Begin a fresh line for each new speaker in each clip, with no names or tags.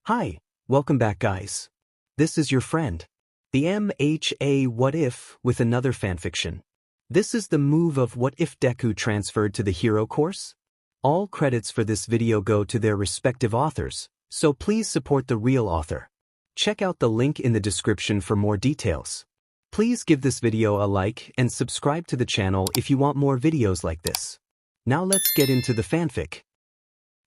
Hi, welcome back guys. This is your friend, the MHA What If with another fanfiction. This is the move of What If Deku transferred to the hero course? All credits for this video go to their respective authors, so please support the real author. Check out the link in the description for more details. Please give this video a like and subscribe to the channel if you want more videos like this. Now let's get into the fanfic.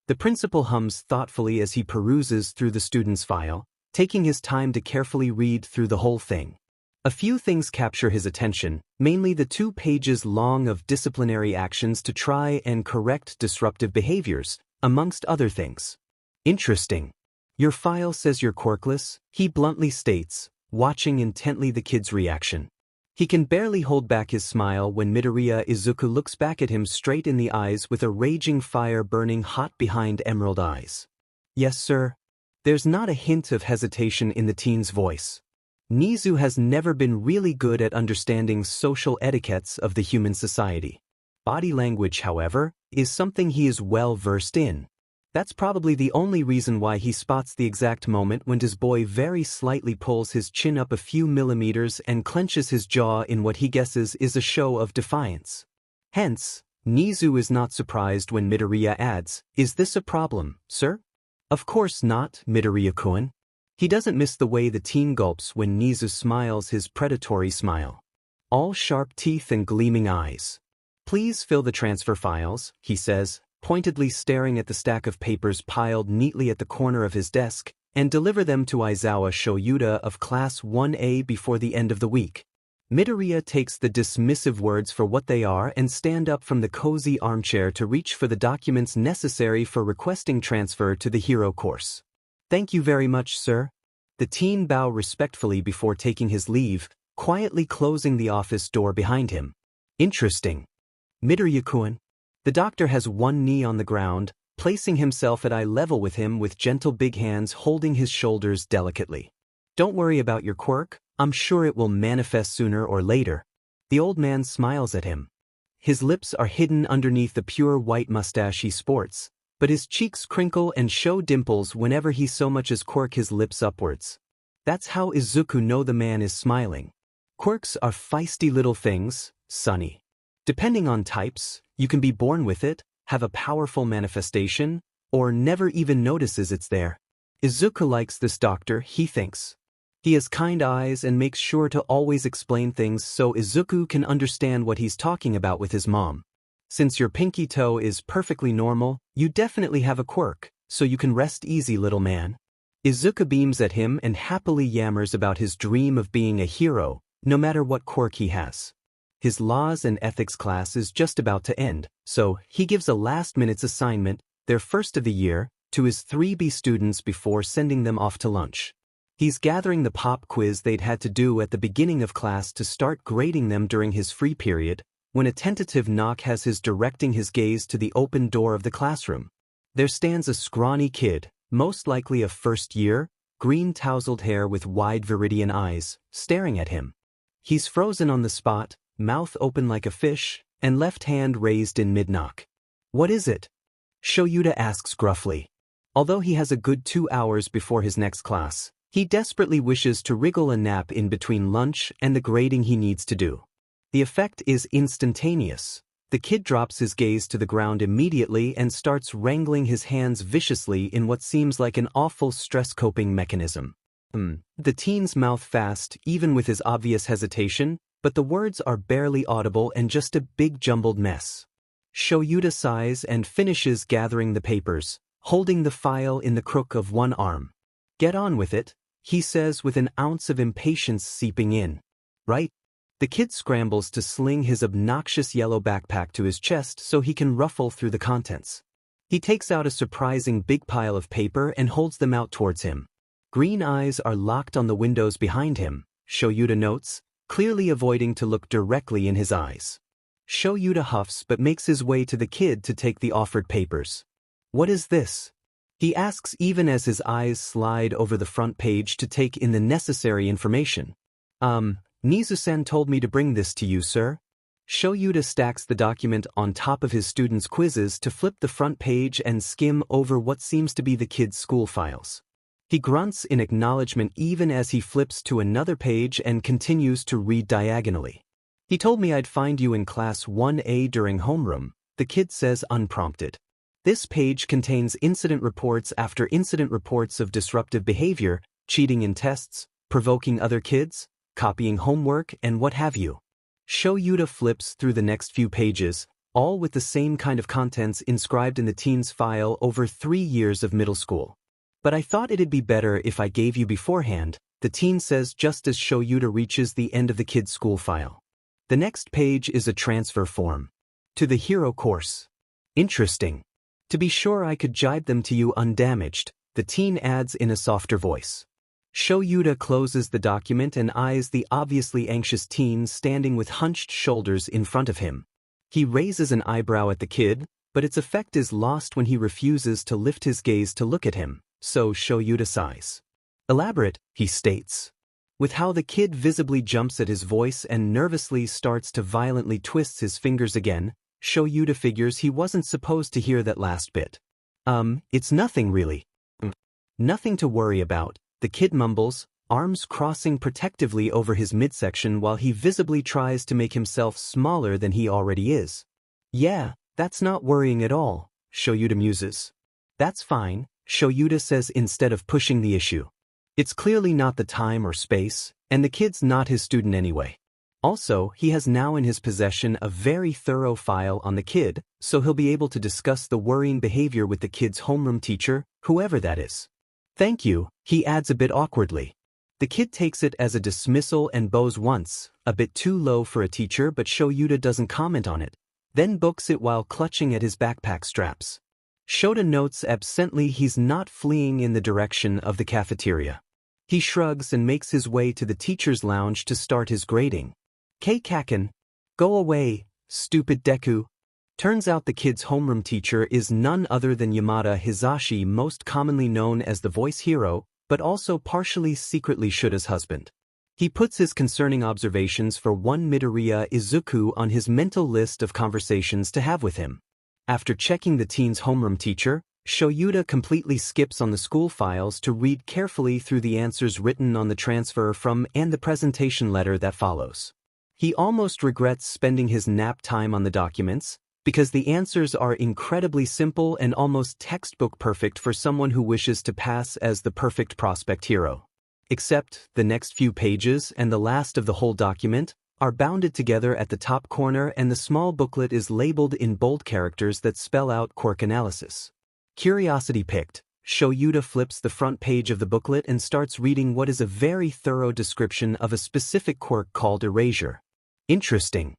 The principal hums thoughtfully as he peruses through the student's file, taking his time to carefully read through the whole thing. A few things capture his attention, mainly the 2 pages long of disciplinary actions to try and correct disruptive behaviors, amongst other things. Interesting. Your file says you're quirkless, he bluntly states, watching intently the kid's reaction. He can barely hold back his smile when Midoriya Izuku looks back at him straight in the eyes with a raging fire burning hot behind emerald eyes. Yes, sir. There's not a hint of hesitation in the teen's voice. Nizu has never been really good at understanding social etiquettes of the human society. Body language, however, is something he is well versed in. That's probably the only reason why he spots the exact moment when his boy very slightly pulls his chin up a few millimeters and clenches his jaw in what he guesses is a show of defiance. Hence, Nizu is not surprised when Midoriya adds, "Is this a problem, sir?" "Of course not, Midoriya-kun." He doesn't miss the way the teen gulps when Nizu smiles his predatory smile. All sharp teeth and gleaming eyes. "Please fill the transfer files," he says, pointedly staring at the stack of papers piled neatly at the corner of his desk, and deliver them to Aizawa Shoyuta of Class 1A before the end of the week. Midoriya takes the dismissive words for what they are and stand up from the cozy armchair to reach for the documents necessary for requesting transfer to the hero course. "Thank you very much, sir." The teen bow respectfully before taking his leave, quietly closing the office door behind him. Interesting. Midoriya-kun. The doctor has one knee on the ground, placing himself at eye level with him with gentle big hands holding his shoulders delicately. "Don't worry about your quirk, I'm sure it will manifest sooner or later." The old man smiles at him. His lips are hidden underneath the pure white mustache he sports, but his cheeks crinkle and show dimples whenever he so much as quirk his lips upwards. That's how Izuku know the man is smiling. Quirks are feisty little things, Sonny. Depending on types, you can be born with it, have a powerful manifestation, or never even notices it's there. Izuku likes this doctor, he thinks. He has kind eyes and makes sure to always explain things so Izuku can understand what he's talking about with his mom. "Since your pinky toe is perfectly normal, you definitely have a quirk, so you can rest easy, little man." Izuku beams at him and happily yammers about his dream of being a hero, no matter what quirk he has. His laws and ethics class is just about to end, so he gives a last-minute assignment, their first of the year, to his 3B students before sending them off to lunch. He's gathering the pop quiz they'd had to do at the beginning of class to start grading them during his free period, when a tentative knock has his directing his gaze to the open door of the classroom. There stands a scrawny kid, most likely of first year, green-tousled hair with wide viridian eyes, staring at him. He's frozen on the spot, mouth open like a fish, and left hand raised in mid-knock. "What is it?" Shoyuta asks gruffly. Although he has a good 2 hours before his next class, he desperately wishes to wriggle a nap in between lunch and the grading he needs to do. The effect is instantaneous. The kid drops his gaze to the ground immediately and starts wrangling his hands viciously in what seems like an awful stress-coping mechanism. The teen's mouth fast, even with his obvious hesitation, but the words are barely audible and just a big jumbled mess. Shoyuta sighs and finishes gathering the papers, holding the file in the crook of one arm. "Get on with it," he says with an ounce of impatience seeping in. "Right?" The kid scrambles to sling his obnoxious yellow backpack to his chest so he can ruffle through the contents. He takes out a surprising big pile of paper and holds them out towards him. Green eyes are locked on the windows behind him, Shoyuta notes, clearly avoiding to look directly in his eyes. Shoyuta huffs but makes his way to the kid to take the offered papers. "What is this?" he asks even as his eyes slide over the front page to take in the necessary information. Nizu-san told me to bring this to you, sir." Shoyuta stacks the document on top of his students' quizzes to flip the front page and skim over what seems to be the kid's school files. He grunts in acknowledgement even as he flips to another page and continues to read diagonally. He told me I'd find you in class 1A during homeroom, the kid says unprompted. This page contains incident reports after incident reports of disruptive behavior, cheating in tests, provoking other kids, copying homework, and what have you. Shoyuta flips through the next few pages, all with the same kind of contents inscribed in the teen's file over 3 years of middle school. But I thought it'd be better if I gave you beforehand, the teen says just as Shoyuta reaches the end of the kid's school file. The next page is a transfer form. To the hero course. Interesting. To be sure I could jibe them to you undamaged, the teen adds in a softer voice. Shoyuta closes the document and eyes the obviously anxious teen standing with hunched shoulders in front of him. He raises an eyebrow at the kid, but its effect is lost when he refuses to lift his gaze to look at him, so Shoyuta sighs. Elaborate, he states. With how the kid visibly jumps at his voice and nervously starts to violently twist his fingers again, Shoyuta figures he wasn't supposed to hear that last bit. It's nothing really. Nothing to worry about, the kid mumbles, arms crossing protectively over his midsection while he visibly tries to make himself smaller than he already is. Yeah, that's not worrying at all, Shoyuta muses. That's fine, Shoyuta says instead of pushing the issue. It's clearly not the time or space, and the kid's not his student anyway. Also, he has now in his possession a very thorough file on the kid, so he'll be able to discuss the worrying behavior with the kid's homeroom teacher, whoever that is. Thank you, he adds a bit awkwardly. The kid takes it as a dismissal and bows once, a bit too low for a teacher, but Shoyuta doesn't comment on it, then books it while clutching at his backpack straps. Shota notes absently he's not fleeing in the direction of the cafeteria. He shrugs and makes his way to the teacher's lounge to start his grading. Kaken, go away, stupid Deku. Turns out the kid's homeroom teacher is none other than Yamada Hisashi, most commonly known as the voice hero, but also partially secretly Shuta's husband. He puts his concerning observations for one Midoriya Izuku on his mental list of conversations to have with him. After checking the teen's homeroom teacher, Shoyuta completely skips on the school files to read carefully through the answers written on the transfer from and the presentation letter that follows. He almost regrets spending his nap time on the documents, because the answers are incredibly simple and almost textbook perfect for someone who wishes to pass as the perfect prospect hero. Except, the next few pages and the last of the whole document are bounded together at the top corner and the small booklet is labeled in bold characters that spell out quirk analysis. Curiosity picked, Shoyuta flips the front page of the booklet and starts reading what is a very thorough description of a specific quirk called erasure. Interesting.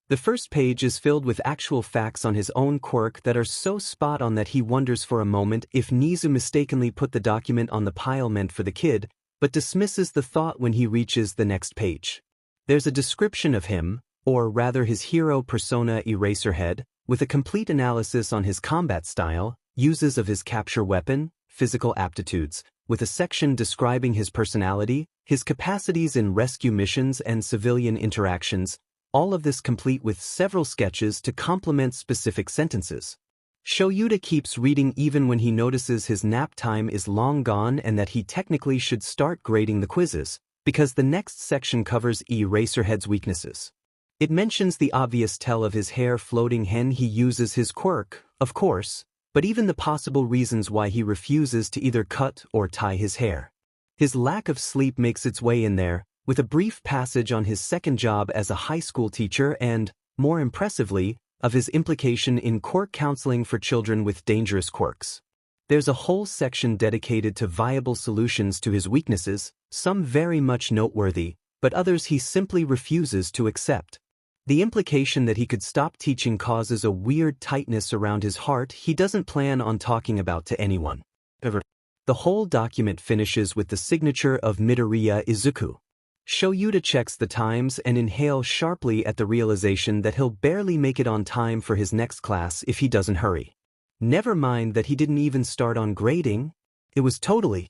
The first page is filled with actual facts on his own quirk that are so spot on that he wonders for a moment if Nizu mistakenly put the document on the pile meant for the kid, but dismisses the thought when he reaches the next page. There's a description of him, or rather his hero persona Eraserhead, with a complete analysis on his combat style, uses of his capture weapon, physical aptitudes, with a section describing his personality, his capacities in rescue missions and civilian interactions, all of this complete with several sketches to complement specific sentences. Shoyuta keeps reading even when he notices his nap time is long gone and that he technically should start grading the quizzes, because the next section covers Eraserhead's weaknesses. It mentions the obvious tell of his hair floating hen he uses his quirk, of course, but even the possible reasons why he refuses to either cut or tie his hair. His lack of sleep makes its way in there, with a brief passage on his second job as a high school teacher and, more impressively, of his implication in quirk counseling for children with dangerous quirks. There's a whole section dedicated to viable solutions to his weaknesses, some very much noteworthy, but others he simply refuses to accept. The implication that he could stop teaching causes a weird tightness around his heart he doesn't plan on talking about to anyone. The whole document finishes with the signature of Midoriya Izuku. Shoyuta checks the times and inhales sharply at the realization that he'll barely make it on time for his next class if he doesn't hurry. Never mind that he didn't even start on grading. It was totally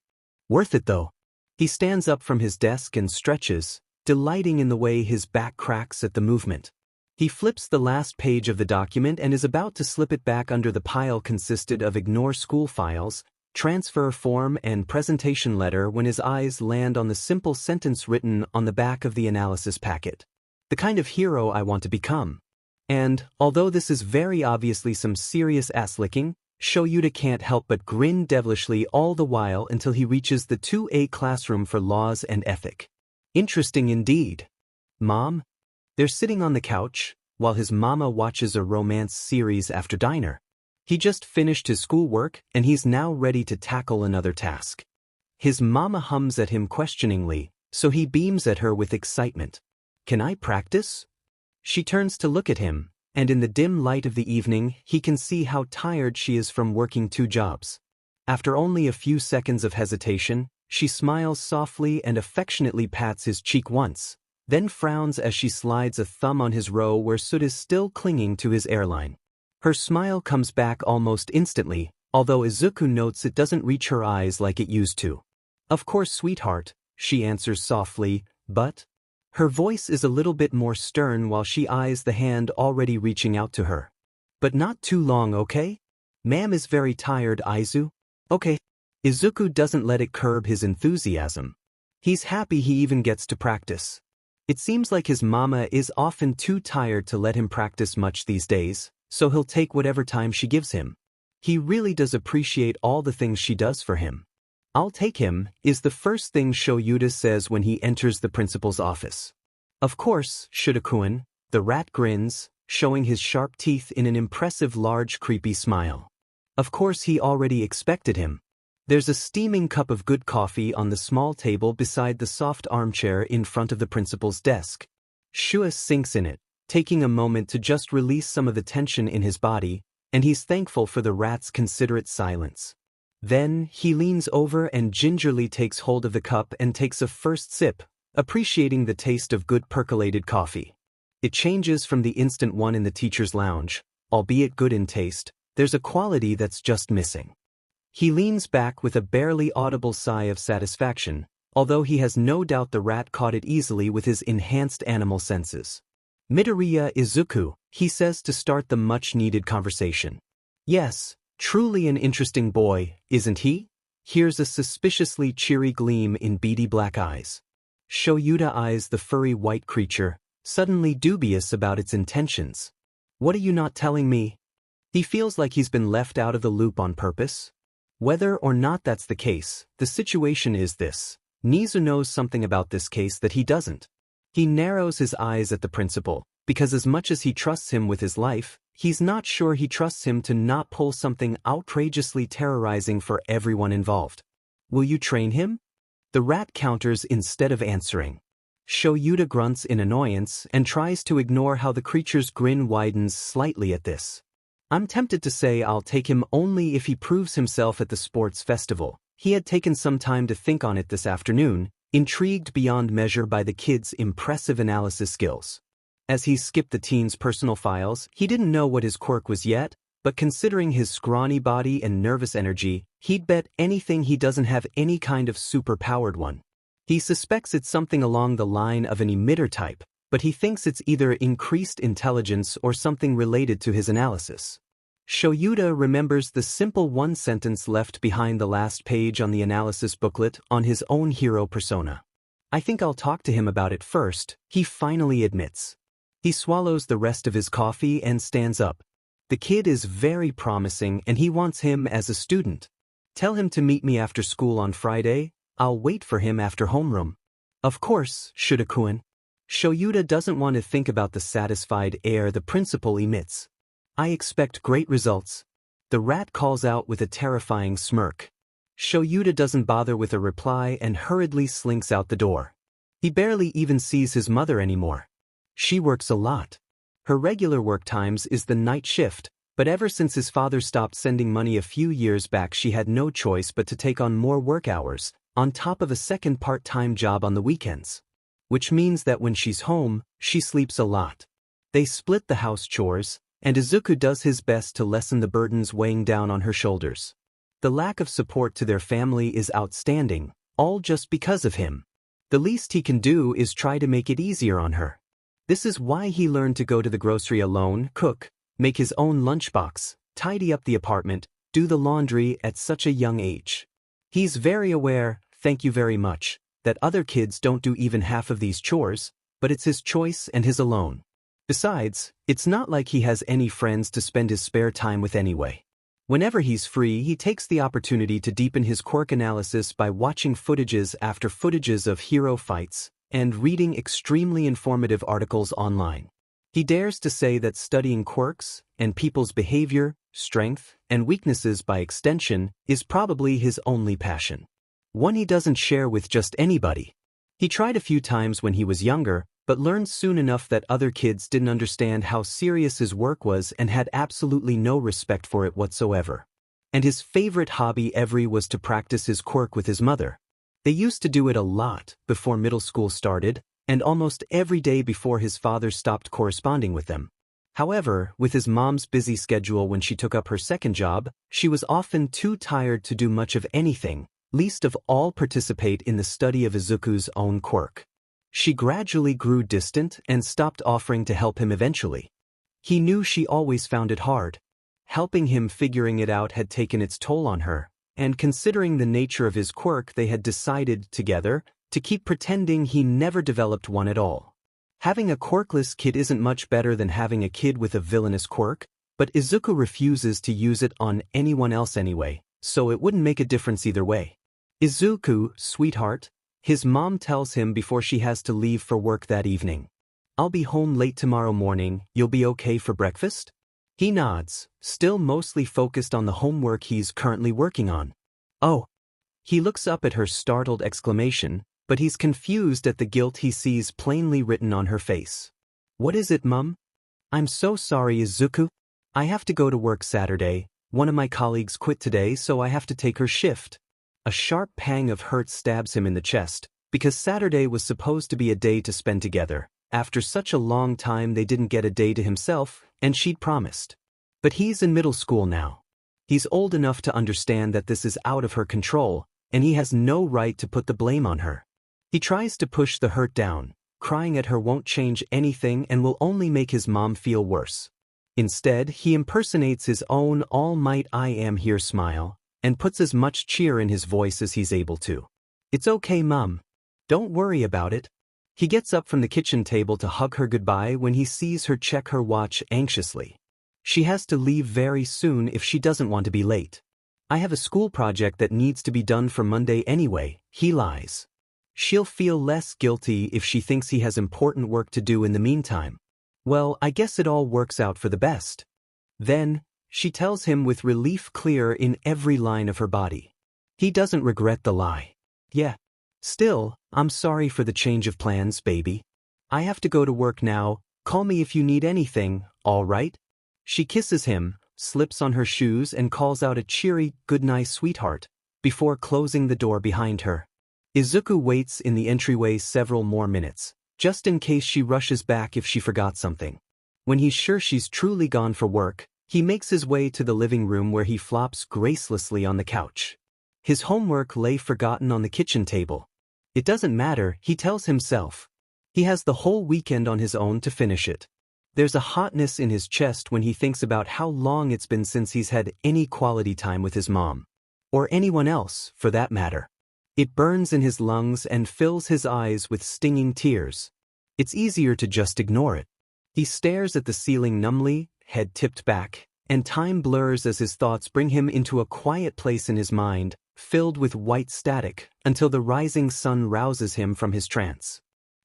worth it though. He stands up from his desk and stretches, delighting in the way his back cracks at the movement. He flips the last page of the document and is about to slip it back under the pile consisted of ignore school files, transfer form and presentation letter when his eyes land on the simple sentence written on the back of the analysis packet. The kind of hero I want to become. And, although this is very obviously some serious ass-licking, Shoyuta can't help but grin devilishly all the while until he reaches the 2A classroom for laws and ethic. Interesting indeed. Mom? They're sitting on the couch, while his mama watches a romance series after dinner. He just finished his schoolwork, and he's now ready to tackle another task. His mama hums at him questioningly, so he beams at her with excitement. Can I practice? She turns to look at him, and in the dim light of the evening, he can see how tired she is from working 2 jobs. After only a few seconds of hesitation, she smiles softly and affectionately pats his cheek once, then frowns as she slides a thumb on his row where soot is still clinging to his airline. Her smile comes back almost instantly, although Izuku notes it doesn't reach her eyes like it used to. Of course, sweetheart, she answers softly, but... Her voice is a little bit more stern while she eyes the hand already reaching out to her. But not too long, okay? Ma'am is very tired, Aizu. Okay. Izuku doesn't let it curb his enthusiasm. He's happy he even gets to practice. It seems like his mama is often too tired to let him practice much these days, so he'll take whatever time she gives him. He really does appreciate all the things she does for him. I'll take him, is the first thing Shoyuta says when he enters the principal's office. Of course, Shota-kun, the rat grins, showing his sharp teeth in an impressive large creepy smile. Of course he already expected him. There's a steaming cup of good coffee on the small table beside the soft armchair in front of the principal's desk. Shua sinks in it, taking a moment to just release some of the tension in his body, and he's thankful for the rat's considerate silence. Then, he leans over and gingerly takes hold of the cup and takes a first sip, appreciating the taste of good percolated coffee. It changes from the instant one in the teacher's lounge, albeit good in taste, there's a quality that's just missing. He leans back with a barely audible sigh of satisfaction, although he has no doubt the rat caught it easily with his enhanced animal senses. Midoriya Izuku, he says to start the much-needed conversation. Yes. Truly an interesting boy, isn't he? Here's a suspiciously cheery gleam in beady black eyes. Shoyuta eyes the furry white creature, suddenly dubious about its intentions. What are you not telling me? He feels like he's been left out of the loop on purpose. Whether or not that's the case, the situation is this. Nizu knows something about this case that he doesn't. He narrows his eyes at the principal, because as much as he trusts him with his life, he's not sure he trusts him to not pull something outrageously terrorizing for everyone involved. Will you train him? The rat counters instead of answering. Shoyuta grunts in annoyance and tries to ignore how the creature's grin widens slightly at this. I'm tempted to say I'll take him only if he proves himself at the sports festival. He had taken some time to think on it this afternoon, intrigued beyond measure by the kid's impressive analysis skills. As he skipped the teen's personal files, he didn't know what his quirk was yet, but considering his scrawny body and nervous energy, he'd bet anything he doesn't have any kind of super-powered one. He suspects it's something along the line of an emitter type, but he thinks it's either increased intelligence or something related to his analysis. Shoyuta remembers the simple one sentence left behind the last page on the analysis booklet on his own hero persona. I think I'll talk to him about it first, he finally admits. He swallows the rest of his coffee and stands up. The kid is very promising and he wants him as a student. Tell him to meet me after school on Friday. I'll wait for him after homeroom. Of course, Shota-kun. Shoyuta doesn't want to think about the satisfied air the principal emits. I expect great results. The rat calls out with a terrifying smirk. Shoyuta doesn't bother with a reply and hurriedly slinks out the door. He barely even sees his mother anymore. She works a lot. Her regular work times is the night shift, but ever since his father stopped sending money a few years back she had no choice but to take on more work hours, on top of a second part-time job on the weekends. Which means that when she's home, she sleeps a lot. They split the house chores, and Izuku does his best to lessen the burdens weighing down on her shoulders. The lack of support to their family is outstanding, all just because of him. The least he can do is try to make it easier on her. This is why he learned to go to the grocery alone, cook, make his own lunchbox, tidy up the apartment, do the laundry at such a young age. He's very aware, thank you very much, that other kids don't do even half of these chores, but it's his choice and his alone. Besides, it's not like he has any friends to spend his spare time with anyway. Whenever he's free, he takes the opportunity to deepen his quirk analysis by watching footages after footages of hero fights and reading extremely informative articles online. He dares to say that studying quirks and people's behavior, strength, and weaknesses by extension is probably his only passion. One he doesn't share with just anybody. He tried a few times when he was younger, but learned soon enough that other kids didn't understand how serious his work was and had absolutely no respect for it whatsoever. And his favorite hobby ever was to practice his quirk with his mother. They used to do it a lot before middle school started, and almost every day before his father stopped corresponding with them. However, with his mom's busy schedule when she took up her second job, she was often too tired to do much of anything, least of all participate in the study of Izuku's own quirk. She gradually grew distant and stopped offering to help him eventually. He knew she always found it hard. Helping him figuring it out had taken its toll on her, and considering the nature of his quirk, they had decided together to keep pretending he never developed one at all. Having a quirkless kid isn't much better than having a kid with a villainous quirk, but Izuku refuses to use it on anyone else anyway, so it wouldn't make a difference either way. Izuku, sweetheart, his mom tells him before she has to leave for work that evening. I'll be home late tomorrow morning, you'll be okay for breakfast? He nods, still mostly focused on the homework he's currently working on. Oh. He looks up at her startled exclamation, but he's confused at the guilt he sees plainly written on her face. What is it, Mum? I'm so sorry, Izuku. I have to go to work Saturday. One of my colleagues quit today, so I have to take her shift. A sharp pang of hurt stabs him in the chest, because Saturday was supposed to be a day to spend together. After such a long time they didn't get a day to himself, and she'd promised. But he's in middle school now. He's old enough to understand that this is out of her control, and he has no right to put the blame on her. He tries to push the hurt down. Crying at her won't change anything and will only make his mom feel worse. Instead, he impersonates his own all might I am here smile, and puts as much cheer in his voice as he's able to. It's okay, Mum. Don't worry about it. He gets up from the kitchen table to hug her goodbye when he sees her check her watch anxiously. She has to leave very soon if she doesn't want to be late. I have a school project that needs to be done for Monday anyway, he lies. She'll feel less guilty if she thinks he has important work to do in the meantime. Well, I guess it all works out for the best. Then, she tells him with relief clear in every line of her body. He doesn't regret the lie. Yeah. Still, I'm sorry for the change of plans, baby. I have to go to work now, call me if you need anything, all right? She kisses him, slips on her shoes and calls out a cheery good night, sweetheart, before closing the door behind her. Izuku waits in the entryway several more minutes, just in case she rushes back if she forgot something. When he's sure she's truly gone for work, he makes his way to the living room where he flops gracelessly on the couch. His homework lay forgotten on the kitchen table. It doesn't matter, he tells himself. He has the whole weekend on his own to finish it. There's a hotness in his chest when he thinks about how long it's been since he's had any quality time with his mom. Or anyone else, for that matter. It burns in his lungs and fills his eyes with stinging tears. It's easier to just ignore it. He stares at the ceiling numbly, head tipped back, and time blurs as his thoughts bring him into a quiet place in his mind, filled with white static, until the rising sun rouses him from his trance.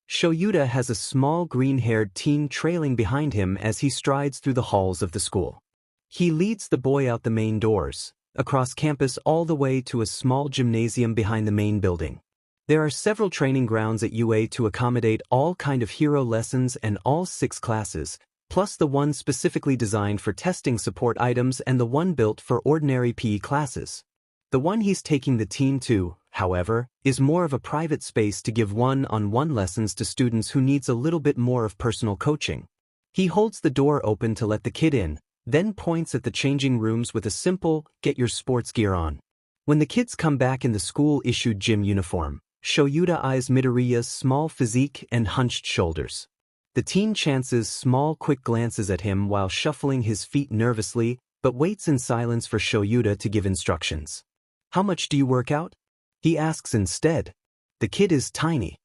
Shoyuta has a small green-haired teen trailing behind him as he strides through the halls of the school. He leads the boy out the main doors, across campus all the way to a small gymnasium behind the main building. There are several training grounds at UA to accommodate all kind of hero lessons and all 6 classes, plus the one specifically designed for testing support items and the one built for ordinary PE classes. The one he's taking the teen to, however, is more of a private space to give one-on-one lessons to students who needs a little bit more of personal coaching. He holds the door open to let the kid in, then points at the changing rooms with a simple, "Get your sports gear on." When the kids come back in the school-issued gym uniform, Shoyuta eyes Midoriya's small physique and hunched shoulders. The teen chances small quick glances at him while shuffling his feet nervously, but waits in silence for Shoyuta to give instructions. How much do you work out? He asks instead. The kid is tiny.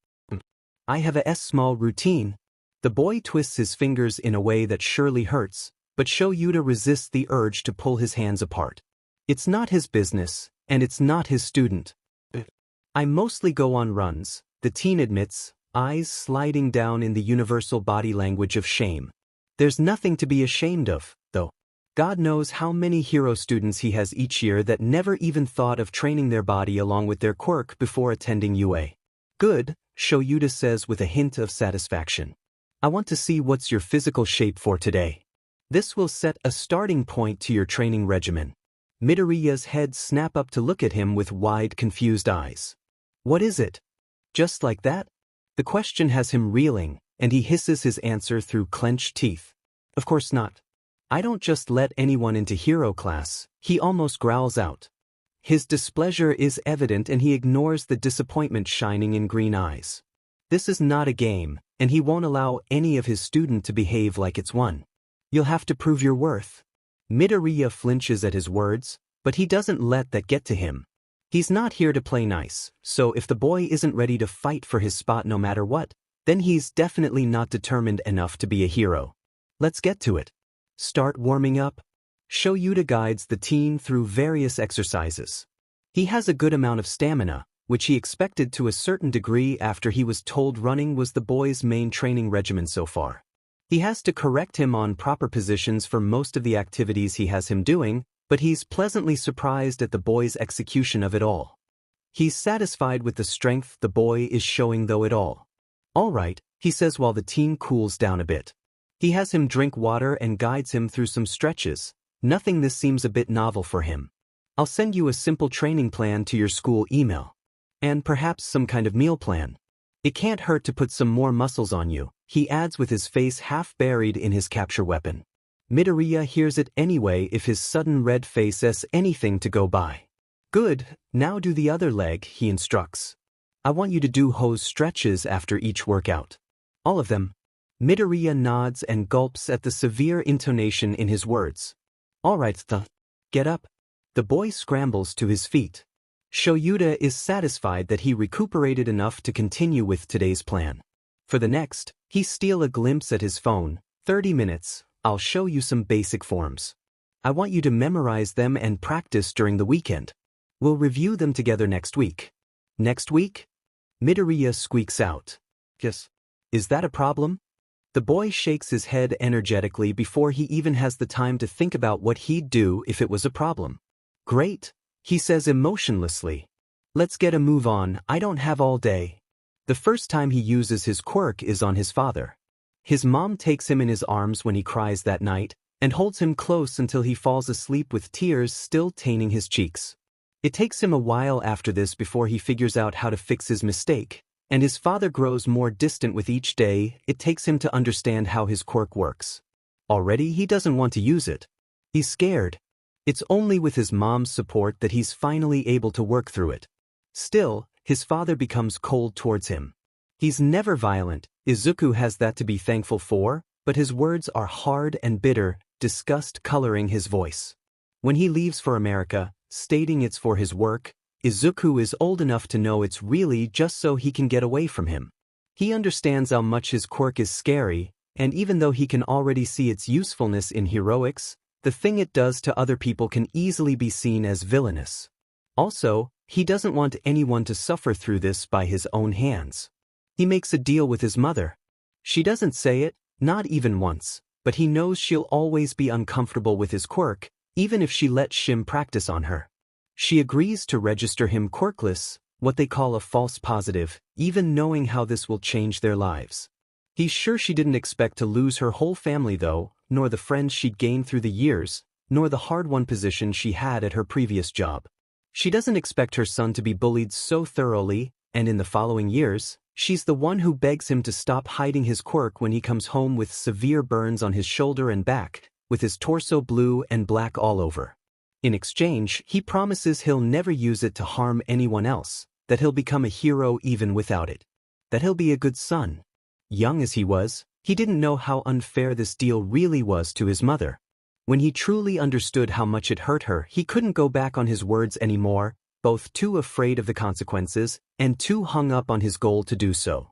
I have a small routine. The boy twists his fingers in a way that surely hurts, but Shoyuta resists the urge to pull his hands apart. It's not his business, and it's not his student. I mostly go on runs, the teen admits, eyes sliding down in the universal body language of shame. There's nothing to be ashamed of, though. God knows how many hero students he has each year that never even thought of training their body along with their quirk before attending UA. Good, Shoyuta says with a hint of satisfaction. I want to see what's your physical shape for today. This will set a starting point to your training regimen. Midoriya's head snaps up to look at him with wide, confused eyes. What is it? Just like that? The question has him reeling, and he hisses his answer through clenched teeth. Of course not. I don't just let anyone into hero class, he almost growls out. His displeasure is evident and he ignores the disappointment shining in green eyes. This is not a game, and he won't allow any of his student to behave like it's one. You'll have to prove your worth. Midoriya flinches at his words, but he doesn't let that get to him. He's not here to play nice, so if the boy isn't ready to fight for his spot no matter what, then he's definitely not determined enough to be a hero. Let's get to it. Start warming up. Shoyuta guides the teen through various exercises. He has a good amount of stamina, which he expected to a certain degree after he was told running was the boy's main training regimen so far. He has to correct him on proper positions for most of the activities he has him doing, but he's pleasantly surprised at the boy's execution of it all. He's satisfied with the strength the boy is showing though it all. All right, he says while the teen cools down a bit. He has him drink water and guides him through some stretches. Nothing this seems a bit novel for him. I'll send you a simple training plan to your school email. And perhaps some kind of meal plan. It can't hurt to put some more muscles on you, he adds with his face half buried in his capture weapon. Midoriya hears it anyway if his sudden red face says anything to go by. Good, now do the other leg, he instructs. I want you to do hose stretches after each workout. All of them. Midoriya nods and gulps at the severe intonation in his words. All right, get up. The boy scrambles to his feet. Shoyuta is satisfied that he recuperated enough to continue with today's plan. For the next, he steals a glimpse at his phone. 30 minutes, I'll show you some basic forms. I want you to memorize them and practice during the weekend. We'll review them together next week. Next week? Midoriya squeaks out. Yes. Is that a problem? The boy shakes his head energetically before he even has the time to think about what he'd do if it was a problem. Great, he says emotionlessly. Let's get a move on, I don't have all day. The first time he uses his quirk is on his father. His mom takes him in his arms when he cries that night, and holds him close until he falls asleep with tears still staining his cheeks. It takes him a while after this before he figures out how to fix his mistake, and his father grows more distant with each day. It takes him to understand how his quirk works. Already he doesn't want to use it. He's scared. It's only with his mom's support that he's finally able to work through it. Still, his father becomes cold towards him. He's never violent, Izuku has that to be thankful for, but his words are hard and bitter, disgust coloring his voice. When he leaves for America, stating it's for his work, Izuku is old enough to know it's really just so he can get away from him. He understands how much his quirk is scary, and even though he can already see its usefulness in heroics, the thing it does to other people can easily be seen as villainous. Also, he doesn't want anyone to suffer through this by his own hands. He makes a deal with his mother. She doesn't say it, not even once, but he knows she'll always be uncomfortable with his quirk, even if she lets Shim practice on her. She agrees to register him quirkless, what they call a false positive, even knowing how this will change their lives. He's sure she didn't expect to lose her whole family though, nor the friends she'd gained through the years, nor the hard-won position she had at her previous job. She doesn't expect her son to be bullied so thoroughly, and in the following years, she's the one who begs him to stop hiding his quirk when he comes home with severe burns on his shoulder and back, with his torso blue and black all over. In exchange, he promises he'll never use it to harm anyone else, that he'll become a hero even without it. That he'll be a good son. Young as he was, he didn't know how unfair this deal really was to his mother. When he truly understood how much it hurt her, he couldn't go back on his words anymore, both too afraid of the consequences and too hung up on his goal to do so.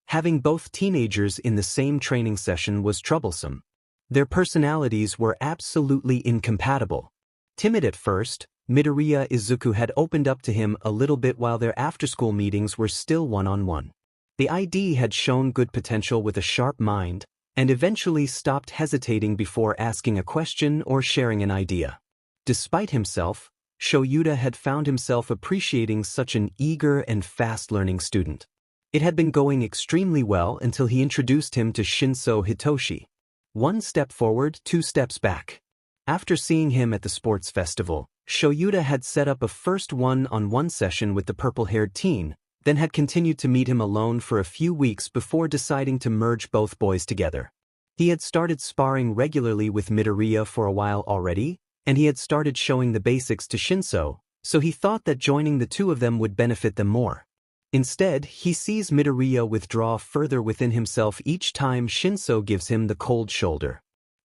Having both teenagers in the same training session was troublesome. Their personalities were absolutely incompatible. Timid at first, Midoriya Izuku had opened up to him a little bit while their after-school meetings were still one-on-one. The ID had shown good potential with a sharp mind, and eventually stopped hesitating before asking a question or sharing an idea. Despite himself, Shoyuta had found himself appreciating such an eager and fast-learning student. It had been going extremely well until he introduced him to Shinso Hitoshi. 1 step forward, 2 steps back. After seeing him at the sports festival, Shoyuta had set up a first one-on-one session with the purple-haired teen, then had continued to meet him alone for a few weeks before deciding to merge both boys together. He had started sparring regularly with Midoriya for a while already, and he had started showing the basics to Shinso, so he thought that joining the two of them would benefit them more. Instead, he sees Midoriya withdraw further within himself each time Shinso gives him the cold shoulder.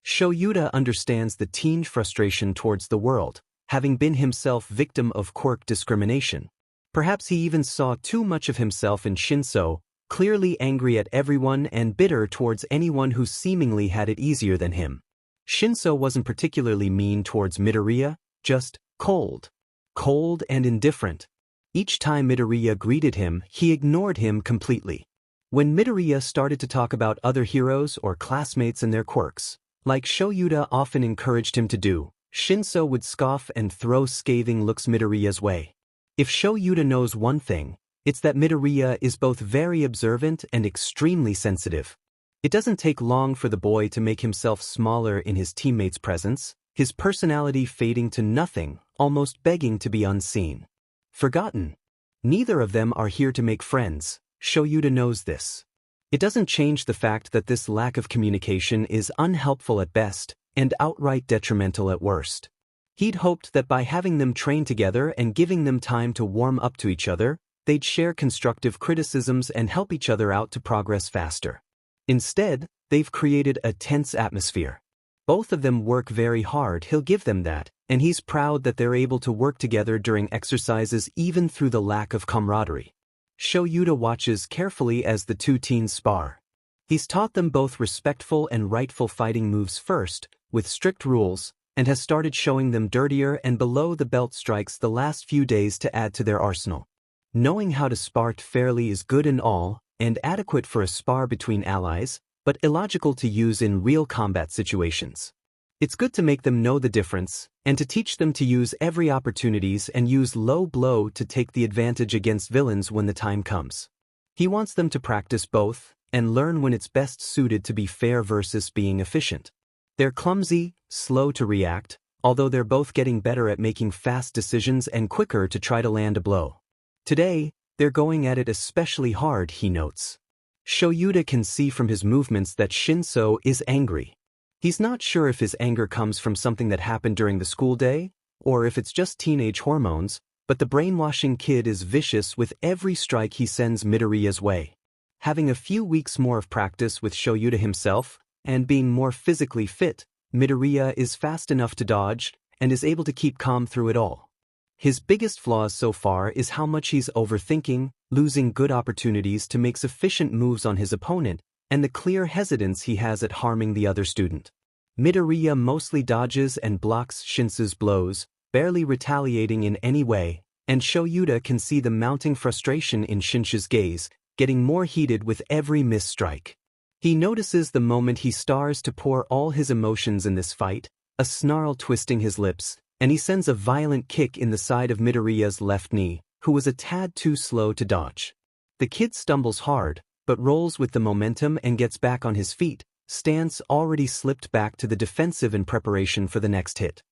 Shoyuta understands the teen's frustration towards the world, having been himself victim of quirk discrimination. Perhaps he even saw too much of himself in Shinso, clearly angry at everyone and bitter towards anyone who seemingly had it easier than him. Shinso wasn't particularly mean towards Midoriya, just cold. Cold and indifferent. Each time Midoriya greeted him, he ignored him completely. When Midoriya started to talk about other heroes or classmates and their quirks, like Shoyuta often encouraged him to do, Shinso would scoff and throw scathing looks Midoriya's way. If Shoyuta knows one thing, it's that Midoriya is both very observant and extremely sensitive. It doesn't take long for the boy to make himself smaller in his teammates' presence, his personality fading to nothing, almost begging to be unseen. Forgotten. Neither of them are here to make friends, Shoyuta knows this. It doesn't change the fact that this lack of communication is unhelpful at best and outright detrimental at worst. He'd hoped that by having them train together and giving them time to warm up to each other, they'd share constructive criticisms and help each other out to progress faster. Instead, they've created a tense atmosphere. Both of them work very hard, he'll give them that, and he's proud that they're able to work together during exercises even through the lack of camaraderie. Shoyuta watches carefully as the two teens spar. He's taught them both respectful and rightful fighting moves first, with strict rules, and has started showing them dirtier and below-the-belt strikes the last few days to add to their arsenal. Knowing how to spar fairly is good and all, and adequate for a spar between allies, but illogical to use in real combat situations. It's good to make them know the difference, and to teach them to use every opportunities and use low blow to take the advantage against villains when the time comes. He wants them to practice both, and learn when it's best suited to be fair versus being efficient. They're clumsy, slow to react, although they're both getting better at making fast decisions and quicker to try to land a blow. Today, they're going at it especially hard, he notes. Shoyuta can see from his movements that Shinso is angry. He's not sure if his anger comes from something that happened during the school day, or if it's just teenage hormones, but the brainwashing kid is vicious with every strike he sends Midoriya's way. Having a few weeks more of practice with Shoyuta himself, and being more physically fit, Midoriya is fast enough to dodge, and is able to keep calm through it all. His biggest flaws so far is how much he's overthinking, losing good opportunities to make sufficient moves on his opponent, and the clear hesitance he has at harming the other student. Midoriya mostly dodges and blocks Shinso's blows, barely retaliating in any way, and Shoyuta can see the mounting frustration in Shinso's gaze, getting more heated with every missed strike. He notices the moment he starts to pour all his emotions in this fight, a snarl twisting his lips, and he sends a violent kick in the side of Midoriya's left knee, who was a tad too slow to dodge. The kid stumbles hard, but rolls with the momentum and gets back on his feet, stance already slipped back to the defensive in preparation for the next hit.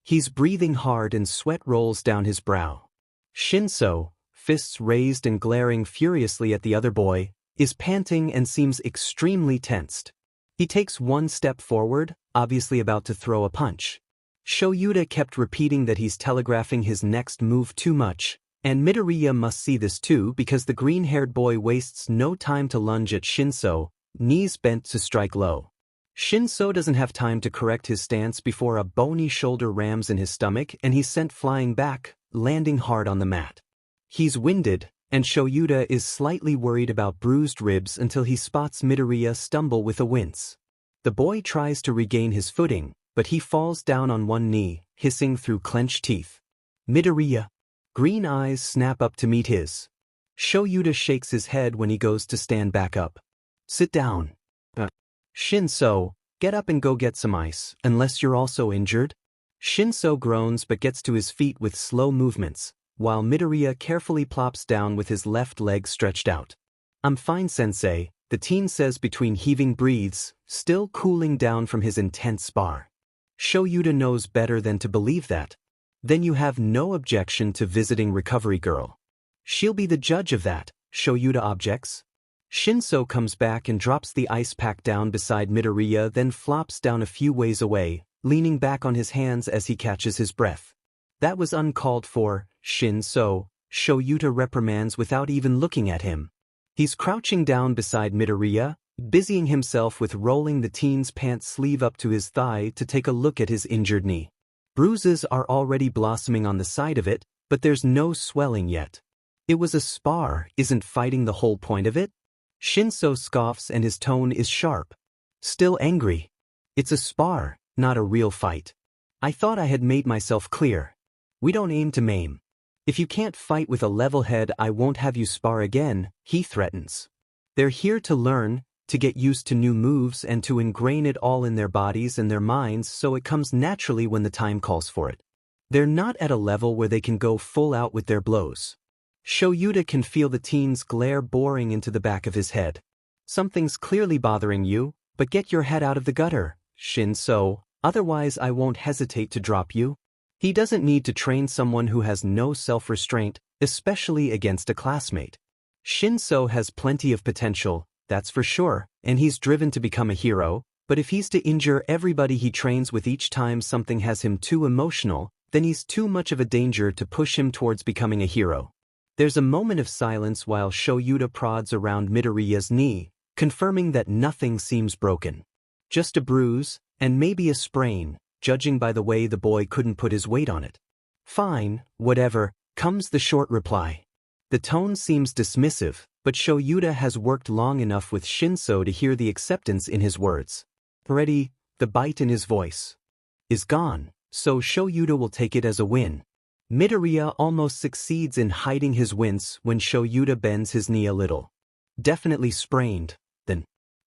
He's breathing hard and sweat rolls down his brow. Shinso, fists raised and glaring furiously at the other boy, is panting and seems extremely tensed. He takes one step forward, obviously about to throw a punch. Shoyuta kept repeating that he's telegraphing his next move too much, and Midoriya must see this too because the green-haired boy wastes no time to lunge at Shinso, knees bent to strike low. Shinso doesn't have time to correct his stance before a bony shoulder rams in his stomach and he's sent flying back, landing hard on the mat. He's winded, and Shoyuta is slightly worried about bruised ribs until he spots Midoriya stumble with a wince. The boy tries to regain his footing, but he falls down on one knee, hissing through clenched teeth. Midoriya. Green eyes snap up to meet his. Shoyuta shakes his head when he goes to stand back up. Sit down. Shinso, get up and go get some ice, unless you're also injured. Shinso groans but gets to his feet with slow movements, while Midoriya carefully plops down with his left leg stretched out. I'm fine, sensei, the teen says between heaving breaths, still cooling down from his intense spar. Shoyuta knows better than to believe that. Then you have no objection to visiting Recovery Girl. She'll be the judge of that, Shoyuta objects. Shinso comes back and drops the ice pack down beside Midoriya, then flops down a few ways away, leaning back on his hands as he catches his breath. That was uncalled for, Shinso, Shoyuta reprimands without even looking at him. He's crouching down beside Midoriya, busying himself with rolling the teen's pants sleeve up to his thigh to take a look at his injured knee. Bruises are already blossoming on the side of it, but there's no swelling yet. It was a spar, isn't fighting the whole point of it? Shinso scoffs and his tone is sharp. Still angry. It's a spar, not a real fight. I thought I had made myself clear. We don't aim to maim. If you can't fight with a level head, I won't have you spar again, he threatens. They're here to learn, to get used to new moves and to ingrain it all in their bodies and their minds so it comes naturally when the time calls for it. They're not at a level where they can go full out with their blows. Shoyuta can feel the teen's glare boring into the back of his head. Something's clearly bothering you, but get your head out of the gutter, Shinso, otherwise I won't hesitate to drop you. He doesn't need to train someone who has no self-restraint, especially against a classmate. Shinso has plenty of potential, that's for sure, and he's driven to become a hero, but if he's to injure everybody he trains with each time something has him too emotional, then he's too much of a danger to push him towards becoming a hero. There's a moment of silence while Shoyuta prods around Midoriya's knee, confirming that nothing seems broken. Just a bruise, and maybe a sprain, judging by the way the boy couldn't put his weight on it. Fine, whatever, comes the short reply. The tone seems dismissive, but Shoyuta has worked long enough with Shinso to hear the acceptance in his words. Already, the bite in his voice is gone, so Shoyuta will take it as a win. Midoriya almost succeeds in hiding his wince when Shoyuta bends his knee a little. Definitely sprained, then.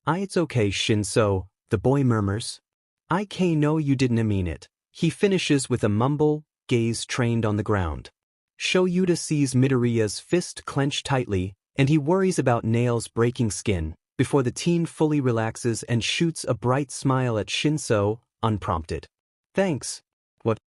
It's okay, Shinso, the boy murmurs. No, you didn't mean it. He finishes with a mumble, gaze trained on the ground. Shoyuta sees Midoriya's fist clench tightly, and he worries about nails breaking skin, before the teen fully relaxes and shoots a bright smile at Shinso, unprompted. Thanks. What?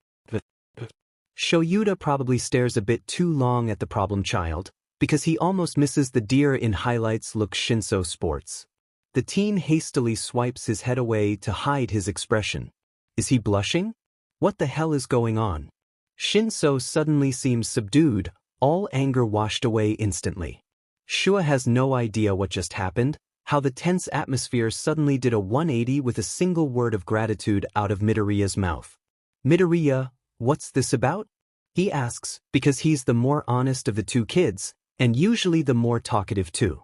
Shoyuta probably stares a bit too long at the problem child, because he almost misses the deer in highlights look Shinso sports. The teen hastily swipes his head away to hide his expression. Is he blushing? What the hell is going on? Shinso suddenly seems subdued, all anger washed away instantly. Shua has no idea what just happened, how the tense atmosphere suddenly did a 180 with a single word of gratitude out of Midoriya's mouth. Midoriya, what's this about? He asks, because he's the more honest of the two kids, and usually the more talkative too.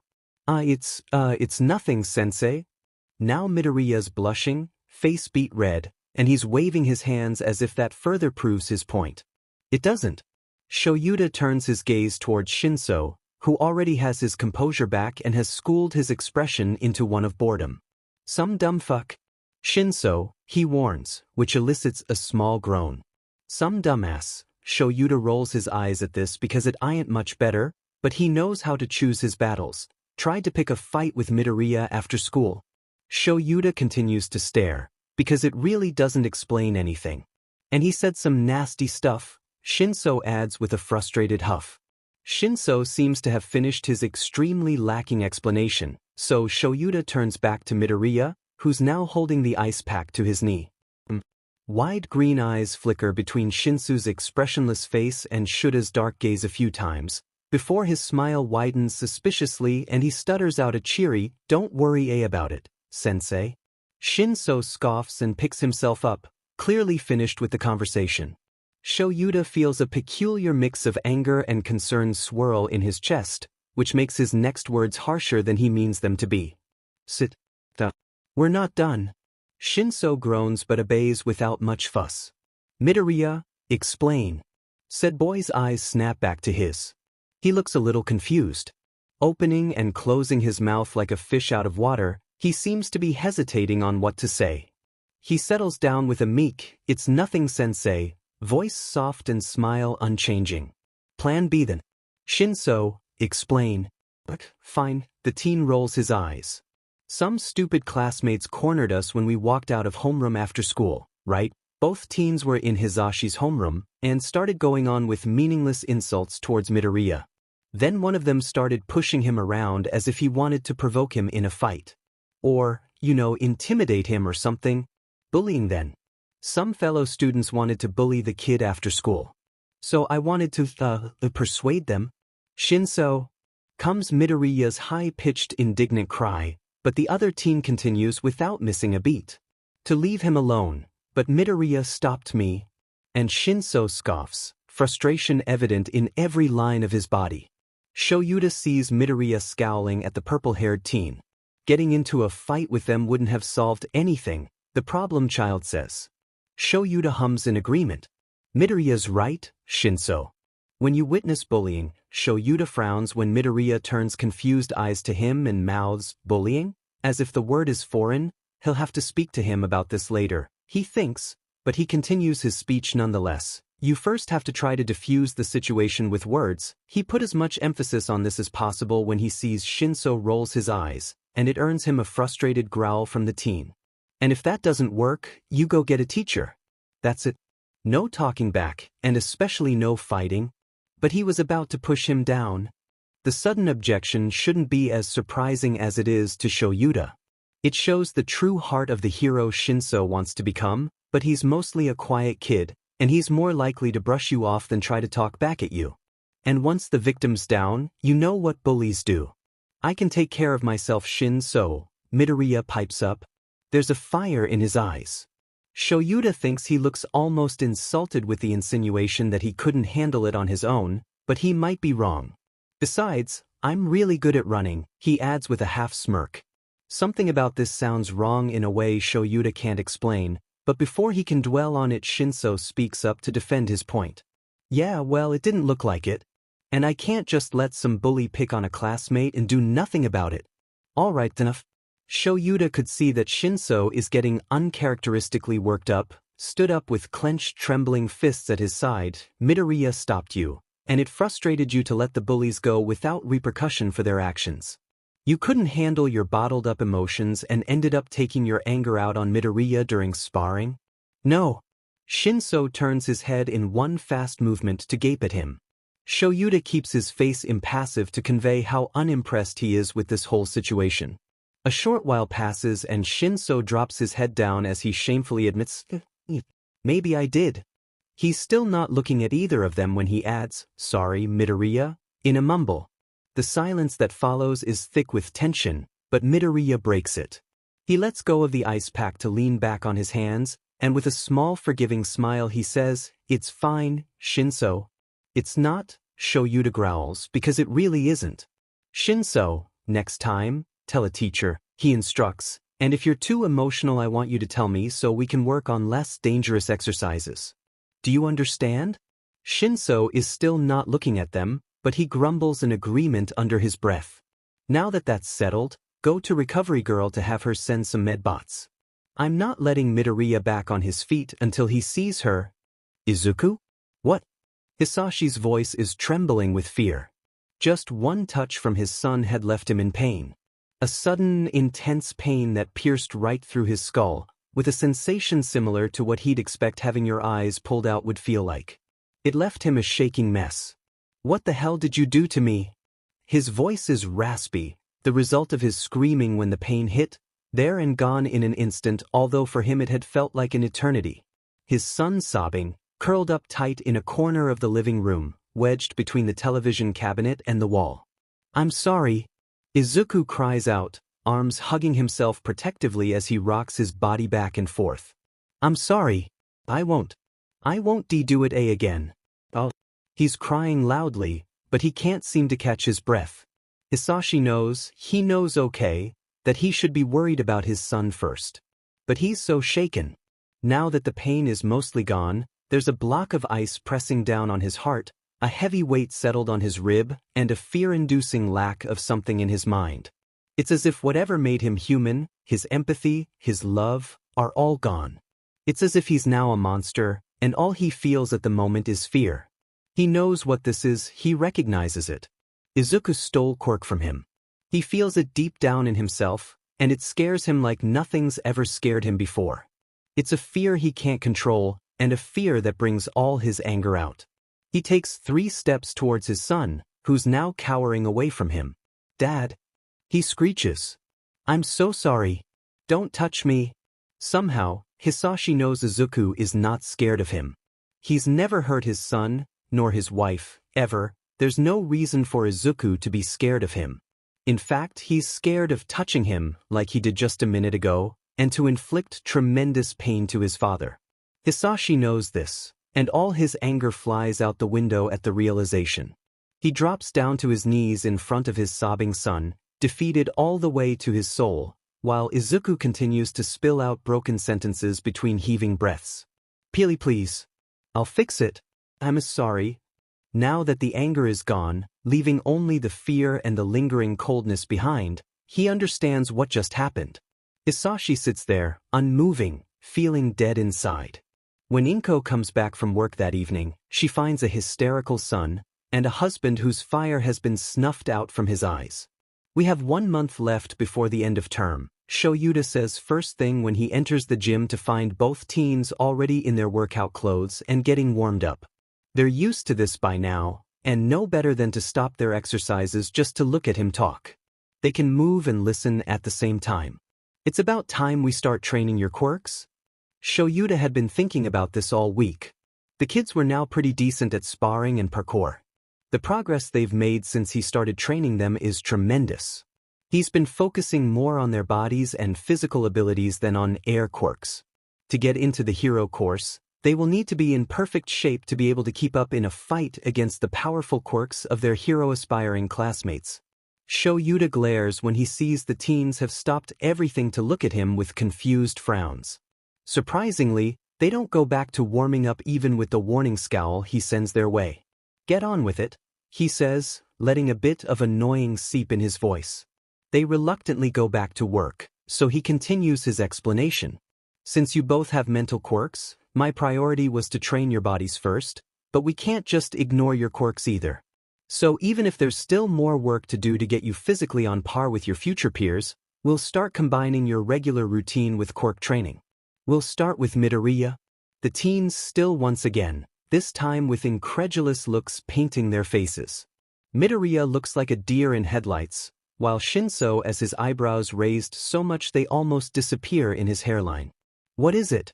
It's nothing, sensei. Now Midoriya's blushing, face beet red, and he's waving his hands as if that further proves his point. It doesn't. Shoyuta turns his gaze towards Shinso, who already has his composure back and has schooled his expression into one of boredom. Some dumb fuck. Shinso, he warns, which elicits a small groan. Some dumbass. Shoyuta rolls his eyes at this because it ain't much better, but he knows how to choose his battles. Tried to pick a fight with Midoriya after school. Shoyuta continues to stare, because it really doesn't explain anything. And he said some nasty stuff, Shinso adds with a frustrated huff. Shinso seems to have finished his extremely lacking explanation, so Shoyuta turns back to Midoriya, who's now holding the ice pack to his knee. Wide green eyes flicker between Shinsu's expressionless face and Shuta's dark gaze a few times, before his smile widens suspiciously and he stutters out a cheery, "Don't worry about it, sensei." Shinso scoffs and picks himself up, clearly finished with the conversation. Shoyuta feels a peculiar mix of anger and concern swirl in his chest, which makes his next words harsher than he means them to be. Sit. We're not done. Shinso groans but obeys without much fuss. Midoriya, explain. Said boy's eyes snap back to his. He looks a little confused. Opening and closing his mouth like a fish out of water, he seems to be hesitating on what to say. He settles down with a meek, "It's nothing, sensei," voice soft and smile unchanging. Plan B then. Shinso, explain. But, fine, the teen rolls his eyes. Some stupid classmates cornered us when we walked out of homeroom after school, right? Both teens were in Hisashi's homeroom, and started going on with meaningless insults towards Midoriya. Then one of them started pushing him around as if he wanted to provoke him in a fight. Or, intimidate him or something. Bullying then. Some fellow students wanted to bully the kid after school. So I wanted to, persuade them. Shinso. Comes Midoriya's high-pitched indignant cry, but the other teen continues without missing a beat. To leave him alone, but Midoriya stopped me. And Shinso scoffs, frustration evident in every line of his body. Shoyuta sees Midoriya scowling at the purple-haired teen. Getting into a fight with them wouldn't have solved anything, the problem child says. Shoyuta hums in agreement. Midoriya's right, Shinso. When you witness bullying, Shoyuta frowns when Midoriya turns confused eyes to him and mouths, bullying? As if the word is foreign, he'll have to speak to him about this later, he thinks, but he continues his speech nonetheless. You first have to try to diffuse the situation with words. He put as much emphasis on this as possible when he sees Shinso rolls his eyes, and it earns him a frustrated growl from the teen. And if that doesn't work, you go get a teacher. That's it. No talking back, and especially no fighting. But he was about to push him down. The sudden objection shouldn't be as surprising as it is to Shoyuta. It shows the true heart of the hero Shinso wants to become, but he's mostly a quiet kid, and he's more likely to brush you off than try to talk back at you. And once the victim's down, you know what bullies do. I can take care of myself, Shinso, Midoriya pipes up. There's a fire in his eyes. Shoyuta thinks he looks almost insulted with the insinuation that he couldn't handle it on his own, but he might be wrong. Besides, I'm really good at running, he adds with a half smirk. Something about this sounds wrong in a way Shoyuta can't explain, but before he can dwell on it, Shinso speaks up to defend his point. Yeah, well, it didn't look like it. And I can't just let some bully pick on a classmate and do nothing about it. All right, enough. Shoyuta could see that Shinso is getting uncharacteristically worked up, stood up with clenched trembling fists at his side. Midoriya stopped you, and it frustrated you to let the bullies go without repercussion for their actions. You couldn't handle your bottled-up emotions and ended up taking your anger out on Midoriya during sparring? No. Shinso turns his head in one fast movement to gape at him. Shoyuta keeps his face impassive to convey how unimpressed he is with this whole situation. A short while passes and Shinso drops his head down as he shamefully admits, maybe I did. He's still not looking at either of them when he adds, sorry, Midoriya, in a mumble. The silence that follows is thick with tension, but Midoriya breaks it. He lets go of the ice pack to lean back on his hands, and with a small forgiving smile he says, it's fine, Shinso. It's not, Shoyuta growls, because it really isn't. Shinso, next time, tell a teacher, he instructs, and if you're too emotional I want you to tell me so we can work on less dangerous exercises. Do you understand? Shinso is still not looking at them, but he grumbles an agreement under his breath. Now that that's settled, go to Recovery Girl to have her send some medbots. I'm not letting Midoriya back on his feet until he sees her. Izuku? What? Hisashi's voice is trembling with fear. Just one touch from his son had left him in pain. A sudden, intense pain that pierced right through his skull, with a sensation similar to what he'd expect having your eyes pulled out would feel like. It left him a shaking mess. What the hell did you do to me? His voice is raspy, the result of his screaming when the pain hit, there and gone in an instant, although for him it had felt like an eternity. His son sobbing, curled up tight in a corner of the living room, wedged between the television cabinet and the wall. I'm sorry. Izuku cries out, arms hugging himself protectively as he rocks his body back and forth. I'm sorry. I won't do it again. He's crying loudly, but he can't seem to catch his breath. Hisashi knows, okay, that he should be worried about his son first. But he's so shaken. Now that the pain is mostly gone, there's a block of ice pressing down on his heart, a heavy weight settled on his rib, and a fear-inducing lack of something in his mind. It's as if whatever made him human, his empathy, his love, are all gone. It's as if he's now a monster, and all he feels at the moment is fear. He knows what this is, he recognizes it. Izuku stole quirk from him. He feels it deep down in himself, and it scares him like nothing's ever scared him before. It's a fear he can't control, and a fear that brings all his anger out. He takes 3 steps towards his son, who's now cowering away from him. Dad. He screeches. I'm so sorry. Don't touch me. Somehow, Hisashi knows Izuku is not scared of him. He's never hurt his son, nor his wife, ever. There's no reason for Izuku to be scared of him. In fact, he's scared of touching him, like he did just a minute ago, and to inflict tremendous pain to his father. Hisashi knows this, and all his anger flies out the window at the realization. He drops down to his knees in front of his sobbing son, defeated all the way to his soul, while Izuku continues to spill out broken sentences between heaving breaths. Please. I'll fix it. I'm sorry. Now that the anger is gone, leaving only the fear and the lingering coldness behind, he understands what just happened. Hisashi sits there, unmoving, feeling dead inside. When Inko comes back from work that evening, she finds a hysterical son, and a husband whose fire has been snuffed out from his eyes. We have 1 month left before the end of term, Shoyuta says first thing when he enters the gym to find both teens already in their workout clothes and getting warmed up. They're used to this by now, and know better than to stop their exercises just to look at him talk. They can move and listen at the same time. It's about time we start training your quirks. Shoyuta had been thinking about this all week. The kids were now pretty decent at sparring and parkour. The progress they've made since he started training them is tremendous. He's been focusing more on their bodies and physical abilities than on air quirks. To get into the hero course, they will need to be in perfect shape to be able to keep up in a fight against the powerful quirks of their hero-aspiring classmates. Shoyuta glares when he sees the teens have stopped everything to look at him with confused frowns. Surprisingly, they don't go back to warming up even with the warning scowl he sends their way. Get on with it, he says, letting a bit of annoying seep in his voice. They reluctantly go back to work, so he continues his explanation. Since you both have mental quirks, my priority was to train your bodies first, but we can't just ignore your quirks either. So even if there's still more work to do to get you physically on par with your future peers, we'll start combining your regular routine with quirk training. We'll start with Midoriya. The teens still once again, this time with incredulous looks painting their faces. Midoriya looks like a deer in headlights, while Shinso has his eyebrows raised so much they almost disappear in his hairline. What is it?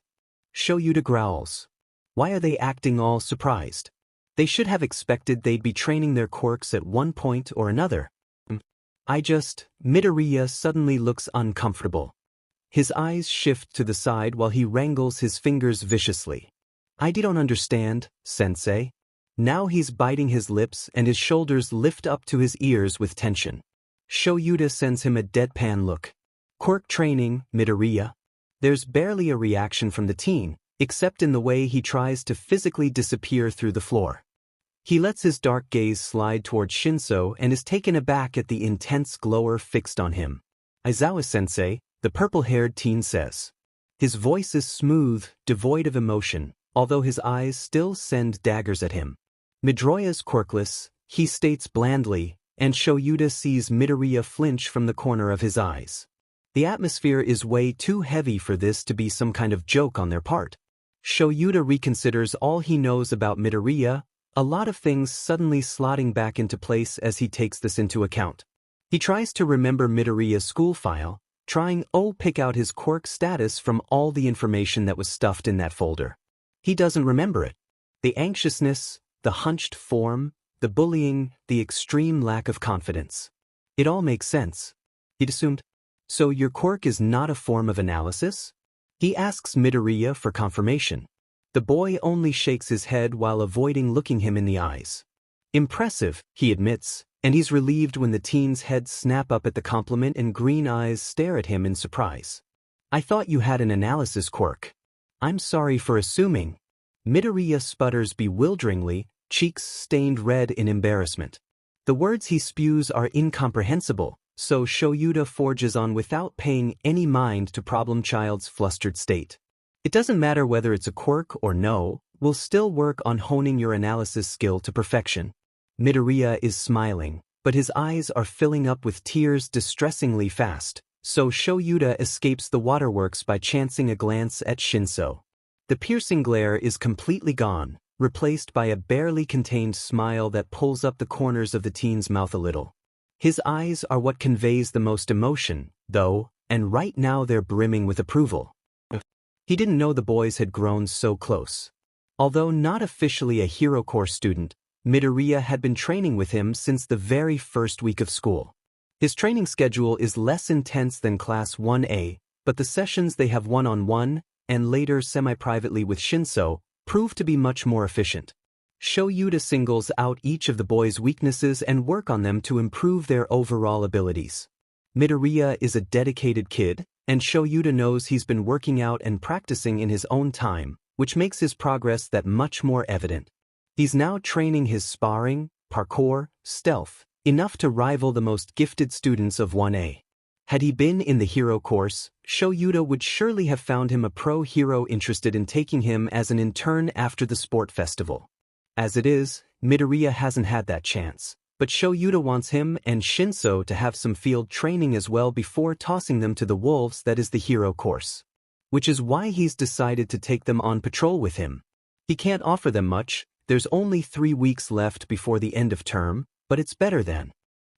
Shoyuta growls. Why are they acting all surprised? They should have expected they'd be training their quirks at one point or another. Midoriya suddenly looks uncomfortable. His eyes shift to the side while he wrangles his fingers viciously. I don't understand, sensei. Now he's biting his lips and his shoulders lift up to his ears with tension. Shoyuta sends him a deadpan look. Quirk training, Midoriya. There's barely a reaction from the teen, except in the way he tries to physically disappear through the floor. He lets his dark gaze slide toward Shinso and is taken aback at the intense glower fixed on him. Aizawa-sensei, the purple-haired teen says. His voice is smooth, devoid of emotion, although his eyes still send daggers at him. Midoriya's quirkless, he states blandly, and Shoyuta sees Midoriya flinch from the corner of his eyes. The atmosphere is way too heavy for this to be some kind of joke on their part. Shoyuta reconsiders all he knows about Midoriya, a lot of things suddenly slotting back into place as he takes this into account. He tries to remember Midoriya's school file, trying to pick out his quirk status from all the information that was stuffed in that folder. He doesn't remember it. The anxiousness, the hunched form, the bullying, the extreme lack of confidence. It all makes sense. He'd assumed. So your quirk is not a form of analysis? He asks Midoriya for confirmation. The boy only shakes his head while avoiding looking him in the eyes. Impressive, he admits, and he's relieved when the teen's heads snap up at the compliment and green eyes stare at him in surprise. I thought you had an analysis quirk. I'm sorry for assuming. Midoriya sputters bewilderingly, cheeks stained red in embarrassment. The words he spews are incomprehensible, so Shoyuta forges on without paying any mind to Problem Child's flustered state. It doesn't matter whether it's a quirk or no, we'll still work on honing your analysis skill to perfection. Midoriya is smiling, but his eyes are filling up with tears distressingly fast, so Shoyuta escapes the waterworks by chancing a glance at Shinso. The piercing glare is completely gone, replaced by a barely contained smile that pulls up the corners of the teen's mouth a little. His eyes are what conveys the most emotion, though, and right now they're brimming with approval. He didn't know the boys had grown so close. Although not officially a Hero Corps student, Midoriya had been training with him since the very first week of school. His training schedule is less intense than Class 1A, but the sessions they have one-on-one, and later semi-privately with Shinso, prove to be much more efficient. Shoyuta singles out each of the boys' weaknesses and work on them to improve their overall abilities. Midoriya is a dedicated kid, and Shoyuta knows he's been working out and practicing in his own time, which makes his progress that much more evident. He's now training his sparring, parkour, stealth, enough to rival the most gifted students of 1A. Had he been in the hero course, Shoyuta would surely have found him a pro hero interested in taking him as an intern after the sport festival. As it is, Midoriya hasn't had that chance, but Shoyuta wants him and Shinso to have some field training as well before tossing them to the wolves that is the hero course. Which is why he's decided to take them on patrol with him. He can't offer them much, there's only 3 weeks left before the end of term, but it's better than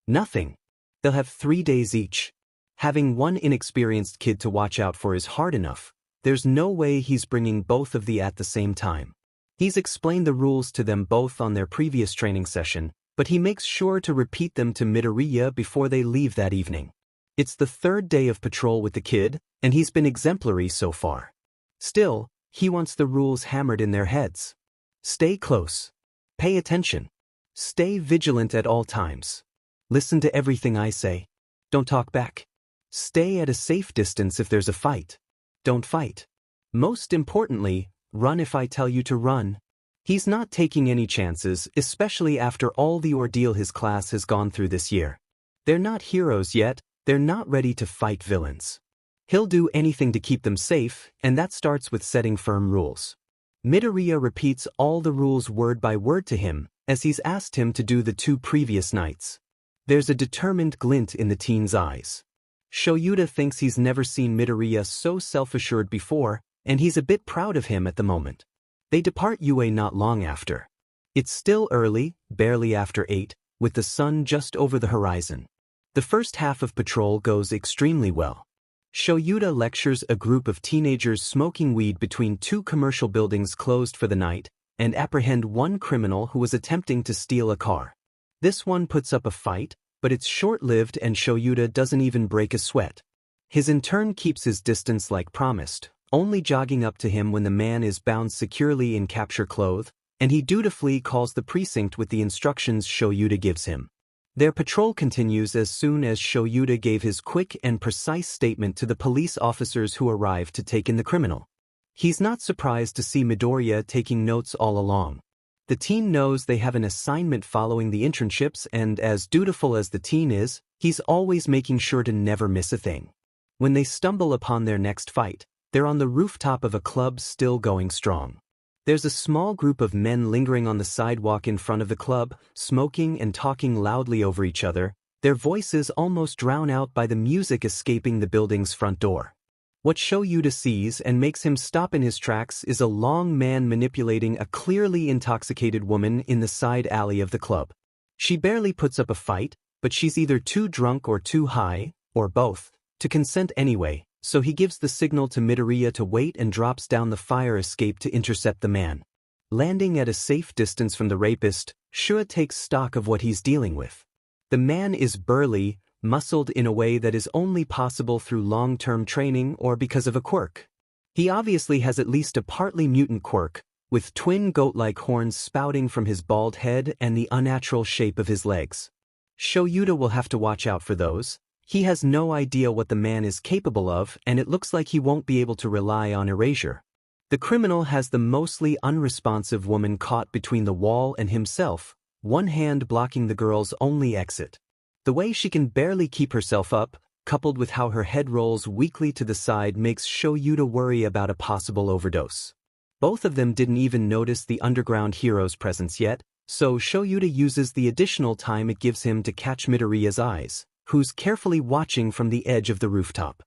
nothing. They'll have 3 days each. Having one inexperienced kid to watch out for is hard enough. There's no way he's bringing both of the at the same time. He's explained the rules to them both on their previous training session, but he makes sure to repeat them to Midoriya before they leave that evening. It's the 3rd day of patrol with the kid, and he's been exemplary so far. Still, he wants the rules hammered in their heads. Stay close. Pay attention. Stay vigilant at all times. Listen to everything I say. Don't talk back. Stay at a safe distance if there's a fight. Don't fight. Most importantly, run if I tell you to run. He's not taking any chances, especially after all the ordeal his class has gone through this year. They're not heroes yet, they're not ready to fight villains. He'll do anything to keep them safe, and that starts with setting firm rules. Midoriya repeats all the rules word by word to him, as he's asked him to do the 2 previous nights. There's a determined glint in the teen's eyes. Shoyuta thinks he's never seen Midoriya so self-assured before, and he's a bit proud of him at the moment. They depart UA not long after. It's still early, barely after 8, with the sun just over the horizon. The first half of patrol goes extremely well. Shoyuta lectures a group of teenagers smoking weed between 2 commercial buildings closed for the night, and apprehend one criminal who was attempting to steal a car. This one puts up a fight, but it's short-lived and Shoyuta doesn't even break a sweat. His intern keeps his distance like promised, only jogging up to him when the man is bound securely in capture cloth, and he dutifully calls the precinct with the instructions Shoyuta gives him. Their patrol continues as soon as Shoyuta gave his quick and precise statement to the police officers who arrived to take in the criminal. He's not surprised to see Midoriya taking notes all along. The teen knows they have an assignment following the internships, and as dutiful as the teen is, he's always making sure to never miss a thing. When they stumble upon their next fight, they're on the rooftop of a club still going strong. There's a small group of men lingering on the sidewalk in front of the club, smoking and talking loudly over each other, their voices almost drowned out by the music escaping the building's front door. What Shoyuta sees and makes him stop in his tracks is a long man manipulating a clearly intoxicated woman in the side alley of the club. She barely puts up a fight, but she's either too drunk or too high, or both, to consent anyway, so he gives the signal to Midoriya to wait and drops down the fire escape to intercept the man. Landing at a safe distance from the rapist, Shua takes stock of what he's dealing with. The man is burly, muscled in a way that is only possible through long-term training or because of a quirk. He obviously has at least a partly mutant quirk, with twin goat-like horns spouting from his bald head and the unnatural shape of his legs. Shoyuta will have to watch out for those. He has no idea what the man is capable of, and it looks like he won't be able to rely on erasure. The criminal has the mostly unresponsive woman caught between the wall and himself, one hand blocking the girl's only exit. The way she can barely keep herself up, coupled with how her head rolls weakly to the side, makes Shoyuta worry about a possible overdose. Both of them didn't even notice the underground hero's presence yet, so Shoyuta uses the additional time it gives him to catch Midoriya's eyes, who's carefully watching from the edge of the rooftop.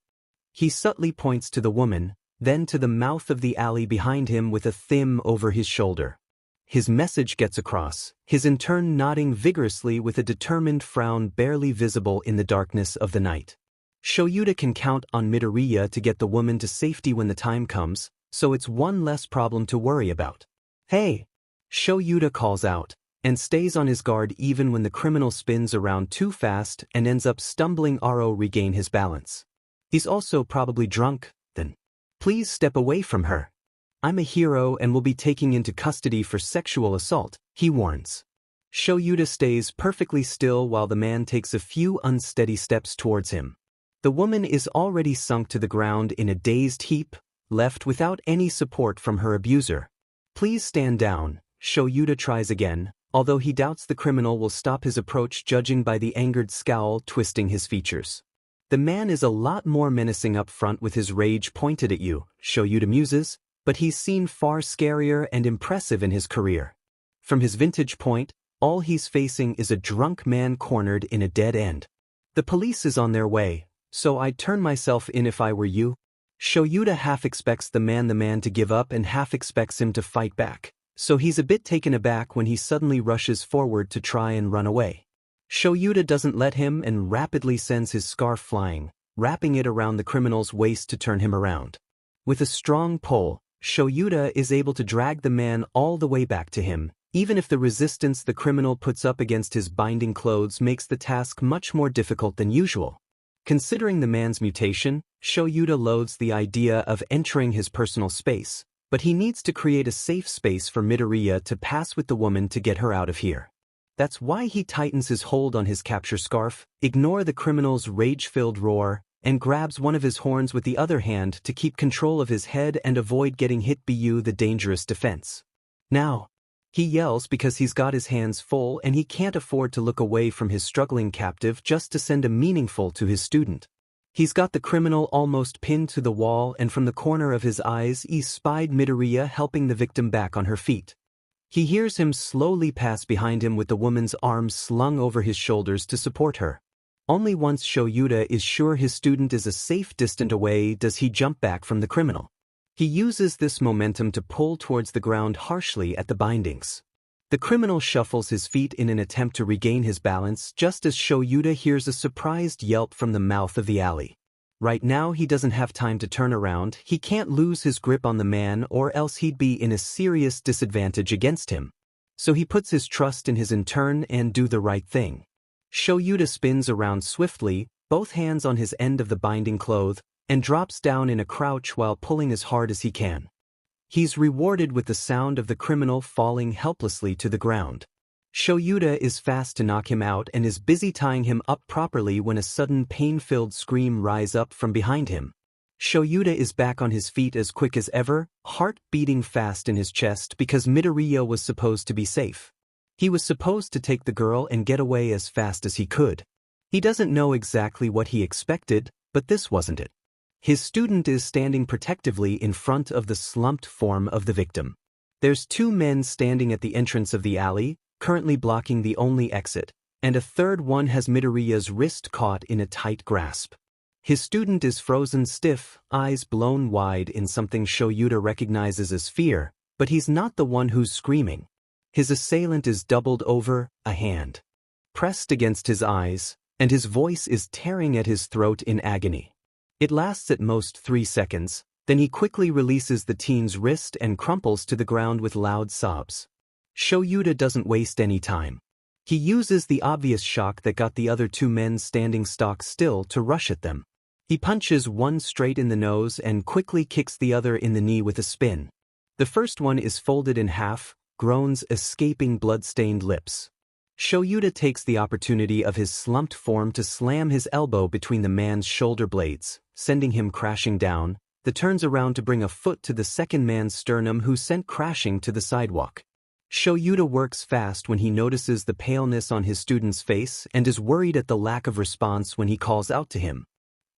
He subtly points to the woman, then to the mouth of the alley behind him with a thumb over his shoulder. His message gets across, his in turn nodding vigorously with a determined frown barely visible in the darkness of the night. Shoyuta can count on Midoriya to get the woman to safety when the time comes, so it's one less problem to worry about. "Hey!" Shoyuta calls out, and stays on his guard even when the criminal spins around too fast and ends up stumbling regain his balance. He's also probably drunk, then. "Please step away from her. I'm a hero and will be taking into custody for sexual assault," he warns. Shoyuta stays perfectly still while the man takes a few unsteady steps towards him. The woman is already sunk to the ground in a dazed heap, left without any support from her abuser. "Please stand down," Shoyuta tries again, although he doubts the criminal will stop his approach judging by the angered scowl twisting his features. "The man is a lot more menacing up front with his rage pointed at you," Shoyuta muses, but he's seen far scarier and impressive in his career. From his vantage point, all he's facing is a drunk man cornered in a dead end. "The police is on their way, so I'd turn myself in if I were you." Shoyuta half expects the man to give up and half expects him to fight back, so he's a bit taken aback when he suddenly rushes forward to try and run away. Shoyuta doesn't let him and rapidly sends his scarf flying, wrapping it around the criminal's waist to turn him around. With a strong pull, Shoyuta is able to drag the man all the way back to him, even if the resistance the criminal puts up against his binding clothes makes the task much more difficult than usual. Considering the man's mutation, Shoyuta loathes the idea of entering his personal space, but he needs to create a safe space for Midoriya to pass with the woman to get her out of here. That's why he tightens his hold on his capture scarf, ignore the criminal's rage-filled roar, and grabs one of his horns with the other hand to keep control of his head and avoid getting hit by the dangerous defense. "Now!" He yells because he's got his hands full and he can't afford to look away from his struggling captive just to send a meaningful to his student. He's got the criminal almost pinned to the wall, and from the corner of his eyes he spied Midoriya helping the victim back on her feet. He hears him slowly pass behind him with the woman's arms slung over his shoulders to support her. Only once Shoyuta is sure his student is a safe distance away does he jump back from the criminal. He uses this momentum to pull towards the ground harshly at the bindings. The criminal shuffles his feet in an attempt to regain his balance just as Shoyuta hears a surprised yelp from the mouth of the alley. Right now he doesn't have time to turn around, he can't lose his grip on the man or else he'd be in a serious disadvantage against him. So he puts his trust in his intern and do the right thing. Shoyuta spins around swiftly, both hands on his end of the binding cloth, and drops down in a crouch while pulling as hard as he can. He's rewarded with the sound of the criminal falling helplessly to the ground. Shoyuta is fast to knock him out and is busy tying him up properly when a sudden pain-filled scream rises up from behind him. Shoyuta is back on his feet as quick as ever, heart beating fast in his chest because Midoriya was supposed to be safe. He was supposed to take the girl and get away as fast as he could. He doesn't know exactly what he expected, but this wasn't it. His student is standing protectively in front of the slumped form of the victim. There's two men standing at the entrance of the alley, currently blocking the only exit, and a third one has Midoriya's wrist caught in a tight grasp. His student is frozen stiff, eyes blown wide in something Shoyuta recognizes as fear, but he's not the one who's screaming. His assailant is doubled over, a hand pressed against his eyes, and his voice is tearing at his throat in agony. It lasts at most 3 seconds, then he quickly releases the teen's wrist and crumples to the ground with loud sobs. Shoyuta doesn't waste any time. He uses the obvious shock that got the other two men standing stock still to rush at them. He punches one straight in the nose and quickly kicks the other in the knee with a spin. The first one is folded in half, groans escaping blood-stained lips. Shoyuta takes the opportunity of his slumped form to slam his elbow between the man's shoulder blades, sending him crashing down, then turns around to bring a foot to the second man's sternum who sent crashing to the sidewalk. Shoyuta works fast when he notices the paleness on his student's face and is worried at the lack of response when he calls out to him.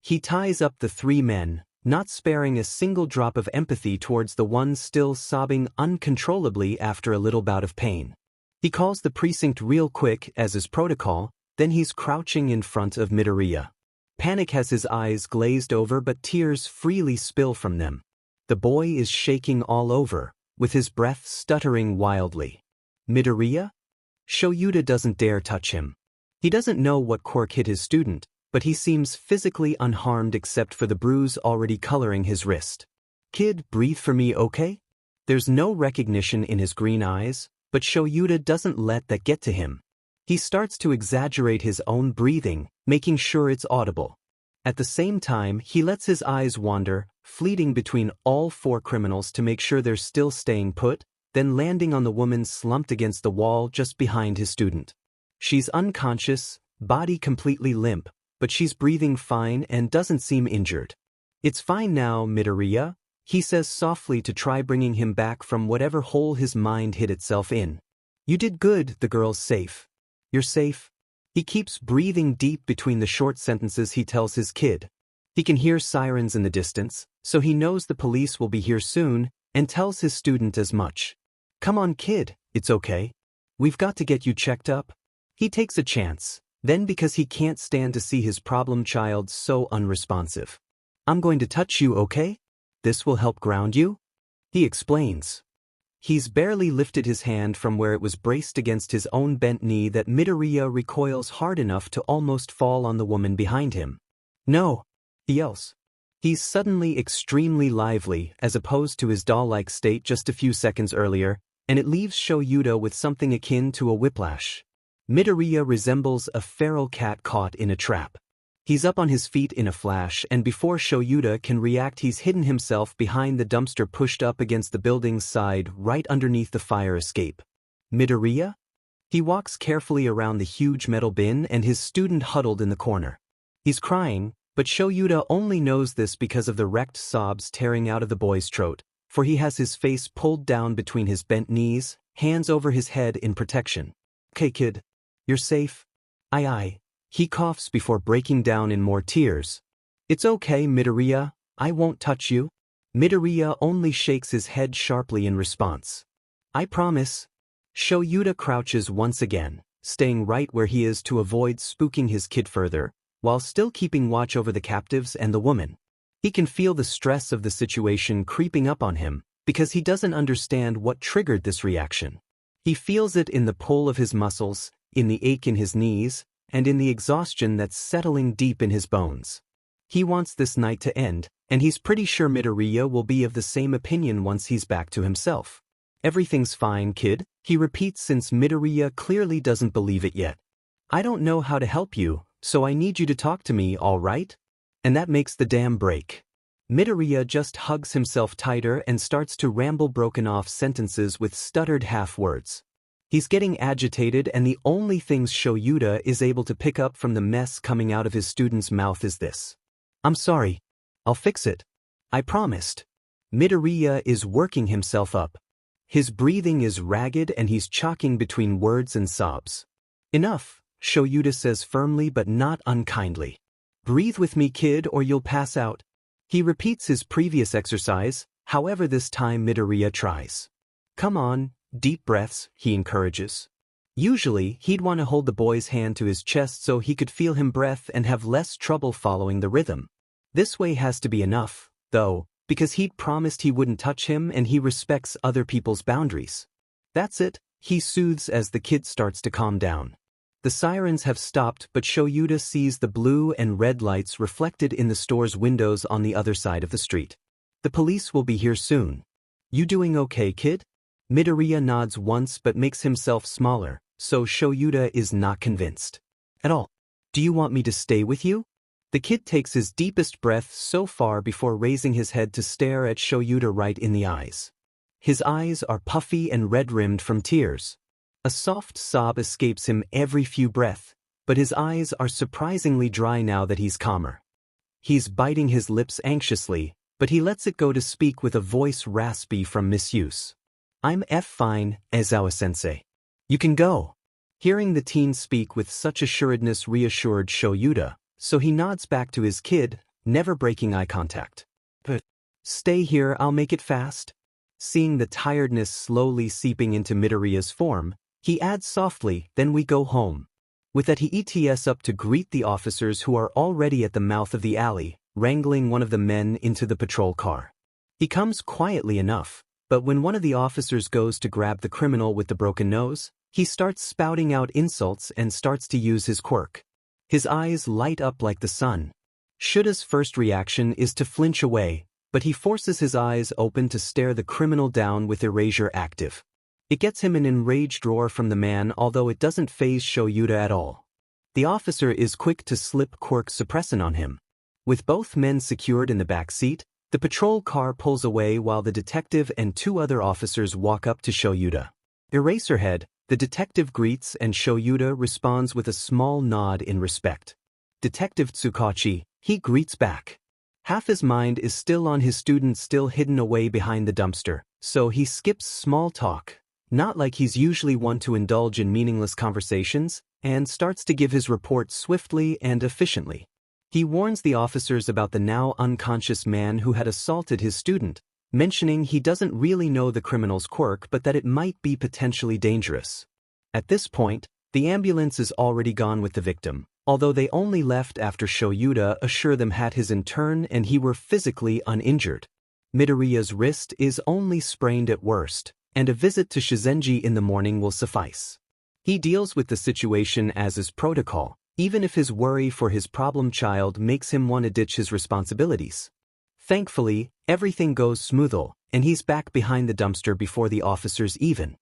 He ties up the three men, not sparing a single drop of empathy towards the one still sobbing uncontrollably after a little bout of pain. He calls the precinct real quick as is protocol, then he's crouching in front of Midoriya. Panic has his eyes glazed over but tears freely spill from them. The boy is shaking all over, with his breath stuttering wildly. Midoriya? Shoyuta doesn't dare touch him. He doesn't know what quirk hit his student, but he seems physically unharmed except for the bruise already coloring his wrist. Kid, breathe for me, okay? There's no recognition in his green eyes, but Shoyuta doesn't let that get to him. He starts to exaggerate his own breathing, making sure it's audible. At the same time, he lets his eyes wander, fleeting between all four criminals to make sure they're still staying put, then landing on the woman slumped against the wall just behind his student. She's unconscious, body completely limp, but she's breathing fine and doesn't seem injured. It's fine now, Midoriya, he says softly to try bringing him back from whatever hole his mind hid itself in. You did good, the girl's safe. You're safe. He keeps breathing deep between the short sentences he tells his kid. He can hear sirens in the distance, so he knows the police will be here soon, and tells his student as much. Come on, kid, it's okay. We've got to get you checked up. He takes a chance, then because he can't stand to see his problem child so unresponsive. I'm going to touch you, okay? This will help ground you? He explains. He's barely lifted his hand from where it was braced against his own bent knee that Midoriya recoils hard enough to almost fall on the woman behind him. No, he yells. He's suddenly extremely lively as opposed to his doll-like state just a few seconds earlier, and it leaves Shoyuta with something akin to a whiplash. Midoriya resembles a feral cat caught in a trap. He's up on his feet in a flash, and before Shoyuta can react, he's hidden himself behind the dumpster pushed up against the building's side right underneath the fire escape. Midoriya? He walks carefully around the huge metal bin and his student huddled in the corner. He's crying, but Shoyuta only knows this because of the wrecked sobs tearing out of the boy's throat, for he has his face pulled down between his bent knees, hands over his head in protection. Okay, kid. You're safe? Aye. He coughs before breaking down in more tears. It's okay, Midoriya, I won't touch you. Midoriya only shakes his head sharply in response. I promise. Shoyuta crouches once again, staying right where he is to avoid spooking his kid further, while still keeping watch over the captives and the woman. He can feel the stress of the situation creeping up on him, because he doesn't understand what triggered this reaction. He feels it in the pull of his muscles, in the ache in his knees, and in the exhaustion that's settling deep in his bones. He wants this night to end, and he's pretty sure Midoriya will be of the same opinion once he's back to himself. Everything's fine, kid, he repeats since Midoriya clearly doesn't believe it yet. I don't know how to help you, so I need you to talk to me, all right? And that makes the damn break. Midoriya just hugs himself tighter and starts to ramble broken off sentences with stuttered half-words. He's getting agitated, and the only things Shoyuta is able to pick up from the mess coming out of his student's mouth is this. I'm sorry. I'll fix it. I promised. Midoriya is working himself up. His breathing is ragged and he's choking between words and sobs. Enough, Shoyuta says firmly but not unkindly. Breathe with me, kid, or you'll pass out. He repeats his previous exercise, however this time Midoriya tries. Come on. Deep breaths, he encourages. Usually, he'd want to hold the boy's hand to his chest so he could feel him breath and have less trouble following the rhythm. This way has to be enough, though, because he'd promised he wouldn't touch him and he respects other people's boundaries. That's it, he soothes as the kid starts to calm down. The sirens have stopped, but Shoyuta sees the blue and red lights reflected in the store's windows on the other side of the street. The police will be here soon. You doing okay, kid? Midoriya nods once but makes himself smaller, so Shoyuta is not convinced at all. Do you want me to stay with you? The kid takes his deepest breath so far before raising his head to stare at Shoyuta right in the eyes. His eyes are puffy and red-rimmed from tears. A soft sob escapes him every few breaths, but his eyes are surprisingly dry now that he's calmer. He's biting his lips anxiously, but he lets it go to speak with a voice raspy from misuse. I'm fine, Aizawa-sensei. You can go. Hearing the teen speak with such assuredness reassured Shoyuta, so he nods back to his kid, never breaking eye contact. But stay here, I'll make it fast. Seeing the tiredness slowly seeping into Midoriya's form, he adds softly, then we go home. With that he ets up to greet the officers who are already at the mouth of the alley, wrangling one of the men into the patrol car. He comes quietly enough, but when one of the officers goes to grab the criminal with the broken nose, he starts spouting out insults and starts to use his quirk. His eyes light up like the sun. Shuta's first reaction is to flinch away, but he forces his eyes open to stare the criminal down with erasure active. It gets him an enraged roar from the man, although it doesn't faze Shoyuta at all. The officer is quick to slip quirk suppressant on him. With both men secured in the back seat, the patrol car pulls away while the detective and two other officers walk up to Shoyuta. Eraserhead, the detective greets and Shoyuta responds with a small nod in respect. Detective Tsukachi, he greets back. Half his mind is still on his student still hidden away behind the dumpster, so he skips small talk, not like he's usually one to indulge in meaningless conversations, and starts to give his report swiftly and efficiently. He warns the officers about the now unconscious man who had assaulted his student, mentioning he doesn't really know the criminal's quirk but that it might be potentially dangerous. At this point, the ambulance is already gone with the victim, although they only left after Shoyuta assured them had his in turn and he were physically uninjured. Midoriya's wrist is only sprained at worst, and a visit to Shizenji in the morning will suffice. He deals with the situation as is protocol, even if his worry for his problem child makes him want to ditch his responsibilities. Thankfully, everything goes smoothly, and he's back behind the dumpster before the officers even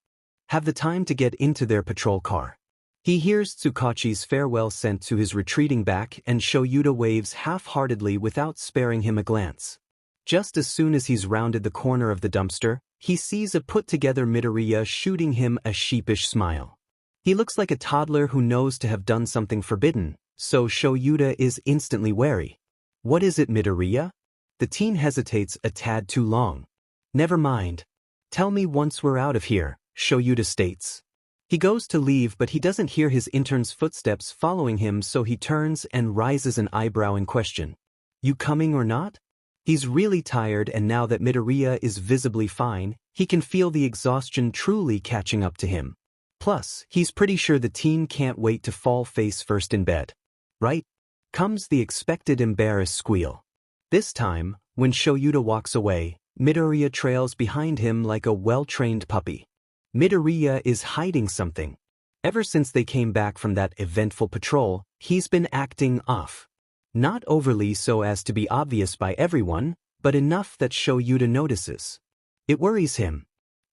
have the time to get into their patrol car. He hears Tsukachi's farewell sent to his retreating back and Shoyuta waves half-heartedly without sparing him a glance. Just as soon as he's rounded the corner of the dumpster, he sees a put-together Midoriya shooting him a sheepish smile. He looks like a toddler who knows to have done something forbidden, so Shoyuta is instantly wary. What is it, Midoriya? The teen hesitates a tad too long. Never mind. Tell me once we're out of here, Shoyuta states. He goes to leave but he doesn't hear his intern's footsteps following him, so he turns and raises an eyebrow in question. You coming or not? He's really tired, and now that Midoriya is visibly fine, he can feel the exhaustion truly catching up to him. Plus, he's pretty sure the teen can't wait to fall face first in bed. Right? Comes the expected embarrassed squeal. This time, when Shoyuta walks away, Midoriya trails behind him like a well-trained puppy. Midoriya is hiding something. Ever since they came back from that eventful patrol, he's been acting off. Not overly so as to be obvious by everyone, but enough that Shoyuta notices. It worries him.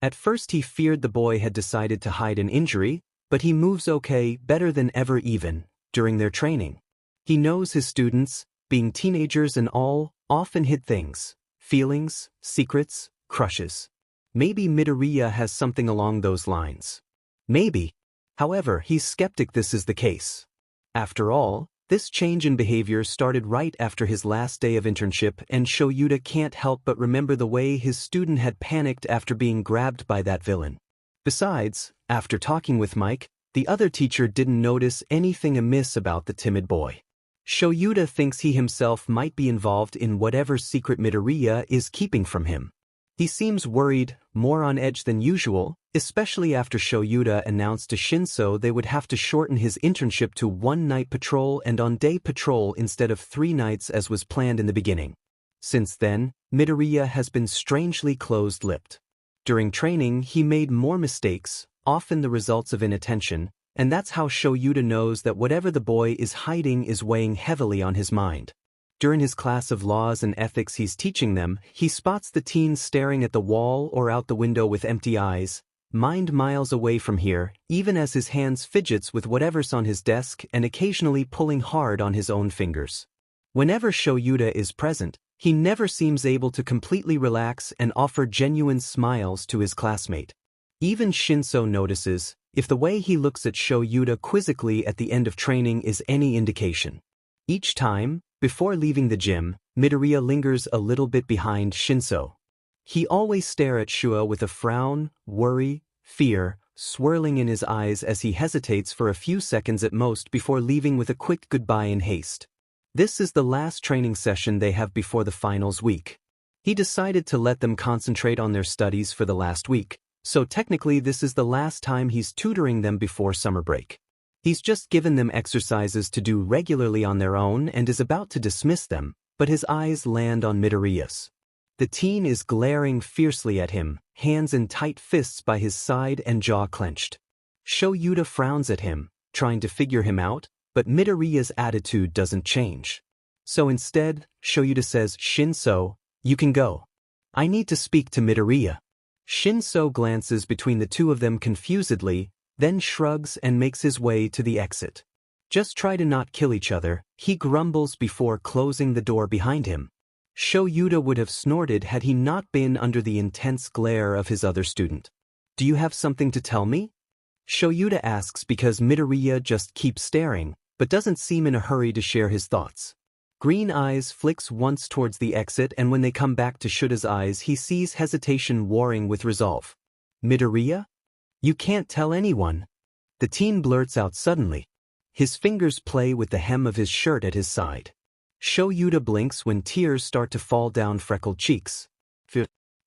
At first he feared the boy had decided to hide an injury, but he moves okay, better than ever even, during their training. He knows his students, being teenagers and all, often hid things, feelings, secrets, crushes. Maybe Midoriya has something along those lines. Maybe. However, he's skeptic this is the case. After all, this change in behavior started right after his last day of internship, and Shoyuta can't help but remember the way his student had panicked after being grabbed by that villain. Besides, after talking with Mike, the other teacher didn't notice anything amiss about the timid boy. Shoyuta thinks he himself might be involved in whatever secret Midoriya is keeping from him. He seems worried, more on edge than usual, especially after Shoyuta announced to Shinso they would have to shorten his internship to 1 night patrol and on-day patrol instead of 3 nights as was planned in the beginning. Since then, Midoriya has been strangely closed-lipped. During training, he made more mistakes, often the results of inattention, and that's how Shoyuta knows that whatever the boy is hiding is weighing heavily on his mind. During his class of laws and ethics he's teaching them, he spots the teen staring at the wall or out the window with empty eyes, mind miles away from here, even as his hands fidgets with whatever's on his desk and occasionally pulling hard on his own fingers. Whenever Shoyuta is present, he never seems able to completely relax and offer genuine smiles to his classmate. Even Shinso notices, if the way he looks at Shoyuta quizzically at the end of training is any indication. Each time, before leaving the gym, Midoriya lingers a little bit behind Shinso. He always stares at Shua with a frown, worry, fear, swirling in his eyes as he hesitates for a few seconds at most before leaving with a quick goodbye in haste. This is the last training session they have before the finals week. He decided to let them concentrate on their studies for the last week, so technically this is the last time he's tutoring them before summer break. He's just given them exercises to do regularly on their own and is about to dismiss them, but his eyes land on Midoriya's. The teen is glaring fiercely at him, hands in tight fists by his side and jaw clenched. Shoyuta frowns at him, trying to figure him out, but Midoriya's attitude doesn't change. So instead, Shoyuta says, "Shinso, you can go. I need to speak to Midoriya." Shinso glances between the two of them confusedly, then shrugs and makes his way to the exit. "Just try to not kill each other," he grumbles before closing the door behind him. Shoyuta would have snorted had he not been under the intense glare of his other student. "Do you have something to tell me?" Shoyuta asks because Midoriya just keeps staring, but doesn't seem in a hurry to share his thoughts. Green eyes flicks once towards the exit, and when they come back to Shuta's eyes he sees hesitation warring with resolve. "Midoriya? You can't tell anyone." The teen blurts out suddenly. His fingers play with the hem of his shirt at his side. Shoyuta blinks when tears start to fall down freckled cheeks.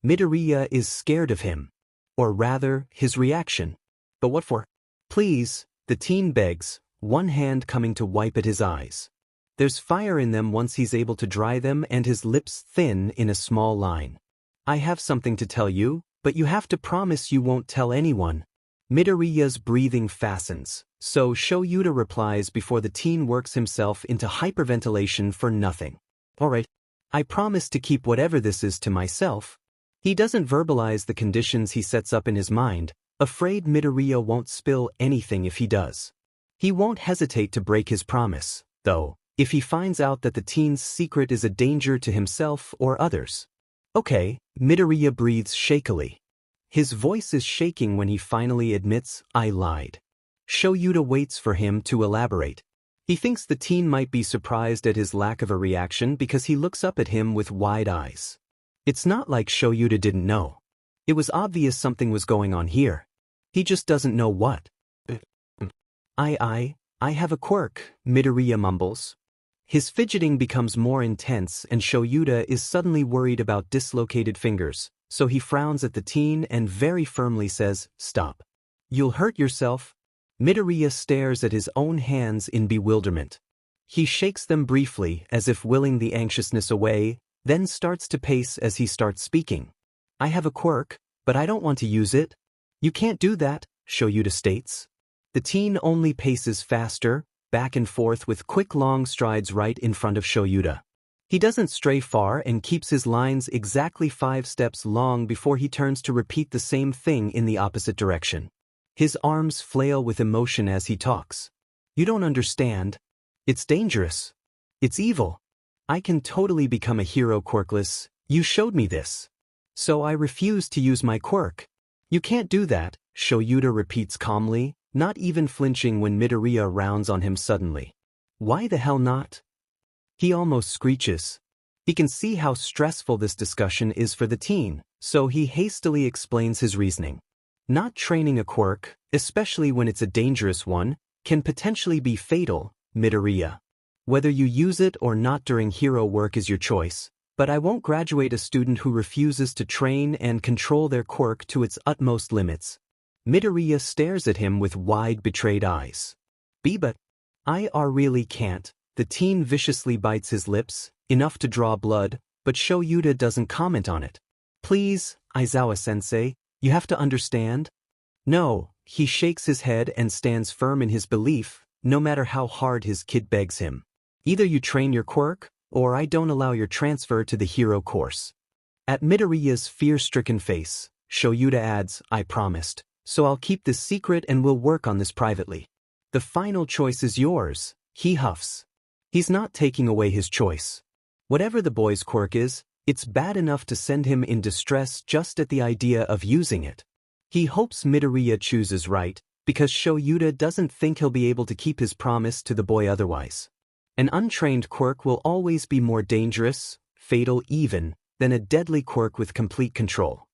Midoriya is scared of him. Or rather, his reaction. "But what for?" "Please," the teen begs, one hand coming to wipe at his eyes. There's fire in them once he's able to dry them, and his lips thin in a small line. "I have something to tell you, but you have to promise you won't tell anyone." Midoriya's breathing fastens, so Shoyuta replies before the teen works himself into hyperventilation for nothing. "All right. I promise to keep whatever this is to myself." He doesn't verbalize the conditions he sets up in his mind, afraid Midoriya won't spill anything if he does. He won't hesitate to break his promise, though, if he finds out that the teen's secret is a danger to himself or others. "Okay," Midoriya breathes shakily. His voice is shaking when he finally admits, "I lied." Shoyuta waits for him to elaborate. He thinks the teen might be surprised at his lack of a reaction because he looks up at him with wide eyes. It's not like Shoyuta didn't know. It was obvious something was going on here. He just doesn't know what. I have a quirk," Midoriya mumbles. His fidgeting becomes more intense and Shoyuta is suddenly worried about dislocated fingers, so he frowns at the teen and very firmly says, "Stop. You'll hurt yourself." Midoriya stares at his own hands in bewilderment. He shakes them briefly as if willing the anxiousness away, then starts to pace as he starts speaking. "I have a quirk, but I don't want to use it." "You can't do that," Shoyuta states. The teen only paces faster, back and forth with quick long strides right in front of Shoyuta. He doesn't stray far and keeps his lines exactly 5 steps long before he turns to repeat the same thing in the opposite direction. His arms flail with emotion as he talks. "You don't understand. It's dangerous. It's evil. I can totally become a hero quirkless. You showed me this. So I refuse to use my quirk." "You can't do that," Shoyuta repeats calmly, not even flinching when Midoriya rounds on him suddenly. "Why the hell not?" He almost screeches. He can see how stressful this discussion is for the teen, so he hastily explains his reasoning. Not training a quirk, especially when it's a dangerous one, can potentially be fatal, Midoriya. Whether you use it or not during hero work is your choice, but I won't graduate a student who refuses to train and control their quirk to its utmost limits. Midoriya stares at him with wide, betrayed eyes. But I really can't." The teen viciously bites his lips, enough to draw blood, but Shoyuta doesn't comment on it. "Please, Aizawa-sensei, you have to understand." "No," he shakes his head and stands firm in his belief, no matter how hard his kid begs him. "Either you train your quirk, or I don't allow your transfer to the hero course." At Midoriya's fear-stricken face, Shoyuta adds, "I promised. so I'll keep this secret and we'll work on this privately. The final choice is yours, he huffs. He's not taking away his choice. Whatever the boy's quirk is, it's bad enough to send him in distress just at the idea of using it. He hopes Midoriya chooses right, because Shoyuta doesn't think he'll be able to keep his promise to the boy otherwise. An untrained quirk will always be more dangerous, fatal even, than a deadly quirk with complete control.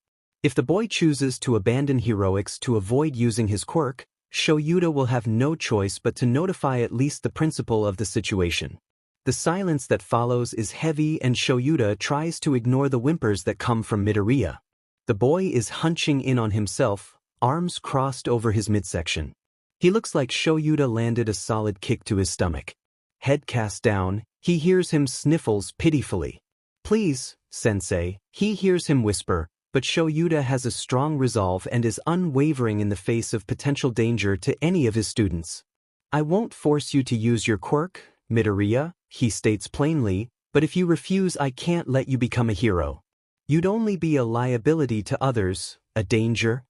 If the boy chooses to abandon heroics to avoid using his quirk, Shoyuta will have no choice but to notify at least the principal of the situation. The silence that follows is heavy and Shoyuta tries to ignore the whimpers that come from Midoriya. The boy is hunching in on himself, arms crossed over his midsection. He looks like Shoyuta landed a solid kick to his stomach. Head cast down, he hears him sniffles pitifully. Please, sensei, he hears him whisper, but Shoyuta has a strong resolve and is unwavering in the face of potential danger to any of his students. I won't force you to use your quirk, Midoriya, he states plainly, but if you refuse I can't let you become a hero. You'd only be a liability to others, a danger.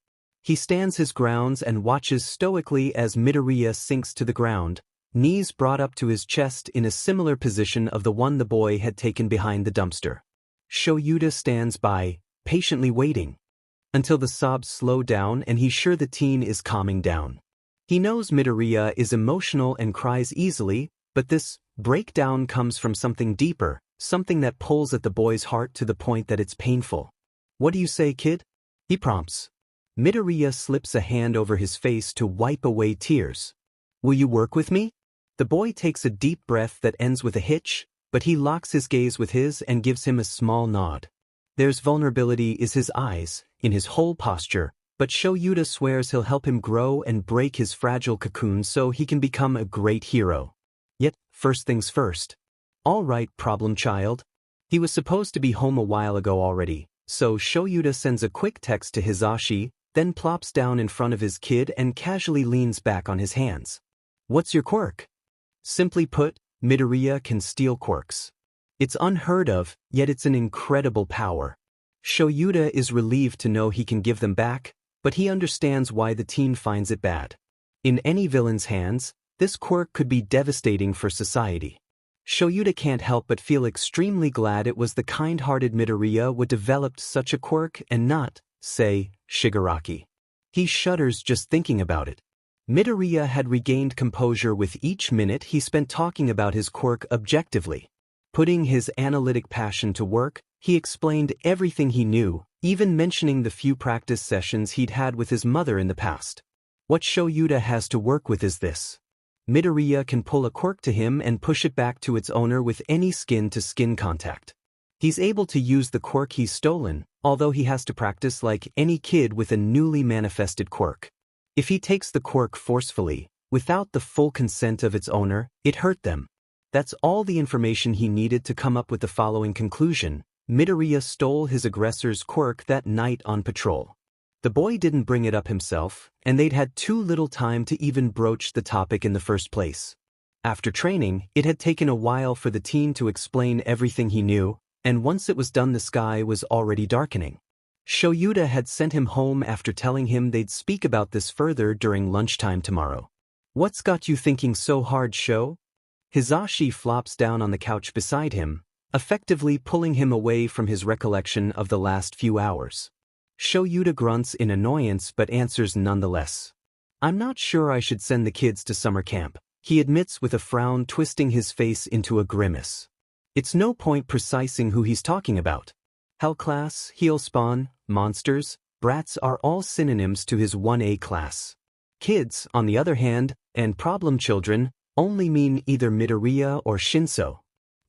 He stands his grounds and watches stoically as Midoriya sinks to the ground, knees brought up to his chest in a similar position of the one the boy had taken behind the dumpster. Shoyuta stands by, patiently waiting, until the sobs slow down and he's sure the teen is calming down. He knows Midoriya is emotional and cries easily, but this breakdown comes from something deeper, something that pulls at the boy's heart to the point that it's painful. What do you say, kid? He prompts. Midoriya slips a hand over his face to wipe away tears. Will you work with me? The boy takes a deep breath that ends with a hitch, but he locks his gaze with his and gives him a small nod. There's vulnerability in his eyes, in his whole posture, but Shoyuta swears he'll help him grow and break his fragile cocoon so he can become a great hero. Yet, first things first. All right, problem child. He was supposed to be home a while ago already, so Shoyuta sends a quick text to Hizashi, then plops down in front of his kid and casually leans back on his hands. What's your quirk? Simply put, Midoriya can steal quirks. It's unheard of, yet it's an incredible power. Shoyuta is relieved to know he can give them back, but he understands why the teen finds it bad. In any villain's hands, this quirk could be devastating for society. Shoyuta can't help but feel extremely glad it was the kind-hearted Midoriya who developed such a quirk and not, say, Shigaraki. He shudders just thinking about it. Midoriya had regained composure with each minute he spent talking about his quirk objectively. Putting his analytic passion to work, he explained everything he knew, even mentioning the few practice sessions he'd had with his mother in the past. What Shoyuta has to work with is this. Midoriya can pull a quirk to him and push it back to its owner with any skin-to-skin contact. He's able to use the quirk he's stolen, although he has to practice like any kid with a newly manifested quirk. If he takes the quirk forcefully, without the full consent of its owner, it hurt them. That's all the information he needed to come up with the following conclusion. Midoriya stole his aggressor's quirk that night on patrol. The boy didn't bring it up himself, and they'd had too little time to even broach the topic in the first place. After training, it had taken a while for the teen to explain everything he knew, and once it was done the sky was already darkening. Shoyuta had sent him home after telling him they'd speak about this further during lunchtime tomorrow. What's got you thinking so hard, Sho? Hizashi flops down on the couch beside him, effectively pulling him away from his recollection of the last few hours. Shoyuta grunts in annoyance but answers nonetheless. I'm not sure I should send the kids to summer camp, he admits with a frown twisting his face into a grimace. It's no point precising who he's talking about. Hell class, heel spawn, monsters, brats are all synonyms to his 1A class. Kids, on the other hand, and problem children, only mean either Midoriya or Shinso.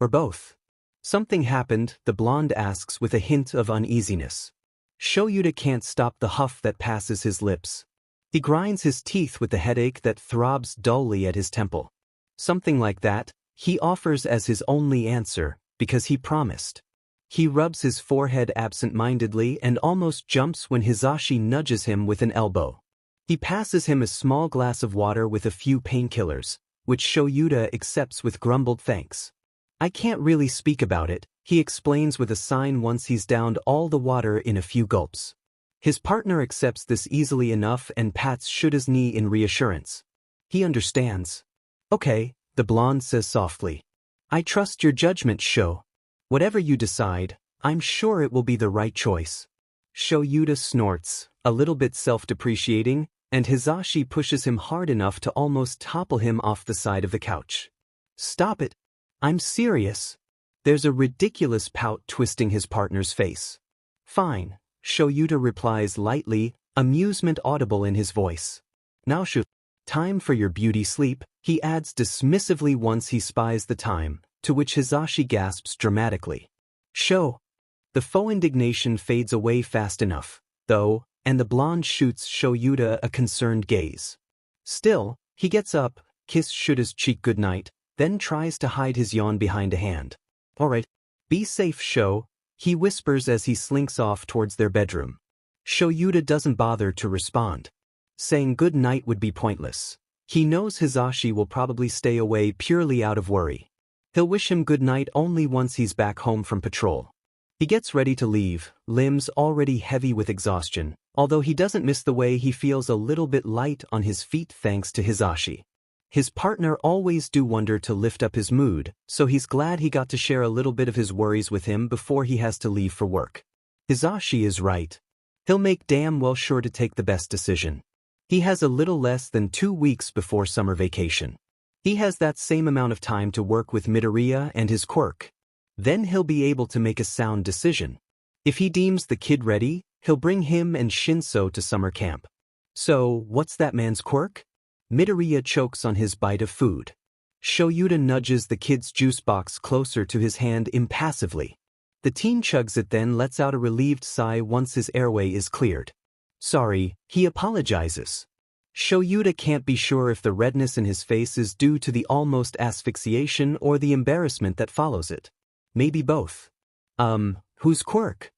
Or both. Something happened, the blonde asks with a hint of uneasiness. Shoyuta can't stop the huff that passes his lips. He grinds his teeth with the headache that throbs dully at his temple. Something like that, he offers as his only answer, because he promised. He rubs his forehead absent-mindedly and almost jumps when Hizashi nudges him with an elbow. He passes him a small glass of water with a few painkillers, which Shoyuta accepts with grumbled thanks. I can't really speak about it, he explains with a sign once he's downed all the water in a few gulps. His partner accepts this easily enough and pats Shuta's knee in reassurance. He understands. Okay, the blonde says softly. I trust your judgment, Sho. Whatever you decide, I'm sure it will be the right choice. Shoyuta snorts, a little bit self-depreciating, and Hisashi pushes him hard enough to almost topple him off the side of the couch. Stop it. I'm serious. There's a ridiculous pout twisting his partner's face. Fine, Shoyuta replies lightly, amusement audible in his voice. Now time for your beauty sleep, he adds dismissively once he spies the time, to which Hisashi gasps dramatically. Sho. The faux indignation fades away fast enough, though, and the blonde shoots Shoyuta a concerned gaze. Still, he gets up, kisses Shuta's cheek goodnight, then tries to hide his yawn behind a hand. Alright, be safe, Sho, he whispers as he slinks off towards their bedroom. Shoyuta doesn't bother to respond. Saying good night would be pointless. He knows Hisashi will probably stay away purely out of worry. He'll wish him good night only once he's back home from patrol. He gets ready to leave, limbs already heavy with exhaustion, although he doesn't miss the way he feels a little bit light on his feet thanks to Hisashi. His partner always do wonder to lift up his mood, so he's glad he got to share a little bit of his worries with him before he has to leave for work. Hisashi is right. He'll make damn well sure to take the best decision. He has a little less than 2 weeks before summer vacation. He has that same amount of time to work with Midoriya and his quirk. Then he'll be able to make a sound decision. If he deems the kid ready, he'll bring him and Shinso to summer camp. So, what's that man's quirk? Midoriya chokes on his bite of food. Shoyuta nudges the kid's juice box closer to his hand impassively. The teen chugs it, then lets out a relieved sigh once his airway is cleared. Sorry, he apologizes. Shoyuta can't be sure if the redness in his face is due to the almost asphyxiation or the embarrassment that follows it. Maybe both. Whose quirk?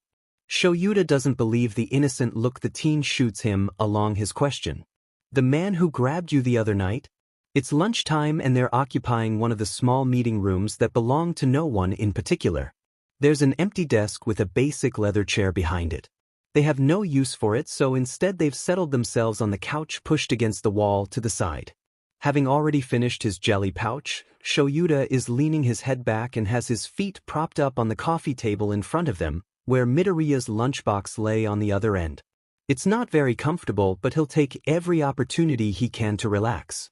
Shoyuta doesn't believe the innocent look the teen shoots him along his question. The man who grabbed you the other night? It's lunchtime and they're occupying one of the small meeting rooms that belong to no one in particular. There's an empty desk with a basic leather chair behind it. They have no use for it, so instead they've settled themselves on the couch pushed against the wall to the side. Having already finished his jelly pouch, Shoyuta is leaning his head back and has his feet propped up on the coffee table in front of them, where Midoriya's lunchbox lay on the other end. It's not very comfortable, but he'll take every opportunity he can to relax.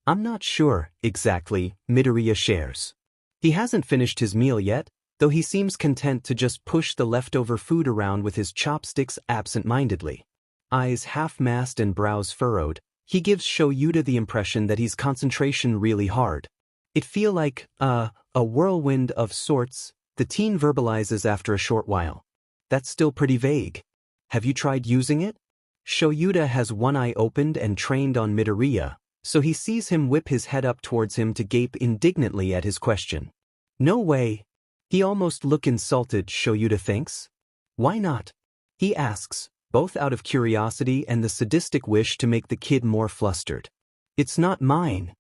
I'm not sure, exactly, Midoriya shares. He hasn't finished his meal yet, though he seems content to just push the leftover food around with his chopsticks absent-mindedly. Eyes half-masked and brows furrowed, he gives Shoyuta the impression that he's concentration really hard. It feel like, a whirlwind of sorts, the teen verbalizes after a short while. That's still pretty vague. Have you tried using it? Shoyuta has one eye opened and trained on Midoriya, so he sees him whip his head up towards him to gape indignantly at his question. No way. He almost look insulted, Shoyuta thinks. Why not? He asks, both out of curiosity and the sadistic wish to make the kid more flustered. It's not mine.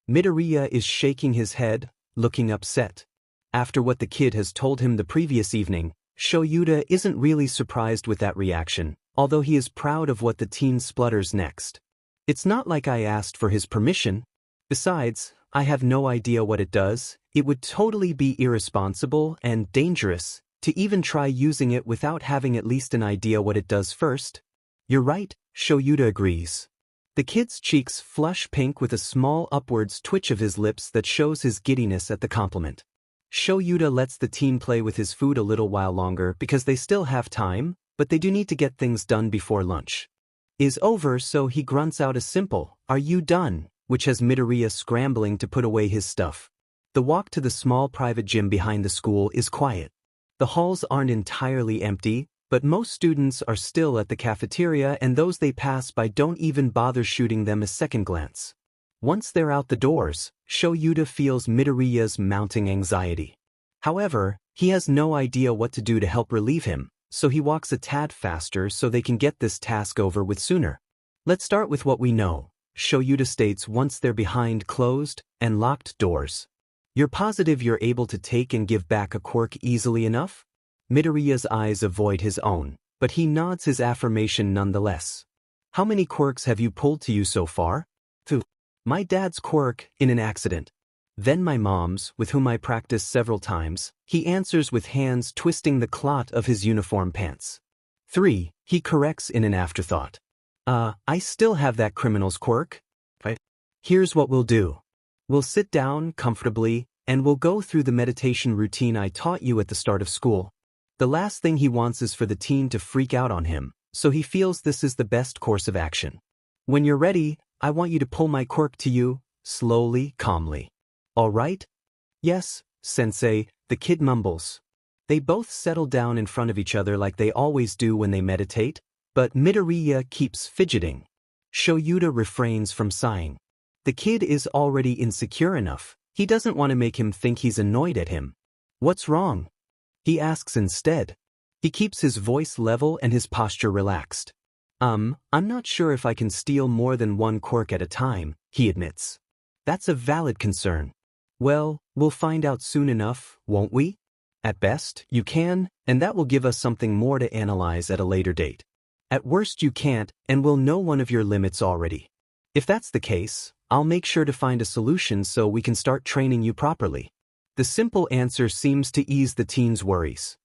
Midoriya is shaking his head, looking upset. After what the kid has told him the previous evening, Shoyuta isn't really surprised with that reaction, although he is proud of what the teen splutters next. It's not like I asked for his permission. Besides, I have no idea what it does. It would totally be irresponsible and dangerous to even try using it without having at least an idea what it does first. You're right, Shoyuta agrees. The kid's cheeks flush pink with a small upwards twitch of his lips that shows his giddiness at the compliment. Shoyuta lets the teen play with his food a little while longer because they still have time, but they do need to get things done before lunch is over, so he grunts out a simple, "Are you done?" which has Midoriya scrambling to put away his stuff. The walk to the small private gym behind the school is quiet. The halls aren't entirely empty, but most students are still at the cafeteria, and those they pass by don't even bother shooting them a second glance. Once they're out the doors, Shoyuta feels Midoriya's mounting anxiety. However, he has no idea what to do to help relieve him, so he walks a tad faster so they can get this task over with sooner. Let's start with what we know, Shoyuta states once they're behind closed and locked doors. You're positive you're able to take and give back a quirk easily enough? Midoriya's eyes avoid his own, but he nods his affirmation nonetheless. How many quirks have you pulled to you so far? 2. My dad's quirk, in an accident. Then my mom's, with whom I practiced several times, he answers with hands twisting the clot of his uniform pants. 3. He corrects in an afterthought. I still have that criminal's quirk. Here's what we'll do. We'll sit down comfortably, and we'll go through the meditation routine I taught you at the start of school. The last thing he wants is for the teen to freak out on him, so he feels this is the best course of action. When you're ready, I want you to pull my quirk to you, slowly, calmly. All right? Yes, sensei, the kid mumbles. They both settle down in front of each other like they always do when they meditate, but Midoriya keeps fidgeting. Shoyuta refrains from sighing. The kid is already insecure enough. He doesn't want to make him think he's annoyed at him. What's wrong? He asks instead. He keeps his voice level and his posture relaxed. I'm not sure if I can steal more than one quirk at a time, he admits. That's a valid concern. Well, we'll find out soon enough, won't we? At best, you can, and that will give us something more to analyze at a later date. At worst you can't, and we'll know one of your limits already. If that's the case, I'll make sure to find a solution so we can start training you properly. The simple answer seems to ease the teen's worries.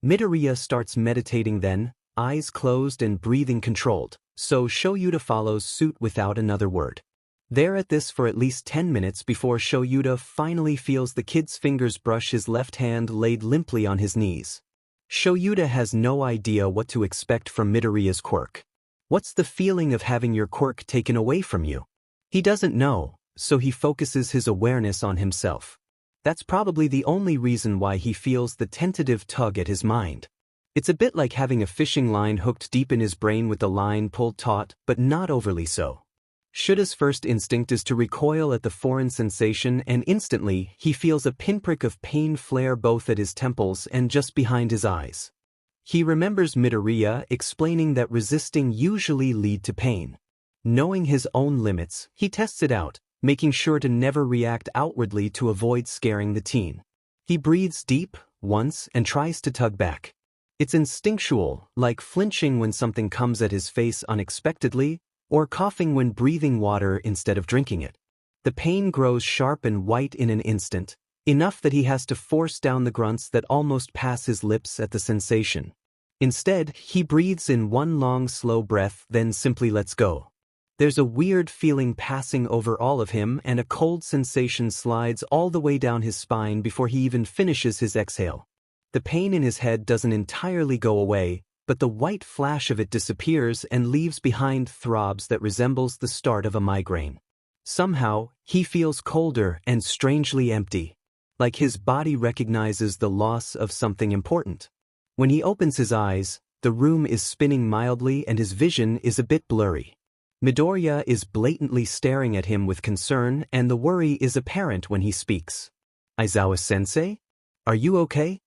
Midoriya starts meditating then, eyes closed and breathing controlled, so Shoyuta follows suit without another word. They're at this for at least 10 minutes before Shoyuta finally feels the kid's fingers brush his left hand laid limply on his knees. Shoyuta has no idea what to expect from Midoriya's quirk. What's the feeling of having your quirk taken away from you? He doesn't know, so he focuses his awareness on himself. That's probably the only reason why he feels the tentative tug at his mind. It's a bit like having a fishing line hooked deep in his brain with the line pulled taut, but not overly so. Shuta's first instinct is to recoil at the foreign sensation, and instantly he feels a pinprick of pain flare both at his temples and just behind his eyes. He remembers Midoriya explaining that resisting usually leads to pain. Knowing his own limits, he tests it out, making sure to never react outwardly to avoid scaring the teen. He breathes deep, once, and tries to tug back. It's instinctual, like flinching when something comes at his face unexpectedly, or coughing when breathing water instead of drinking it. The pain grows sharp and white in an instant, enough that he has to force down the grunts that almost pass his lips at the sensation. Instead, he breathes in one long slow breath, then simply lets go. There's a weird feeling passing over all of him, and a cold sensation slides all the way down his spine before he even finishes his exhale. The pain in his head doesn't entirely go away, but the white flash of it disappears and leaves behind throbs that resembles the start of a migraine. Somehow, he feels colder and strangely empty, like his body recognizes the loss of something important. When he opens his eyes, the room is spinning mildly and his vision is a bit blurry. Midoriya is blatantly staring at him with concern, and the worry is apparent when he speaks. Aizawa-sensei? Are you okay?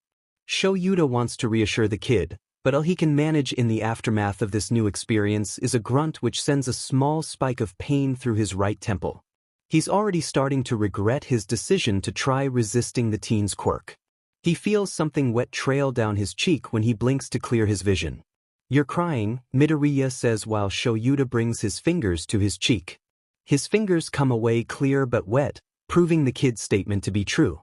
Shoyuta wants to reassure the kid, but all he can manage in the aftermath of this new experience is a grunt which sends a small spike of pain through his right temple. He's already starting to regret his decision to try resisting the teen's quirk. He feels something wet trail down his cheek when he blinks to clear his vision. You're crying, Midoriya says while Shoyuta brings his fingers to his cheek. His fingers come away clear but wet, proving the kid's statement to be true.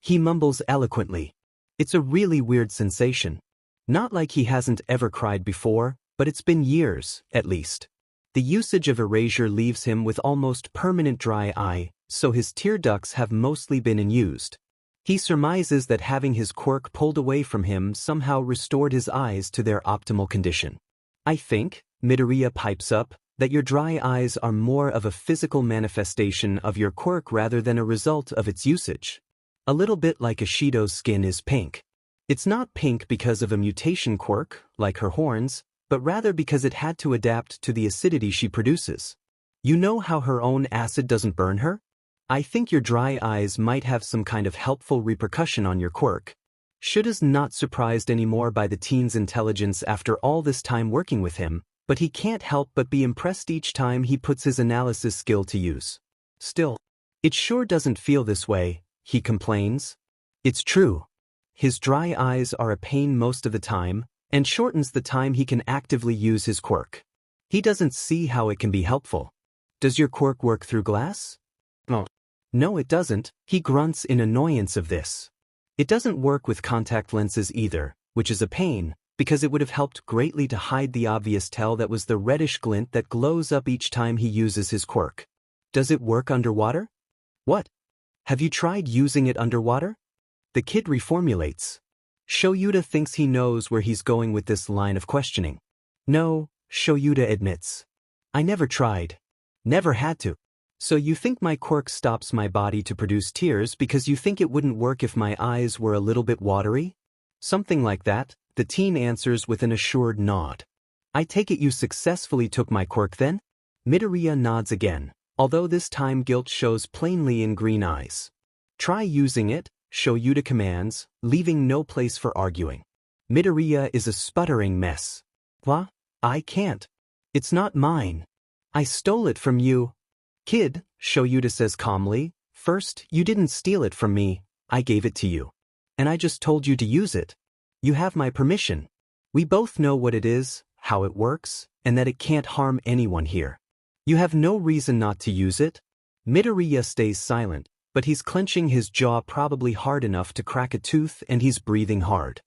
He mumbles eloquently. It's a really weird sensation. Not like he hasn't ever cried before, but it's been years, at least. The usage of erasure leaves him with almost permanent dry eye, so his tear ducts have mostly been unused. He surmises that having his quirk pulled away from him somehow restored his eyes to their optimal condition. I think, Midoriya pipes up, that your dry eyes are more of a physical manifestation of your quirk rather than a result of its usage. A little bit like Ishido's skin is pink. It's not pink because of a mutation quirk, like her horns, but rather because it had to adapt to the acidity she produces. You know how her own acid doesn't burn her? I think your dry eyes might have some kind of helpful repercussion on your quirk. Shuta's not surprised anymore by the teen's intelligence after all this time working with him, but he can't help but be impressed each time he puts his analysis skill to use. Still, it sure doesn't feel this way, he complains. It's true. His dry eyes are a pain most of the time, and shortens the time he can actively use his quirk. He doesn't see how it can be helpful. Does your quirk work through glass?
No.
No, it doesn't. He grunts in annoyance of this. It doesn't work with contact lenses either, which is a pain, because it would have helped greatly to hide the obvious tell that was the reddish glint that glows up each time he uses his quirk. Does it work underwater? What? Have you tried using it underwater? The kid reformulates. Shoyuta thinks he knows where he's going with this line of questioning. No, Shoyuta admits. I never tried. Never had to. So you think my quirk stops my body to produce tears because you think it wouldn't work if my eyes were a little bit watery? Something like that, the teen answers with an assured nod. I take it you successfully took my quirk then? Midoriya nods again, although this time guilt shows plainly in green eyes. Try using it, Shoyuta commands, leaving no place for arguing. Midoriya is a sputtering mess. What? I can't. It's not mine. I stole it from you. Kid, Shoyuta says calmly, first, you didn't steal it from me, I gave it to you. And I just told you to use it. You have my permission. We both know what it is, how it works, and that it can't harm anyone here. You have no reason not to use it. Midoriya stays silent, but he's clenching his jaw probably hard enough to crack a tooth and he's breathing hard.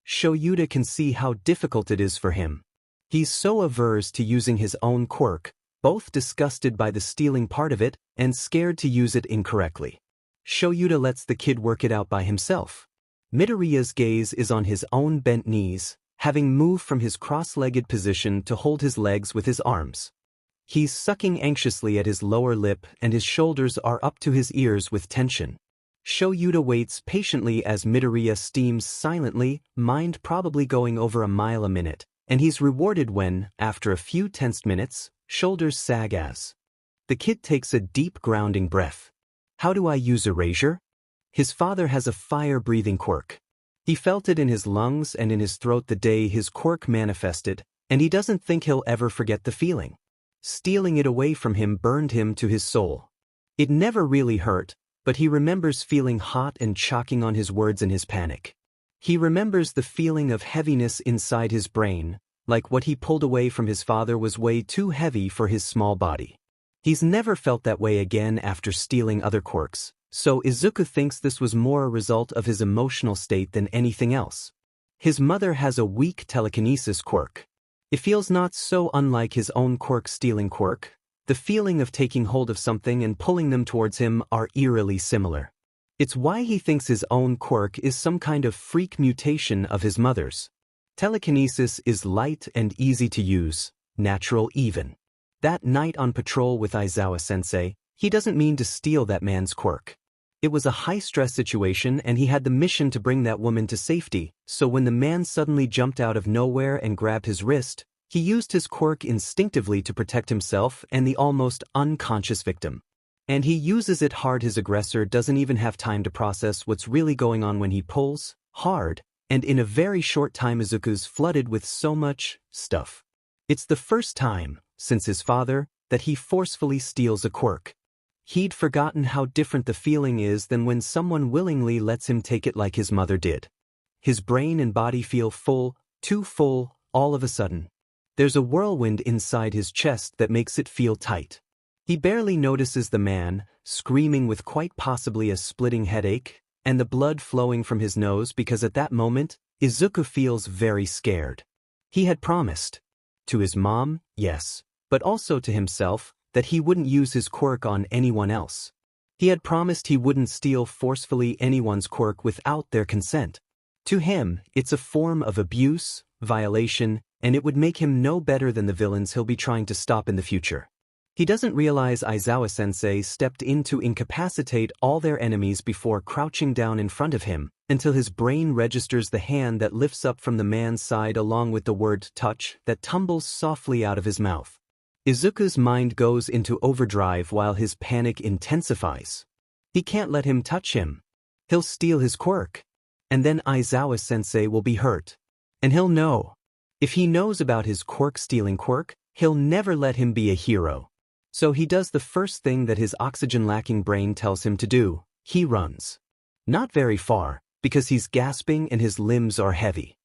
Shoyuta can see how difficult it is for him. He's so averse to using his own quirk, both disgusted by the stealing part of it and scared to use it incorrectly. Shoyuta lets the kid work it out by himself. Midoriya's gaze is on his own bent knees, having moved from his cross-legged position to hold his legs with his arms. He's sucking anxiously at his lower lip and his shoulders are up to his ears with tension. Shoyuta waits patiently as Midoriya steams silently, mind probably going over a mile a minute, and he's rewarded when, after a few tensed minutes, shoulders sag as. The kid takes a deep grounding breath. How do I use erasure? His father has a fire-breathing quirk. He felt it in his lungs and in his throat the day his quirk manifested, and he doesn't think he'll ever forget the feeling. Stealing it away from him burned him to his soul. It never really hurt, but he remembers feeling hot and choking on his words in his panic. He remembers the feeling of heaviness inside his brain, like what he pulled away from his father was way too heavy for his small body. He's never felt that way again after stealing other quirks, so Izuku thinks this was more a result of his emotional state than anything else. His mother has a weak telekinesis quirk. It feels not so unlike his own quirk-stealing quirk. The feeling of taking hold of something and pulling them towards him are eerily similar. It's why he thinks his own quirk is some kind of freak mutation of his mother's. Telekinesis is light and easy to use, natural even. That night on patrol with Aizawa-sensei, he doesn't mean to steal that man's quirk. It was a high-stress situation and he had the mission to bring that woman to safety, so when the man suddenly jumped out of nowhere and grabbed his wrist, he used his quirk instinctively to protect himself and the almost unconscious victim. And he uses it hard. His aggressor doesn't even have time to process what's really going on when he pulls hard, and in a very short time Izuku's flooded with so much stuff. It's the first time, since his father, that he forcefully steals a quirk. He'd forgotten how different the feeling is than when someone willingly lets him take it like his mother did. His brain and body feel full, too full, all of a sudden. There's a whirlwind inside his chest that makes it feel tight. He barely notices the man, screaming with quite possibly a splitting headache, and the blood flowing from his nose because at that moment, Izuku feels very scared. He had promised. To his mom, yes, but also to himself, that he wouldn't use his quirk on anyone else. He had promised he wouldn't steal forcefully anyone's quirk without their consent. To him, it's a form of abuse, violation, and it would make him no better than the villains he'll be trying to stop in the future. He doesn't realize Aizawa-sensei stepped in to incapacitate all their enemies before crouching down in front of him, until his brain registers the hand that lifts up from the man's side along with the word touch that tumbles softly out of his mouth. Izuku's mind goes into overdrive while his panic intensifies. He can't let him touch him. He'll steal his quirk. And then Aizawa-sensei will be hurt. And he'll know. If he knows about his quirk-stealing quirk, he'll never let him be a hero. So he does the first thing that his oxygen-lacking brain tells him to do. He runs. Not very far, because he's gasping and his limbs are heavy.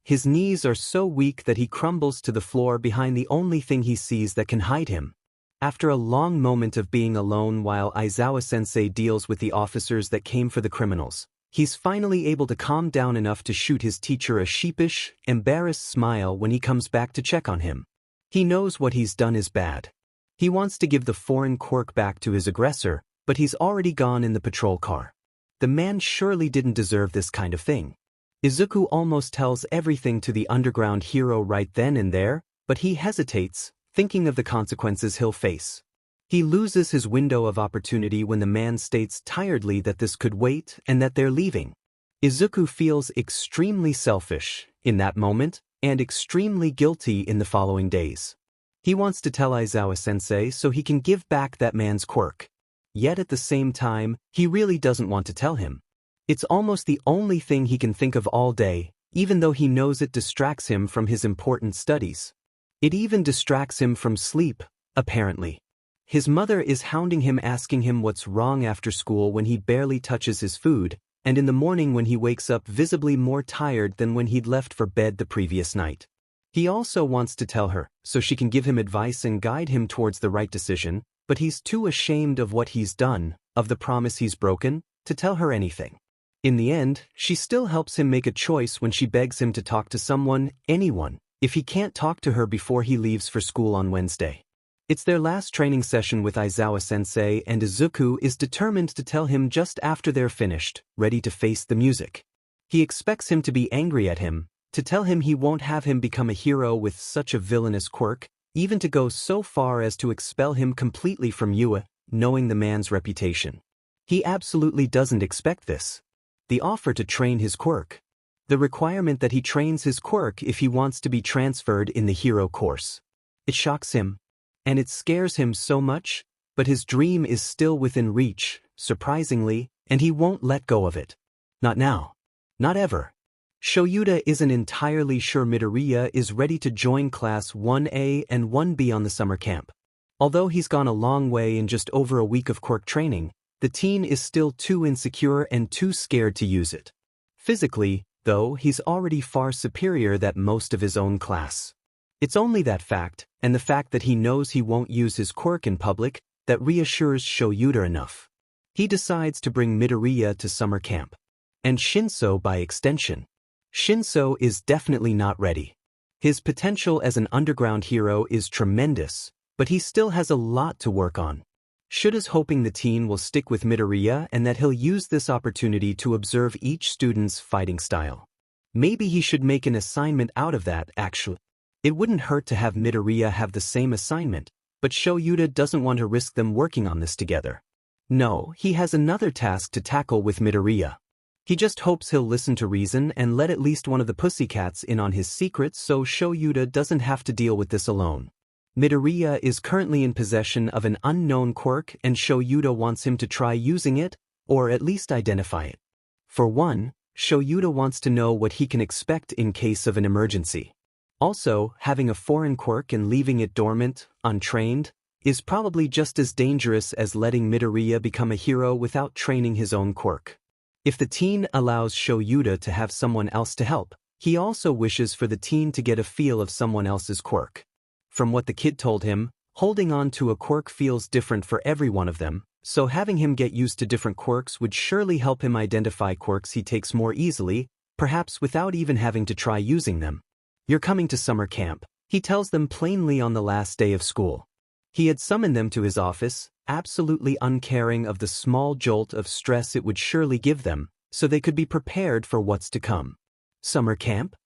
His knees are so weak that he crumbles to the floor behind the only thing he sees that can hide him. After a long moment of being alone while Aizawa-sensei deals with the officers that came for the criminals, he's finally able to calm down enough to shoot his teacher a sheepish, embarrassed smile when he comes back to check on him. He knows what he's done is bad. He wants to give the foreign quirk back to his aggressor, but he's already gone in the patrol car. The man surely didn't deserve this kind of thing. Izuku almost tells everything to the underground hero right then and there, but he hesitates, thinking of the consequences he'll face. He loses his window of opportunity when the man states tiredly that this could wait and that they're leaving. Izuku feels extremely selfish in that moment and extremely guilty in the following days. He wants to tell Aizawa-sensei so he can give back that man's quirk. Yet at the same time, he really doesn't want to tell him. It's almost the only thing he can think of all day, even though he knows it distracts him from his important studies. It even distracts him from sleep, apparently. His mother is hounding him, asking him what's wrong after school when he barely touches his food, and in the morning when he wakes up visibly more tired than when he'd left for bed the previous night. He also wants to tell her, so she can give him advice and guide him towards the right decision, but he's too ashamed of what he's done, of the promise he's broken, to tell her anything. In the end, she still helps him make a choice when she begs him to talk to someone, anyone, if he can't talk to her before he leaves for school on Wednesday. It's their last training session with Aizawa-sensei, and Izuku is determined to tell him just after they're finished, ready to face the music. He expects him to be angry at him, to tell him he won't have him become a hero with such a villainous quirk, even to go so far as to expel him completely from UA, knowing the man's reputation. He absolutely doesn't expect this. The offer to train his quirk. The requirement that he trains his quirk if he wants to be transferred in the hero course. It shocks him. And it scares him so much, but his dream is still within reach, surprisingly, and he won't let go of it. Not now. Not ever. Shoyuta isn't entirely sure Midoriya is ready to join Class 1A and 1B on the summer camp. Although he's gone a long way in just over a week of quirk training, the teen is still too insecure and too scared to use it. Physically, though, he's already far superior than most of his own class. It's only that fact, and the fact that he knows he won't use his quirk in public, that reassures Shoyuta enough. He decides to bring Midoriya to summer camp. And Shinso by extension. Shinso is definitely not ready. His potential as an underground hero is tremendous, but he still has a lot to work on. Shuta's hoping the teen will stick with Midoriya and that he'll use this opportunity to observe each student's fighting style. Maybe he should make an assignment out of that, actually. It wouldn't hurt to have Midoriya have the same assignment, but Shoyuta doesn't want to risk them working on this together. No, he has another task to tackle with Midoriya. He just hopes he'll listen to reason and let at least one of the pussycats in on his secrets so Shoyuta doesn't have to deal with this alone. Midoriya is currently in possession of an unknown quirk and Shoyuta wants him to try using it, or at least identify it. For one, Shoyuta wants to know what he can expect in case of an emergency. Also, having a foreign quirk and leaving it dormant, untrained, is probably just as dangerous as letting Midoriya become a hero without training his own quirk. If the teen allows Shoyuta to have someone else to help, he also wishes for the teen to get a feel of someone else's quirk. From what the kid told him, holding on to a quirk feels different for every one of them, so having him get used to different quirks would surely help him identify quirks he takes more easily, perhaps without even having to try using them. "You're coming to summer camp," he tells them plainly on the last day of school. He had summoned them to his office, absolutely uncaring of the small jolt of stress it would surely give them, so they could be prepared for what's to come. Summer camp?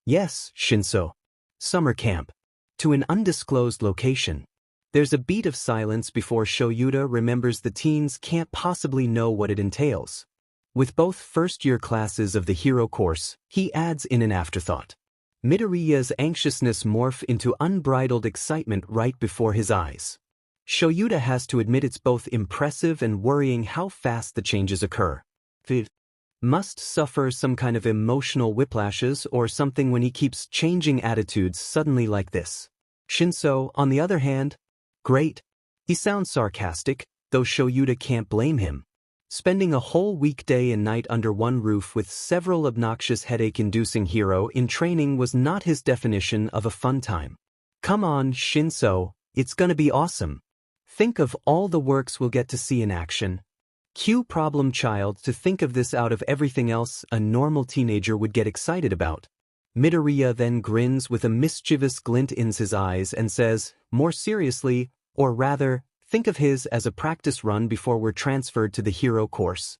Yes, Shinso. Summer camp. To an undisclosed location. There's a beat of silence before Shoyuta remembers the teens can't possibly know what it entails. With both first-year classes of the hero course, he adds in an afterthought. Midoriya's anxiousness morph into unbridled excitement right before his eyes. Shoyuta has to admit it's both impressive and worrying how fast the changes occur. He must suffer some kind of emotional whiplashes or something when he keeps changing attitudes suddenly like this. Shinso, on the other hand, great. He sounds sarcastic, though Shoyuta can't blame him. Spending a whole weekday and night under one roof with several obnoxious headache-inducing hero in training was not his definition of a fun time. Come on, Shinso, it's gonna be awesome. Think of all the works we'll get to see in action. Cue problem child to think of this out of everything else a normal teenager would get excited about. Midoriya then grins with a mischievous glint in his eyes and says, more seriously, or rather, think of his as a practice run before we're transferred to the hero course.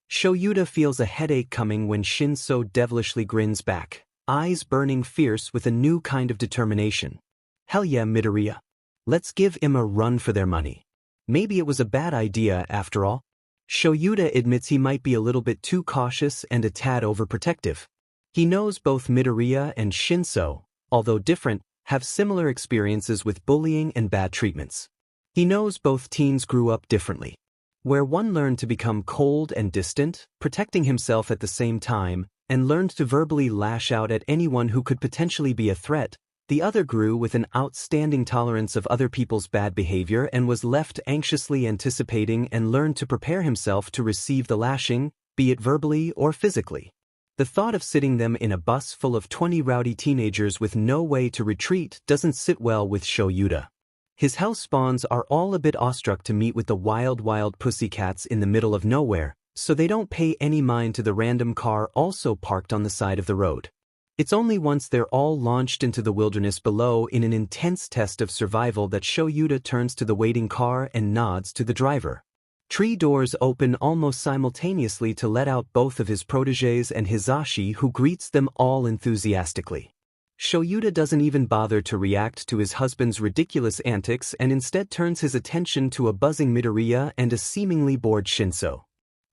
Shoyuta feels a headache coming when Shinso devilishly grins back, eyes burning fierce with a new kind of determination. Hell yeah, Midoriya. Let's give him a run for their money. Maybe it was a bad idea after all. Shoyuta admits he might be a little bit too cautious and a tad overprotective. He knows both Midoriya and Shinso, although different, have similar experiences with bullying and bad treatments. He knows both teens grew up differently. Where one learned to become cold and distant, protecting himself at the same time, and learned to verbally lash out at anyone who could potentially be a threat, the other grew with an outstanding tolerance of other people's bad behavior and was left anxiously anticipating and learned to prepare himself to receive the lashing, be it verbally or physically. The thought of sitting them in a bus full of 20 rowdy teenagers with no way to retreat doesn't sit well with Shoyuta. His house spawns are all a bit awestruck to meet with the wild pussycats in the middle of nowhere, so they don't pay any mind to the random car also parked on the side of the road. It's only once they're all launched into the wilderness below in an intense test of survival that Shoyuta turns to the waiting car and nods to the driver. Tree doors open almost simultaneously to let out both of his protégés and Hisashi, who greets them all enthusiastically. Shoyuta doesn't even bother to react to his husband's ridiculous antics and instead turns his attention to a buzzing Midoriya and a seemingly bored Shinso.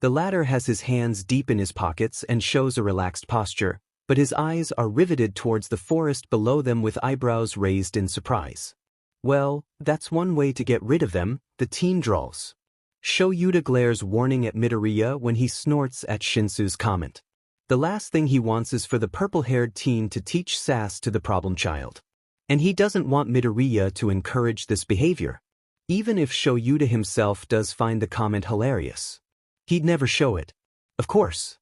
The latter has his hands deep in his pockets and shows a relaxed posture, but his eyes are riveted towards the forest below them with eyebrows raised in surprise. Well, that's one way to get rid of them, the teen drawls. Shoyuta glares warning at Midoriya when he snorts at Shinsu's comment. The last thing he wants is for the purple-haired teen to teach sass to the problem child. And he doesn't want Midoriya to encourage this behavior. Even if Shoyuta himself does find the comment hilarious. He'd never show it. Of course.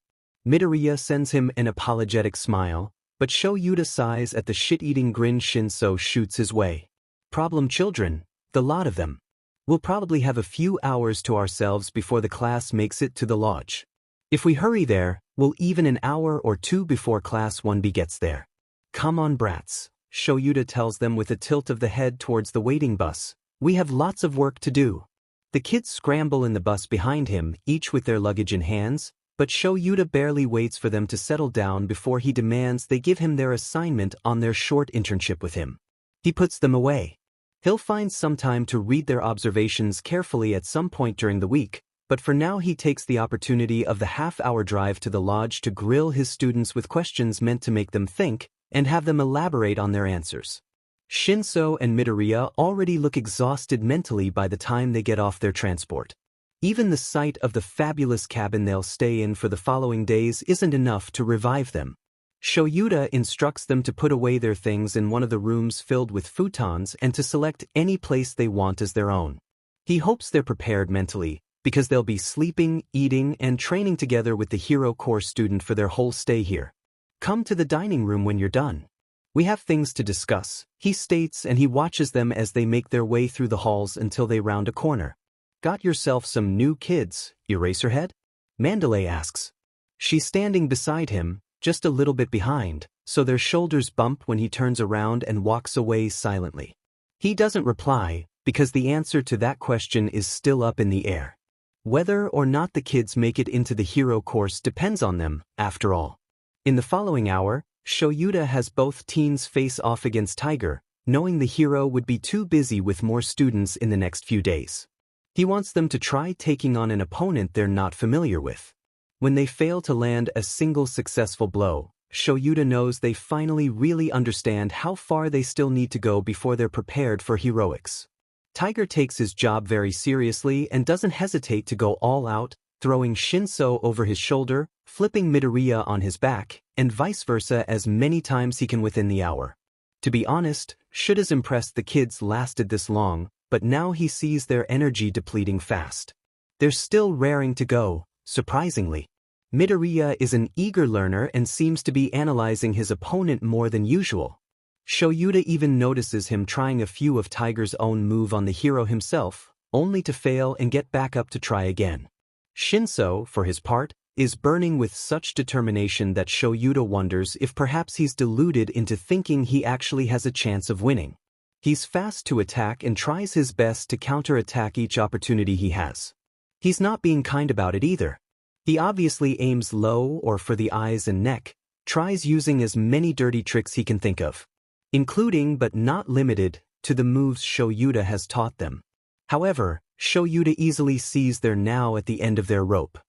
Midoriya sends him an apologetic smile, but Shoyuta sighs at the shit-eating grin Shinso shoots his way. Problem children, the lot of them. We'll probably have a few hours to ourselves before the class makes it to the lodge. If we hurry there, we'll even an hour or two before Class 1B gets there. Come on brats, Shoyuta tells them with a tilt of the head towards the waiting bus. We have lots of work to do. The kids scramble in the bus behind him, each with their luggage in hands, but Shoyuta barely waits for them to settle down before he demands they give him their assignment on their short internship with him. He puts them away. He'll find some time to read their observations carefully at some point during the week, but for now he takes the opportunity of the half-hour drive to the lodge to grill his students with questions meant to make them think, and have them elaborate on their answers. Shinso and Midoriya already look exhausted mentally by the time they get off their transport. Even the sight of the fabulous cabin they'll stay in for the following days isn't enough to revive them. Shoyuta instructs them to put away their things in one of the rooms filled with futons and to select any place they want as their own. He hopes they're prepared mentally, because they'll be sleeping, eating, and training together with the Hero Corps student for their whole stay here. Come to the dining room when you're done. We have things to discuss, he states, and he watches them as they make their way through the halls until they round a corner. Got yourself some new kids, Eraserhead? Mandalay asks. She's standing beside him, just a little bit behind, so their shoulders bump when he turns around and walks away silently. He doesn't reply, because the answer to that question is still up in the air. Whether or not the kids make it into the hero course depends on them, after all. In the following hour, Shoyuta has both teens face off against Tiger, knowing the hero would be too busy with more students in the next few days. He wants them to try taking on an opponent they're not familiar with. When they fail to land a single successful blow, Shoyuta knows they finally really understand how far they still need to go before they're prepared for heroics. Tiger takes his job very seriously and doesn't hesitate to go all out, throwing Shinso over his shoulder, flipping Midoriya on his back, and vice versa as many times he can within the hour. To be honest, Shuta's impressed the kids lasted this long, but now he sees their energy depleting fast. They're still raring to go, surprisingly. Midoriya is an eager learner and seems to be analyzing his opponent more than usual. Shoyuta even notices him trying a few of Tiger's own move on the hero himself, only to fail and get back up to try again. Shinso, for his part, is burning with such determination that Shoyuta wonders if perhaps he's deluded into thinking he actually has a chance of winning. He's fast to attack and tries his best to counter-attack each opportunity he has. He's not being kind about it either. He obviously aims low or for the eyes and neck, tries using as many dirty tricks he can think of, including but not limited to the moves Shoyuta has taught them. However, Shoyuta easily sees they're now at the end of their rope.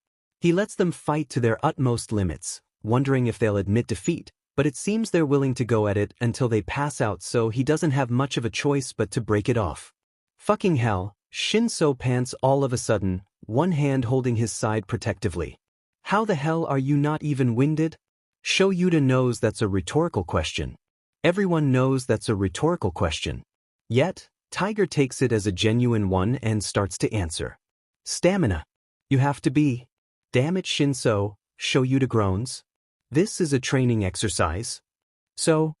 He lets them fight to their utmost limits, wondering if they'll admit defeat, but it seems they're willing to go at it until they pass out, so he doesn't have much of a choice but to break it off. Fucking hell, Shinso pants all of a sudden, one hand holding his side protectively. How the hell are you not even winded? Shoyuta knows that's a rhetorical question. Everyone knows that's a rhetorical question. Yet, Tiger takes it as a genuine one and starts to answer. Stamina. You have to be. Damn it, Shinso, Shoyuta groans. This is a training exercise. So?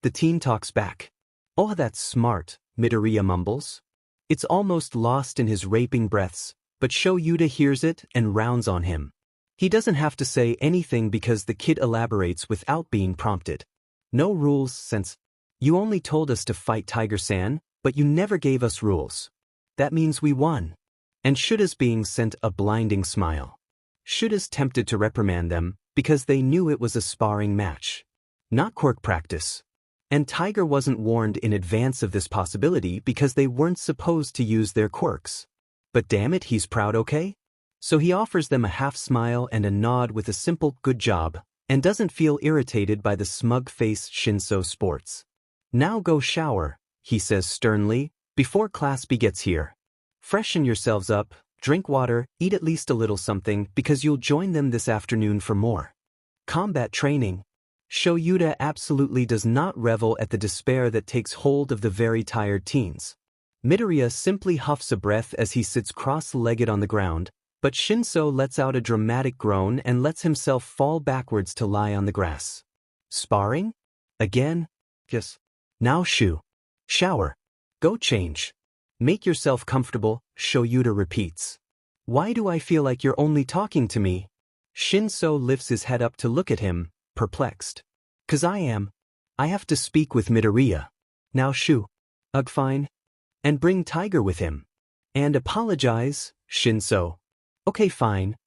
The teen talks back. Oh, that's smart, Midoriya mumbles. It's almost lost in his raping breaths, but Shoyuta hears it and rounds on him. He doesn't have to say anything because the kid elaborates without being prompted. No rules since you only told us to fight Tiger-san, but you never gave us rules. That means we won. And Shuta's being sent a blinding smile. Shuta's tempted to reprimand them because they knew it was a sparring match, not quirk practice. And Tiger wasn't warned in advance of this possibility because they weren't supposed to use their quirks. But damn it, he's proud, okay? So he offers them a half smile and a nod with a simple good job, and doesn't feel irritated by the smug face Shinso sports. Now go shower, he says sternly, before class gets here. Freshen yourselves up, drink water, eat at least a little something because you'll join them this afternoon for more combat training. Shoyuta absolutely does not revel at the despair that takes hold of the very tired teens. Midoriya simply huffs a breath as he sits cross-legged on the ground, but Shinso lets out a dramatic groan and lets himself fall backwards to lie on the grass. Sparring? Again? Yes. Now shower. Go change. Make yourself comfortable, Shoyuta repeats. Why do I feel like you're only talking to me? Shinso lifts his head up to look at him, perplexed. 'Cause I am. I have to speak with Midoriya. Now Ugh, fine. And bring Tiger with him. And apologize, Shinso. Okay, fine.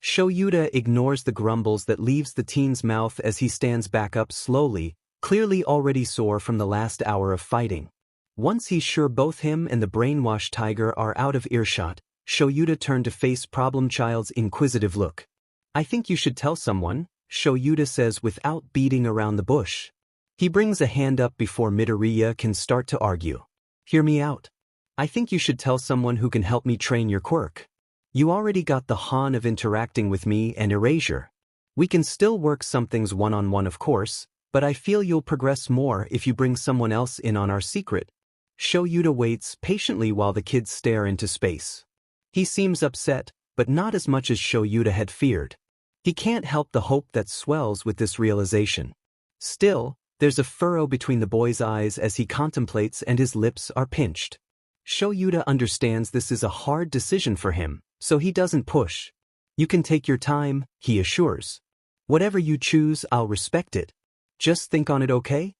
Shoyuta ignores the grumbles that leaves the teen's mouth as he stands back up slowly, clearly already sore from the last hour of fighting. Once he's sure both him and the brainwashed Tiger are out of earshot, Shoyuta turned to face Problem Child's inquisitive look. I think you should tell someone, Shoyuta says without beating around the bush. He brings a hand up before Midoriya can start to argue. Hear me out. I think you should tell someone who can help me train your quirk. You already got the hon of interacting with me and Erasure. We can still work some things one-on-one, of course, but I feel you'll progress more if you bring someone else in on our secret. Shoyuta waits patiently while the kids stare into space. He seems upset, but not as much as Shoyuta had feared. He can't help the hope that swells with this realization. Still, there's a furrow between the boy's eyes as he contemplates and his lips are pinched. Shoyuta understands this is a hard decision for him, so he doesn't push. You can take your time, he assures. Whatever you choose, I'll respect it. Just think on it, okay?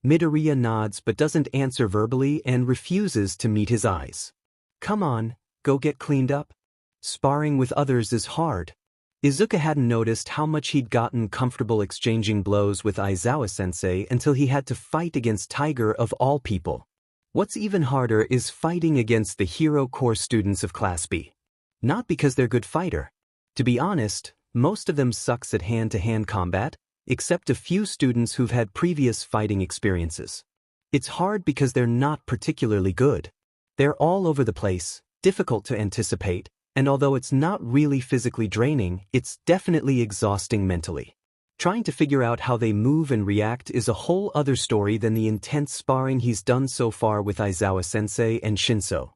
Midoriya nods but doesn't answer verbally and refuses to meet his eyes. Come on, go get cleaned up. Sparring with others is hard. Izuku hadn't noticed how much he'd gotten comfortable exchanging blows with Aizawa-sensei until he had to fight against Tiger of all people. What's even harder is fighting against the hero core students of Class B. Not because they're good fighter. To be honest, most of them sucks at hand-to-hand combat, except a few students who've had previous fighting experiences. It's hard because they're not particularly good. They're all over the place, difficult to anticipate, and although it's not really physically draining, it's definitely exhausting mentally. Trying to figure out how they move and react is a whole other story than the intense sparring he's done so far with Aizawa-sensei and Shinso.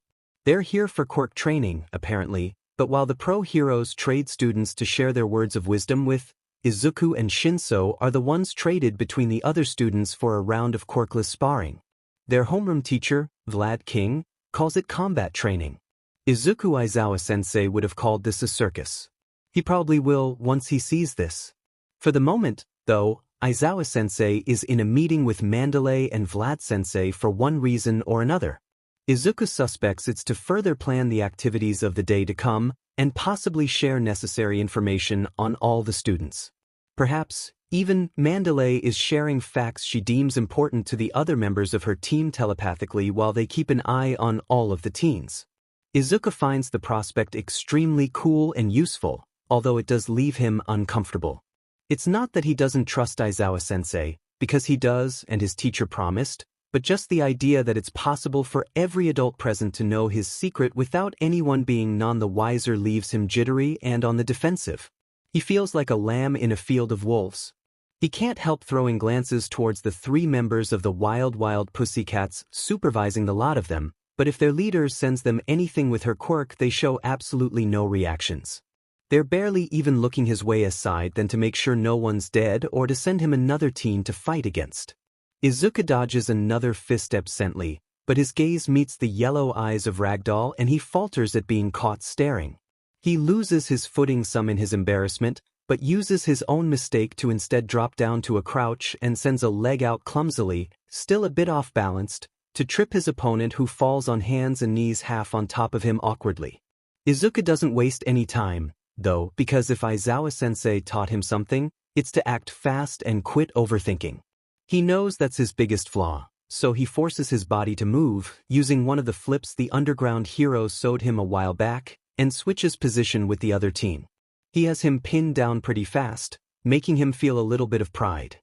They're here for quirk training, apparently, But while the pro heroes trade students to share their words of wisdom with, Izuku and Shinso are the ones traded between the other students for a round of quirkless sparring. Their homeroom teacher, Vlad King, calls it combat training. Izuku Aizawa-sensei would have called this a circus. He probably will once he sees this. For the moment, though, Aizawa-sensei is in a meeting with Mandalay and Vlad-sensei for one reason or another. Izuku suspects it's to further plan the activities of the day to come and possibly share necessary information on all the students. Perhaps, even Mandalay is sharing facts she deems important to the other members of her team telepathically while they keep an eye on all of the teens. Izuku finds the prospect extremely cool and useful, although it does leave him uncomfortable. It's not that he doesn't trust Aizawa-sensei, because he does and his teacher promised, but just the idea that it's possible for every adult present to know his secret without anyone being none the wiser leaves him jittery and on the defensive. He feels like a lamb in a field of wolves. He can't help throwing glances towards the 3 members of the Wild Pussycats supervising the lot of them, but if their leader sends them anything with her quirk, they show absolutely no reactions. They're barely even looking his way aside than to make sure no one's dead or to send him another teen to fight against. Izuku dodges another fist absently, but his gaze meets the yellow eyes of Ragdoll and he falters at being caught staring. He loses his footing some in his embarrassment, but uses his own mistake to instead drop down to a crouch and sends a leg out clumsily, still a bit off-balanced, to trip his opponent who falls on hands and knees half on top of him awkwardly. Izuku doesn't waste any time, though, because if Aizawa-sensei taught him something, it's to act fast and quit overthinking. He knows that's his biggest flaw, so he forces his body to move, using one of the flips the underground hero sewed him a while back, and switches position with the other teen. He has him pinned down pretty fast, making him feel a little bit of pride.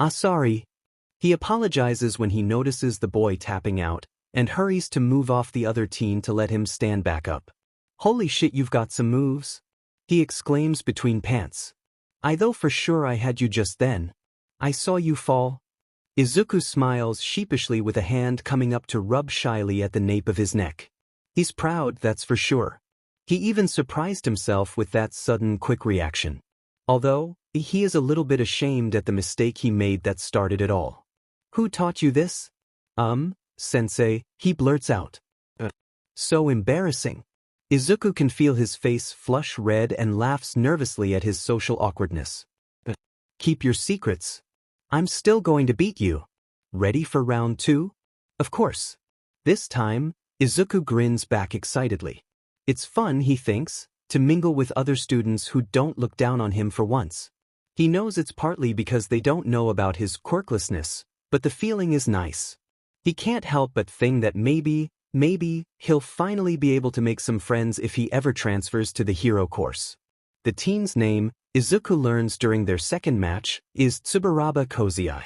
Sorry. He apologizes when he notices the boy tapping out, and hurries to move off the other teen to let him stand back up. Holy shit, you've got some moves, he exclaims between pants. I thought for sure I had you just then. I saw you fall. Izuku smiles sheepishly with a hand coming up to rub shyly at the nape of his neck. He's proud, that's for sure. He even surprised himself with that sudden quick reaction. Although, he is a little bit ashamed at the mistake he made that started it all. Who taught you this? Sensei, he blurts out. So embarrassing. Izuku can feel his face flush red and laughs nervously at his social awkwardness. Keep your secrets. I'm still going to beat you. Ready for round 2? Of course. This time, Izuku grins back excitedly. It's fun, he thinks, to mingle with other students who don't look down on him for once. He knows it's partly because they don't know about his quirklessness, but the feeling is nice. He can't help but think that maybe he'll finally be able to make some friends if he ever transfers to the hero course. The teen's name, Izuku learns during their second match, is Tsubaraba Kozai.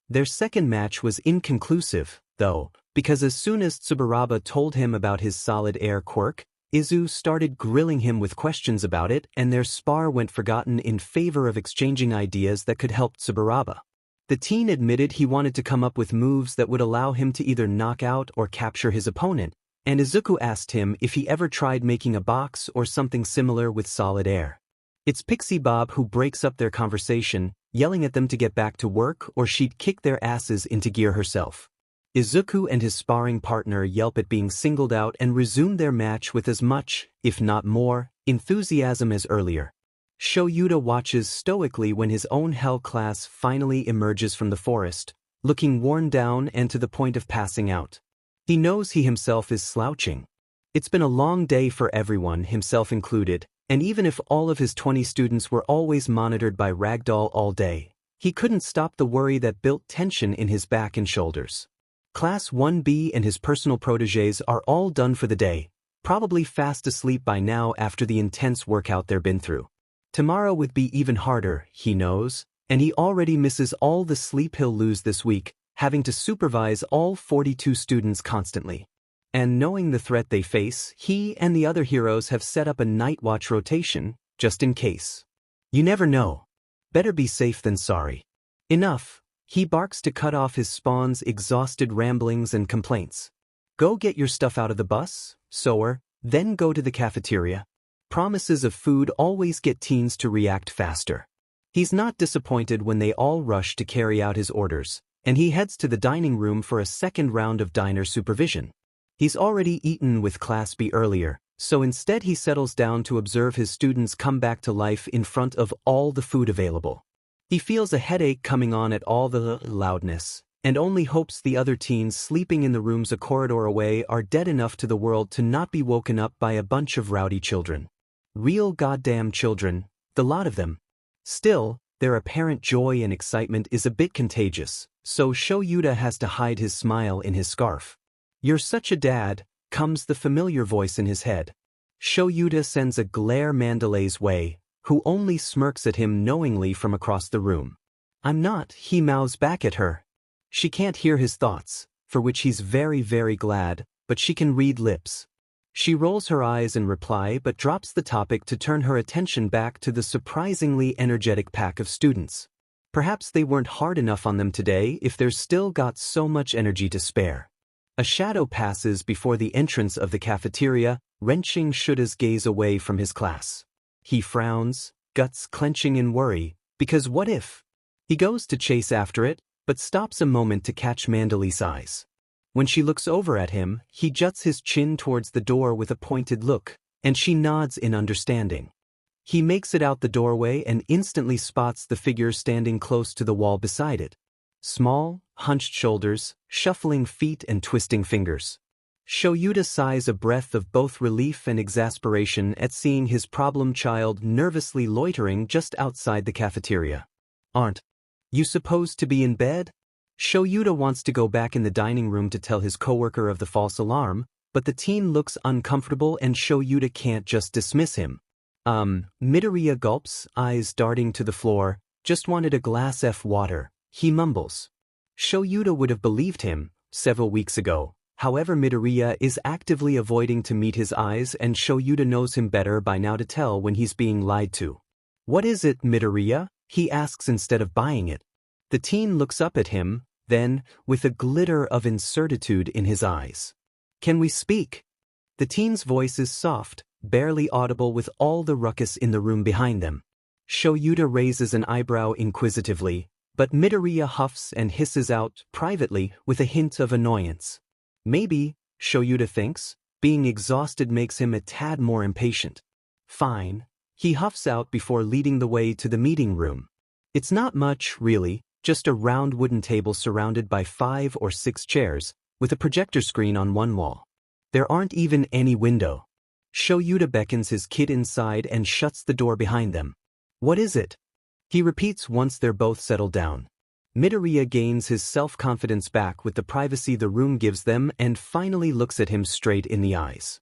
Their second match was inconclusive, though, because as soon as Tsubaraba told him about his solid air quirk, Izu started grilling him with questions about it, and their spar went forgotten in favor of exchanging ideas that could help Tsubaraba. The teen admitted he wanted to come up with moves that would allow him to either knock out or capture his opponent, and Izuku asked him if he ever tried making a box or something similar with solid air. It's Pixie Bob who breaks up their conversation, yelling at them to get back to work or she'd kick their asses into gear herself. Izuku and his sparring partner yelp at being singled out and resume their match with as much, if not more, enthusiasm as earlier. Shoyuta watches stoically when his own Hell class finally emerges from the forest, looking worn down and to the point of passing out. He knows he himself is slouching. It's been a long day for everyone, himself included, and even if all of his 20 students were always monitored by Ragdoll all day, he couldn't stop the worry that built tension in his back and shoulders. Class 1B and his personal protégés are all done for the day, probably fast asleep by now after the intense workout they've been through. Tomorrow would be even harder, he knows, and he already misses all the sleep he'll lose this week, having to supervise all 42 students constantly. And knowing the threat they face, he and the other heroes have set up a night watch rotation, just in case. You never know. Better be safe than sorry. Enough. He barks to cut off his spawn's exhausted ramblings and complaints. Go get your stuff out of the bus, Sower, then go to the cafeteria. promises of food always get teens to react faster. He's not disappointed when they all rush to carry out his orders, and he heads to the dining room for a second round of diner supervision. He's already eaten with Class B earlier, so instead he settles down to observe his students come back to life in front of all the food available. He feels a headache coming on at all the loudness, and only hopes the other teens sleeping in the rooms a corridor away are dead enough to the world to not be woken up by a bunch of rowdy children. Real goddamn children, the lot of them. Still, their apparent joy and excitement is a bit contagious, so Shoyuta has to hide his smile in his scarf. "You're such a dad," comes the familiar voice in his head. Shoyuta sends a glare Mandalay's way, who only smirks at him knowingly from across the room. "I'm not," he mouths back at her. She can't hear his thoughts, for which he's very, very glad, but she can read lips. She rolls her eyes in reply but drops the topic to turn her attention back to the surprisingly energetic pack of students. Perhaps they weren't hard enough on them today if they're still got so much energy to spare. A shadow passes before the entrance of the cafeteria, wrenching Shuta's gaze away from his class. He frowns, guts clenching in worry, because what if? He goes to chase after it, but stops a moment to catch Mandalay's eyes. When she looks over at him, he juts his chin towards the door with a pointed look, and she nods in understanding. He makes it out the doorway and instantly spots the figure standing close to the wall beside it. Small, hunched shoulders, shuffling feet and twisting fingers. Shoyuta sighs a breath of both relief and exasperation at seeing his problem child nervously loitering just outside the cafeteria. "Aren't you supposed to be in bed?" Shoyuta wants to go back in the dining room to tell his coworker of the false alarm, but the teen looks uncomfortable and Shoyuta can't just dismiss him. Midoriya gulps, eyes darting to the floor. "Just wanted a glass of water," he mumbles. Shoyuta would have believed him several weeks ago. However, Midoriya is actively avoiding to meet his eyes and Shoyuta knows him better by now to tell when he's being lied to. "What is it, Midoriya?" he asks instead of buying it. The teen looks up at him, then, with a glitter of incertitude in his eyes. "Can we speak?" The teen's voice is soft, barely audible with all the ruckus in the room behind them. Shoyuta raises an eyebrow inquisitively, but Midoriya huffs and hisses out, privately, with a hint of annoyance. Maybe, Shoyuta thinks, being exhausted makes him a tad more impatient. "Fine," he huffs out before leading the way to the meeting room. It's not much, really, just a round wooden table surrounded by 5 or 6 chairs, with a projector screen on one wall. There aren't even any window. Shoyuta beckons his kid inside and shuts the door behind them. "What is it?" he repeats once they're both settled down. Midoriya gains his self-confidence back with the privacy the room gives them and finally looks at him straight in the eyes.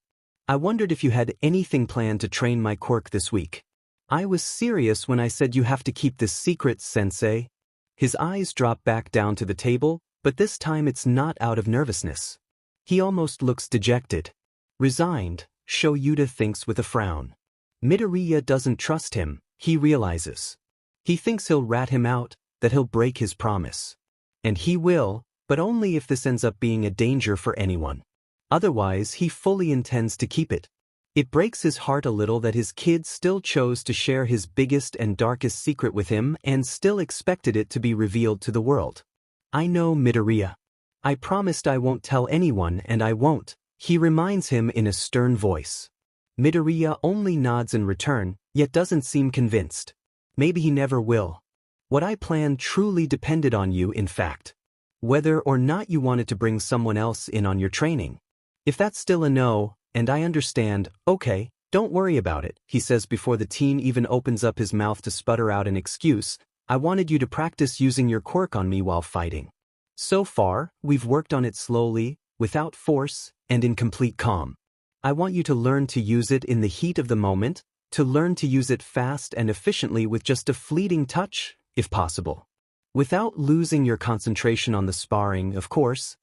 "I wondered if you had anything planned to train my quirk this week." "I was serious when I said you have to keep this secret, sensei." His eyes drop back down to the table, but this time it's not out of nervousness. He almost looks dejected. Resigned, Shoyuta thinks with a frown. Midoriya doesn't trust him, he realizes. He thinks he'll rat him out, that he'll break his promise. And he will, but only if this ends up being a danger for anyone. Otherwise, he fully intends to keep it. It breaks his heart a little that his kid still chose to share his biggest and darkest secret with him and still expected it to be revealed to the world. "I know, Midoriya. I promised I won't tell anyone and I won't," he reminds him in a stern voice. Midoriya only nods in return, yet doesn't seem convinced. "Maybe he never will. What I planned truly depended on you, in fact. Whether or not you wanted to bring someone else in on your training. If that's still a no, and I understand, okay, don't worry about it," he says before the teen even opens up his mouth to sputter out an excuse. "I wanted you to practice using your quirk on me while fighting. So far, we've worked on it slowly, without force, and in complete calm. I want you to learn to use it in the heat of the moment, to learn to use it fast and efficiently with just a fleeting touch, if possible. Without losing your concentration on the sparring, of course."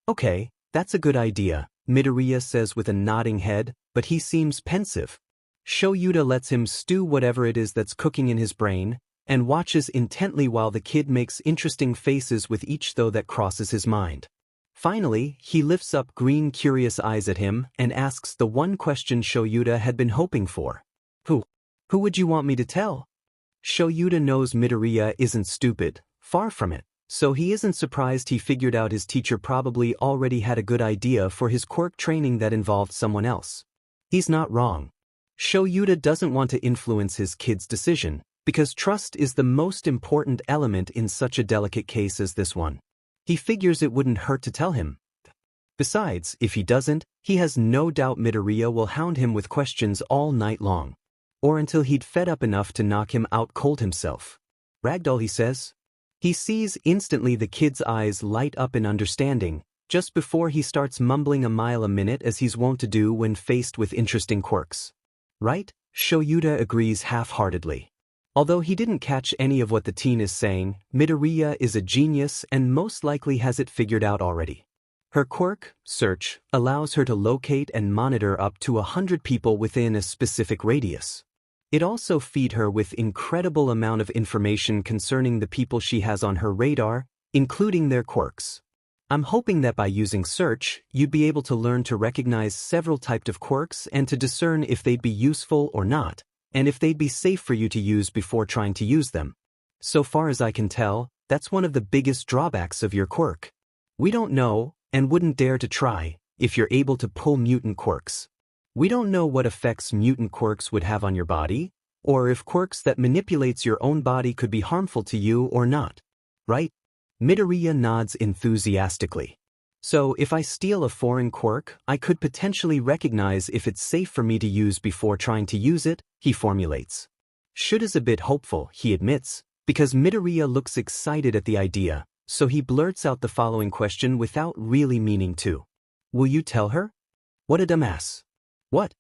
"Okay, that's a good idea," Midoriya says with a nodding head, but he seems pensive. Shoyuta lets him stew whatever it is that's cooking in his brain, and watches intently while the kid makes interesting faces with each thought that crosses his mind. Finally, he lifts up green curious eyes at him and asks the one question Shoyuta had been hoping for. Who would you want me to tell? Shoyuta knows Midoriya isn't stupid, far from it, so he isn't surprised he figured out his teacher probably already had a good idea for his quirk training that involved someone else. He's not wrong. Shoyuta doesn't want to influence his kid's decision, because trust is the most important element in such a delicate case as this one. He figures it wouldn't hurt to tell him. Besides, if he doesn't, he has no doubt Midoriya will hound him with questions all night long. Or until he'd fed up enough to knock him out cold himself. Ragdoll, he says. He sees instantly the kid's eyes light up in understanding, just before he starts mumbling a mile a minute as he's wont to do when faced with interesting quirks. Right? Shoyuta agrees half-heartedly. Although he didn't catch any of what the teen is saying, Midoriya is a genius and most likely has it figured out already. Her quirk, Search, allows her to locate and monitor up to 100 people within a specific radius. It also feeds her with incredible amount of information concerning the people she has on her radar, including their quirks. I'm hoping that by using Search, you'd be able to learn to recognize several types of quirks and to discern if they'd be useful or not, and if they'd be safe for you to use before trying to use them. So far as I can tell, that's one of the biggest drawbacks of your quirk. We don't know, and wouldn't dare to try, if you're able to pull mutant quirks. We don't know what effects mutant quirks would have on your body, or if quirks that manipulates your own body could be harmful to you or not. Right? Midoriya nods enthusiastically. So if I steal a foreign quirk, I could potentially recognize if it's safe for me to use before trying to use it, he formulates. Should is a bit hopeful, he admits, because Midoriya looks excited at the idea, so he blurts out the following question without really meaning to. Will you tell her? What a dumbass. What?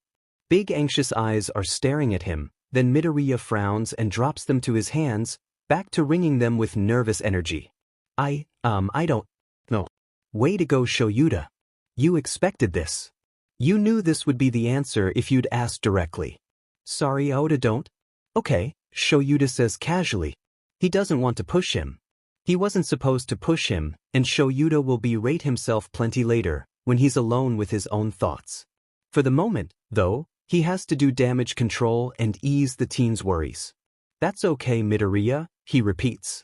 Big anxious eyes are staring at him, then Midoriya frowns and drops them to his hands, back to wringing them with nervous energy. I don't know. Way to go, Shoyuta. You expected this. You knew this would be the answer if you'd asked directly. Sorry, Oda don't. Okay, Shoyuta says casually. He doesn't want to push him. He wasn't supposed to push him, and Shoyuta will berate himself plenty later, when he's alone with his own thoughts. For the moment, though, he has to do damage control and ease the teen's worries. That's okay, Midoriya, he repeats.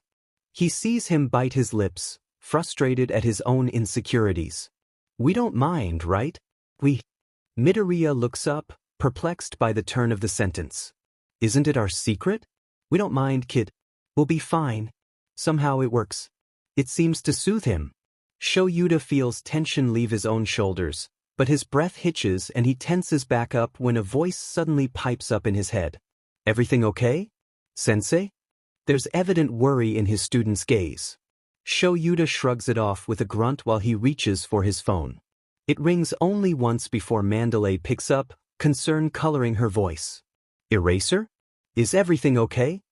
He sees him bite his lips, frustrated at his own insecurities. We don't mind, right? Midoriya looks up, perplexed by the turn of the sentence. Isn't it our secret? We don't mind, kid. We'll be fine. Somehow it works. It seems to soothe him. Shoyuta feels tension leave his own shoulders, but his breath hitches and he tenses back up when a voice suddenly pipes up in his head. Everything okay? Sensei? There's evident worry in his student's gaze. Shoyuta shrugs it off with a grunt while he reaches for his phone. It rings only once before Mandalay picks up, concern coloring her voice. Eraser? Is everything okay?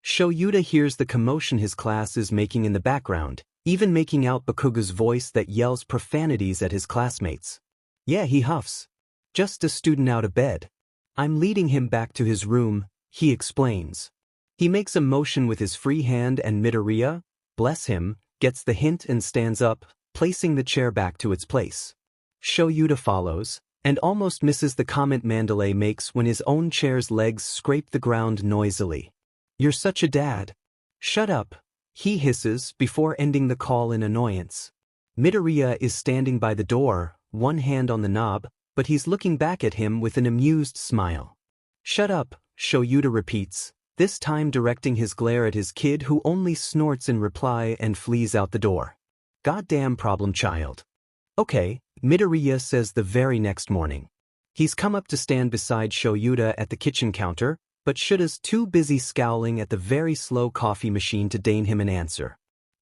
Shoyuta hears the commotion his class is making in the background, even making out Bakugo's voice that yells profanities at his classmates. Yeah, he huffs. Just a student out of bed. I'm leading him back to his room, he explains. He makes a motion with his free hand and Midoriya, bless him, gets the hint and stands up, placing the chair back to its place. Shoyuta follows, and almost misses the comment Mandalay makes when his own chair's legs scrape the ground noisily. You're such a dad. Shut up, he hisses before ending the call in annoyance. Midoriya is standing by the door, one hand on the knob, but he's looking back at him with an amused smile. Shut up, Shoyuta repeats, this time directing his glare at his kid who only snorts in reply and flees out the door. Goddamn problem child. Okay, Midoriya says the very next morning. He's come up to stand beside Shoyuta at the kitchen counter, but Shuta's too busy scowling at the very slow coffee machine to deign him an answer.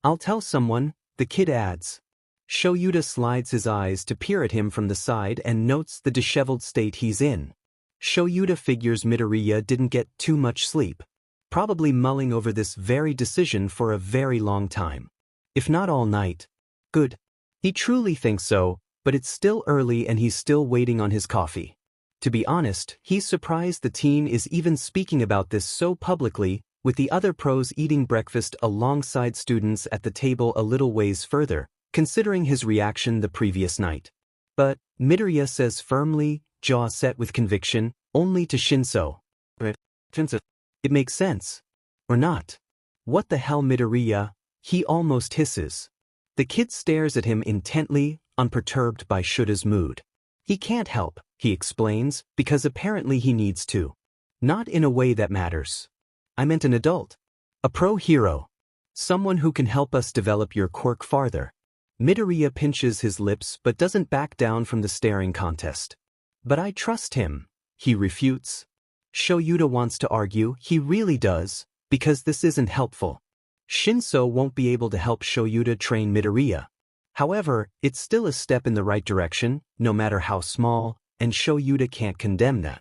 I'll tell someone, the kid adds. Shoyuta slides his eyes to peer at him from the side and notes the disheveled state he's in. Shoyuta figures Midoriya didn't get too much sleep, probably mulling over this very decision for a very long time. If not all night. Good. He truly thinks so, but it's still early and he's still waiting on his coffee. To be honest, he's surprised the teen is even speaking about this so publicly, with the other pros eating breakfast alongside students at the table a little ways further, considering his reaction the previous night. But, Midoriya says firmly, jaw set with conviction, only to Shinso. It makes sense. Or not. What the hell, Midoriya? He almost hisses. The kid stares at him intently, unperturbed by Shura's mood. He can't help, he explains, because apparently he needs to. Not in a way that matters. I meant an adult. A pro-hero. Someone who can help us develop your quirk farther. Midoriya pinches his lips but doesn't back down from the staring contest. But I trust him, he refutes. Shoyuta wants to argue, he really does, because this isn't helpful. Shinso won't be able to help Shoyuta train Midoriya. However, it's still a step in the right direction, no matter how small, and Shoyuta can't condemn that.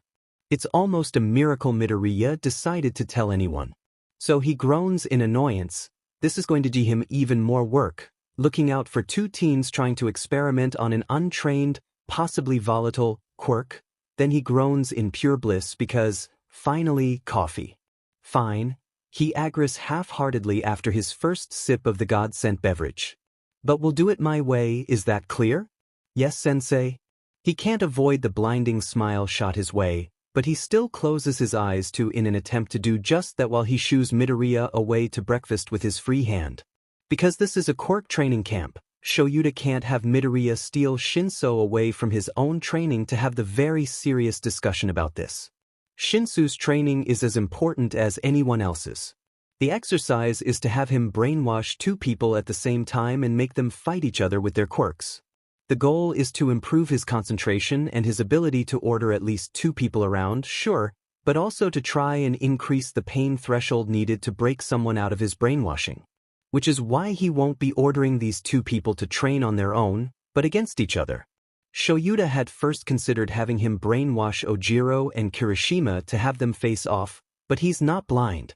It's almost a miracle Midoriya decided to tell anyone. So he groans in annoyance. This is going to do him even more work, looking out for two teens trying to experiment on an untrained, possibly volatile, quirk. Then he groans in pure bliss because, finally, coffee. Fine. He agrees half-heartedly after his first sip of the God-sent beverage. But we'll do it my way, is that clear? Yes, sensei? He can't avoid the blinding smile shot his way, but he still closes his eyes in an attempt to do just that while he shoos Midoriya away to breakfast with his free hand. Because this is a quirk training camp, Shoyuta can't have Midoriya steal Shinso away from his own training to have the very serious discussion about this. Shinsu's training is as important as anyone else's. The exercise is to have him brainwash two people at the same time and make them fight each other with their quirks. The goal is to improve his concentration and his ability to order at least two people around, sure, but also to try and increase the pain threshold needed to break someone out of his brainwashing. Which is why he won't be ordering these two people to train on their own, but against each other. Shoyuta had first considered having him brainwash Ojiro and Kirishima to have them face off, but he's not blind.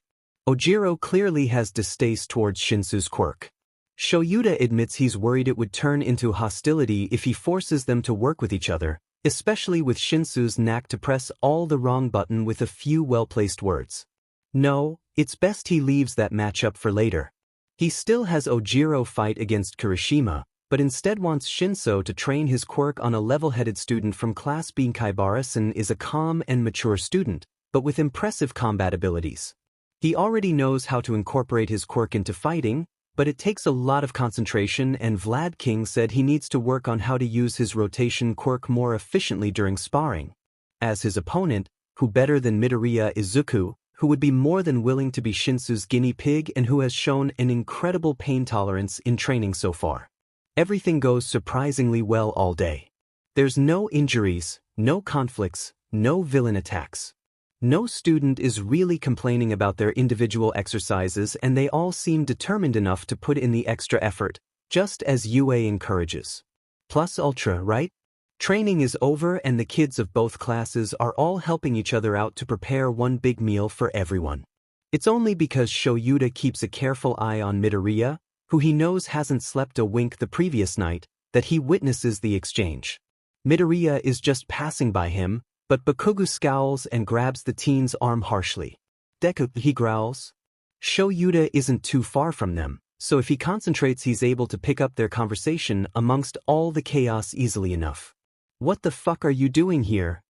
Ojiro clearly has distaste towards Shinsu's quirk. Shoyuta admits he's worried it would turn into hostility if he forces them to work with each other, especially with Shinsu's knack to press all the wrong button with a few well-placed words. No, it's best he leaves that matchup for later. He still has Ojiro fight against Kirishima, but instead wants Shinso to train his quirk on a level-headed student from Class B. Kaibara-san is a calm and mature student, but with impressive combat abilities. He already knows how to incorporate his quirk into fighting, but it takes a lot of concentration, and Vlad King said he needs to work on how to use his rotation quirk more efficiently during sparring. As his opponent, who better than Midoriya Izuku, who would be more than willing to be Shinsu's guinea pig and who has shown an incredible pain tolerance in training so far. Everything goes surprisingly well all day. There's no injuries, no conflicts, no villain attacks. No student is really complaining about their individual exercises, and they all seem determined enough to put in the extra effort, just as UA encourages. Plus ultra, right? Training is over and the kids of both classes are all helping each other out to prepare one big meal for everyone. It's only because Shoyuta keeps a careful eye on Midoriya, who he knows hasn't slept a wink the previous night, that he witnesses the exchange. Midoriya is just passing by him, but Bakugo scowls and grabs the teen's arm harshly. Deku, he growls. Shoyuta isn't too far from them, so if he concentrates he's able to pick up their conversation amongst all the chaos easily enough. What the fuck are you doing here?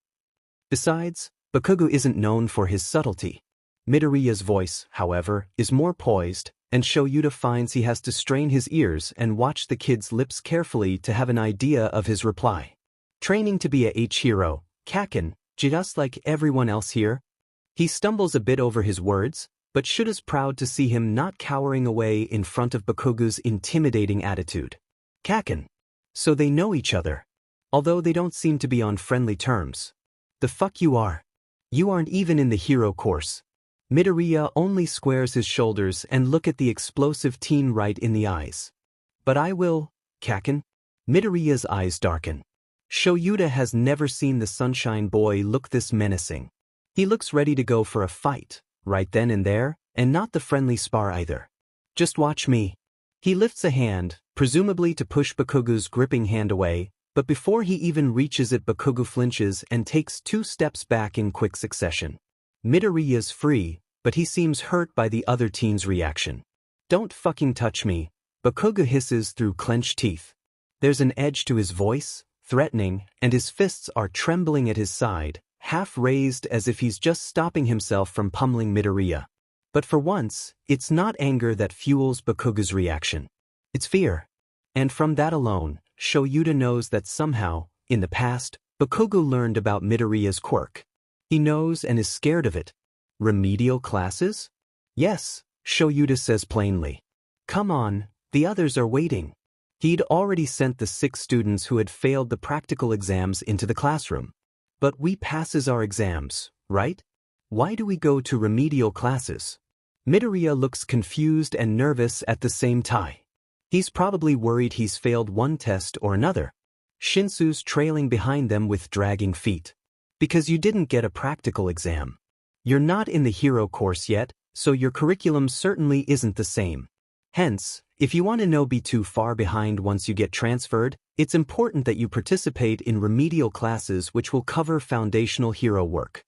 Besides, Bakugo isn't known for his subtlety. Midoriya's voice, however, is more poised, and Shoyuta finds he has to strain his ears and watch the kid's lips carefully to have an idea of his reply. Training to be a H-hero, Kaken, just like everyone else here? He stumbles a bit over his words, but Shura's proud to see him not cowering away in front of Bakugo's intimidating attitude. Kaken. So they know each other. Although they don't seem to be on friendly terms. The fuck you are. You aren't even in the hero course. Midoriya only squares his shoulders and look at the explosive teen right in the eyes. But I will, Kaken. Midoriya's eyes darken. Shoyuta has never seen the Sunshine Boy look this menacing. He looks ready to go for a fight, right then and there, and not the friendly spar either. Just watch me. He lifts a hand, presumably to push Bakugo's gripping hand away, but before he even reaches it Bakugo flinches and takes 2 steps back in quick succession. Midoriya's free, but he seems hurt by the other teen's reaction. Don't fucking touch me, Bakugo hisses through clenched teeth. There's an edge to his voice, threatening, and his fists are trembling at his side, half raised as if he's just stopping himself from pummeling Midoriya. But for once, it's not anger that fuels Bakugo's reaction. It's fear. And from that alone, Shoyuta knows that somehow, in the past, Bakugo learned about Midoriya's quirk. He knows and is scared of it. Remedial classes? Yes, Shoyuta says plainly. Come on, the others are waiting. He'd already sent the 6 students who had failed the practical exams into the classroom. But we passes our exams, right? Why do we go to remedial classes? Midoriya looks confused and nervous at the same time. He's probably worried he's failed one test or another. Shinsu's trailing behind them with dragging feet. Because you didn't get a practical exam. You're not in the hero course yet, so your curriculum certainly isn't the same. Hence, if you want to be too far behind once you get transferred, it's important that you participate in remedial classes which will cover foundational hero work.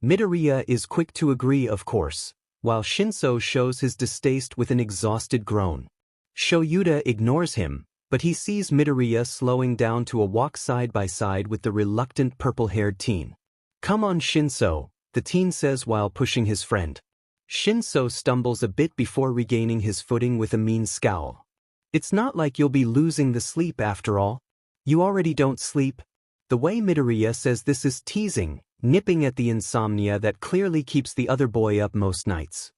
Midoriya is quick to agree, of course, while Shinso shows his distaste with an exhausted groan. Shoyuta ignores him, but he sees Midoriya slowing down to a walk side by side with the reluctant purple-haired teen. Come on, Shinso, the teen says while pushing his friend. Shinso stumbles a bit before regaining his footing with a mean scowl. It's not like you'll be losing the sleep after all. You already don't sleep. The way Midoriya says this is teasing, nipping at the insomnia that clearly keeps the other boy up most nights.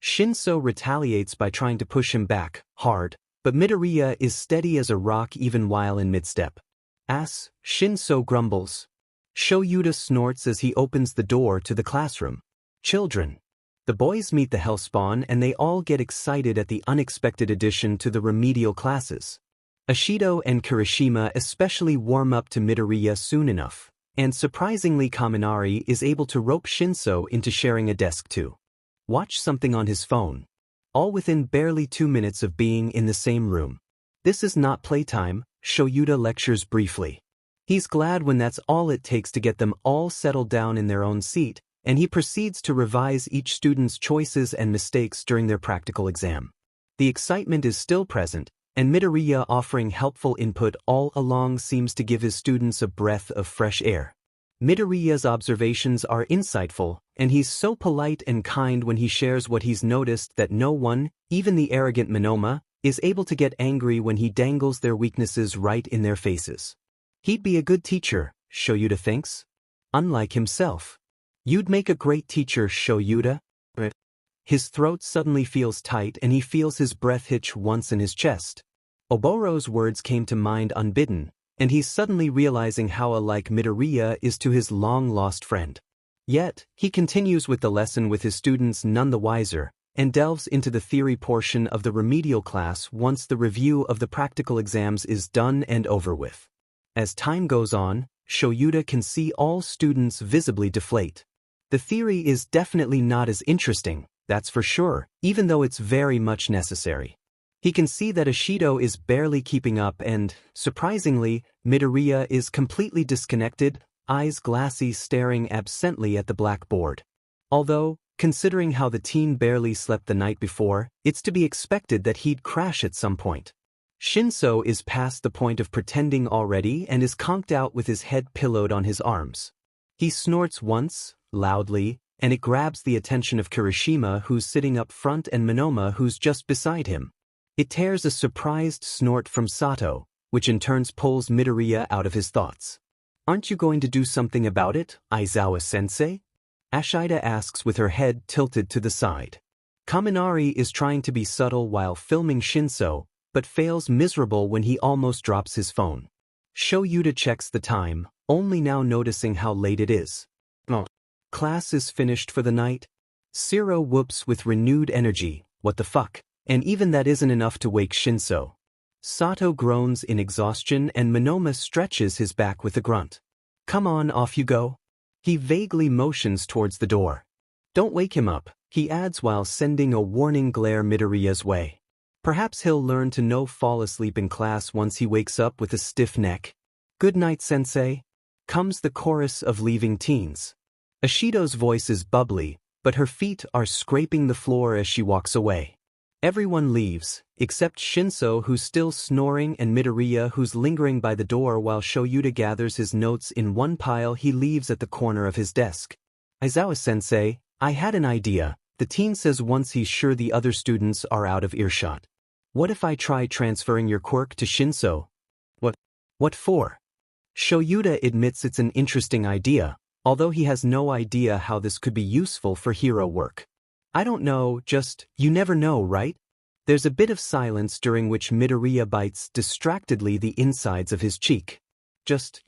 Shinso retaliates by trying to push him back, hard, but Midoriya is steady as a rock even while in midstep. Shinso grumbles. Shoyuta snorts as he opens the door to the classroom. Children. The boys meet the Hellspawn and they all get excited at the unexpected addition to the remedial classes. Ashido and Kirishima especially warm up to Midoriya soon enough, and surprisingly Kaminari is able to rope Shinso into sharing a desk too. Watch something on his phone. All within barely 2 minutes of being in the same room. This is not playtime, Shoyuta lectures briefly. He's glad when that's all it takes to get them all settled down in their own seat, and he proceeds to revise each student's choices and mistakes during their practical exam. The excitement is still present, and Midoriya offering helpful input all along seems to give his students a breath of fresh air. Midoriya's observations are insightful, and he's so polite and kind when he shares what he's noticed that no one, even the arrogant Monoma, is able to get angry when he dangles their weaknesses right in their faces. He'd be a good teacher, Shoyuta thinks. Unlike himself. You'd make a great teacher, Shoyuta. His throat suddenly feels tight and he feels his breath hitch once in his chest. Oboro's words came to mind unbidden, and he's suddenly realizing how alike Midoriya is to his long-lost friend. Yet, he continues with the lesson with his students none the wiser, and delves into the theory portion of the remedial class once the review of the practical exams is done and over with. As time goes on, Shoyuta can see all students visibly deflate. The theory is definitely not as interesting, that's for sure, even though it's very much necessary. He can see that Ashido is barely keeping up and, surprisingly, Midoriya is completely disconnected, eyes glassy staring absently at the blackboard. Although, considering how the teen barely slept the night before, it's to be expected that he'd crash at some point. Shinso is past the point of pretending already and is conked out with his head pillowed on his arms. He snorts once, loudly, and it grabs the attention of Kirishima who's sitting up front and Monoma who's just beside him. It tears a surprised snort from Sato, which in turn pulls Midoriya out of his thoughts. Aren't you going to do something about it, Aizawa-sensei? Ashida asks with her head tilted to the side. Kaminari is trying to be subtle while filming Shinso, but fails miserable when he almost drops his phone. Shoyuta checks the time, only now noticing how late it is. Oh. Class is finished for the night? Siro whoops with renewed energy, what the fuck, and even that isn't enough to wake Shinso. Sato groans in exhaustion and Monoma stretches his back with a grunt. Come on, off you go. He vaguely motions towards the door. Don't wake him up, he adds while sending a warning glare Midoriya's way. Perhaps he'll learn to fall asleep in class once he wakes up with a stiff neck. Good night, sensei. Comes the chorus of leaving teens. Ashido's voice is bubbly, but her feet are scraping the floor as she walks away. Everyone leaves, except Shinso who's still snoring and Midoriya who's lingering by the door while Shoyuta gathers his notes in one pile he leaves at the corner of his desk. Aizawa-sensei, I had an idea. The teen says once he's sure the other students are out of earshot. What if I try transferring your quirk to Shinso? What for? Shoyuta admits it's an interesting idea, although he has no idea how this could be useful for hero work. I don't know, just, you never know, right? There's a bit of silence during which Midoriya bites distractedly the insides of his cheek. Just,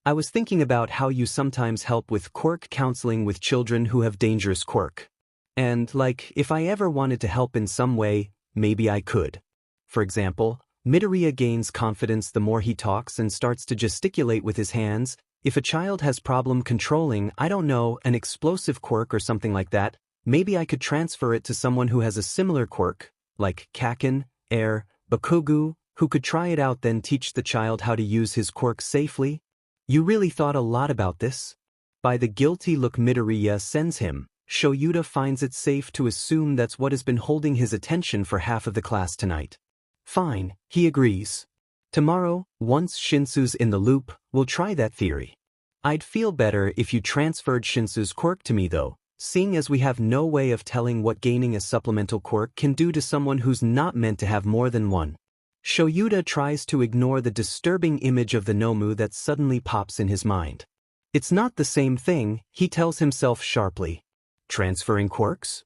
I was thinking about how you sometimes help with quirk counseling with children who have dangerous quirk. And, if I ever wanted to help in some way, maybe I could. For example, Midoriya gains confidence the more he talks and starts to gesticulate with his hands. If a child has problem controlling, I don't know, an explosive quirk or something like that, maybe I could transfer it to someone who has a similar quirk, like Kaken, Bakugo, who could try it out then teach the child how to use his quirk safely. You really thought a lot about this? By the guilty look Midoriya sends him, Shoyuta finds it safe to assume that's what has been holding his attention for half of the class tonight. Fine, he agrees. Tomorrow, once Shinsu's in the loop, we'll try that theory. I'd feel better if you transferred Shinsu's quirk to me though, seeing as we have no way of telling what gaining a supplemental quirk can do to someone who's not meant to have more than one. Shoyuta tries to ignore the disturbing image of the Nomu that suddenly pops in his mind. It's not the same thing, he tells himself sharply. Transferring quirks?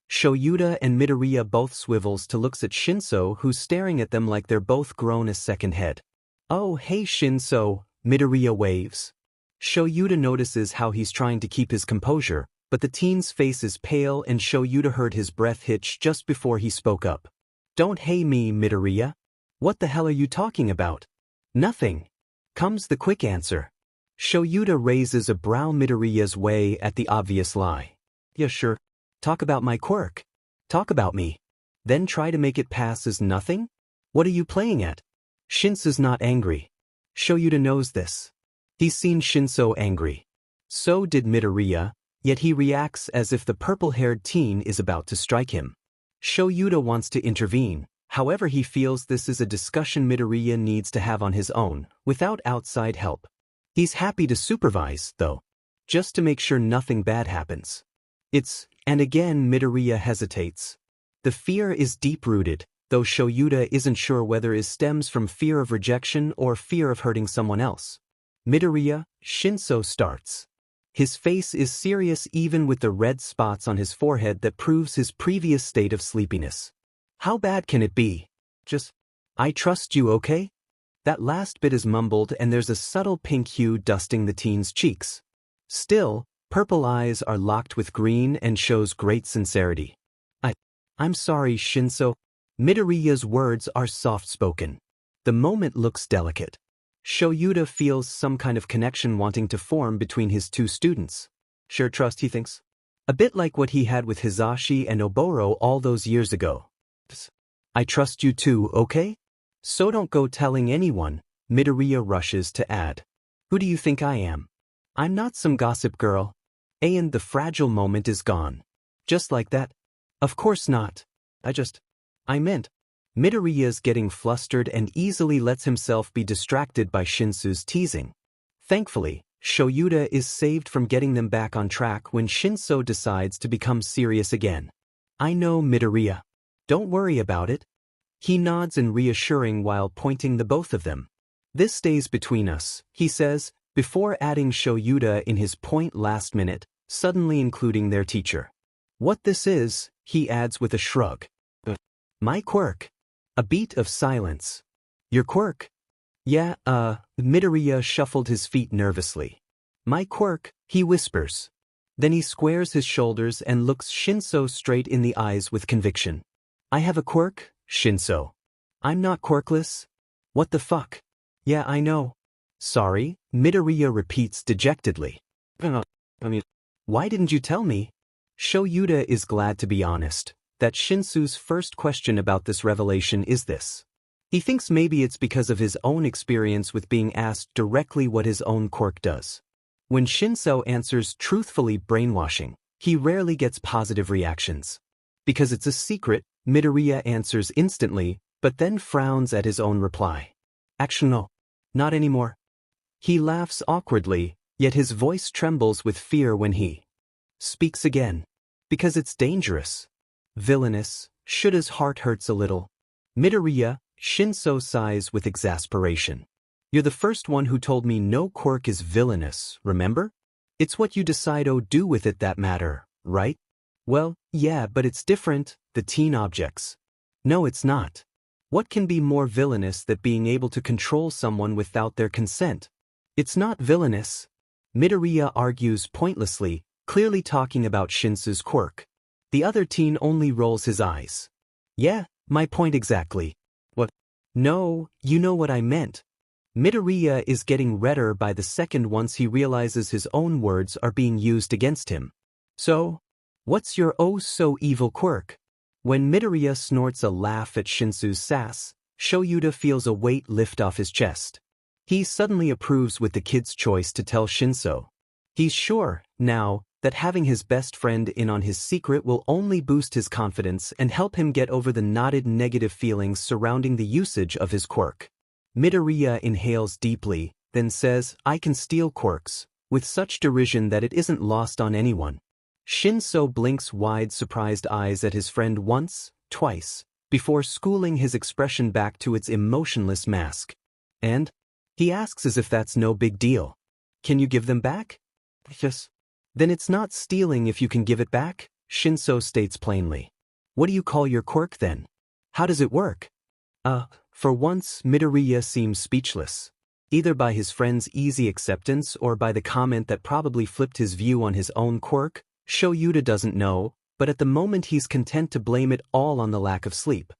Shoyuta and Midoriya both swivels to looks at Shinso who's staring at them like they're both grown a second head. Oh hey Shinso, Midoriya waves. Shoyuta notices how he's trying to keep his composure, but the teen's face is pale and Shoyuta heard his breath hitch just before he spoke up. Don't hey me Midoriya. What the hell are you talking about? Nothing. Comes the quick answer. Shoyuta raises a brow Midoriya's way at the obvious lie. Yeah sure. Talk about my quirk. Talk about me. Then try to make it pass as nothing? What are you playing at? Shinso's not angry. Shoyuta knows this. He's seen Shinso angry. So did Midoriya, yet he reacts as if the purple-haired teen is about to strike him. Shoyuta wants to intervene, however he feels this is a discussion Midoriya needs to have on his own, without outside help. He's happy to supervise, though, just to make sure nothing bad happens. And again Midoriya hesitates. The fear is deep-rooted, though Shoyuta isn't sure whether it stems from fear of rejection or fear of hurting someone else. Midoriya, Shinso starts. His face is serious even with the red spots on his forehead that proves his previous state of sleepiness. How bad can it be? Just, I trust you, okay? That last bit is mumbled and there's a subtle pink hue dusting the teen's cheeks. Still, purple eyes are locked with green and shows great sincerity. I'm sorry, Shinso. Midoriya's words are soft-spoken. The moment looks delicate. Shoyuta feels some kind of connection wanting to form between his two students. Shared trust, he thinks. A bit like what he had with Hisashi and Oboro all those years ago. I trust you too, okay? So don't go telling anyone, Midoriya rushes to add. Who do you think I am? I'm not some gossip girl. And the fragile moment is gone. Just like that? Of course not. I meant. Midoriya's getting flustered and easily lets himself be distracted by Shinsu's teasing. Thankfully, Shoyuta is saved from getting them back on track when Shinso decides to become serious again. I know, Midoriya. Don't worry about it. He nods in reassuring while pointing the both of them. This stays between us, he says, before adding Shoyuta in his point last minute, suddenly including their teacher. What this is, he adds with a shrug. My quirk. A beat of silence. Your quirk? Yeah, Midoriya shuffled his feet nervously. My quirk, he whispers. Then he squares his shoulders and looks Shinso straight in the eyes with conviction. I have a quirk, Shinso. I'm not quirkless. What the fuck? Yeah, I know. Sorry, Midoriya repeats dejectedly. Why didn't you tell me? Shoyuta is glad to be honest, that Shinsu's first question about this revelation is this. He thinks maybe it's because of his own experience with being asked directly what his own quirk does. When Shinso answers truthfully brainwashing, he rarely gets positive reactions. Because it's a secret, Midoriya answers instantly, but then frowns at his own reply. Actually no. Not anymore. He laughs awkwardly, yet his voice trembles with fear when he speaks again. Because it's dangerous. Villainous, Shura's heart hurts a little. Midoriya, Shinso sighs with exasperation. You're the first one who told me no quirk is villainous, remember? It's what you decide to do with it that matter, right? Well, yeah, but it's different, the teen objects. No, it's not. What can be more villainous than being able to control someone without their consent? It's not villainous. Midoriya argues pointlessly, clearly talking about Shinsu's quirk. The other teen only rolls his eyes. Yeah, my point exactly. What? No, you know what I meant. Midoriya is getting redder by the second once he realizes his own words are being used against him. So, what's your oh-so-evil quirk? When Midoriya snorts a laugh at Shinsu's sass, Shoyuta feels a weight lift off his chest. He suddenly approves with the kid's choice to tell Shinso. He's sure, now, that having his best friend in on his secret will only boost his confidence and help him get over the knotted negative feelings surrounding the usage of his quirk. Midoriya inhales deeply, then says, I can steal quirks, with such derision that it isn't lost on anyone. Shinso blinks wide surprised eyes at his friend once, twice, before schooling his expression back to its emotionless mask. And? He asks as if that's no big deal. Can you give them back? Yes. Then it's not stealing if you can give it back, Shinso states plainly. What do you call your quirk then? How does it work? For once Midoriya seems speechless. Either by his friend's easy acceptance or by the comment that probably flipped his view on his own quirk, Shoyuta doesn't know, but at the moment he's content to blame it all on the lack of sleep.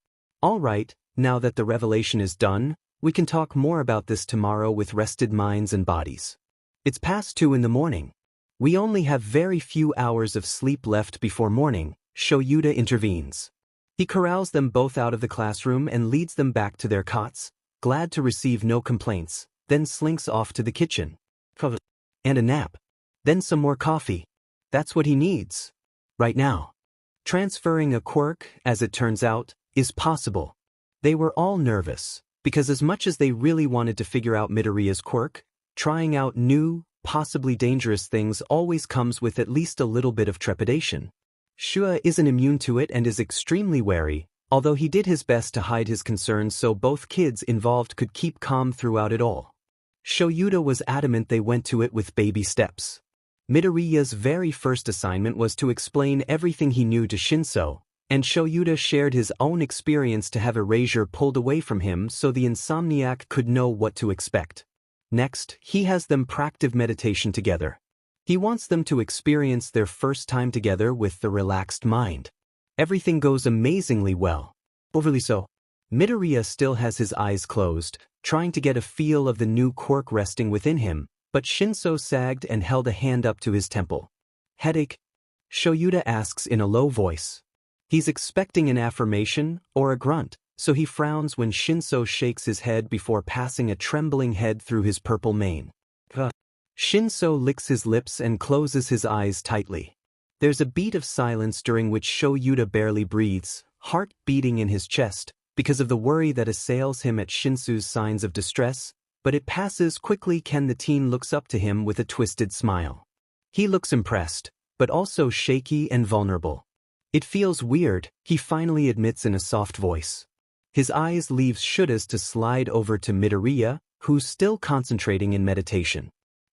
Alright, now that the revelation is done, we can talk more about this tomorrow with rested minds and bodies. It's past 2 in the morning. We only have very few hours of sleep left before morning, Shoyuta intervenes. He corrals them both out of the classroom and leads them back to their cots, glad to receive no complaints, then slinks off to the kitchen. And a nap. Then some more coffee. That's what he needs. Right now. Transferring a quirk, as it turns out, is possible. They were all nervous, because as much as they really wanted to figure out Midoriya's quirk, trying out new, possibly dangerous things always comes with at least a little bit of trepidation. Shua isn't immune to it and is extremely wary, although he did his best to hide his concerns so both kids involved could keep calm throughout it all. Shoyuta was adamant they went to it with baby steps. Midoriya's very first assignment was to explain everything he knew to Shinso, and Shoyuta shared his own experience to have erasure pulled away from him so the insomniac could know what to expect. Next, he has them practice meditation together. He wants them to experience their first time together with the relaxed mind. Everything goes amazingly well. Overly so. Midoriya still has his eyes closed, trying to get a feel of the new quirk resting within him, but Shinso sagged and held a hand up to his temple. Headache? Shoyuta asks in a low voice. He's expecting an affirmation or a grunt, so he frowns when Shinso shakes his head before passing a trembling head through his purple mane. Shinso licks his lips and closes his eyes tightly. There's a beat of silence during which Shoyuta barely breathes, heart beating in his chest, because of the worry that assails him at Shinsu's signs of distress, but it passes quickly. The teen looks up to him with a twisted smile. He looks impressed, but also shaky and vulnerable. It feels weird, he finally admits in a soft voice. His eyes leave Shura's to slide over to Midoriya, who's still concentrating in meditation.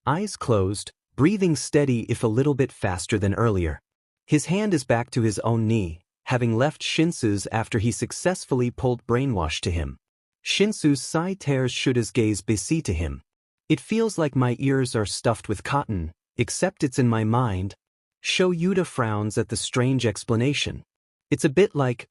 Eyes closed, breathing steady if a little bit faster than earlier. His hand is back to his own knee, having left Shinsu's after he successfully pulled brainwash to him. Shinsu's sigh tears Shura's gaze busy to him. It feels like my ears are stuffed with cotton, except it's in my mind. Shoyuta frowns at the strange explanation. It's a bit like,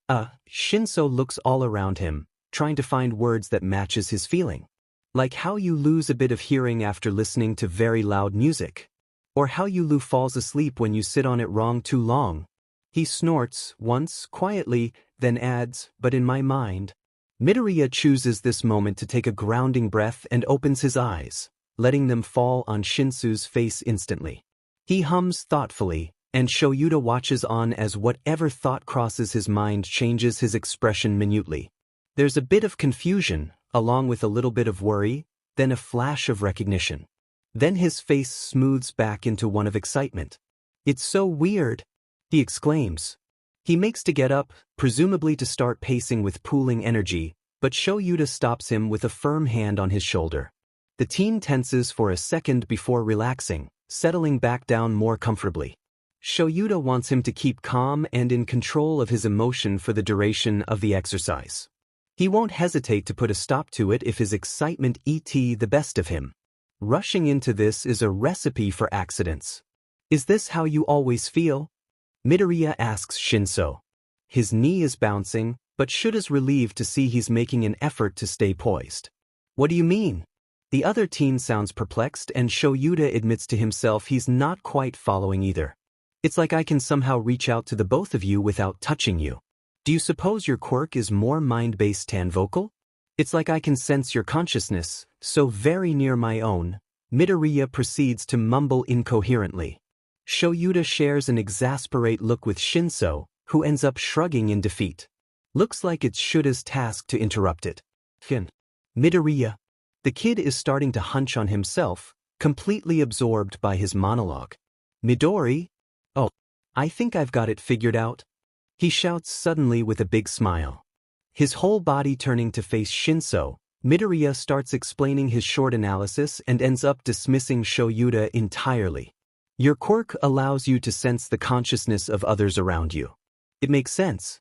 Shinso looks all around him, trying to find words that matches his feeling. Like how you lose a bit of hearing after listening to very loud music. Or how you falls asleep when you sit on it wrong too long. He snorts, once, quietly, then adds, but in my mind. Midoriya chooses this moment to take a grounding breath and opens his eyes, letting them fall on Shinsu's face instantly. He hums thoughtfully, and Shoyuta watches on as whatever thought crosses his mind changes his expression minutely. There's a bit of confusion, along with a little bit of worry, then a flash of recognition. Then his face smooths back into one of excitement. "It's so weird," he exclaims. He makes to get up, presumably to start pacing with pooling energy, but Shoyuta stops him with a firm hand on his shoulder. The teen tenses for a second before relaxing, settling back down more comfortably. Shoyuta wants him to keep calm and in control of his emotion for the duration of the exercise. He won't hesitate to put a stop to it if his excitement gets the best of him. Rushing into this is a recipe for accidents. "Is this how you always feel?" Midoriya asks Shinso. His knee is bouncing, but Shura's relieved to see he's making an effort to stay poised. "What do you mean?" The other teen sounds perplexed, and Shoyuta admits to himself he's not quite following either. "It's like I can somehow reach out to the both of you without touching you. Do you suppose your quirk is more mind-based than vocal? It's like I can sense your consciousness, so very near my own." Midoriya proceeds to mumble incoherently. Shoyuta shares an exasperate look with Shinso, who ends up shrugging in defeat. Looks like it's Shura's task to interrupt it. Midoriya. The kid is starting to hunch on himself, completely absorbed by his monologue. "Midori? Oh, I think I've got it figured out," he shouts suddenly with a big smile. His whole body turning to face Shinso, Midoriya starts explaining his short analysis and ends up dismissing Shoyuta entirely. "Your quirk allows you to sense the consciousness of others around you. It makes sense.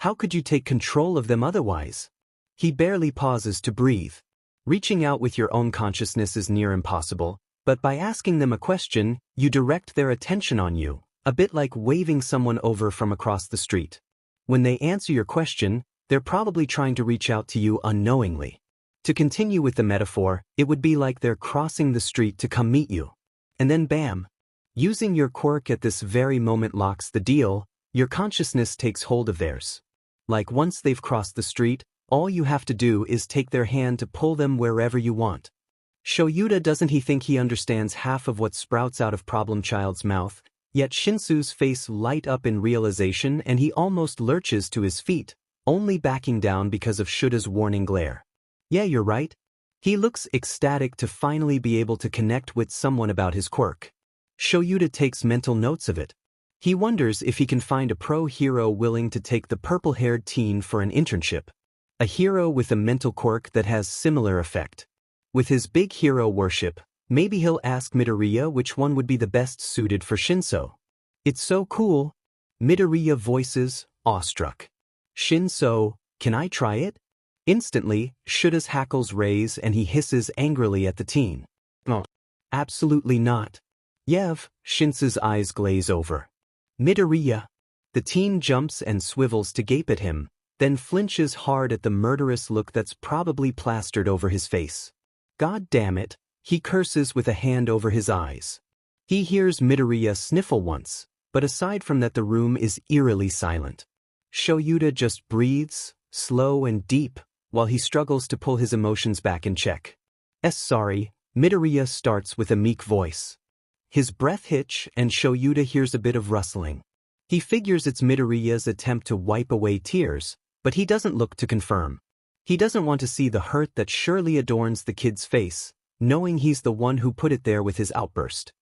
How could you take control of them otherwise?" He barely pauses to breathe. Reaching out with your own consciousness is near impossible, but by asking them a question, you direct their attention on you, a bit like waving someone over from across the street. When they answer your question, they're probably trying to reach out to you unknowingly. To continue with the metaphor, it would be like they're crossing the street to come meet you. And then bam! Using your quirk at this very moment locks the deal, your consciousness takes hold of theirs. Like once they've crossed the street, all you have to do is take their hand to pull them wherever you want. Shoyuta doesn't he think he understands half of what sprouts out of Problem Child's mouth, yet Shinsu's face light up in realization and he almost lurches to his feet, only backing down because of Shura's warning glare. "Yeah, you're right." He looks ecstatic to finally be able to connect with someone about his quirk. Shoyuta takes mental notes of it. He wonders if he can find a pro hero willing to take the purple-haired teen for an internship. A hero with a mental quirk that has similar effect. With his big hero worship, maybe he'll ask Midoriya which one would be the best suited for Shinso. "It's so cool," Midoriya voices, awestruck. "Shinso, can I try it?" Instantly, Shura's hackles raise and he hisses angrily at the teen. "Oh, absolutely not." "Yev," Shinsu's eyes glaze over. "Midoriya." The teen jumps and swivels to gape at him, then flinches hard at the murderous look that's probably plastered over his face. "God damn it," he curses with a hand over his eyes. He hears Midoriya sniffle once, but aside from that the room is eerily silent. Shoyuta just breathes, slow and deep, while he struggles to pull his emotions back in check. Sorry," Midoriya starts with a meek voice. His breath hitch and Shoyuta hears a bit of rustling. He figures it's Midoriya's attempt to wipe away tears, but he doesn't look to confirm. He doesn't want to see the hurt that surely adorns the kid's face, knowing he's the one who put it there with his outburst.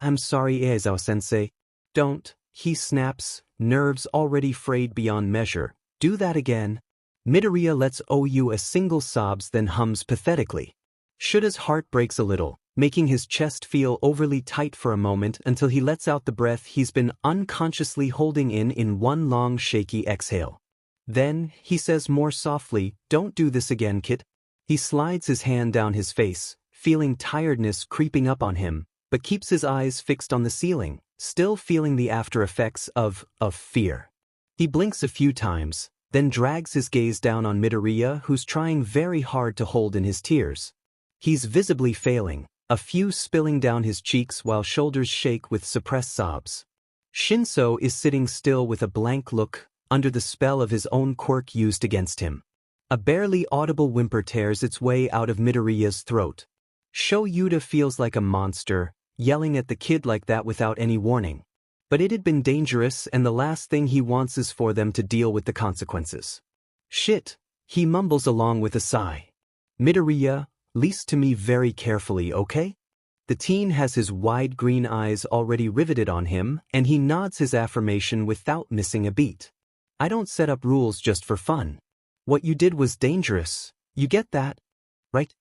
I'm sorry Aizawa-sensei." "Don't," he snaps, nerves already frayed beyond measure. "Do that again." Midoriya lets OU a single sobs then hums pathetically. Shura's heart breaks a little, making his chest feel overly tight for a moment until he lets out the breath he's been unconsciously holding in one long shaky exhale. Then, he says more softly, "Don't do this again, kid." He slides his hand down his face, feeling tiredness creeping up on him, but keeps his eyes fixed on the ceiling, still feeling the after effects of fear. He blinks a few times, then drags his gaze down on Midoriya who's trying very hard to hold in his tears. He's visibly failing, a few spilling down his cheeks while shoulders shake with suppressed sobs. Shinso is sitting still with a blank look, under the spell of his own quirk used against him. A barely audible whimper tears its way out of Midoriya's throat. Shoyuta feels like a monster, yelling at the kid like that without any warning. But it had been dangerous, and the last thing he wants is for them to deal with the consequences. Shit, he mumbles along with a sigh. Midoriya, listen to me very carefully, okay? The teen has his wide green eyes already riveted on him, and he nods his affirmation without missing a beat. I don't set up rules just for fun. What you did was dangerous, you get that? Right?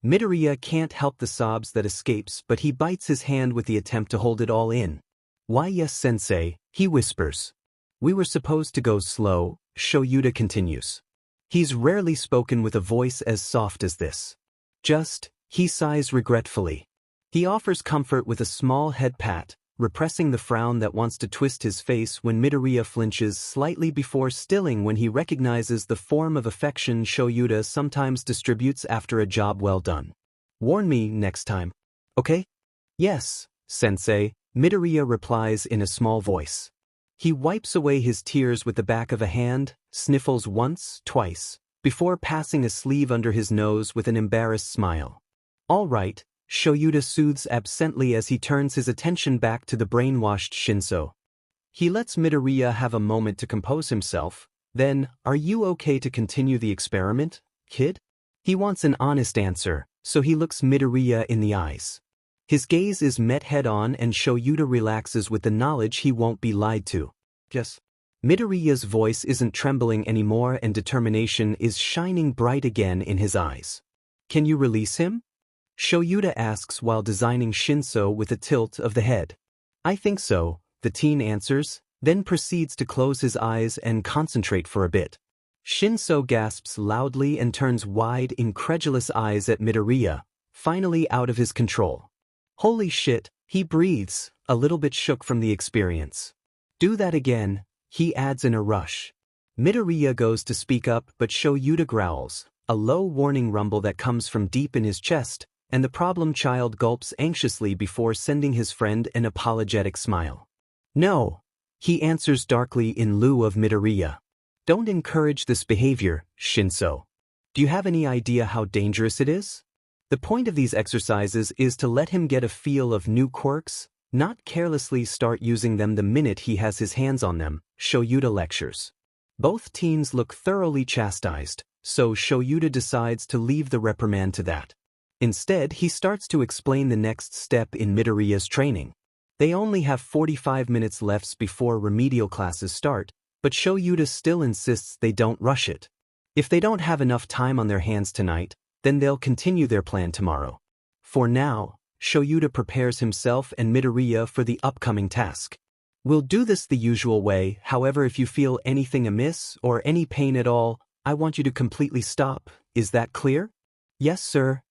Midoriya can't help the sobs that escapes, but he bites his hand with the attempt to hold it all in. Why yes, sensei, he whispers. We were supposed to go slow, Shoyuta continues. He's rarely spoken with a voice as soft as this. He sighs regretfully. He offers comfort with a small head pat, repressing the frown that wants to twist his face when Midoriya flinches slightly before stilling when he recognizes the form of affection Shoyuta sometimes distributes after a job well done. Warn me next time. Okay? Yes, sensei, Midoriya replies in a small voice. He wipes away his tears with the back of a hand, sniffles once, twice, before passing a sleeve under his nose with an embarrassed smile. All right, Shoyuta soothes absently as he turns his attention back to the brainwashed Shinso. He lets Midoriya have a moment to compose himself, then, are you okay to continue the experiment, kid? He wants an honest answer, so he looks Midoriya in the eyes. His gaze is met head-on and Shoyuta relaxes with the knowledge he won't be lied to. Yes. Midoriya's voice isn't trembling anymore and determination is shining bright again in his eyes. Can you release him? Shoyuta asks while designing Shinso with a tilt of the head. I think so, the teen answers, then proceeds to close his eyes and concentrate for a bit. Shinso gasps loudly and turns wide, incredulous eyes at Midoriya, finally out of his control. Holy shit, he breathes, a little bit shook from the experience. Do that again, he adds in a rush. Midoriya goes to speak up but Shoyuta growls, a low warning rumble that comes from deep in his chest, and the problem child gulps anxiously before sending his friend an apologetic smile. No, he answers darkly in lieu of Midoriya. Don't encourage this behavior, Shinso. Do you have any idea how dangerous it is? The point of these exercises is to let him get a feel of new quirks, not carelessly start using them the minute he has his hands on them, Shoyuta lectures. Both teens look thoroughly chastised, so Shoyuta decides to leave the reprimand to that. Instead, he starts to explain the next step in Midoriya's training. They only have 45 minutes left before remedial classes start, but Shoyuta still insists they don't rush it. If they don't have enough time on their hands tonight, then they'll continue their plan tomorrow. For now, Shoyuta prepares himself and Midoriya for the upcoming task. We'll do this the usual way, however if you feel anything amiss or any pain at all, I want you to completely stop, is that clear? Yes, sir.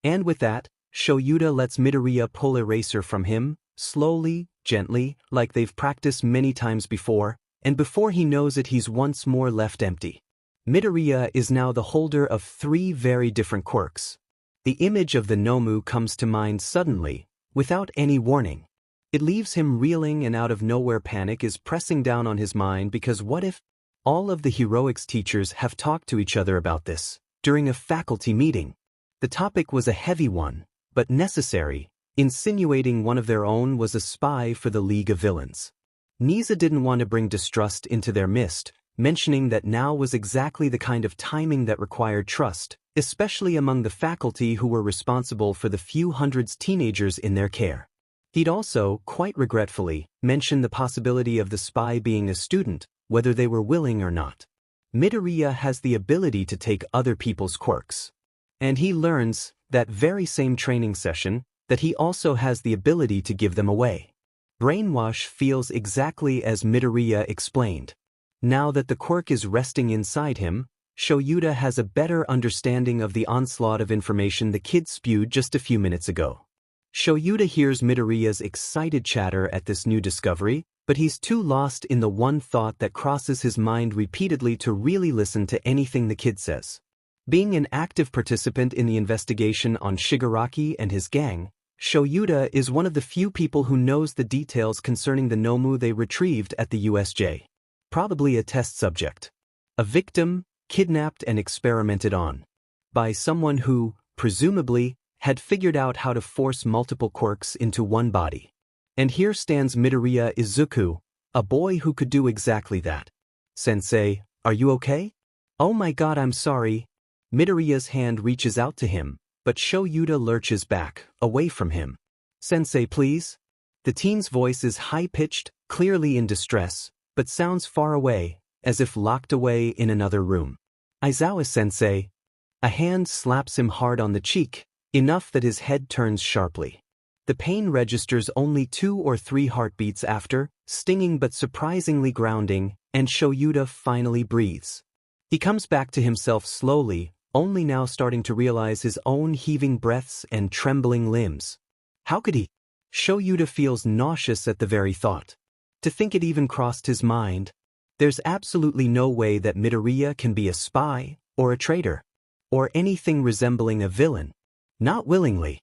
And with that, Shoyuta lets Midoriya pull eraser from him, slowly, gently, like they've practiced many times before, and before he knows it he's once more left empty. Midoriya is now the holder of 3 very different quirks. The image of the Nomu comes to mind suddenly, without any warning. It leaves him reeling and out of nowhere panic is pressing down on his mind because what if all of the heroics teachers have talked to each other about this during a faculty meeting? The topic was a heavy one, but necessary, insinuating one of their own was a spy for the League of Villains. Nisa didn't want to bring distrust into their midst, mentioning that now was exactly the kind of timing that required trust, especially among the faculty who were responsible for the few hundreds teenagers in their care. He'd also, quite regretfully, mentioned the possibility of the spy being a student, whether they were willing or not. Midoriya has the ability to take other people's quirks. And he learns, that very same training session, that he also has the ability to give them away. Brainwash feels exactly as Midoriya explained. Now that the quirk is resting inside him, Shoyuta has a better understanding of the onslaught of information the kid spewed just a few minutes ago. Shoyuta hears Midoriya's excited chatter at this new discovery, but he's too lost in the one thought that crosses his mind repeatedly to really listen to anything the kid says. Being an active participant in the investigation on Shigaraki and his gang, Shoyuta is one of the few people who knows the details concerning the Nomu they retrieved at the USJ. Probably a test subject. A victim, kidnapped and experimented on. By someone who, presumably, had figured out how to force multiple quirks into one body. And here stands Midoriya Izuku, a boy who could do exactly that. Sensei, are you okay? Oh my god, I'm sorry. Midoriya's hand reaches out to him, but Shoyuta lurches back, away from him. Sensei, please? The teen's voice is high-pitched, clearly in distress, but sounds far away, as if locked away in another room. Aizawa-sensei. A hand slaps him hard on the cheek, enough that his head turns sharply. The pain registers only 2 or 3 heartbeats after, stinging but surprisingly grounding, and Shoyuta finally breathes. He comes back to himself slowly, only now starting to realize his own heaving breaths and trembling limbs. How could he? Shoyuta feels nauseous at the very thought. To think it even crossed his mind. There's absolutely no way that Midoriya can be a spy, or a traitor, or anything resembling a villain. Not willingly.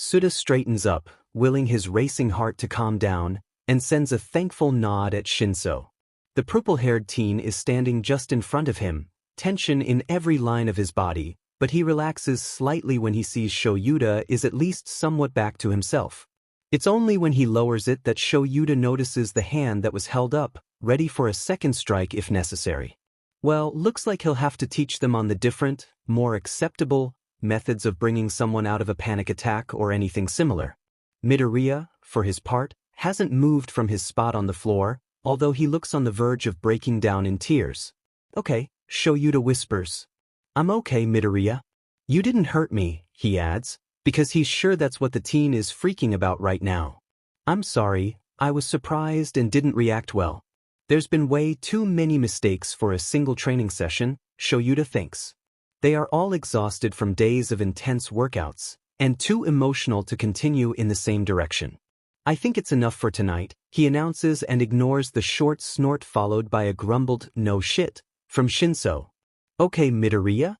Suda straightens up, willing his racing heart to calm down, and sends a thankful nod at Shinso. The purple-haired teen is standing just in front of him, tension in every line of his body, but he relaxes slightly when he sees Shoyuta is at least somewhat back to himself. It's only when he lowers it that Shoyuta notices the hand that was held up, ready for a second strike if necessary. Well, looks like he'll have to teach them on the different, more acceptable, methods of bringing someone out of a panic attack or anything similar. Midoriya, for his part, hasn't moved from his spot on the floor, although he looks on the verge of breaking down in tears. Okay, Shoyuta whispers. I'm okay, Midoriya. You didn't hurt me, he adds, because he's sure that's what the teen is freaking about right now. I'm sorry, I was surprised and didn't react well. There's been way too many mistakes for a single training session, Shoyuta thinks. They are all exhausted from days of intense workouts, and too emotional to continue in the same direction. I think it's enough for tonight, he announces and ignores the short snort followed by a grumbled "no shit" from Shinso. Okay, Midoriya?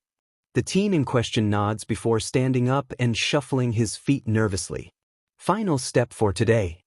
The teen in question nods before standing up and shuffling his feet nervously. Final step for today.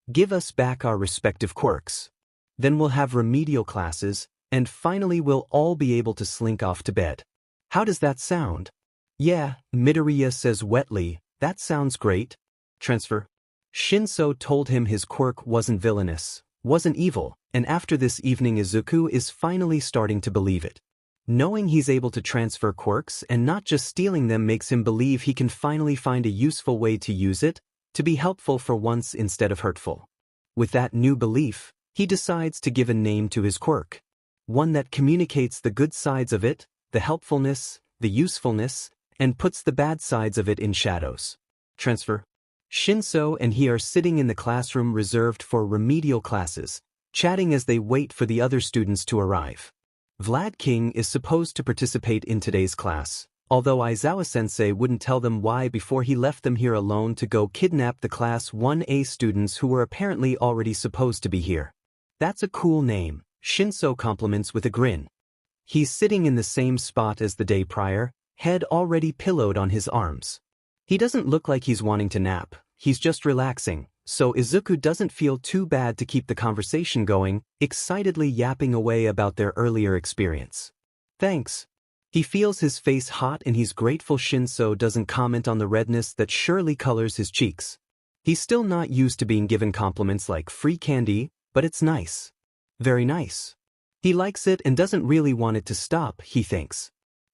Give us back our respective quirks. Then we'll have remedial classes, and finally we'll all be able to slink off to bed. How does that sound? Yeah, Midoriya says wetly, that sounds great. Transfer. Shinso told him his quirk wasn't villainous, wasn't evil, and after this evening Izuku is finally starting to believe it. Knowing he's able to transfer quirks and not just stealing them makes him believe he can finally find a useful way to use it, to be helpful for once instead of hurtful. With that new belief, he decides to give a name to his quirk. One that communicates the good sides of it, the helpfulness, the usefulness, and puts the bad sides of it in shadows. Transfer. Shinso and he are sitting in the classroom reserved for remedial classes, chatting as they wait for the other students to arrive. Vlad King is supposed to participate in today's class, although Aizawa-sensei wouldn't tell them why before he left them here alone to go kidnap the Class 1A students who were apparently already supposed to be here. That's a cool name, Shinso compliments with a grin. He's sitting in the same spot as the day prior, head already pillowed on his arms. He doesn't look like he's wanting to nap, he's just relaxing, so Izuku doesn't feel too bad to keep the conversation going, excitedly yapping away about their earlier experience. Thanks. He feels his face hot and he's grateful Shinso doesn't comment on the redness that surely colors his cheeks. He's still not used to being given compliments like free candy, but it's nice. Very nice. He likes it and doesn't really want it to stop, he thinks.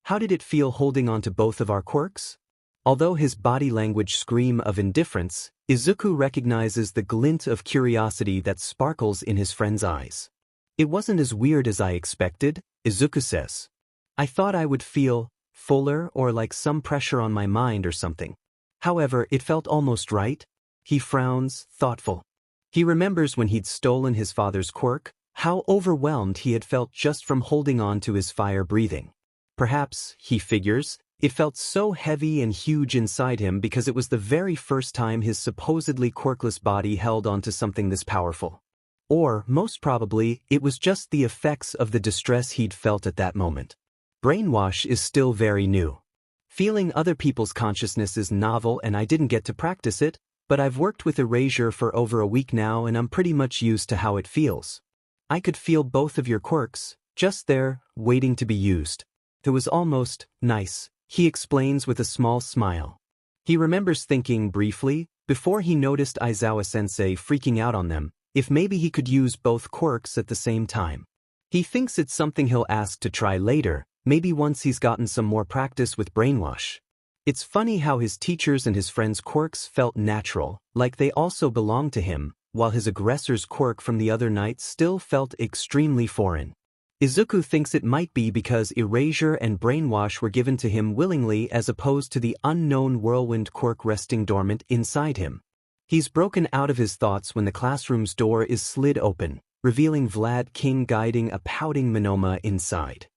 How did it feel holding on to both of our quirks? Although his body language scream of indifference, Izuku recognizes the glint of curiosity that sparkles in his friend's eyes. It wasn't as weird as I expected, Izuku says. I thought I would feel fuller or like some pressure on my mind or something. However, it felt almost right. He frowns, thoughtful. He remembers when he'd stolen his father's quirk, how overwhelmed he had felt just from holding on to his fire breathing. Perhaps, he figures, it felt so heavy and huge inside him because it was the very first time his supposedly quirkless body held onto something this powerful. Or, most probably, it was just the effects of the distress he'd felt at that moment. Brainwash is still very new. Feeling other people's consciousness is novel and I didn't get to practice it, but I've worked with erasure for over a week now and I'm pretty much used to how it feels. I could feel both of your quirks, just there, waiting to be used. It was almost nice, he explains with a small smile. He remembers thinking briefly, before he noticed Aizawa-sensei freaking out on them, if maybe he could use both quirks at the same time. He thinks it's something he'll ask to try later, maybe once he's gotten some more practice with brainwash. It's funny how his teachers and his friends' quirks felt natural, like they also belonged to him, while his aggressor's quirk from the other night still felt extremely foreign. Izuku thinks it might be because erasure and brainwash were given to him willingly as opposed to the unknown whirlwind quirk resting dormant inside him. He's broken out of his thoughts when the classroom's door is slid open, revealing Vlad King guiding a pouting Monoma inside.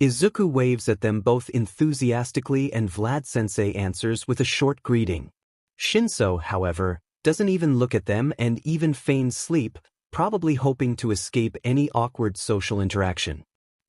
Izuku waves at them both enthusiastically and Vlad-sensei answers with a short greeting. Shinso, however, doesn't even look at them and even feigns sleep, probably hoping to escape any awkward social interaction.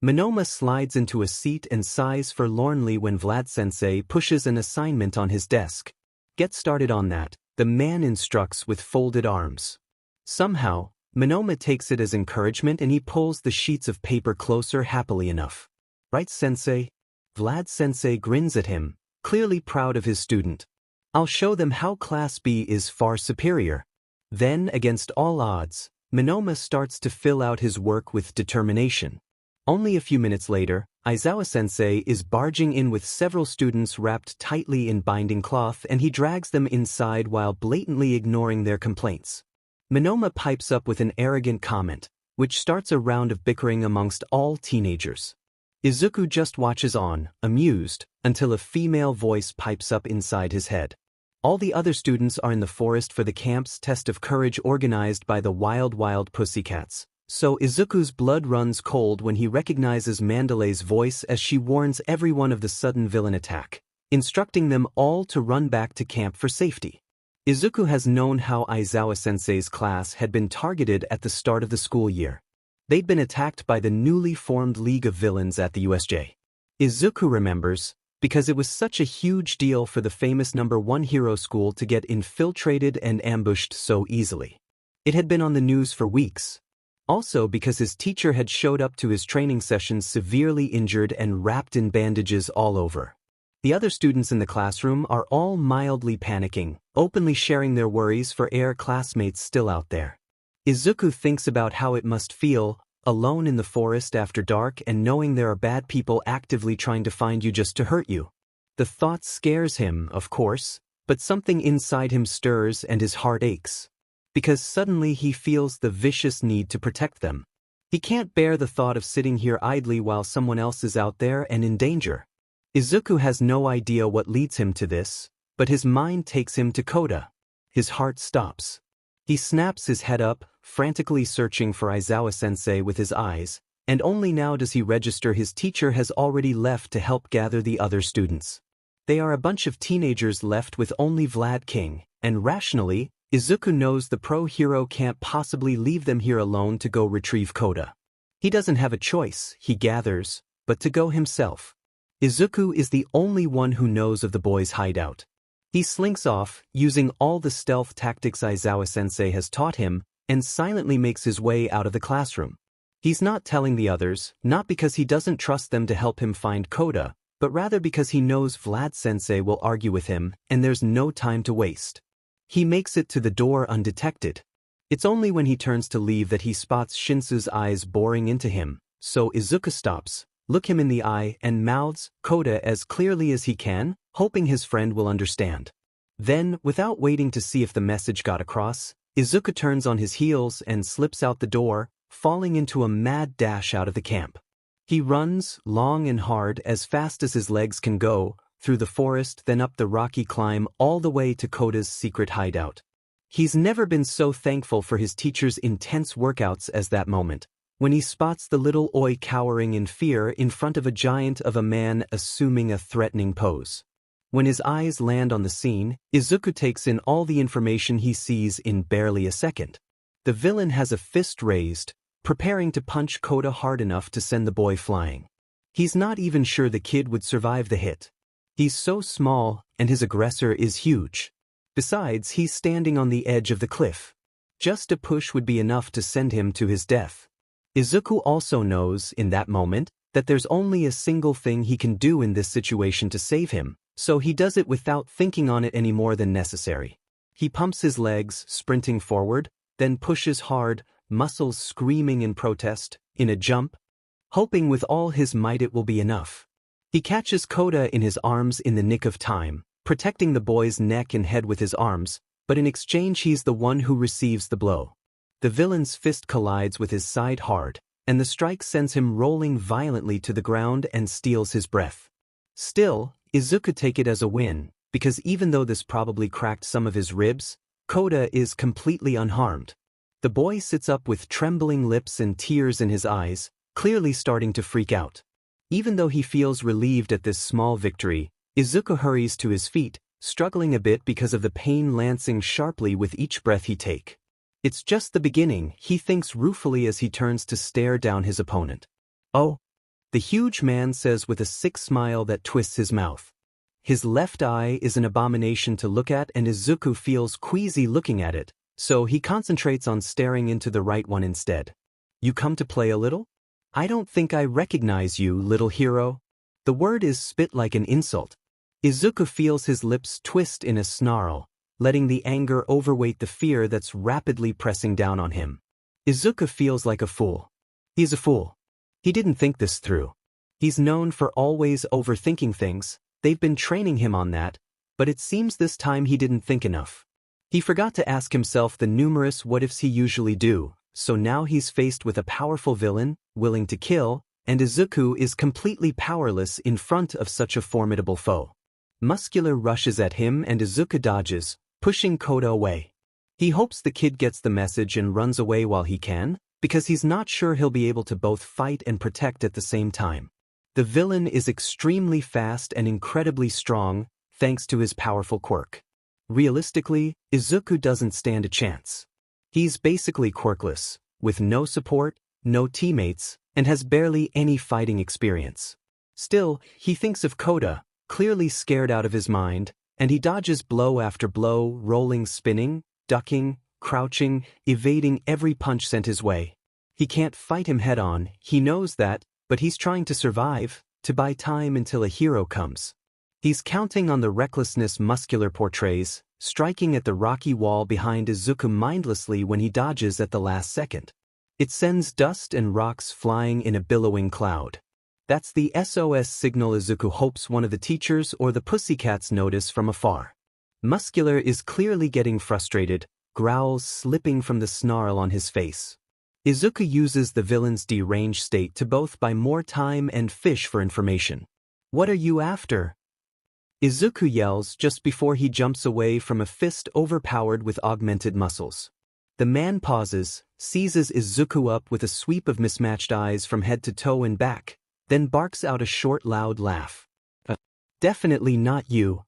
Monoma slides into a seat and sighs forlornly when Vlad-sensei pushes an assignment on his desk. Get started on that, the man instructs with folded arms. Somehow, Monoma takes it as encouragement and he pulls the sheets of paper closer happily enough. Right, sensei? Vlad-sensei grins at him, clearly proud of his student. I'll show them how Class B is far superior. Then, against all odds, Monoma starts to fill out his work with determination. Only a few minutes later, Aizawa-sensei is barging in with several students wrapped tightly in binding cloth and he drags them inside while blatantly ignoring their complaints. Monoma pipes up with an arrogant comment, which starts a round of bickering amongst all teenagers. Izuku just watches on, amused, until a female voice pipes up inside his head. All the other students are in the forest for the camp's test of courage organized by the Wild Pussycats, so Izuku's blood runs cold when he recognizes Mandalay's voice as she warns everyone of the sudden villain attack, instructing them all to run back to camp for safety. Izuku has known how Aizawa-sensei's class had been targeted at the start of the school year. They'd been attacked by the newly formed League of Villains at the USJ. Izuku remembers, because it was such a huge deal for the famous #1 hero school to get infiltrated and ambushed so easily. It had been on the news for weeks. Also because his teacher had showed up to his training sessions severely injured and wrapped in bandages all over. The other students in the classroom are all mildly panicking, openly sharing their worries for classmates still out there. Izuku thinks about how it must feel, alone in the forest after dark and knowing there are bad people actively trying to find you just to hurt you. The thought scares him, of course, but something inside him stirs and his heart aches. Because suddenly he feels the vicious need to protect them. He can't bear the thought of sitting here idly while someone else is out there and in danger. Izuku has no idea what leads him to this, but his mind takes him to Koda. His heart stops. He snaps his head up, frantically searching for Aizawa-sensei with his eyes, and only now does he register his teacher has already left to help gather the other students. They are a bunch of teenagers left with only Vlad King, and rationally, Izuku knows the pro-hero can't possibly leave them here alone to go retrieve Koda. He doesn't have a choice, he gathers, but to go himself. Izuku is the only one who knows of the boys' hideout. He slinks off, using all the stealth tactics Aizawa-sensei has taught him, and silently makes his way out of the classroom. He's not telling the others, not because he doesn't trust them to help him find Koda, but rather because he knows Vlad-sensei will argue with him, and there's no time to waste. He makes it to the door undetected. It's only when he turns to leave that he spots Shinsu's eyes boring into him, so Izuku stops, looks him in the eye, and mouths Koda as clearly as he can, hoping his friend will understand. Then, without waiting to see if the message got across, Izuku turns on his heels and slips out the door, falling into a mad dash out of the camp. He runs, long and hard, as fast as his legs can go, through the forest, then up the rocky climb all the way to Koda's secret hideout. He's never been so thankful for his teacher's intense workouts as that moment, when he spots the little Oi cowering in fear in front of a giant of a man assuming a threatening pose. When his eyes land on the scene, Izuku takes in all the information he sees in barely a second. The villain has a fist raised, preparing to punch Koda hard enough to send the boy flying. He's not even sure the kid would survive the hit. He's so small, and his aggressor is huge. Besides, he's standing on the edge of the cliff. Just a push would be enough to send him to his death. Izuku also knows, in that moment, that there's only a single thing he can do in this situation to save him, so he does it without thinking on it any more than necessary. He pumps his legs, sprinting forward, then pushes hard, muscles screaming in protest, in a jump, hoping with all his might it will be enough. He catches Koda in his arms in the nick of time, protecting the boy's neck and head with his arms, but in exchange he's the one who receives the blow. The villain's fist collides with his side hard, and the strike sends him rolling violently to the ground and steals his breath. Still, Izuku take it as a win, because even though this probably cracked some of his ribs, Koda is completely unharmed. The boy sits up with trembling lips and tears in his eyes, clearly starting to freak out. Even though he feels relieved at this small victory, Izuku hurries to his feet, struggling a bit because of the pain lancing sharply with each breath he takes. It's just the beginning, he thinks ruefully as he turns to stare down his opponent. "Oh," the huge man says with a sick smile that twists his mouth. His left eye is an abomination to look at and Izuku feels queasy looking at it, so he concentrates on staring into the right one instead. "You come to play a little? I don't think I recognize you, little hero." The word is spit like an insult. Izuku feels his lips twist in a snarl, letting the anger overweight the fear that's rapidly pressing down on him. Izuku feels like a fool. He's a fool. He didn't think this through. He's known for always overthinking things, they've been training him on that, but it seems this time he didn't think enough. He forgot to ask himself the numerous what-ifs he usually do, so now he's faced with a powerful villain, willing to kill, and Izuku is completely powerless in front of such a formidable foe. Muscular rushes at him and Izuku dodges, pushing Koda away. He hopes the kid gets the message and runs away while he can, because he's not sure he'll be able to both fight and protect at the same time. The villain is extremely fast and incredibly strong, thanks to his powerful quirk. Realistically, Izuku doesn't stand a chance. He's basically quirkless, with no support, no teammates, and has barely any fighting experience. Still, he thinks of Koda, clearly scared out of his mind, and he dodges blow after blow, rolling, spinning, ducking, crouching, evading every punch sent his way. He can't fight him head-on, he knows that, but he's trying to survive, to buy time until a hero comes. He's counting on the recklessness Muscular portrays, striking at the rocky wall behind Izuku mindlessly when he dodges at the last second. It sends dust and rocks flying in a billowing cloud. That's the SOS signal Izuku hopes one of the teachers or the pussycats notice from afar. Muscular is clearly getting frustrated, growls slipping from the snarl on his face. Izuku uses the villain's deranged state to both buy more time and fish for information. "What are you after?" Izuku yells just before he jumps away from a fist overpowered with augmented muscles. The man pauses, seizes Izuku up with a sweep of mismatched eyes from head to toe and back, then barks out a short loud laugh. Definitely not you.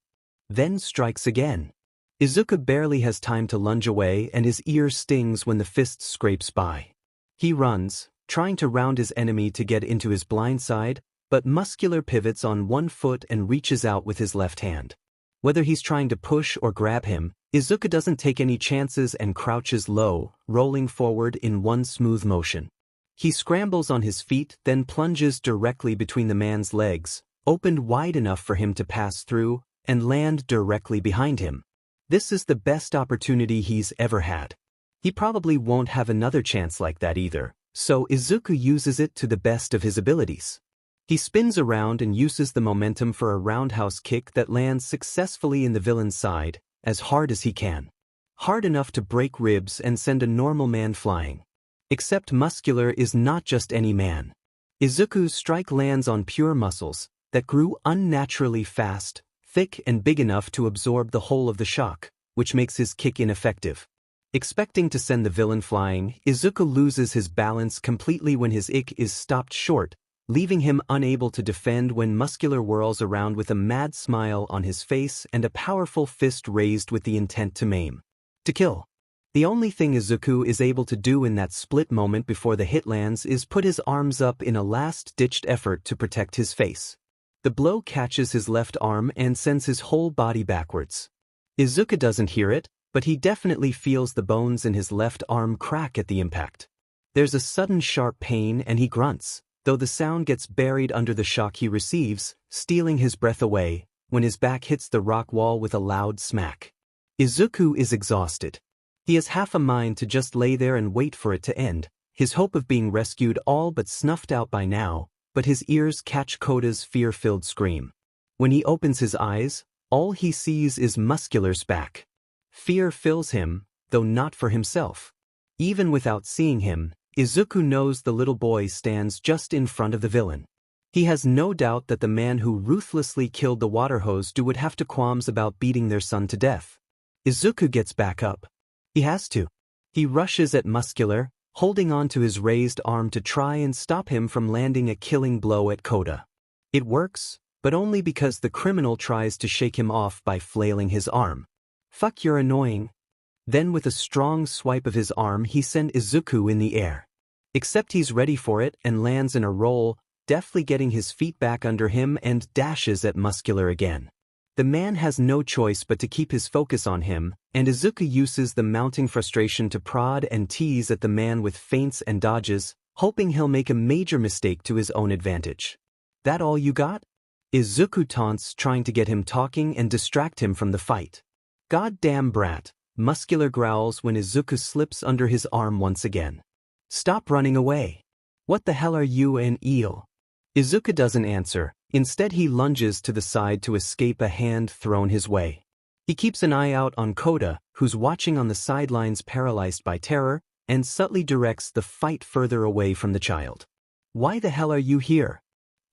Then strikes again. Izuku barely has time to lunge away and his ear stings when the fist scrapes by. He runs, trying to round his enemy to get into his blind side, but Muscular pivots on one foot and reaches out with his left hand. Whether he's trying to push or grab him, Izuku doesn't take any chances and crouches low, rolling forward in one smooth motion. He scrambles on his feet, then plunges directly between the man's legs, opened wide enough for him to pass through, and land directly behind him. This is the best opportunity he's ever had. He probably won't have another chance like that either, so Izuku uses it to the best of his abilities. He spins around and uses the momentum for a roundhouse kick that lands successfully in the villain's side, as hard as he can. Hard enough to break ribs and send a normal man flying. Except Muscular is not just any man. Izuku's strike lands on pure muscles that grew unnaturally fast, thick and big enough to absorb the whole of the shock, which makes his kick ineffective. Expecting to send the villain flying, Izuku loses his balance completely when his ick is stopped short, leaving him unable to defend when Muscular whirls around with a mad smile on his face and a powerful fist raised with the intent to maim. To kill. The only thing Izuku is able to do in that split moment before the hit lands is put his arms up in a last-ditched effort to protect his face. The blow catches his left arm and sends his whole body backwards. Izuku doesn't hear it, but he definitely feels the bones in his left arm crack at the impact. There's a sudden sharp pain and he grunts, though the sound gets buried under the shock he receives, stealing his breath away, when his back hits the rock wall with a loud smack. Izuku is exhausted. He has half a mind to just lay there and wait for it to end, his hope of being rescued all but snuffed out by now, but his ears catch Koda's fear-filled scream. When he opens his eyes, all he sees is Muscular's back. Fear fills him, though not for himself. Even without seeing him, Izuku knows the little boy stands just in front of the villain. He has no doubt that the man who ruthlessly killed the water hose would have to qualms about beating their son to death. Izuku gets back up. He has to. He rushes at Muscular, holding on to his raised arm to try and stop him from landing a killing blow at Koda. It works, but only because the criminal tries to shake him off by flailing his arm. "Fuck, you're annoying." Then with a strong swipe of his arm he sends Izuku in the air. Except he's ready for it and lands in a roll, deftly getting his feet back under him and dashes at Muscular again. The man has no choice but to keep his focus on him, and Izuku uses the mounting frustration to prod and tease at the man with feints and dodges, hoping he'll make a major mistake to his own advantage. "That all you got?" Izuku taunts, trying to get him talking and distract him from the fight. "Goddamn brat," Muscular growls when Izuku slips under his arm once again. "Stop running away. What the hell are you, an eel?" Izuku doesn't answer. Instead he lunges to the side to escape a hand thrown his way. He keeps an eye out on Koda, who's watching on the sidelines paralyzed by terror, and subtly directs the fight further away from the child. "Why the hell are you here?"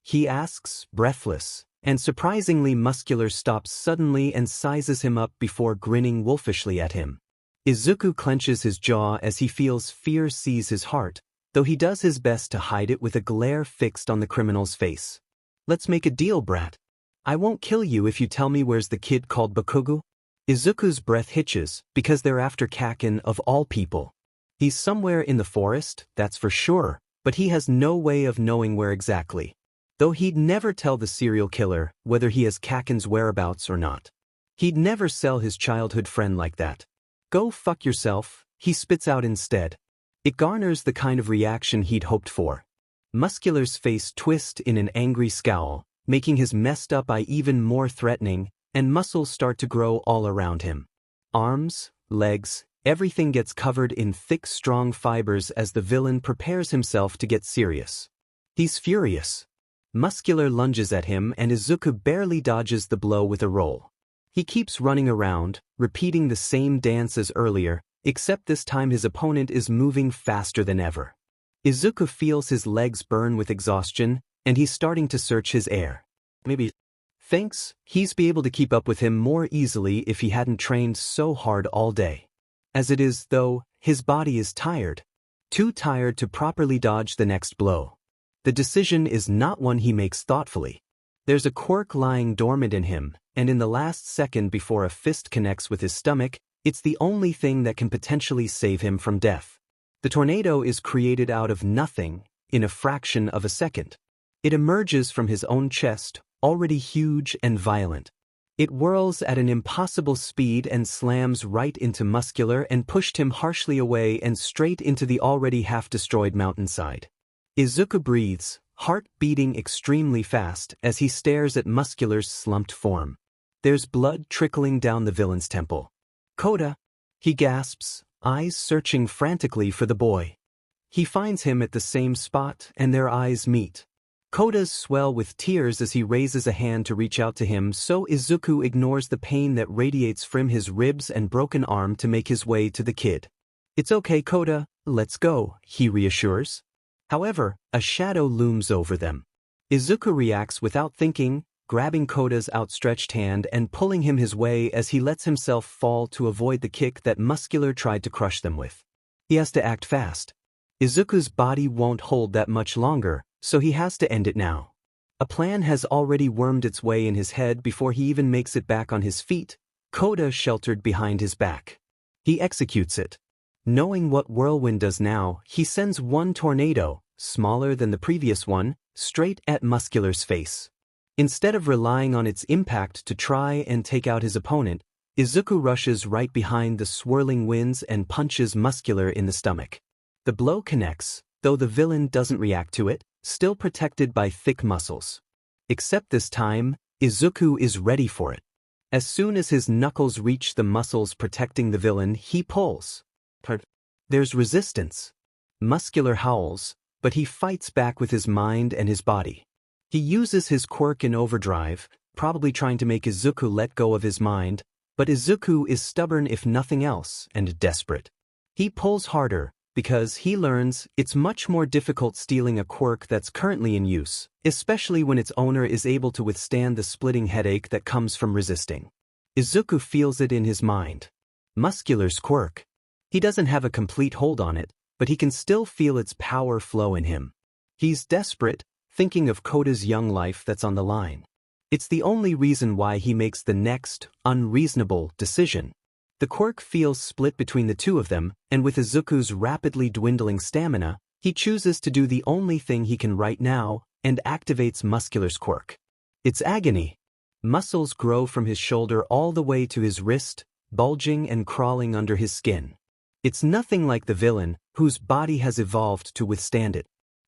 he asks, breathless, and surprisingly Muscular stops suddenly and sizes him up before grinning wolfishly at him. Izuku clenches his jaw as he feels fear seize his heart, though he does his best to hide it with a glare fixed on the criminal's face. "Let's make a deal, brat. I won't kill you if you tell me where's the kid called Bakugo." Izuku's breath hitches, because they're after Kaken of all people. He's somewhere in the forest, that's for sure, but he has no way of knowing where exactly. Though he'd never tell the serial killer whether he has Kaken's whereabouts or not. He'd never sell his childhood friend like that. "Go fuck yourself," he spits out instead. It garners the kind of reaction he'd hoped for. Muscular's face twists in an angry scowl, making his messed up eye even more threatening, and muscles start to grow all around him. Arms, legs, everything gets covered in thick, strong fibers as the villain prepares himself to get serious. He's furious. Muscular lunges at him and Izuku barely dodges the blow with a roll. He keeps running around, repeating the same dance as earlier, except this time his opponent is moving faster than ever. Izuku feels his legs burn with exhaustion, and he's starting to search his air. Maybe thinks he'd be able to keep up with him more easily if he hadn't trained so hard all day. As it is, though, his body is tired. Too tired to properly dodge the next blow. The decision is not one he makes thoughtfully. There's a quirk lying dormant in him, and in the last second before a fist connects with his stomach, it's the only thing that can potentially save him from death. The tornado is created out of nothing, in a fraction of a second. It emerges from his own chest, already huge and violent. It whirls at an impossible speed and slams right into Muscular and pushed him harshly away and straight into the already half-destroyed mountainside. Izuku breathes, heart beating extremely fast as he stares at Muscular's slumped form. There's blood trickling down the villain's temple. "Koda!" he gasps, eyes searching frantically for the boy. He finds him at the same spot and their eyes meet. Koda's swell with tears as he raises a hand to reach out to him, so Izuku ignores the pain that radiates from his ribs and broken arm to make his way to the kid. "It's okay, Koda, let's go," he reassures. However, a shadow looms over them. Izuku reacts without thinking, grabbing Koda's outstretched hand and pulling him his way as he lets himself fall to avoid the kick that Muscular tried to crush them with. He has to act fast. Izuku's body won't hold that much longer, so he has to end it now. A plan has already wormed its way in his head before he even makes it back on his feet, Koda sheltered behind his back. He executes it. Knowing what Whirlwind does now, he sends one tornado, smaller than the previous one, straight at Muscular's face. Instead of relying on its impact to try and take out his opponent, Izuku rushes right behind the swirling winds and punches Muscular in the stomach. The blow connects, though the villain doesn't react to it, still protected by thick muscles. Except this time, Izuku is ready for it. As soon as his knuckles reach the muscles protecting the villain, he pulls. There's resistance. Muscular howls, but he fights back with his mind and his body. He uses his quirk in overdrive, probably trying to make Izuku let go of his mind, but Izuku is stubborn if nothing else and desperate. He pulls harder, because he learns it's much more difficult stealing a quirk that's currently in use, especially when its owner is able to withstand the splitting headache that comes from resisting. Izuku feels it in his mind. Muscular's quirk. He doesn't have a complete hold on it, but he can still feel its power flow in him. He's desperate, thinking of Koda's young life that's on the line. It's the only reason why he makes the next, unreasonable decision. The quirk feels split between the two of them, and with Izuku's rapidly dwindling stamina, he chooses to do the only thing he can right now, and activates Muscular's quirk. It's agony. Muscles grow from his shoulder all the way to his wrist, bulging and crawling under his skin. It's nothing like the villain, whose body has evolved to withstand it.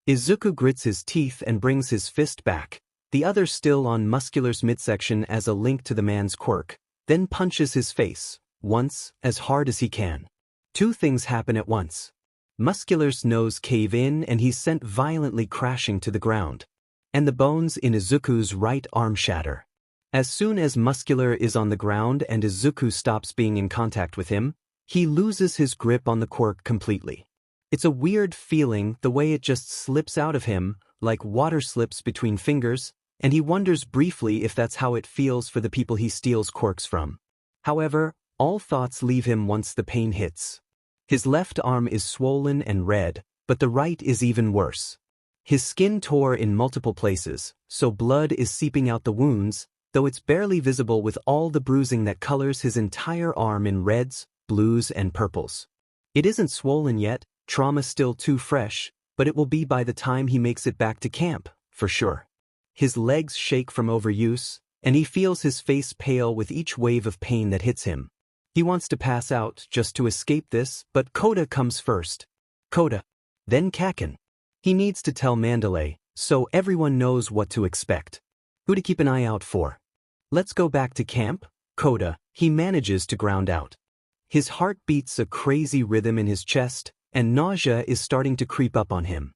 Izuku grits his teeth and brings his fist back, the other still on Muscular's midsection as a link to the man's quirk, then punches his face, once, as hard as he can. Two things happen at once. Muscular's nose cave in and he's sent violently crashing to the ground. And the bones in Izuku's right arm shatter. As soon as Muscular is on the ground and Izuku stops being in contact with him, he loses his grip on the quirk completely. It's a weird feeling the way it just slips out of him, like water slips between fingers, and he wonders briefly if that's how it feels for the people he steals quirks from. However, all thoughts leave him once the pain hits. His left arm is swollen and red, but the right is even worse. His skin tore in multiple places, so blood is seeping out the wounds, though it's barely visible with all the bruising that colors his entire arm in reds, blues, and purples. It isn't swollen yet, trauma still too fresh, but it will be by the time he makes it back to camp, for sure. His legs shake from overuse, and he feels his face pale with each wave of pain that hits him. He wants to pass out just to escape this, but Koda comes first. Koda. Then Kaken. He needs to tell Mandalay, so everyone knows what to expect. Who to keep an eye out for. Let's go back to camp, Koda. He manages to ground out. His heart beats a crazy rhythm in his chest, and nausea is starting to creep up on him.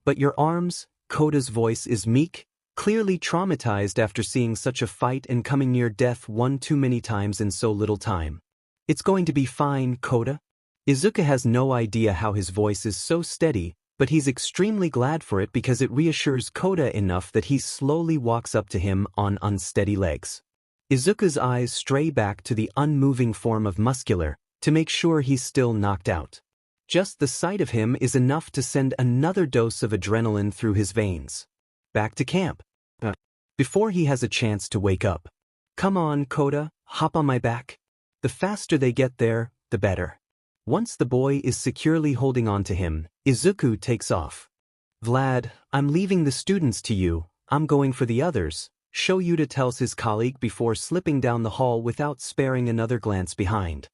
But your arms, Koda's voice is meek, clearly traumatized after seeing such a fight and coming near death one too many times in so little time. It's going to be fine, Koda. Izuku has no idea how his voice is so steady, but he's extremely glad for it because it reassures Koda enough that he slowly walks up to him on unsteady legs. Izuku's eyes stray back to the unmoving form of Muscular to make sure he's still knocked out. Just the sight of him is enough to send another dose of adrenaline through his veins. Back to camp. Before he has a chance to wake up. Come on, Koda, hop on my back. The faster they get there, the better. Once the boy is securely holding on to him, Izuku takes off. Vlad, I'm leaving the students to you, I'm going for the others, Shoyuta tells his colleague before slipping down the hall without sparing another glance behind.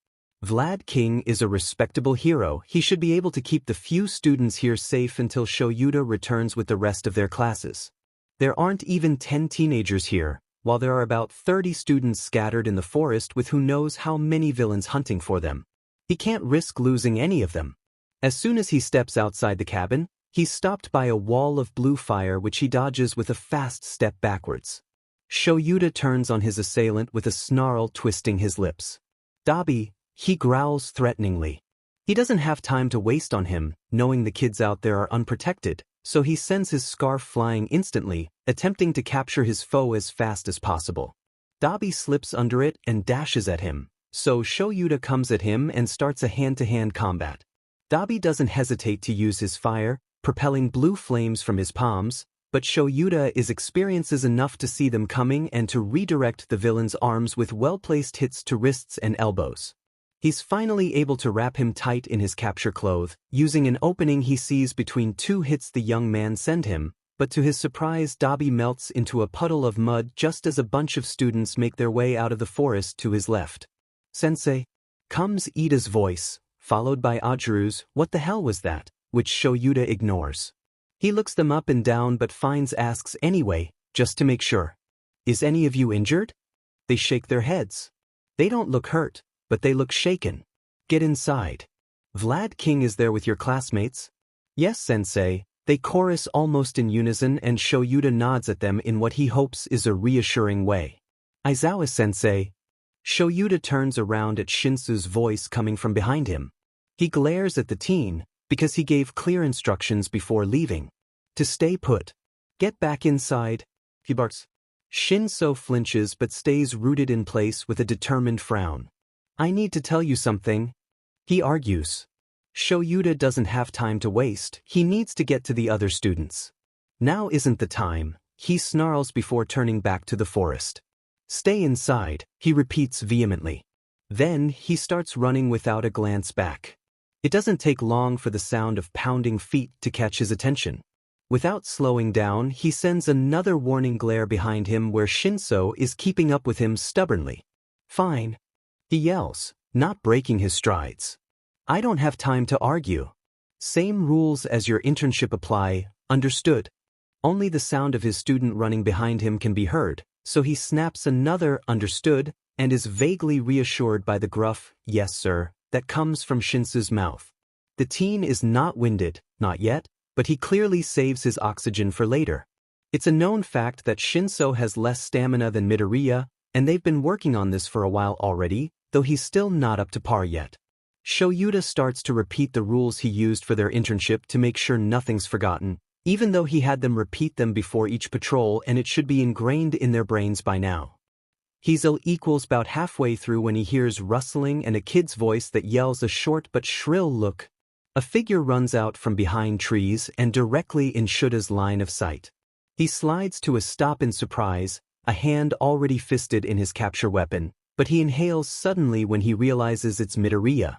Vlad King is a respectable hero, he should be able to keep the few students here safe until Shoyuta returns with the rest of their classes. There aren't even 10 teenagers here, while there are about 30 students scattered in the forest with who knows how many villains hunting for them. He can't risk losing any of them. As soon as he steps outside the cabin, he's stopped by a wall of blue fire which he dodges with a fast step backwards. Shoyuta turns on his assailant with a snarl twisting his lips. Dabi, he growls threateningly. He doesn't have time to waste on him, knowing the kids out there are unprotected, so he sends his scarf flying instantly, attempting to capture his foe as fast as possible. Dabi slips under it and dashes at him, so Shoyuta comes at him and starts a hand-to-hand combat. Dabi doesn't hesitate to use his fire, propelling blue flames from his palms, but Shoyuta experiences enough to see them coming and to redirect the villain's arms with well-placed hits to wrists and elbows. He's finally able to wrap him tight in his capture cloth, using an opening he sees between two hits the young man send him, but to his surprise Dabi melts into a puddle of mud just as a bunch of students make their way out of the forest to his left. Sensei? Comes Ida's voice, followed by Ajuru's, what the hell was that, which Shoyuta ignores. He looks them up and down but asks anyway, just to make sure. Is any of you injured? They shake their heads. They don't look hurt, but they look shaken. Get inside. Vlad King is there with your classmates? Yes, sensei, they chorus almost in unison and Shoyuta nods at them in what he hopes is a reassuring way. Aizawa sensei. Shoyuta turns around at Shinsu's voice coming from behind him. He glares at the teen, because he gave clear instructions before leaving. To stay put. Get back inside. He barks. Shinso flinches but stays rooted in place with a determined frown. I need to tell you something. He argues. Shoyuta doesn't have time to waste, he needs to get to the other students. Now isn't the time, he snarls before turning back to the forest. Stay inside, he repeats vehemently. Then he starts running without a glance back. It doesn't take long for the sound of pounding feet to catch his attention. Without slowing down, he sends another warning glare behind him where Shinso is keeping up with him stubbornly. Fine. He yells, not breaking his strides. I don't have time to argue. Same rules as your internship apply, understood? Only the sound of his student running behind him can be heard, so he snaps another understood and is vaguely reassured by the gruff, yes sir, that comes from Shinsu's mouth. The teen is not winded, not yet, but he clearly saves his oxygen for later. It's a known fact that Shinso has less stamina than Midoriya, and they've been working on this for a while already, though he's still not up to par yet. Shoyuta starts to repeat the rules he used for their internship to make sure nothing's forgotten, even though he had them repeat them before each patrol and it should be ingrained in their brains by now. He's about halfway through when he hears rustling and a kid's voice that yells a short but shrill look. A figure runs out from behind trees and directly in Shuta's line of sight. He slides to a stop in surprise, a hand already fisted in his capture weapon, but he inhales suddenly when he realizes it's Midoriya.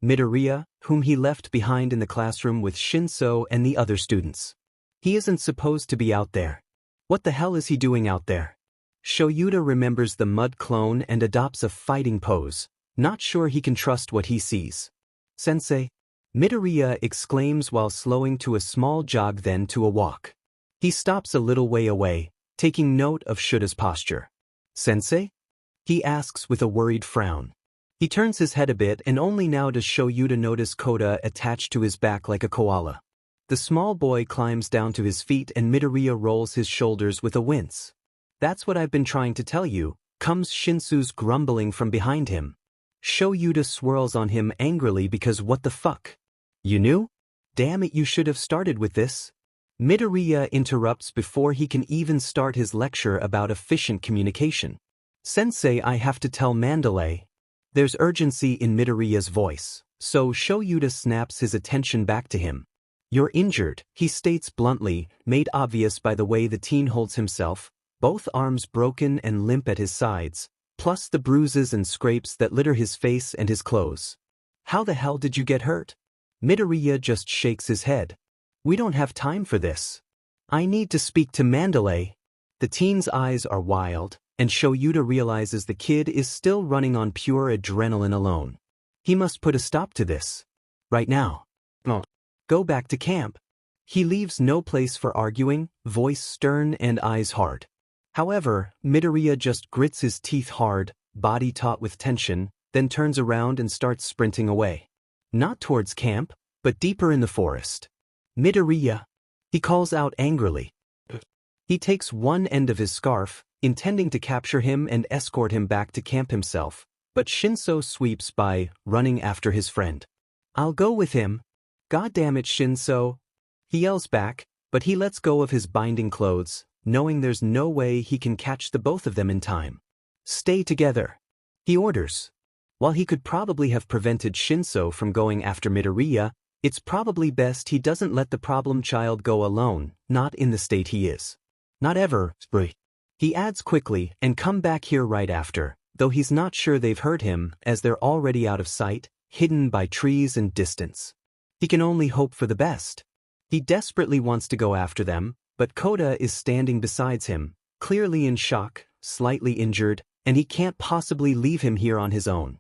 Midoriya, whom he left behind in the classroom with Shinso and the other students. He isn't supposed to be out there. What the hell is he doing out there? Shoyuta remembers the mud clone and adopts a fighting pose, not sure he can trust what he sees. Sensei? Midoriya exclaims while slowing to a small jog then to a walk. He stops a little way away, taking note of Shuta's posture. Sensei? He asks with a worried frown. He turns his head a bit and only now does Shoyuta notice Kota attached to his back like a koala. The small boy climbs down to his feet and Midoriya rolls his shoulders with a wince. That's what I've been trying to tell you, comes Shinsu's grumbling from behind him. Shoyuta swirls on him angrily because what the fuck? You knew? Damn it, you should have started with this. Midoriya interrupts before he can even start his lecture about efficient communication. Sensei, I have to tell Mandalay. There's urgency in Midoriya's voice, so Shoyuta snaps his attention back to him. You're injured, he states bluntly, made obvious by the way the teen holds himself, both arms broken and limp at his sides, plus the bruises and scrapes that litter his face and his clothes. How the hell did you get hurt? Midoriya just shakes his head. We don't have time for this. I need to speak to Mandalay. The teen's eyes are wild, and Shoyuta realizes the kid is still running on pure adrenaline alone. He must put a stop to this. Right now. No. Go back to camp. He leaves no place for arguing, voice stern and eyes hard. However, Midoriya just grits his teeth hard, body taut with tension, then turns around and starts sprinting away. Not towards camp, but deeper in the forest. Midoriya! He calls out angrily. He takes one end of his scarf, intending to capture him and escort him back to camp himself, but Shinso sweeps by, running after his friend. I'll go with him. God damn it, Shinso! He yells back, but he lets go of his binding clothes, knowing there's no way he can catch the both of them in time. Stay together. He orders. While he could probably have prevented Shinso from going after Midoriya, it's probably best he doesn't let the problem child go alone, not in the state he is. Not ever, he adds quickly, and come back here right after, though he's not sure they've heard him as they're already out of sight, hidden by trees and distance. He can only hope for the best. He desperately wants to go after them, but Kota is standing beside him, clearly in shock, slightly injured, and he can't possibly leave him here on his own.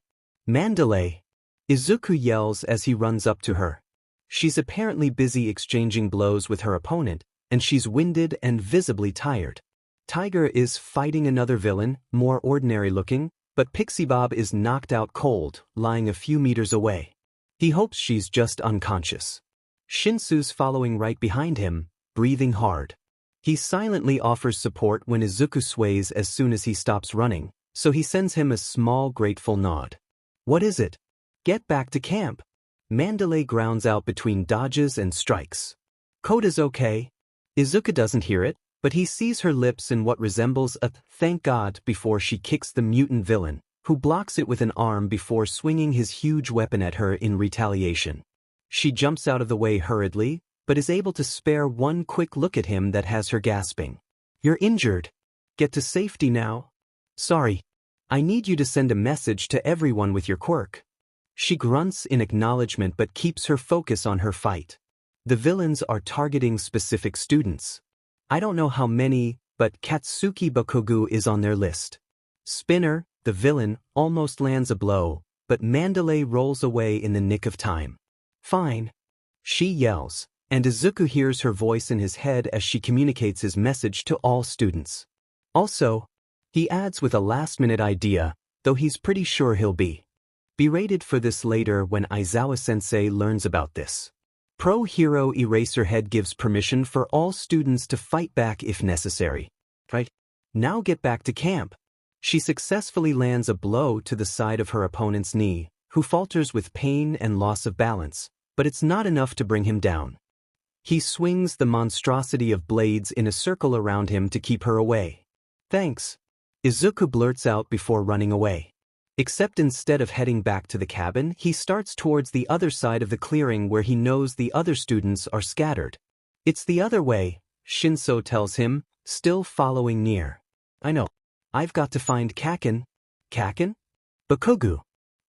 Mandalay! Izuku yells as he runs up to her. She's apparently busy exchanging blows with her opponent, and she's winded and visibly tired. Tiger is fighting another villain, more ordinary looking, but Pixie Bob is knocked out cold, lying a few meters away. He hopes she's just unconscious. Shinsu's following right behind him, breathing hard. He silently offers support when Izuku sways as soon as he stops running, so he sends him a small grateful nod. What is it? Get back to camp. Mandalay grounds out between dodges and strikes. Koda's okay. Izuku doesn't hear it, but he sees her lips in what resembles a thank God before she kicks the mutant villain, who blocks it with an arm before swinging his huge weapon at her in retaliation. She jumps out of the way hurriedly, but is able to spare one quick look at him that has her gasping. You're injured. Get to safety now. Sorry. I need you to send a message to everyone with your quirk. She grunts in acknowledgement but keeps her focus on her fight. The villains are targeting specific students. I don't know how many, but Katsuki Bakugo is on their list. Spinner, the villain, almost lands a blow, but Mandalay rolls away in the nick of time. Fine. She yells, and Izuku hears her voice in his head as she communicates his message to all students. Also, he adds with a last-minute idea, though he's pretty sure he'll be berated for this later when Aizawa-sensei learns about this. Pro-hero Eraserhead gives permission for all students to fight back if necessary. Right? Now get back to camp. She successfully lands a blow to the side of her opponent's knee, who falters with pain and loss of balance, but it's not enough to bring him down. He swings the monstrosity of blades in a circle around him to keep her away. Thanks. Izuku blurts out before running away. Except instead of heading back to the cabin, he starts towards the other side of the clearing where he knows the other students are scattered. It's the other way, Shinso tells him, still following near. I know. I've got to find Kaken. Kaken? Bakugo.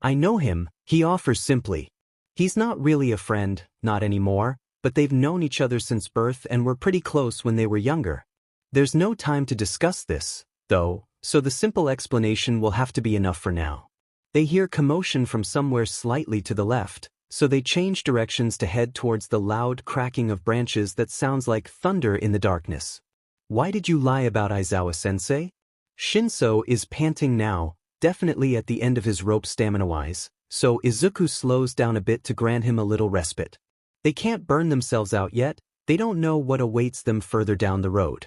I know him, he offers simply. He's not really a friend, not anymore, but they've known each other since birth and were pretty close when they were younger. There's no time to discuss this, though, so the simple explanation will have to be enough for now. They hear commotion from somewhere slightly to the left, so they change directions to head towards the loud cracking of branches that sounds like thunder in the darkness. Why did you lie about Aizawa-sensei? Shinso is panting now, definitely at the end of his rope stamina-wise, so Izuku slows down a bit to grant him a little respite. They can't burn themselves out yet, they don't know what awaits them further down the road.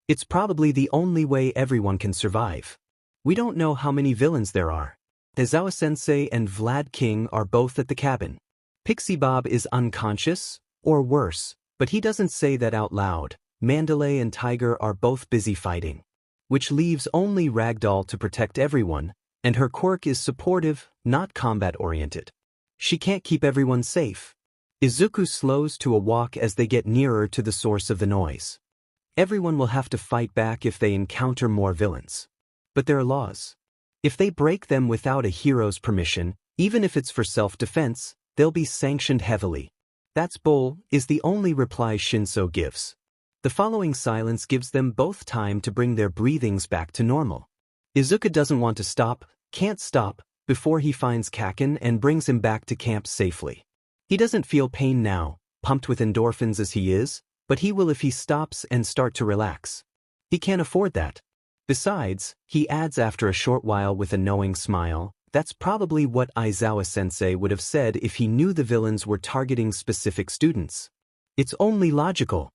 It's probably the only way everyone can survive. We don't know how many villains there are. Aizawa-sensei and Vlad King are both at the cabin. Pixie Bob is unconscious, or worse, but he doesn't say that out loud. Mandalay and Tiger are both busy fighting, which leaves only Ragdoll to protect everyone, and her quirk is supportive, not combat-oriented. She can't keep everyone safe. Izuku slows to a walk as they get nearer to the source of the noise. Everyone will have to fight back if they encounter more villains. But there are laws. If they break them without a hero's permission, even if it's for self-defense, they'll be sanctioned heavily. That's bull, is the only reply Shinso gives. The following silence gives them both time to bring their breathings back to normal. Izuku doesn't want to stop, can't stop, before he finds Kaken and brings him back to camp safely. He doesn't feel pain now, pumped with endorphins as he is, but he will if he stops and start to relax. He can't afford that. Besides, he adds after a short while with a knowing smile, that's probably what Aizawa-sensei would have said if he knew the villains were targeting specific students. It's only logical.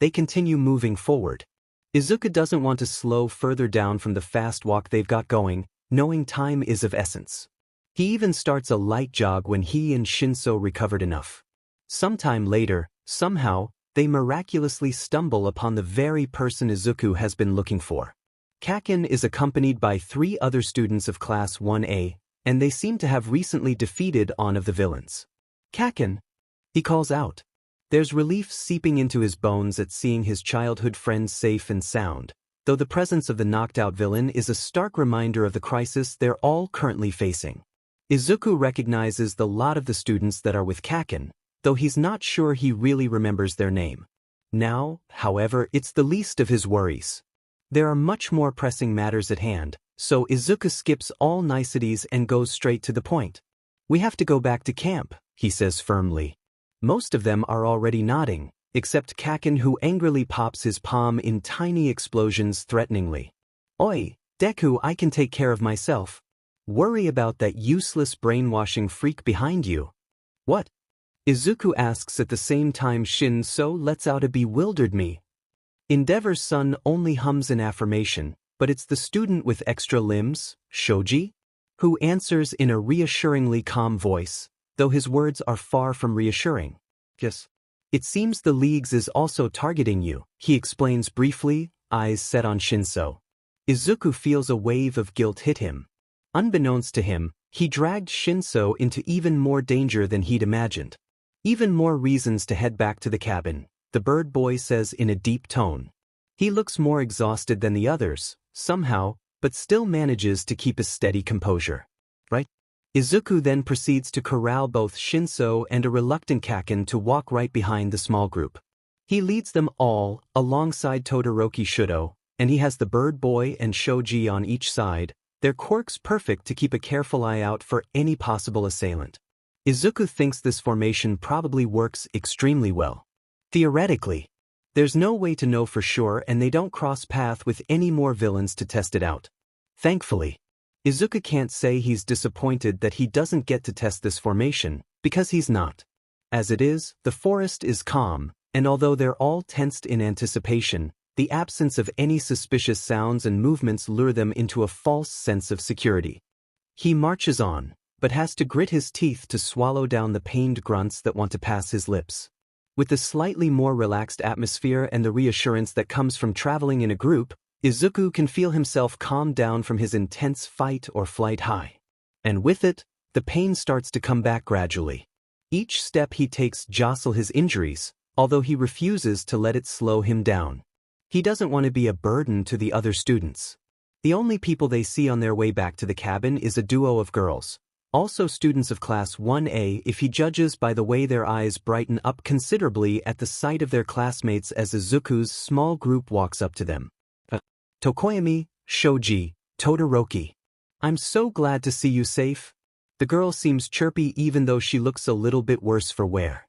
They continue moving forward. Izuku doesn't want to slow further down from the fast walk they've got going, knowing time is of essence. He even starts a light jog when he and Shinso recovered enough. Sometime later, somehow, they miraculously stumble upon the very person Izuku has been looking for. Kaken is accompanied by 3 other students of Class 1A, and they seem to have recently defeated one of the villains. Kaken! He calls out. There's relief seeping into his bones at seeing his childhood friends safe and sound, though the presence of the knocked-out villain is a stark reminder of the crisis they're all currently facing. Izuku recognizes the lot of the students that are with Kaken, though he's not sure he really remembers their name. Now, however, it's the least of his worries. There are much more pressing matters at hand, so Izuku skips all niceties and goes straight to the point. We have to go back to camp, he says firmly. Most of them are already nodding, except Kaken, who angrily pops his palm in tiny explosions threateningly. Oi, Deku, I can take care of myself. Worry about that useless brainwashing freak behind you. What? Izuku asks at the same time Shinso lets out a bewildered me. Endeavor's son only hums an affirmation, but it's the student with extra limbs, Shoji, who answers in a reassuringly calm voice, though his words are far from reassuring. Yes. It seems the Leagues is also targeting you, he explains briefly, eyes set on Shinso. Izuku feels a wave of guilt hit him. Unbeknownst to him, he dragged Shinso into even more danger than he'd imagined. Even more reasons to head back to the cabin, the bird boy says in a deep tone. He looks more exhausted than the others, somehow, but still manages to keep a steady composure. Right? Izuku then proceeds to corral both Shinso and a reluctant Kaken to walk right behind the small group. He leads them all, alongside Todoroki Shudo, and he has the bird boy and Shoji on each side, their quirks perfect to keep a careful eye out for any possible assailant. Izuku thinks this formation probably works extremely well. Theoretically. There's no way to know for sure, and they don't cross path with any more villains to test it out. Thankfully. Izuku can't say he's disappointed that he doesn't get to test this formation, because he's not. As it is, the forest is calm, and although they're all tensed in anticipation, the absence of any suspicious sounds and movements lure them into a false sense of security. He marches on, but has to grit his teeth to swallow down the pained grunts that want to pass his lips. With the slightly more relaxed atmosphere and the reassurance that comes from traveling in a group, Izuku can feel himself calm down from his intense fight or flight high. And with it, the pain starts to come back gradually. Each step he takes jostles his injuries, although he refuses to let it slow him down. He doesn't want to be a burden to the other students. The only people they see on their way back to the cabin is a duo of girls, also students of Class 1A if he judges by the way their eyes brighten up considerably at the sight of their classmates as Izuku's small group walks up to them. Tokoyami, Shoji, Todoroki. I'm so glad to see you safe. The girl seems chirpy even though she looks a little bit worse for wear.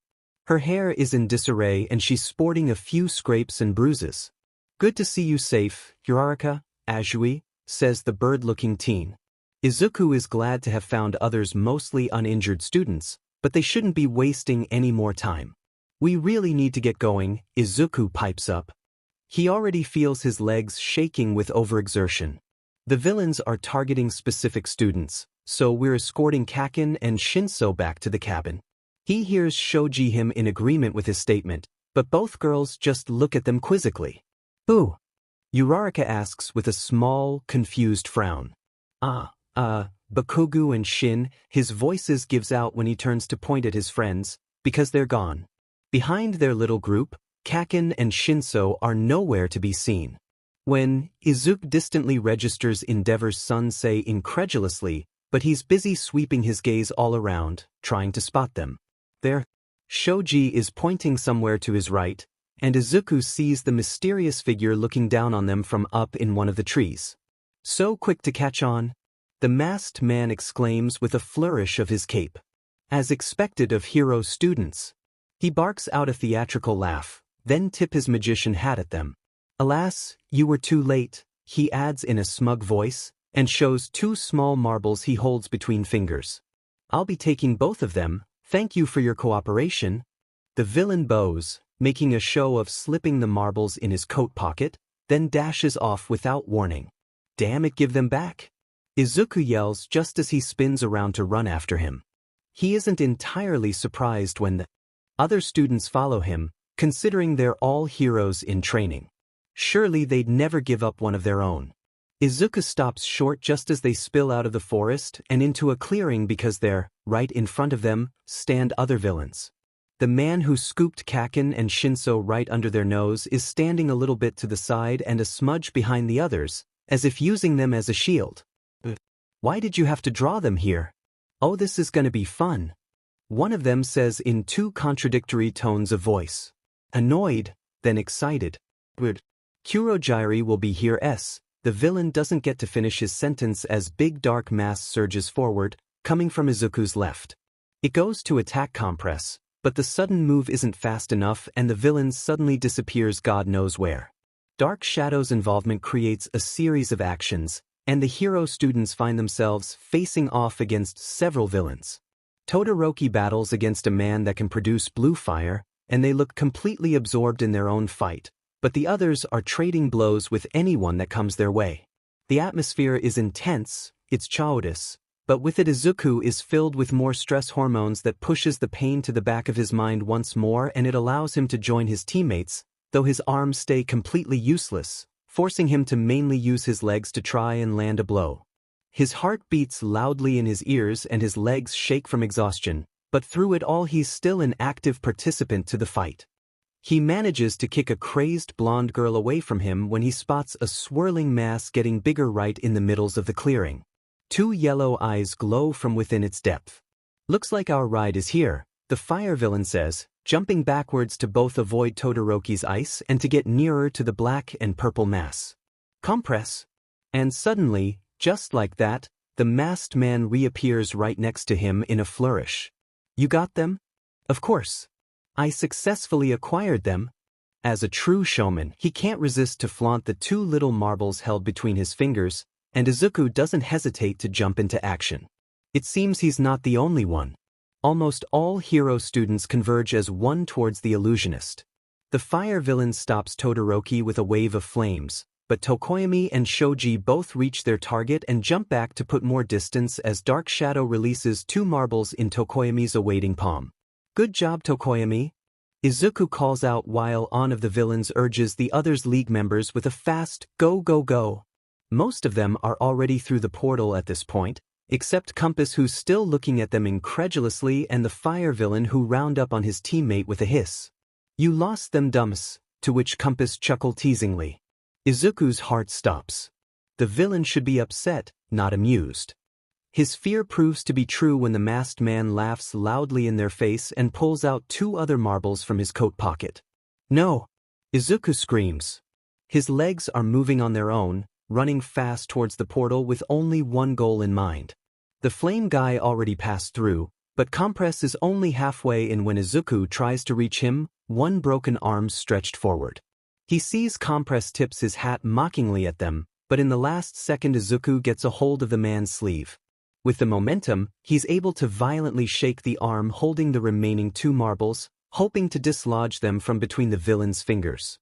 Her hair is in disarray and she's sporting a few scrapes and bruises. Good to see you safe, Uraraka, Azui, says the bird-looking teen. Izuku is glad to have found others mostly uninjured students, but they shouldn't be wasting any more time. We really need to get going, Izuku pipes up. He already feels his legs shaking with overexertion. The villains are targeting specific students, so we're escorting Kaken and Shinso back to the cabin. He hears Shoji him in agreement with his statement, but both girls just look at them quizzically. Who? Uraraka asks with a small, confused frown. Bakugo and Shin, his voices gives out when he turns to point at his friends, because they're gone. Behind their little group, Kaken and Shinso are nowhere to be seen. When Izuku distantly registers Endeavor's son say incredulously, but he's busy sweeping his gaze all around, trying to spot them. There, Shoji is pointing somewhere to his right, and Izuku sees the mysterious figure looking down on them from up in one of the trees. So quick to catch on, the masked man exclaims with a flourish of his cape. As expected of hero students. He barks out a theatrical laugh, then tip his magician hat at them. Alas, you were too late, he adds in a smug voice, and shows two small marbles he holds between fingers. I'll be taking both of them, thank you for your cooperation. The villain bows, making a show of slipping the marbles in his coat pocket, then dashes off without warning. Damn it, give them back. Izuku yells just as he spins around to run after him. He isn't entirely surprised when the other students follow him, considering they're all heroes in training. Surely they'd never give up one of their own. Izuku stops short just as they spill out of the forest and into a clearing because there, right in front of them, stand other villains. The man who scooped Kaken and Shinso right under their nose is standing a little bit to the side and a smudge behind the others, as if using them as a shield. Why did you have to draw them here? Oh, this is gonna be fun. One of them says in two contradictory tones of voice. Annoyed, then excited. Kurogiri will be here. The villain doesn't get to finish his sentence as big dark mass surges forward, coming from Izuku's left. It goes to attack compress, But the sudden move isn't fast enough and the villain suddenly disappears God knows where. Dark Shadow's involvement creates a series of actions, and the hero students find themselves facing off against several villains. Todoroki battles against a man that can produce blue fire, and they look completely absorbed in their own fight, but the others are trading blows with anyone that comes their way. The atmosphere is intense, it's chaotic, but with it Izuku is filled with more stress hormones that pushes the pain to the back of his mind once more, and it allows him to join his teammates, though his arms stay completely useless, forcing him to mainly use his legs to try and land a blow. His heart beats loudly in his ears and his legs shake from exhaustion, but through it all he's still an active participant to the fight. He manages to kick a crazed blonde girl away from him when he spots a swirling mass getting bigger right in the middle of the clearing. 2 yellow eyes glow from within its depth. "Looks like our ride is here," the fire villain says, jumping backwards to both avoid Todoroki's ice and to get nearer to the black and purple mass. "Compress." And suddenly, just like that, the masked man reappears right next to him in a flourish. "You got them?" "Of course. I successfully acquired them." As a true showman, he can't resist to flaunt the 2 little marbles held between his fingers, and Izuku doesn't hesitate to jump into action. It seems he's not the only one. Almost all hero students converge as one towards the illusionist. The fire villain stops Todoroki with a wave of flames, but Tokoyami and Shoji both reach their target and jump back to put more distance as Dark Shadow releases 2 marbles in Tokoyami's awaiting palm. "Good job, Tokoyami," Izuku calls out while one of the villains urges the others League members with a fast, "Go, go, go." Most of them are already through the portal at this point, except Compass, who's still looking at them incredulously, and the fire villain, who round up on his teammate with a hiss. "You lost them, dumps," to which Compass chuckled teasingly. Izuku's heart stops. The villain should be upset, not amused. His fear proves to be true when the masked man laughs loudly in their face and pulls out 2 other marbles from his coat pocket. "No!" Izuku screams. His legs are moving on their own, running fast towards the portal with only one goal in mind. The flame guy already passed through, but Compress is only halfway in when Izuku tries to reach him, one broken arm stretched forward. He sees Compress tips his hat mockingly at them, but in the last second Izuku gets a hold of the man's sleeve. With the momentum, he's able to violently shake the arm holding the remaining 2 marbles, hoping to dislodge them from between the villain's fingers.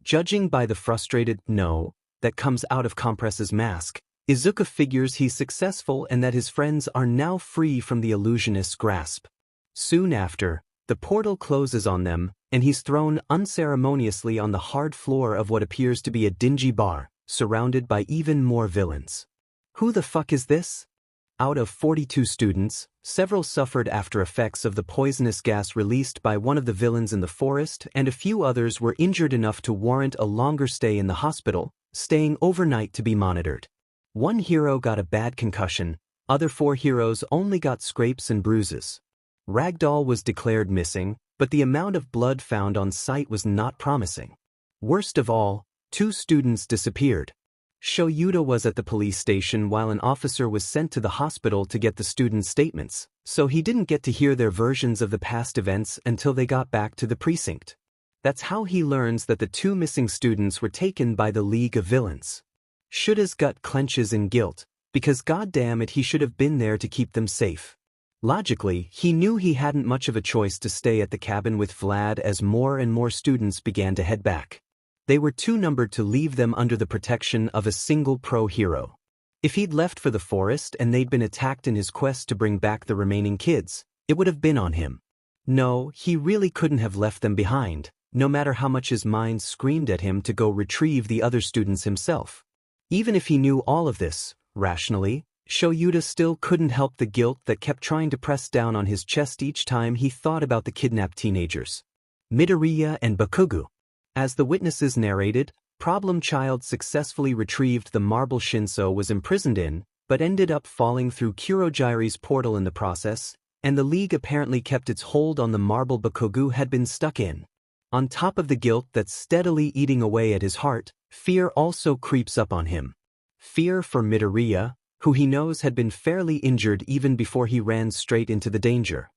Judging by the frustrated "no" that comes out of Compress's mask, Izuku figures he's successful and that his friends are now free from the illusionist's grasp. Soon after, the portal closes on them, and he's thrown unceremoniously on the hard floor of what appears to be a dingy bar, surrounded by even more villains. Who the fuck is this? Out of 42 students, several suffered after effects of the poisonous gas released by one of the villains in the forest, and a few others were injured enough to warrant a longer stay in the hospital, staying overnight to be monitored. 1 hero got a bad concussion, other 4 heroes only got scrapes and bruises. Ragdoll was declared missing, but the amount of blood found on site was not promising. Worst of all, 2 students disappeared. Shoyuta was at the police station while an officer was sent to the hospital to get the students' statements, so he didn't get to hear their versions of the past events until they got back to the precinct. That's how he learns that the 2 missing students were taken by the League of Villains. Shuta's gut clenches in guilt, because goddamn it, he should have been there to keep them safe. Logically, he knew he hadn't much of a choice to stay at the cabin with Vlad as more and more students began to head back. They were too numbered to leave them under the protection of a single pro hero. If he'd left for the forest and they'd been attacked in his quest to bring back the remaining kids, it would have been on him. No, he really couldn't have left them behind, no matter how much his mind screamed at him to go retrieve the other students himself. Even if he knew all of this, rationally, Shoyuta still couldn't help the guilt that kept trying to press down on his chest each time he thought about the kidnapped teenagers. Midoriya and Bakugo. As the witnesses narrated, Problem Child successfully retrieved the marble Shinso was imprisoned in, but ended up falling through Kurogiri's portal in the process, and the League apparently kept its hold on the marble Bakugo had been stuck in. On top of the guilt that's steadily eating away at his heart, fear also creeps up on him. Fear for Midoriya, who he knows had been fairly injured even before he ran straight into the danger.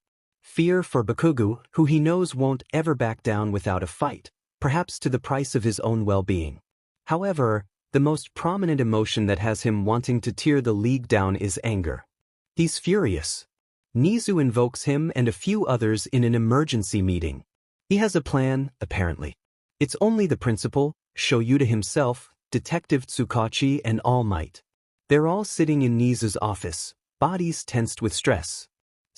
Fear for Bakugo, who he knows won't ever back down without a fight, perhaps to the price of his own well-being. However, the most prominent emotion that has him wanting to tear the league down is anger. He's furious. Nizu invokes him and a few others in an emergency meeting. He has a plan, apparently. It's only the principal, Shoyuta himself, Detective Tsukachi, and All Might. They're all sitting in Nizu's office, bodies tensed with stress.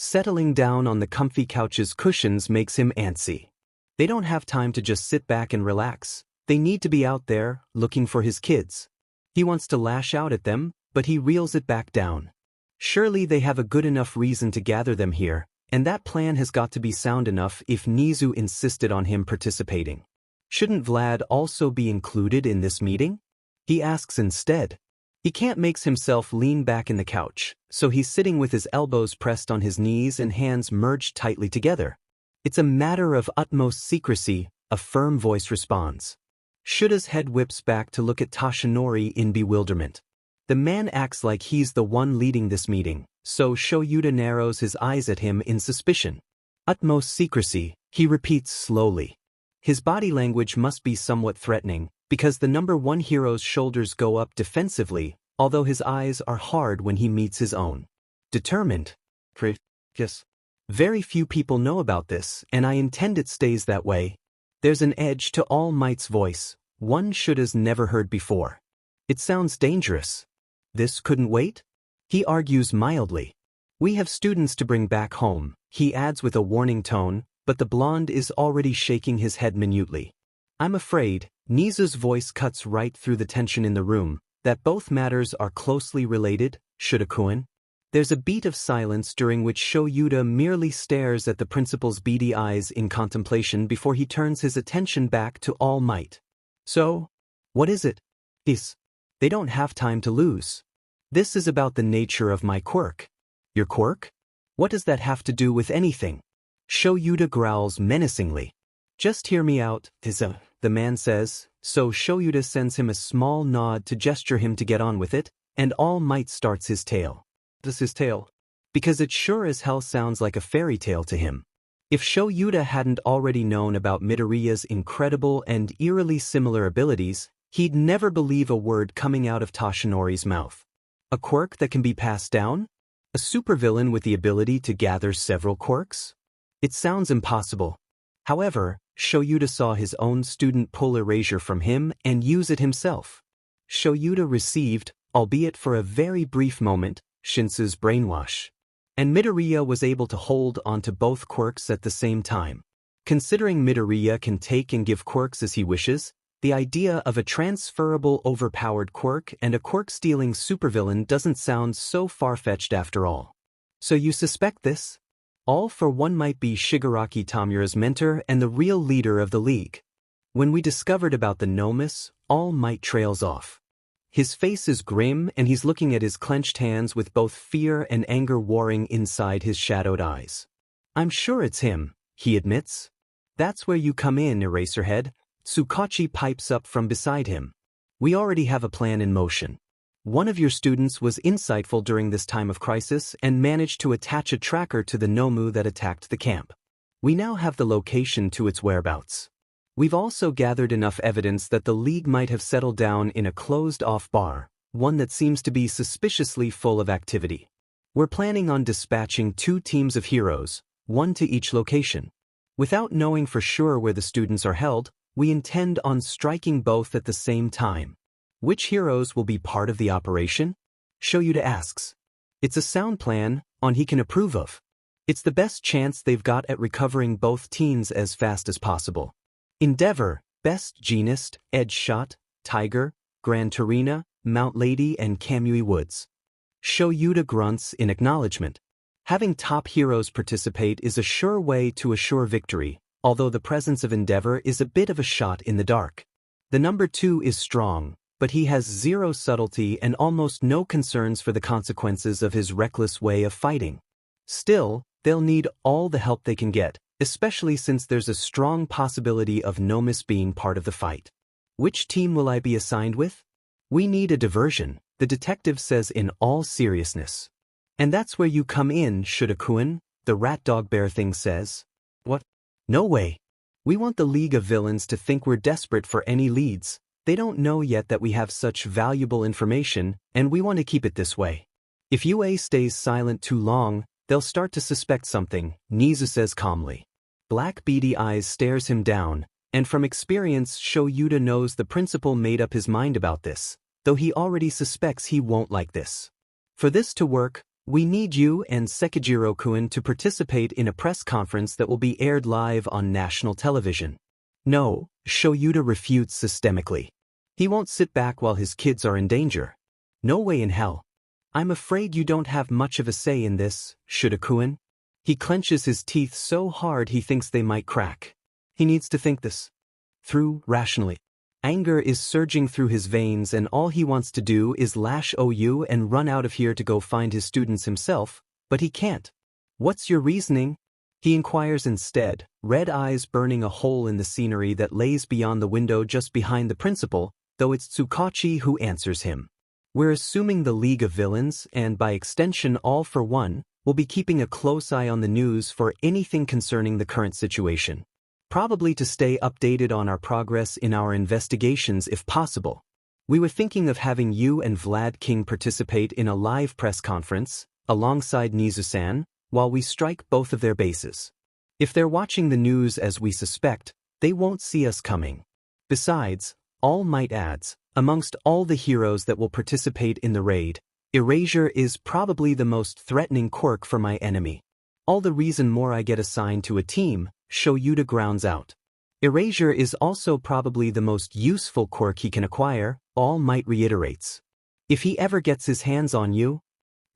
Settling down on the comfy couch's cushions makes him antsy. They don't have time to just sit back and relax. They need to be out there, looking for his kids. He wants to lash out at them, but he reels it back down. Surely they have a good enough reason to gather them here, and that plan has got to be sound enough if Nizu insisted on him participating. Shouldn't Vlad also be included in this meeting? He asks instead. He can't make himself lean back in the couch, so he's sitting with his elbows pressed on his knees and hands merged tightly together. It's a matter of utmost secrecy, a firm voice responds. Shuta's head whips back to look at Toshinori in bewilderment. The man acts like he's the one leading this meeting, so Shoyuta narrows his eyes at him in suspicion. Utmost secrecy, he repeats slowly. His body language must be somewhat threatening, because the #1 hero's shoulders go up defensively, although his eyes are hard when he meets his own. Determined. Yes. Very few people know about this, and I intend it stays that way. There's an edge to All Might's voice, one Shuta's never heard before. It sounds dangerous. This couldn't wait? He argues mildly. We have students to bring back home, he adds with a warning tone, but the blonde is already shaking his head minutely. I'm afraid, Nizu's voice cuts right through the tension in the room, that both matters are closely related, Shuta-kun. There's a beat of silence during which Shoyuta merely stares at the principal's beady eyes in contemplation before he turns his attention back to All Might. So, what is it? They don't have time to lose. This is about the nature of my quirk. Your quirk? What does that have to do with anything? Shoyuta growls menacingly. Just hear me out, the man says, so Shoyuta sends him a small nod to gesture him to get on with it, and All Might starts his tale. This is tale. Because it sure as hell sounds like a fairy tale to him. If Shoyuta hadn't already known about Midoriya's incredible and eerily similar abilities, he'd never believe a word coming out of Toshinori's mouth. A quirk that can be passed down? A supervillain with the ability to gather several quirks? It sounds impossible. However, Shoyuta saw his own student pull erasure from him and use it himself. Shoyuta received, albeit for a very brief moment, Shinsu's brainwash. And Midoriya was able to hold onto both quirks at the same time. Considering Midoriya can take and give quirks as he wishes, the idea of a transferable overpowered quirk and a quirk-stealing supervillain doesn't sound so far-fetched after all. So you suspect this? All for one might be Shigaraki Tamura's mentor and the real leader of the league. When we discovered about the Nomus, All Might trails off. His face is grim and he's looking at his clenched hands with both fear and anger warring inside his shadowed eyes. I'm sure it's him, he admits. That's where you come in, Eraserhead. Tsukachi pipes up from beside him. We already have a plan in motion. One of your students was insightful during this time of crisis and managed to attach a tracker to the Nomu that attacked the camp. We now have the location to its whereabouts. We've also gathered enough evidence that the League might have settled down in a closed-off bar, one that seems to be suspiciously full of activity. We're planning on dispatching 2 teams of heroes, one to each location. Without knowing for sure where the students are held, we intend on striking both at the same time. Which heroes will be part of the operation? Shoyuta asks. It's a sound plan, one he can approve of. It's the best chance they've got at recovering both teens as fast as possible. Endeavor, Best Jeanist, Edge Shot, Tiger, Gran Torina, Mount Lady and Kamui Woods. Shoyuta grunts in acknowledgement. Having top heroes participate is a sure way to assure victory, although the presence of Endeavor is a bit of a shot in the dark. The #2 is strong, but he has zero subtlety and almost no concerns for the consequences of his reckless way of fighting. Still, they'll need all the help they can get, especially since there's a strong possibility of Nomus being part of the fight. Which team will I be assigned with? We need a diversion, the detective says in all seriousness. And that's where you come in, Shuta-kun, The rat dog bear thing says. What? No way. We want the League of Villains to think we're desperate for any leads. They don't know yet that we have such valuable information, and we want to keep it this way. If UA stays silent too long, they'll start to suspect something, Nizu says calmly. Black beady eyes stares him down, and from experience Shoyuta knows the principal made up his mind about this, though he already suspects he won't like this. For this to work, we need you and Sekijiro-kun to participate in a press conference that will be aired live on national television. No, Shoyuta refutes systemically. He won't sit back while his kids are in danger. No way in hell. I'm afraid you don't have much of a say in this, Shuda-kun. He clenches his teeth so hard he thinks they might crack. He needs to think this through rationally. Anger is surging through his veins and all he wants to do is lash OU and run out of here to go find his students himself, but he can't. What's your reasoning? He inquires instead, red eyes burning a hole in the scenery that lays beyond the window just behind the principal, though it's Tsukachi who answers him. We're assuming the League of Villains, and by extension All for One, will be keeping a close eye on the news for anything concerning the current situation. Probably to stay updated on our progress in our investigations if possible. We were thinking of having you and Vlad King participate in a live press conference, alongside Nizu-san, while we strike both of their bases. If they're watching the news as we suspect, they won't see us coming. Besides, All Might adds, amongst all the heroes that will participate in the raid, Erasure is probably the most threatening quirk for my enemy. All the reason more I get assigned to a team, Shoyuta grounds out. Erasure is also probably the most useful quirk he can acquire, All Might reiterates. If he ever gets his hands on you,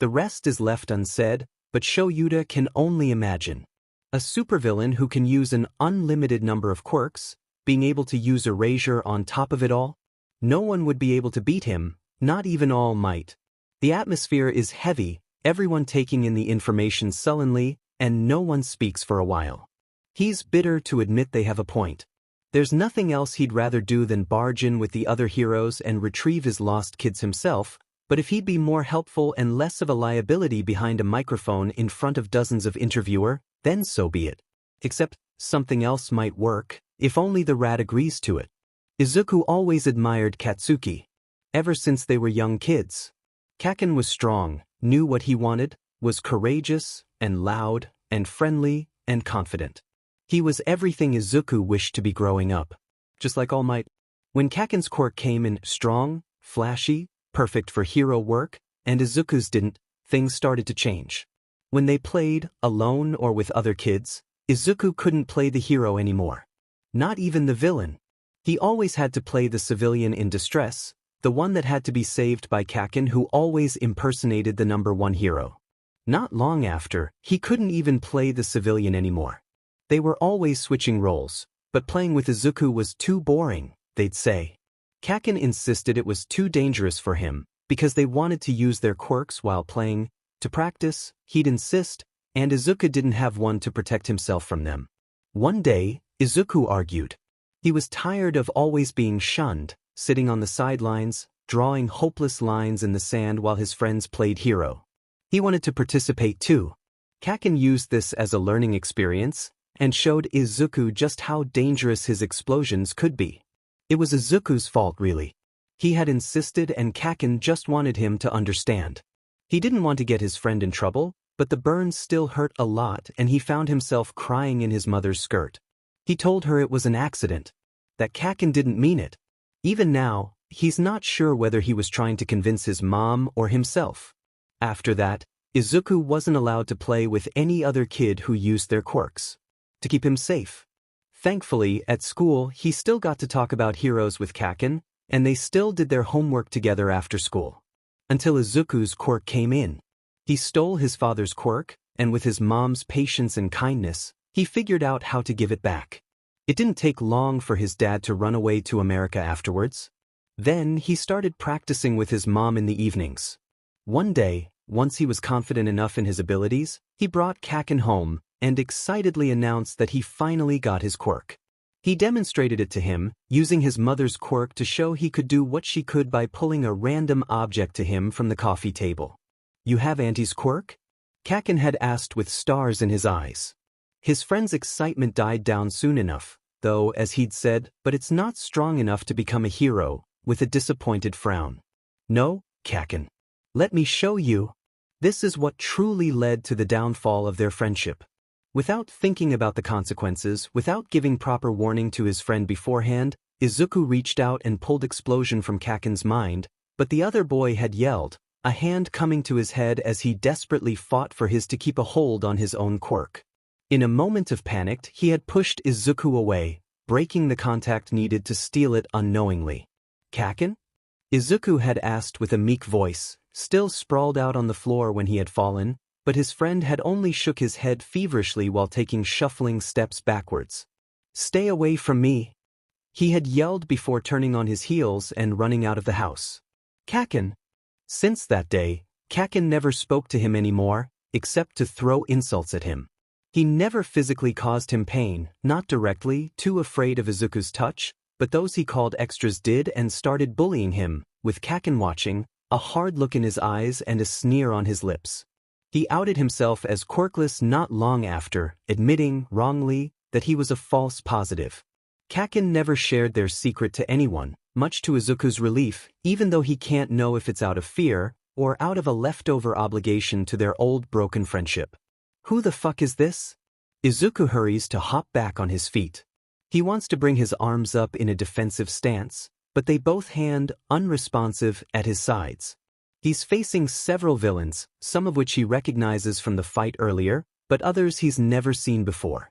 the rest is left unsaid, but Shoyuta can only imagine. A supervillain who can use an unlimited number of quirks, being able to use Erasure on top of it all? No one would be able to beat him, not even All Might. The atmosphere is heavy, everyone taking in the information sullenly, and no one speaks for a while. He's bitter to admit they have a point. There's nothing else he'd rather do than barge in with the other heroes and retrieve his lost kids himself, but if he'd be more helpful and less of a liability behind a microphone in front of dozens of interviewers, then so be it. Except, something else might work, if only the rat agrees to it. Izuku always admired Katsuki. Ever since they were young kids. Kaken was strong, knew what he wanted, was courageous, and loud, and friendly, and confident. He was everything Izuku wished to be growing up. Just like All Might. When Kaken's quirk came in strong, flashy, perfect for hero work, and Izuku's didn't, things started to change. When they played, alone or with other kids, Izuku couldn't play the hero anymore. Not even the villain. He always had to play the civilian in distress, the one that had to be saved by Kaken who always impersonated the #1 hero. Not long after, he couldn't even play the civilian anymore. They were always switching roles, but playing with Izuku was too boring, they'd say. Kaken insisted it was too dangerous for him, because they wanted to use their quirks while playing. To practice, he'd insist, and Izuku didn't have one to protect himself from them. One day, Izuku argued. He was tired of always being shunned, sitting on the sidelines, drawing hopeless lines in the sand while his friends played hero. He wanted to participate too. Kaken used this as a learning experience, and showed Izuku just how dangerous his explosions could be. It was Izuku's fault really. He had insisted and Kaken just wanted him to understand. He didn't want to get his friend in trouble, but the burns still hurt a lot and he found himself crying in his mother's skirt. He told her it was an accident, that Kaken didn't mean it. Even now, he's not sure whether he was trying to convince his mom or himself. After that, Izuku wasn't allowed to play with any other kid who used their quirks. To keep him safe. Thankfully, at school, he still got to talk about heroes with Kaken, and they still did their homework together after school. Until Izuku's quirk came in. He stole his father's quirk, and with his mom's patience and kindness, he figured out how to give it back. It didn't take long for his dad to run away to America afterwards. Then he started practicing with his mom in the evenings. One day, once he was confident enough in his abilities, he brought Kaken home, and excitedly announced that he finally got his quirk. He demonstrated it to him, using his mother's quirk to show he could do what she could by pulling a random object to him from the coffee table. "You have Auntie's quirk?" Kaken had asked with stars in his eyes. His friend's excitement died down soon enough, though, as he'd said, but it's not strong enough to become a hero, with a disappointed frown. No, Kaken. Let me show you. This is what truly led to the downfall of their friendship. Without thinking about the consequences, without giving proper warning to his friend beforehand, Izuku reached out and pulled explosion from Kaken's mind, but the other boy had yelled, a hand coming to his head as he desperately fought for his to keep a hold on his own quirk. In a moment of panic, he had pushed Izuku away, breaking the contact needed to steal it unknowingly. Kaken? Izuku had asked with a meek voice, still sprawled out on the floor when he had fallen, but his friend had only shook his head feverishly while taking shuffling steps backwards. Stay away from me. He had yelled before turning on his heels and running out of the house. Kaken. Since that day, Kaken never spoke to him anymore, except to throw insults at him. He never physically caused him pain, not directly, too afraid of Izuku's touch, but those he called extras did and started bullying him, with Kaken watching, a hard look in his eyes and a sneer on his lips. He outed himself as quirkless not long after, admitting, wrongly, that he was a false positive. Kaken never shared their secret to anyone, much to Izuku's relief, even though he can't know if it's out of fear, or out of a leftover obligation to their old broken friendship. Who the fuck is this? Izuku hurries to hop back on his feet. He wants to bring his arms up in a defensive stance, but they both hand unresponsive at his sides. He's facing several villains, some of which he recognizes from the fight earlier, but others he's never seen before.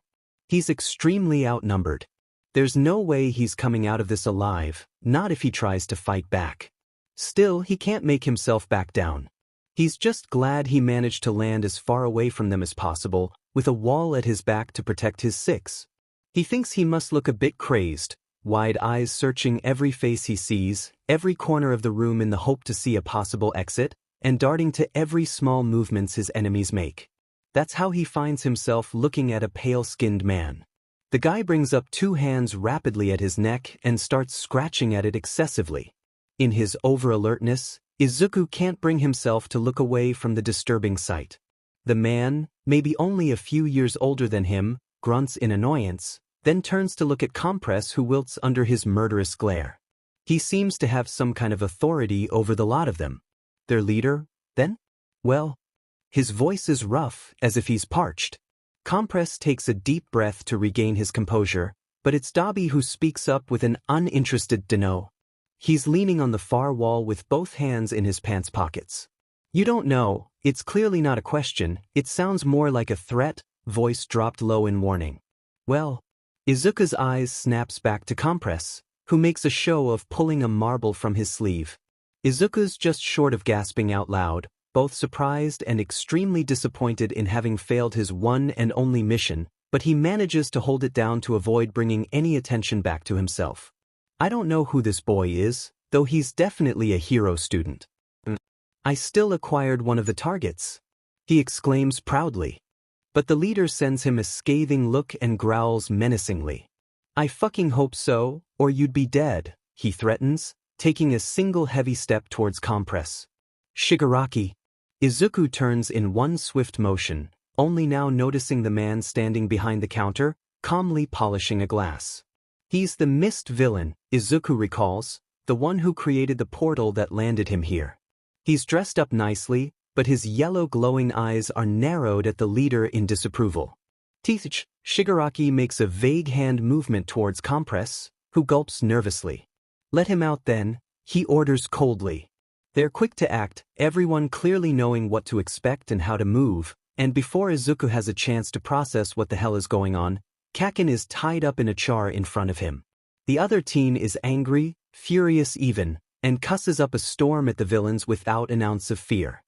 He's extremely outnumbered. There's no way he's coming out of this alive, not if he tries to fight back. Still, he can't make himself back down. He's just glad he managed to land as far away from them as possible, with a wall at his back to protect his six. He thinks he must look a bit crazed, wide eyes searching every face he sees, every corner of the room in the hope to see a possible exit, and darting to every small movements his enemies make. That's how he finds himself looking at a pale-skinned man. The guy brings up two hands rapidly at his neck and starts scratching at it excessively. In his over-alertness, Izuku can't bring himself to look away from the disturbing sight. The man, maybe only a few years older than him, grunts in annoyance, then turns to look at Compress, who wilts under his murderous glare. He seems to have some kind of authority over the lot of them. Their leader, then? Well, his voice is rough, as if he's parched. Compress takes a deep breath to regain his composure, but it's Dabi who speaks up with an uninterested "Dunno." He's leaning on the far wall with both hands in his pants pockets. You don't know, it's clearly not a question, it sounds more like a threat, voice dropped low in warning. Well, Izuku's eyes snaps back to Compress, who makes a show of pulling a marble from his sleeve. Izuku's just short of gasping out loud, both surprised and extremely disappointed in having failed his one and only mission, but he manages to hold it down to avoid bringing any attention back to himself. I don't know who this boy is, though he's definitely a hero student. I still acquired one of the targets, he exclaims proudly. But the leader sends him a scathing look and growls menacingly. I fucking hope so, or you'd be dead, he threatens, taking a single heavy step towards Compress. Shigaraki. Izuku turns in one swift motion, only now noticing the man standing behind the counter, calmly polishing a glass. He's the mist villain, Izuku recalls, the one who created the portal that landed him here. He's dressed up nicely, but his yellow glowing eyes are narrowed at the leader in disapproval. Teach, Shigaraki makes a vague hand movement towards Compress, who gulps nervously. Let him out then, he orders coldly. They're quick to act, everyone clearly knowing what to expect and how to move, and before Izuku has a chance to process what the hell is going on, Kaken is tied up in a chair in front of him. The other teen is angry, furious even, and cusses up a storm at the villains without an ounce of fear.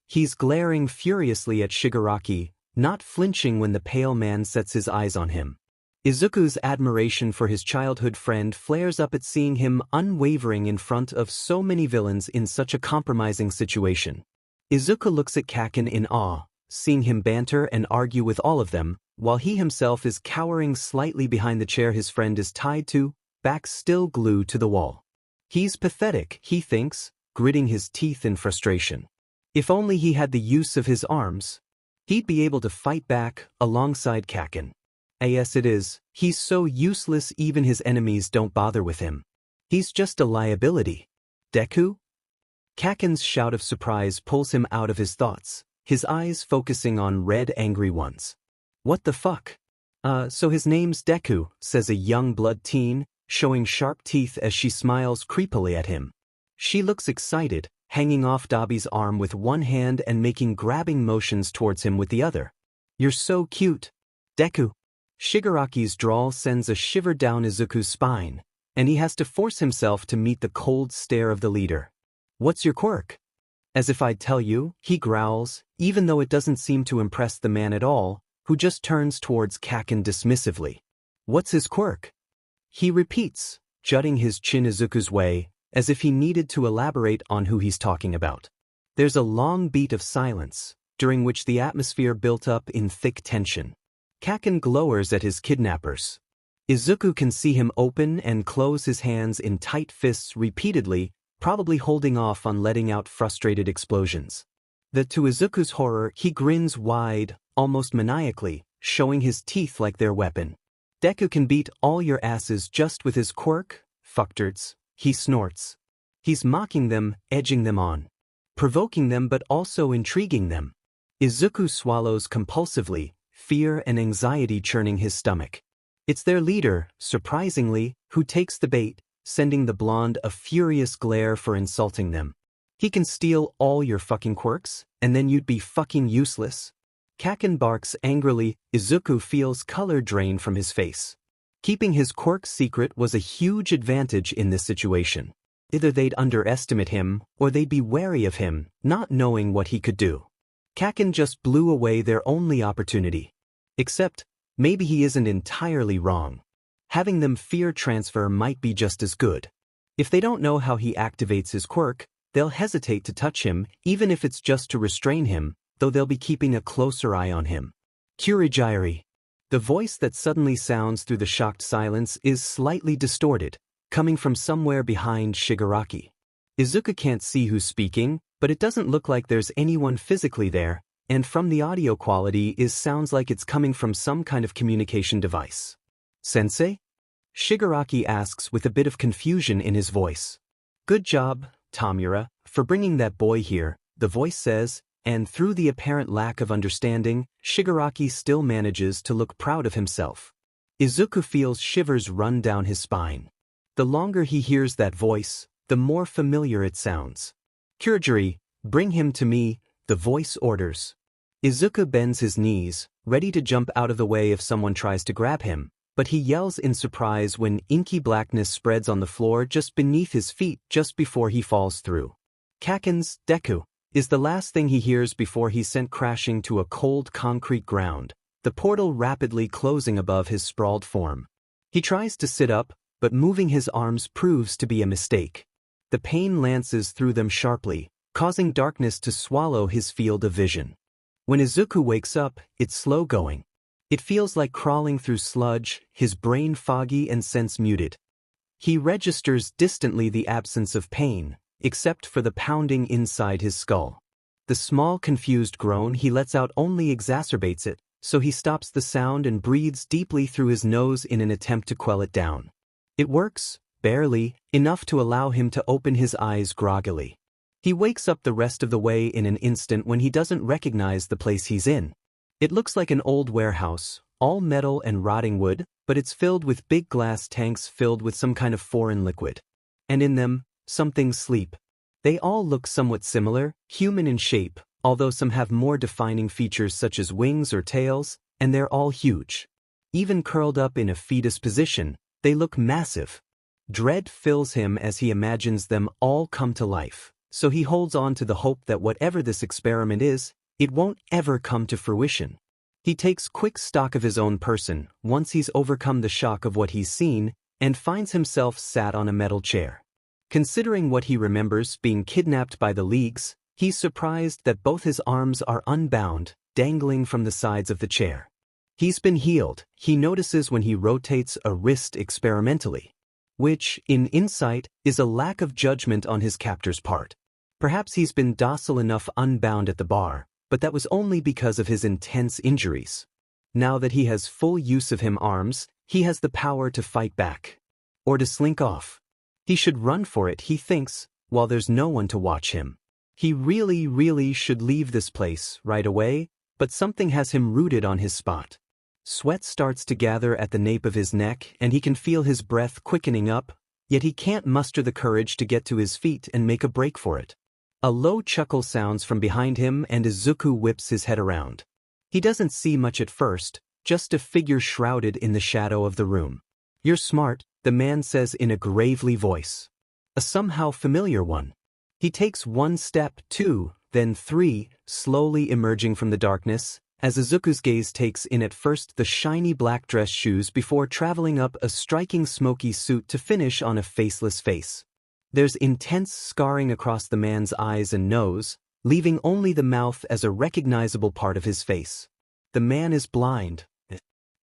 He's glaring furiously at Shigaraki, not flinching when the pale man sets his eyes on him. Izuku's admiration for his childhood friend flares up at seeing him unwavering in front of so many villains in such a compromising situation. Izuku looks at Kaken in awe, seeing him banter and argue with all of them, while he himself is cowering slightly behind the chair his friend is tied to, back still glued to the wall. He's pathetic, he thinks, gritting his teeth in frustration. If only he had the use of his arms. He'd be able to fight back alongside Kaken. Yes it is, he's so useless even his enemies don't bother with him. He's just a liability. Deku? Kaken's shout of surprise pulls him out of his thoughts, his eyes focusing on red angry ones. What the fuck? So his name's Deku, says a young blood teen, showing sharp teeth as she smiles creepily at him. She looks excited, hanging off Dabi's arm with one hand and making grabbing motions towards him with the other. You're so cute. Deku. Shigaraki's drawl sends a shiver down Izuku's spine, and he has to force himself to meet the cold stare of the leader. What's your quirk? As if I'd tell you, he growls, even though it doesn't seem to impress the man at all, who just turns towards Kaken dismissively. What's his quirk? He repeats, jutting his chin Izuku's way, as if he needed to elaborate on who he's talking about. There's a long beat of silence, during which the atmosphere built up in thick tension. Kaken glowers at his kidnappers. Izuku can see him open and close his hands in tight fists repeatedly, probably holding off on letting out frustrated explosions. To Izuku's horror, he grins wide, almost maniacally, showing his teeth like their weapon. Deku can beat all your asses just with his quirk, fucktards, he snorts. He's mocking them, edging them on. Provoking them but also intriguing them. Izuku swallows compulsively, fear and anxiety churning his stomach. It's their leader, surprisingly, who takes the bait, sending the blonde a furious glare for insulting them. He can steal all your fucking quirks, and then you'd be fucking useless. Kaken barks angrily. Izuku feels color drain from his face. Keeping his quirk secret was a huge advantage in this situation. Either they'd underestimate him, or they'd be wary of him, not knowing what he could do. Kaken just blew away their only opportunity. Except, maybe he isn't entirely wrong. Having them fear transfer might be just as good. If they don't know how he activates his quirk, they'll hesitate to touch him, even if it's just to restrain him, though they'll be keeping a closer eye on him. Kurigiri. The voice that suddenly sounds through the shocked silence is slightly distorted, coming from somewhere behind Shigaraki. Izuku can't see who's speaking, but it doesn't look like there's anyone physically there, and from the audio quality sounds like it's coming from some kind of communication device. Sensei? Shigaraki asks with a bit of confusion in his voice. Good job, Tamura, for bringing that boy here, the voice says, and through the apparent lack of understanding, Shigaraki still manages to look proud of himself. Izuku feels shivers run down his spine. The longer he hears that voice, the more familiar it sounds. Kurigiri, bring him to me, the voice orders. Izuku bends his knees, ready to jump out of the way if someone tries to grab him, but he yells in surprise when inky blackness spreads on the floor just beneath his feet just before he falls through. Kaken's Deku is the last thing he hears before he's sent crashing to a cold concrete ground, the portal rapidly closing above his sprawled form. He tries to sit up, but moving his arms proves to be a mistake. The pain lances through them sharply, causing darkness to swallow his field of vision. When Izuku wakes up, it's slow going. It feels like crawling through sludge, his brain foggy and sense muted. He registers distantly the absence of pain, except for the pounding inside his skull. The small confused groan he lets out only exacerbates it, so he stops the sound and breathes deeply through his nose in an attempt to quell it down. It works, barely, enough to allow him to open his eyes groggily. He wakes up the rest of the way in an instant when he doesn't recognize the place he's in. It looks like an old warehouse, all metal and rotting wood, but it's filled with big glass tanks filled with some kind of foreign liquid. And in them, some things sleep. They all look somewhat similar, human in shape, although some have more defining features such as wings or tails, and they're all huge. Even curled up in a fetus position, they look massive. Dread fills him as he imagines them all come to life, so he holds on to the hope that whatever this experiment is, it won't ever come to fruition. He takes quick stock of his own person once he's overcome the shock of what he's seen and finds himself sat on a metal chair. Considering what he remembers being kidnapped by the Leagues, he's surprised that both his arms are unbound, dangling from the sides of the chair. He's been healed, he notices when he rotates a wrist experimentally, which, in insight, is a lack of judgment on his captor's part. Perhaps he's been docile enough unbound at the bar, but that was only because of his intense injuries. Now that he has full use of him arms, he has the power to fight back. Or to slink off. He should run for it, he thinks, while there's no one to watch him. He really should leave this place right away, but something has him rooted on his spot. Sweat starts to gather at the nape of his neck and he can feel his breath quickening up, yet he can't muster the courage to get to his feet and make a break for it. A low chuckle sounds from behind him and Izuku whips his head around. He doesn't see much at first, just a figure shrouded in the shadow of the room. "You're smart," the man says in a gravely voice. A somehow familiar one. He takes one step, two, then three, slowly emerging from the darkness, as Izuku's gaze takes in at first the shiny black dress shoes before traveling up a striking smoky suit to finish on a faceless face. There's intense scarring across the man's eyes and nose, leaving only the mouth as a recognizable part of his face. The man is blind.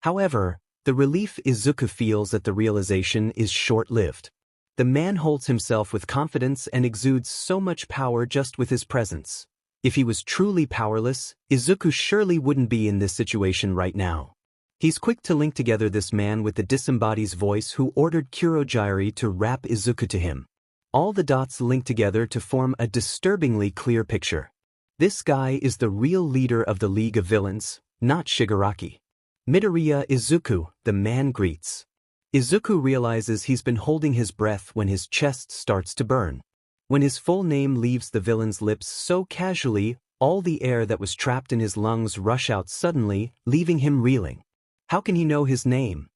However, the relief Izuku feels at the realization is short-lived. The man holds himself with confidence and exudes so much power just with his presence. If he was truly powerless, Izuku surely wouldn't be in this situation right now. He's quick to link together this man with the disembodied's voice who ordered Kurogyari to wrap Izuku to him. All the dots link together to form a disturbingly clear picture. This guy is the real leader of the League of Villains, not Shigaraki. "Midoriya Izuku," the man greets. Izuku realizes he's been holding his breath when his chest starts to burn. When his full name leaves the villain's lips so casually, all the air that was trapped in his lungs rush out suddenly, leaving him reeling. How can he know his name?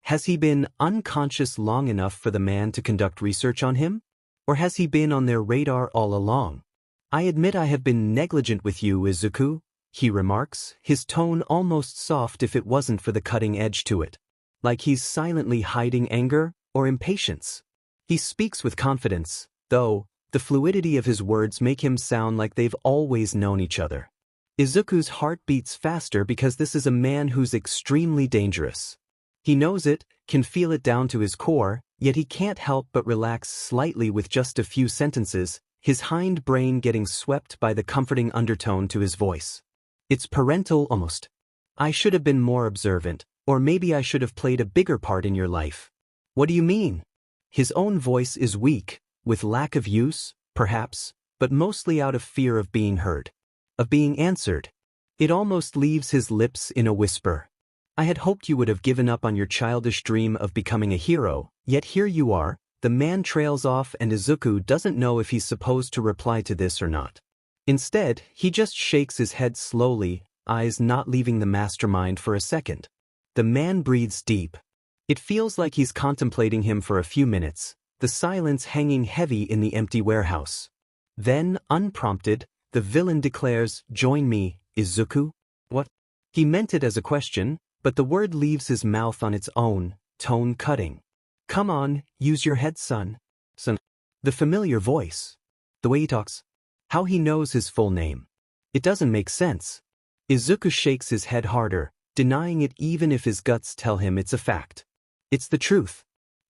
Has he been unconscious long enough for the man to conduct research on him? Or has he been on their radar all along? "I admit I have been negligent with you, Izuku," he remarks, his tone almost soft if it wasn't for the cutting edge to it. Like he's silently hiding anger or impatience. He speaks with confidence, though the fluidity of his words make him sound like they've always known each other. Izuku's heart beats faster because this is a man who's extremely dangerous. He knows it, can feel it down to his core, yet he can't help but relax slightly with just a few sentences, his hind brain getting swept by the comforting undertone to his voice. It's parental almost. "I should have been more observant, or maybe I should have played a bigger part in your life." "What do you mean?" His own voice is weak, with lack of use, perhaps, but mostly out of fear of being heard. Of being answered. It almost leaves his lips in a whisper. "I had hoped you would have given up on your childish dream of becoming a hero, yet here you are." The man trails off and Izuku doesn't know if he's supposed to reply to this or not. Instead, he just shakes his head slowly, eyes not leaving the mastermind for a second. The man breathes deep. It feels like he's contemplating him for a few minutes, the silence hanging heavy in the empty warehouse. Then, unprompted, the villain declares, "Join me, Izuku." What? He meant it as a question, but the word leaves his mouth on its own, tone cutting. "Come on, use your head, son." Son. The familiar voice. The way he talks. How he knows his full name. It doesn't make sense. Izuku shakes his head harder, denying it even if his guts tell him it's a fact. It's the truth.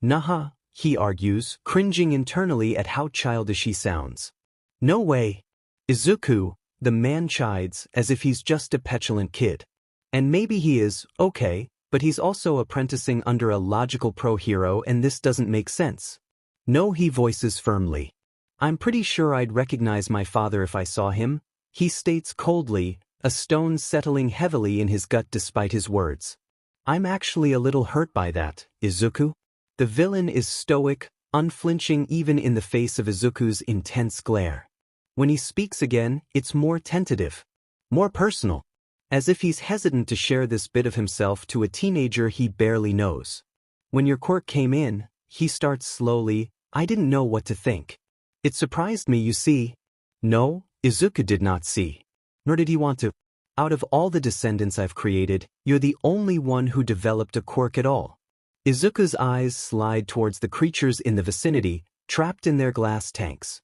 "Naha," he argues, cringing internally at how childish he sounds. "No way." "Izuku," the man chides as if he's just a petulant kid. And maybe he is, okay, but he's also apprenticing under a logical pro-hero and this doesn't make sense. "No," he voices firmly. "I'm pretty sure I'd recognize my father if I saw him," he states coldly, a stone settling heavily in his gut despite his words. "I'm actually a little hurt by that, Izuku." The villain is stoic, unflinching even in the face of Izuku's intense glare. When he speaks again, it's more tentative. More personal. As if he's hesitant to share this bit of himself to a teenager he barely knows. "When your quirk came in," he starts slowly, "I didn't know what to think. It surprised me, you see." No, Izuku did not see. Nor did he want to. "Out of all the descendants I've created, you're the only one who developed a quirk at all." Izuku's eyes slide towards the creatures in the vicinity, trapped in their glass tanks.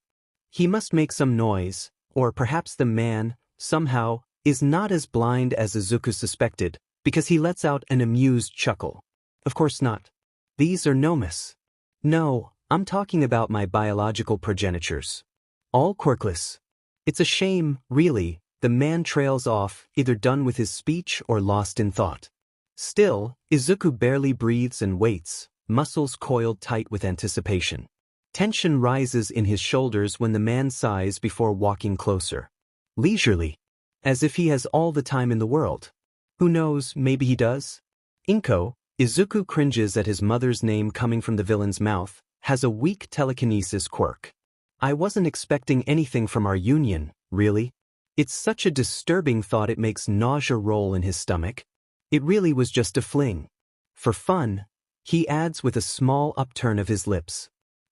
He must make some noise, or perhaps the man, somehow, is not as blind as Izuku suspected, because he lets out an amused chuckle. "Of course not. These are nomus. No, I'm talking about my biological progenitors. All quirkless. It's a shame, really, The man trails off, either done with his speech or lost in thought. Still, Izuku barely breathes and waits, muscles coiled tight with anticipation. Tension rises in his shoulders when the man sighs before walking closer. Leisurely. As if he has all the time in the world. Who knows, maybe he does? Inko, Izuku cringes at his mother's name coming from the villain's mouth, has a weak telekinesis quirk. I wasn't expecting anything from our union, really. It's such a disturbing thought it makes nausea roll in his stomach. It really was just a fling. For fun, he adds with a small upturn of his lips.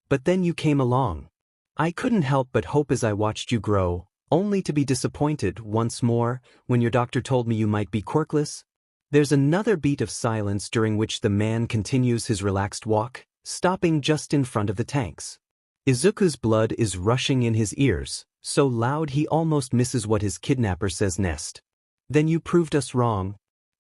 But then you came along. I couldn't help but hope as I watched you grow, only to be disappointed once more when your doctor told me you might be quirkless. There's another beat of silence during which the man continues his relaxed walk, stopping just in front of the tanks. Izuku's blood is rushing in his ears, so loud he almost misses what his kidnapper says next. Then you proved us wrong.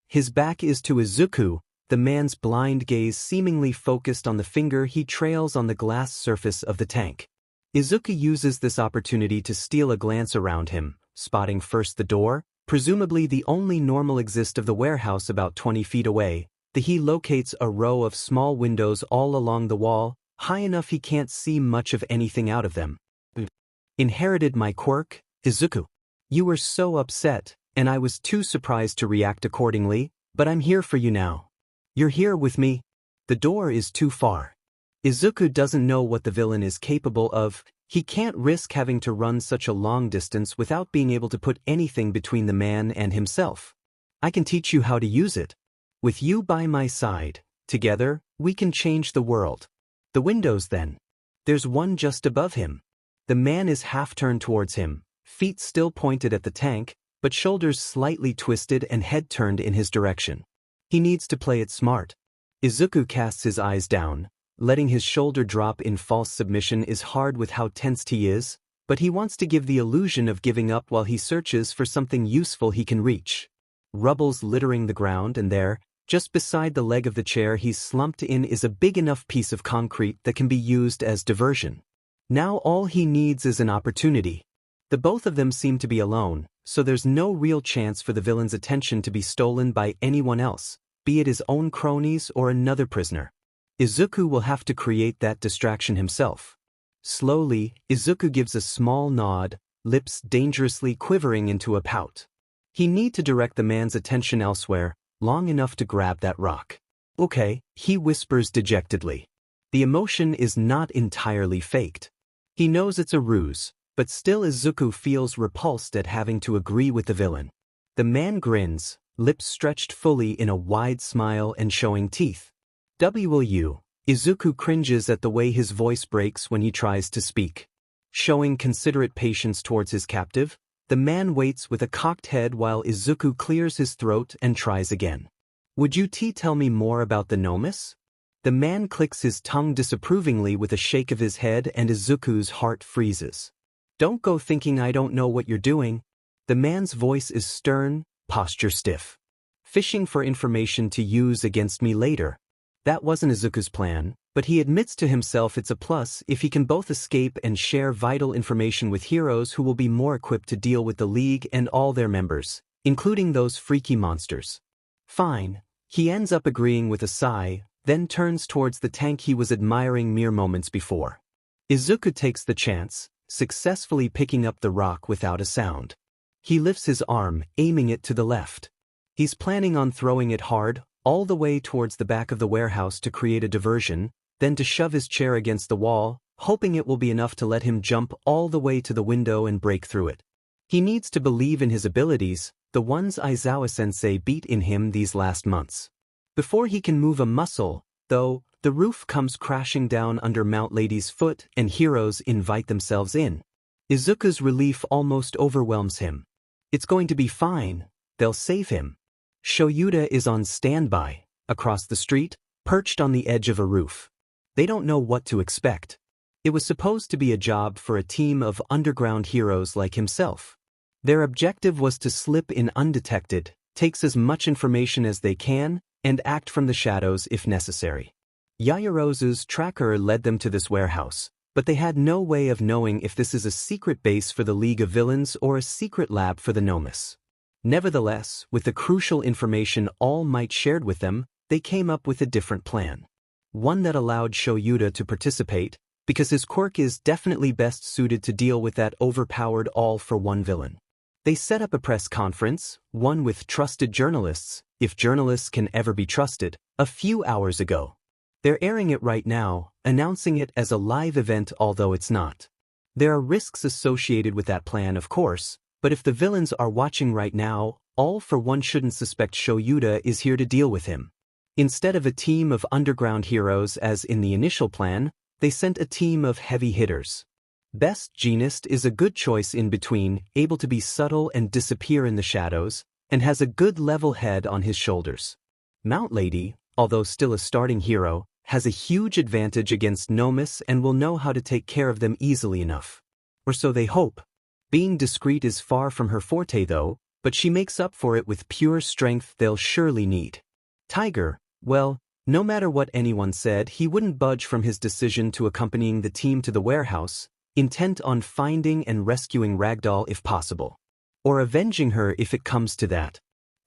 His back is to Izuku, the man's blind gaze seemingly focused on the finger he trails on the glass surface of the tank. Izuku uses this opportunity to steal a glance around him, spotting first the door, presumably the only normal exit of the warehouse about 20 feet away. He locates a row of small windows all along the wall, high enough he can't see much of anything out of them. Inherited my quirk, Izuku. You were so upset, and I was too surprised to react accordingly, but I'm here for you now. You're here with me. The door is too far. Izuku doesn't know what the villain is capable of. He can't risk having to run such a long distance without being able to put anything between the man and himself. I can teach you how to use it. With you by my side, together, we can change the world. The windows then. There's one just above him. The man is half-turned towards him, feet still pointed at the tank, but shoulders slightly twisted and head turned in his direction. He needs to play it smart. Izuku casts his eyes down. Letting his shoulder drop in false submission is hard with how tensed he is, but he wants to give the illusion of giving up while he searches for something useful he can reach. Rubble's littering the ground, and there, just beside the leg of the chair he's slumped in, is a big enough piece of concrete that can be used as diversion. Now all he needs is an opportunity. The both of them seem to be alone, so there's no real chance for the villain's attention to be stolen by anyone else, be it his own cronies or another prisoner. Izuku will have to create that distraction himself. Slowly, Izuku gives a small nod, lips dangerously quivering into a pout. He needs to direct the man's attention elsewhere, long enough to grab that rock. Okay, he whispers dejectedly. The emotion is not entirely faked. He knows it's a ruse, but still Izuku feels repulsed at having to agree with the villain. The man grins, lips stretched fully in a wide smile and showing teeth. Izuku cringes at the way his voice breaks when he tries to speak. Showing considerate patience towards his captive, the man waits with a cocked head while Izuku clears his throat and tries again. Would you tell me more about the Nomus? The man clicks his tongue disapprovingly with a shake of his head, and Izuku's heart freezes. Don't go thinking I don't know what you're doing. The man's voice is stern, posture stiff. Fishing for information to use against me later. That wasn't Izuku's plan, but he admits to himself it's a plus if he can both escape and share vital information with heroes who will be more equipped to deal with the League and all their members, including those freaky monsters. Fine. He ends up agreeing with a sigh, then turns towards the tank he was admiring mere moments before. Izuku takes the chance, successfully picking up the rock without a sound. He lifts his arm, aiming it to the left. He's planning on throwing it hard, all the way towards the back of the warehouse to create a diversion, then to shove his chair against the wall, hoping it will be enough to let him jump all the way to the window and break through it. He needs to believe in his abilities, the ones Aizawa-sensei beat in him these last months. Before he can move a muscle, though, the roof comes crashing down under Mount Lady's foot and heroes invite themselves in. Izuku's relief almost overwhelms him. It's going to be fine. They'll save him. Shoyuda is on standby, across the street, perched on the edge of a roof. They don't know what to expect. It was supposed to be a job for a team of underground heroes like himself. Their objective was to slip in undetected, take as much information as they can, and act from the shadows if necessary. Yayarozu's tracker led them to this warehouse, but they had no way of knowing if this is a secret base for the League of Villains or a secret lab for the Nomus. Nevertheless, with the crucial information All Might shared with them, they came up with a different plan. One that allowed Shoyuta to participate, because his quirk is definitely best suited to deal with that overpowered all-for-one villain. They set up a press conference, one with trusted journalists, if journalists can ever be trusted, a few hours ago. They're airing it right now, announcing it as a live event although it's not. There are risks associated with that plan, of course, but if the villains are watching right now, All for One shouldn't suspect Shoyuta is here to deal with him. Instead of a team of underground heroes as in the initial plan, they sent a team of heavy hitters. Best Jeanist is a good choice in between, able to be subtle and disappear in the shadows, and has a good level head on his shoulders. Mount Lady, although still a starting hero, has a huge advantage against Nomus and will know how to take care of them easily enough. Or so they hope. Being discreet is far from her forte though, but she makes up for it with pure strength they'll surely need. Tiger, well, no matter what anyone said, he wouldn't budge from his decision to accompanying the team to the warehouse, intent on finding and rescuing Ragdoll if possible. Or avenging her if it comes to that.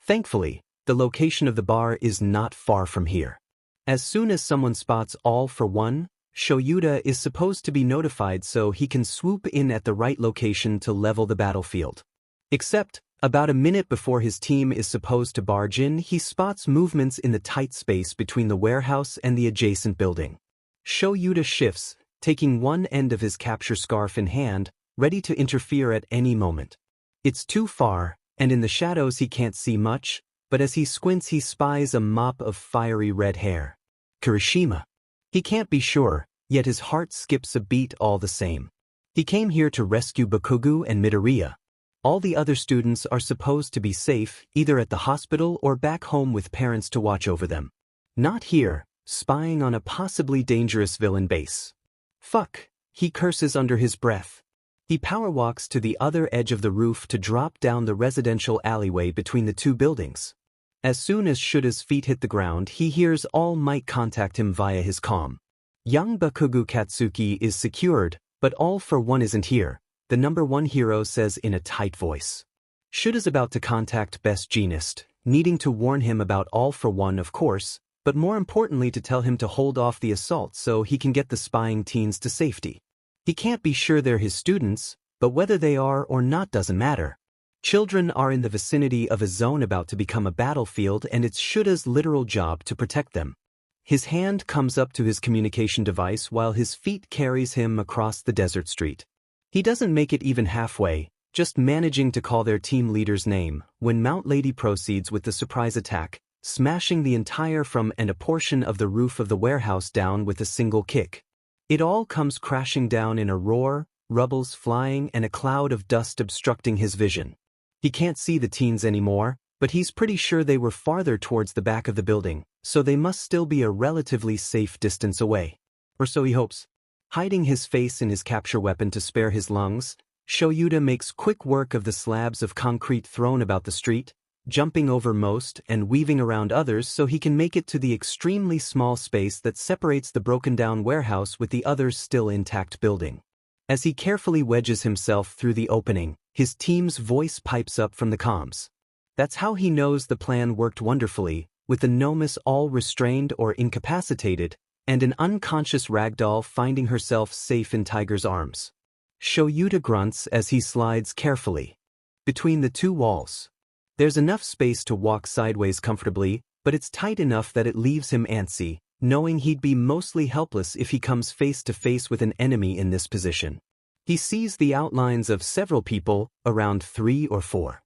Thankfully, the location of the bar is not far from here. As soon as someone spots All for One, Shoyuta is supposed to be notified so he can swoop in at the right location to level the battlefield. Except, about a minute before his team is supposed to barge in, he spots movements in the tight space between the warehouse and the adjacent building. Shoyuta shifts, taking one end of his capture scarf in hand, ready to interfere at any moment. It's too far, and in the shadows he can't see much, but as he squints he spies a mop of fiery red hair. Kirishima. He can't be sure, yet his heart skips a beat all the same. He came here to rescue Bakugo and Midoriya. All the other students are supposed to be safe, either at the hospital or back home with parents to watch over them. Not here, spying on a possibly dangerous villain base. Fuck, he curses under his breath. He powerwalks to the other edge of the roof to drop down the residential alleyway between the two buildings. As soon as Shuta's feet hit the ground, he hears All Might contact him via his comm. Young Bakugo Katsuki is secured, but All for One isn't here, the #1 hero says in a tight voice. Shuta's about to contact Best Jeanist, needing to warn him about All for One of course, but more importantly to tell him to hold off the assault so he can get the spying teens to safety. He can't be sure they're his students, but whether they are or not doesn't matter. Children are in the vicinity of a zone about to become a battlefield and it's Shuta's literal job to protect them. His hand comes up to his communication device while his feet carries him across the desert street. He doesn't make it even halfway, just managing to call their team leader's name, when Mount Lady proceeds with the surprise attack, smashing the entire front and a portion of the roof of the warehouse down with a single kick. It all comes crashing down in a roar, rubbles flying and a cloud of dust obstructing his vision. He can't see the teens anymore, but he's pretty sure they were farther towards the back of the building, so they must still be a relatively safe distance away. Or so he hopes. Hiding his face in his capture weapon to spare his lungs, Shoyuta makes quick work of the slabs of concrete thrown about the street, jumping over most and weaving around others so he can make it to the extremely small space that separates the broken-down warehouse with the other's still intact building. As he carefully wedges himself through the opening, his team's voice pipes up from the comms. That's how he knows the plan worked wonderfully, with the Nomus all restrained or incapacitated, and an unconscious Ragdoll finding herself safe in Tiger's arms. Shoyuta grunts as he slides carefully between the two walls. There's enough space to walk sideways comfortably, but it's tight enough that it leaves him antsy, knowing he'd be mostly helpless if he comes face to face with an enemy in this position. He sees the outlines of several people, around 3 or 4.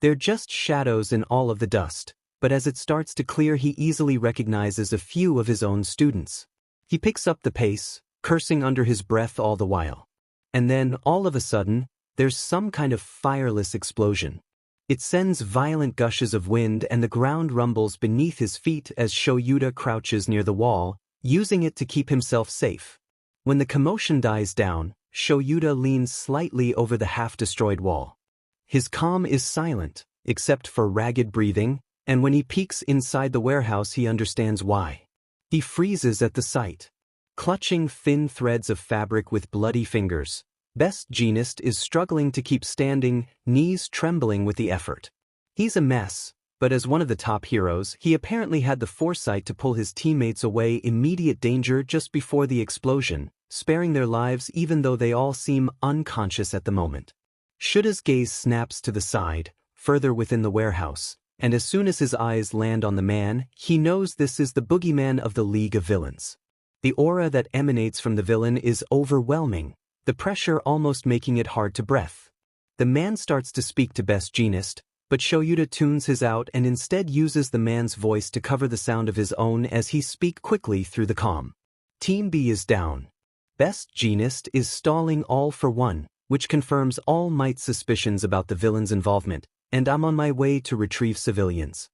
They're just shadows in all of the dust, but as it starts to clear he easily recognizes a few of his own students. He picks up the pace, cursing under his breath all the while. And then, all of a sudden, there's some kind of fireless explosion. It sends violent gushes of wind and the ground rumbles beneath his feet as Shoyuta crouches near the wall, using it to keep himself safe. When the commotion dies down, Shoyuta leans slightly over the half-destroyed wall. His comm is silent, except for ragged breathing, and when he peeks inside the warehouse he understands why. He freezes at the sight. Clutching thin threads of fabric with bloody fingers, Best Jeanist is struggling to keep standing, knees trembling with the effort. He's a mess, but as one of the top heroes, he apparently had the foresight to pull his teammates away immediate danger just before the explosion, sparing their lives even though they all seem unconscious at the moment. Shuda's gaze snaps to the side, further within the warehouse, and as soon as his eyes land on the man, he knows this is the boogeyman of the League of Villains. The aura that emanates from the villain is overwhelming, the pressure almost making it hard to breathe. The man starts to speak to Best Jeanist, but Shoyuta tunes his out and instead uses the man's voice to cover the sound of his own as he speaks quickly through the comm. Team B is down. Best Jeanist is stalling All for One, which confirms All Might's suspicions about the villain's involvement, and I'm on my way to retrieve civilians.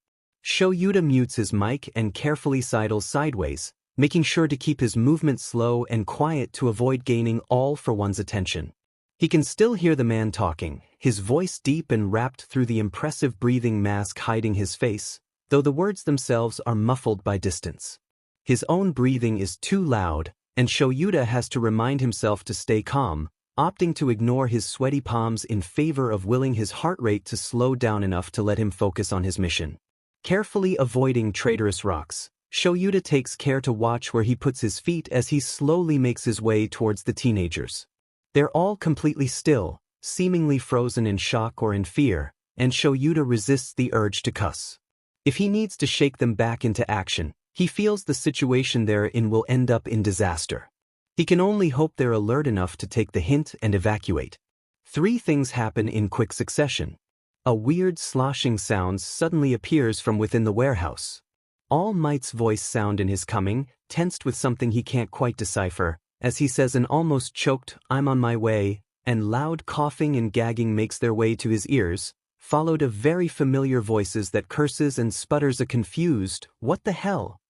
Shoyuta mutes his mic and carefully sidles sideways, making sure to keep his movement slow and quiet to avoid gaining All for One's attention. He can still hear the man talking, his voice deep and wrapped through the impressive breathing mask hiding his face, though the words themselves are muffled by distance. His own breathing is too loud, and Shoyuta has to remind himself to stay calm, opting to ignore his sweaty palms in favor of willing his heart rate to slow down enough to let him focus on his mission. Carefully avoiding traitorous rocks, Shoyuta takes care to watch where he puts his feet as he slowly makes his way towards the teenagers. They're all completely still, seemingly frozen in shock or in fear, and Shoyuta resists the urge to cuss. If he needs to shake them back into action, he feels the situation they're in will end up in disaster. He can only hope they're alert enough to take the hint and evacuate. 3 things happen in quick succession. A weird sloshing sound suddenly appears from within the warehouse. All Might's voice sound in his coming, tensed with something he can't quite decipher, as he says an almost choked, "I'm on my way," and loud coughing and gagging makes their way to his ears, followed of very familiar voices that curses and sputters a confused, "What the hell?"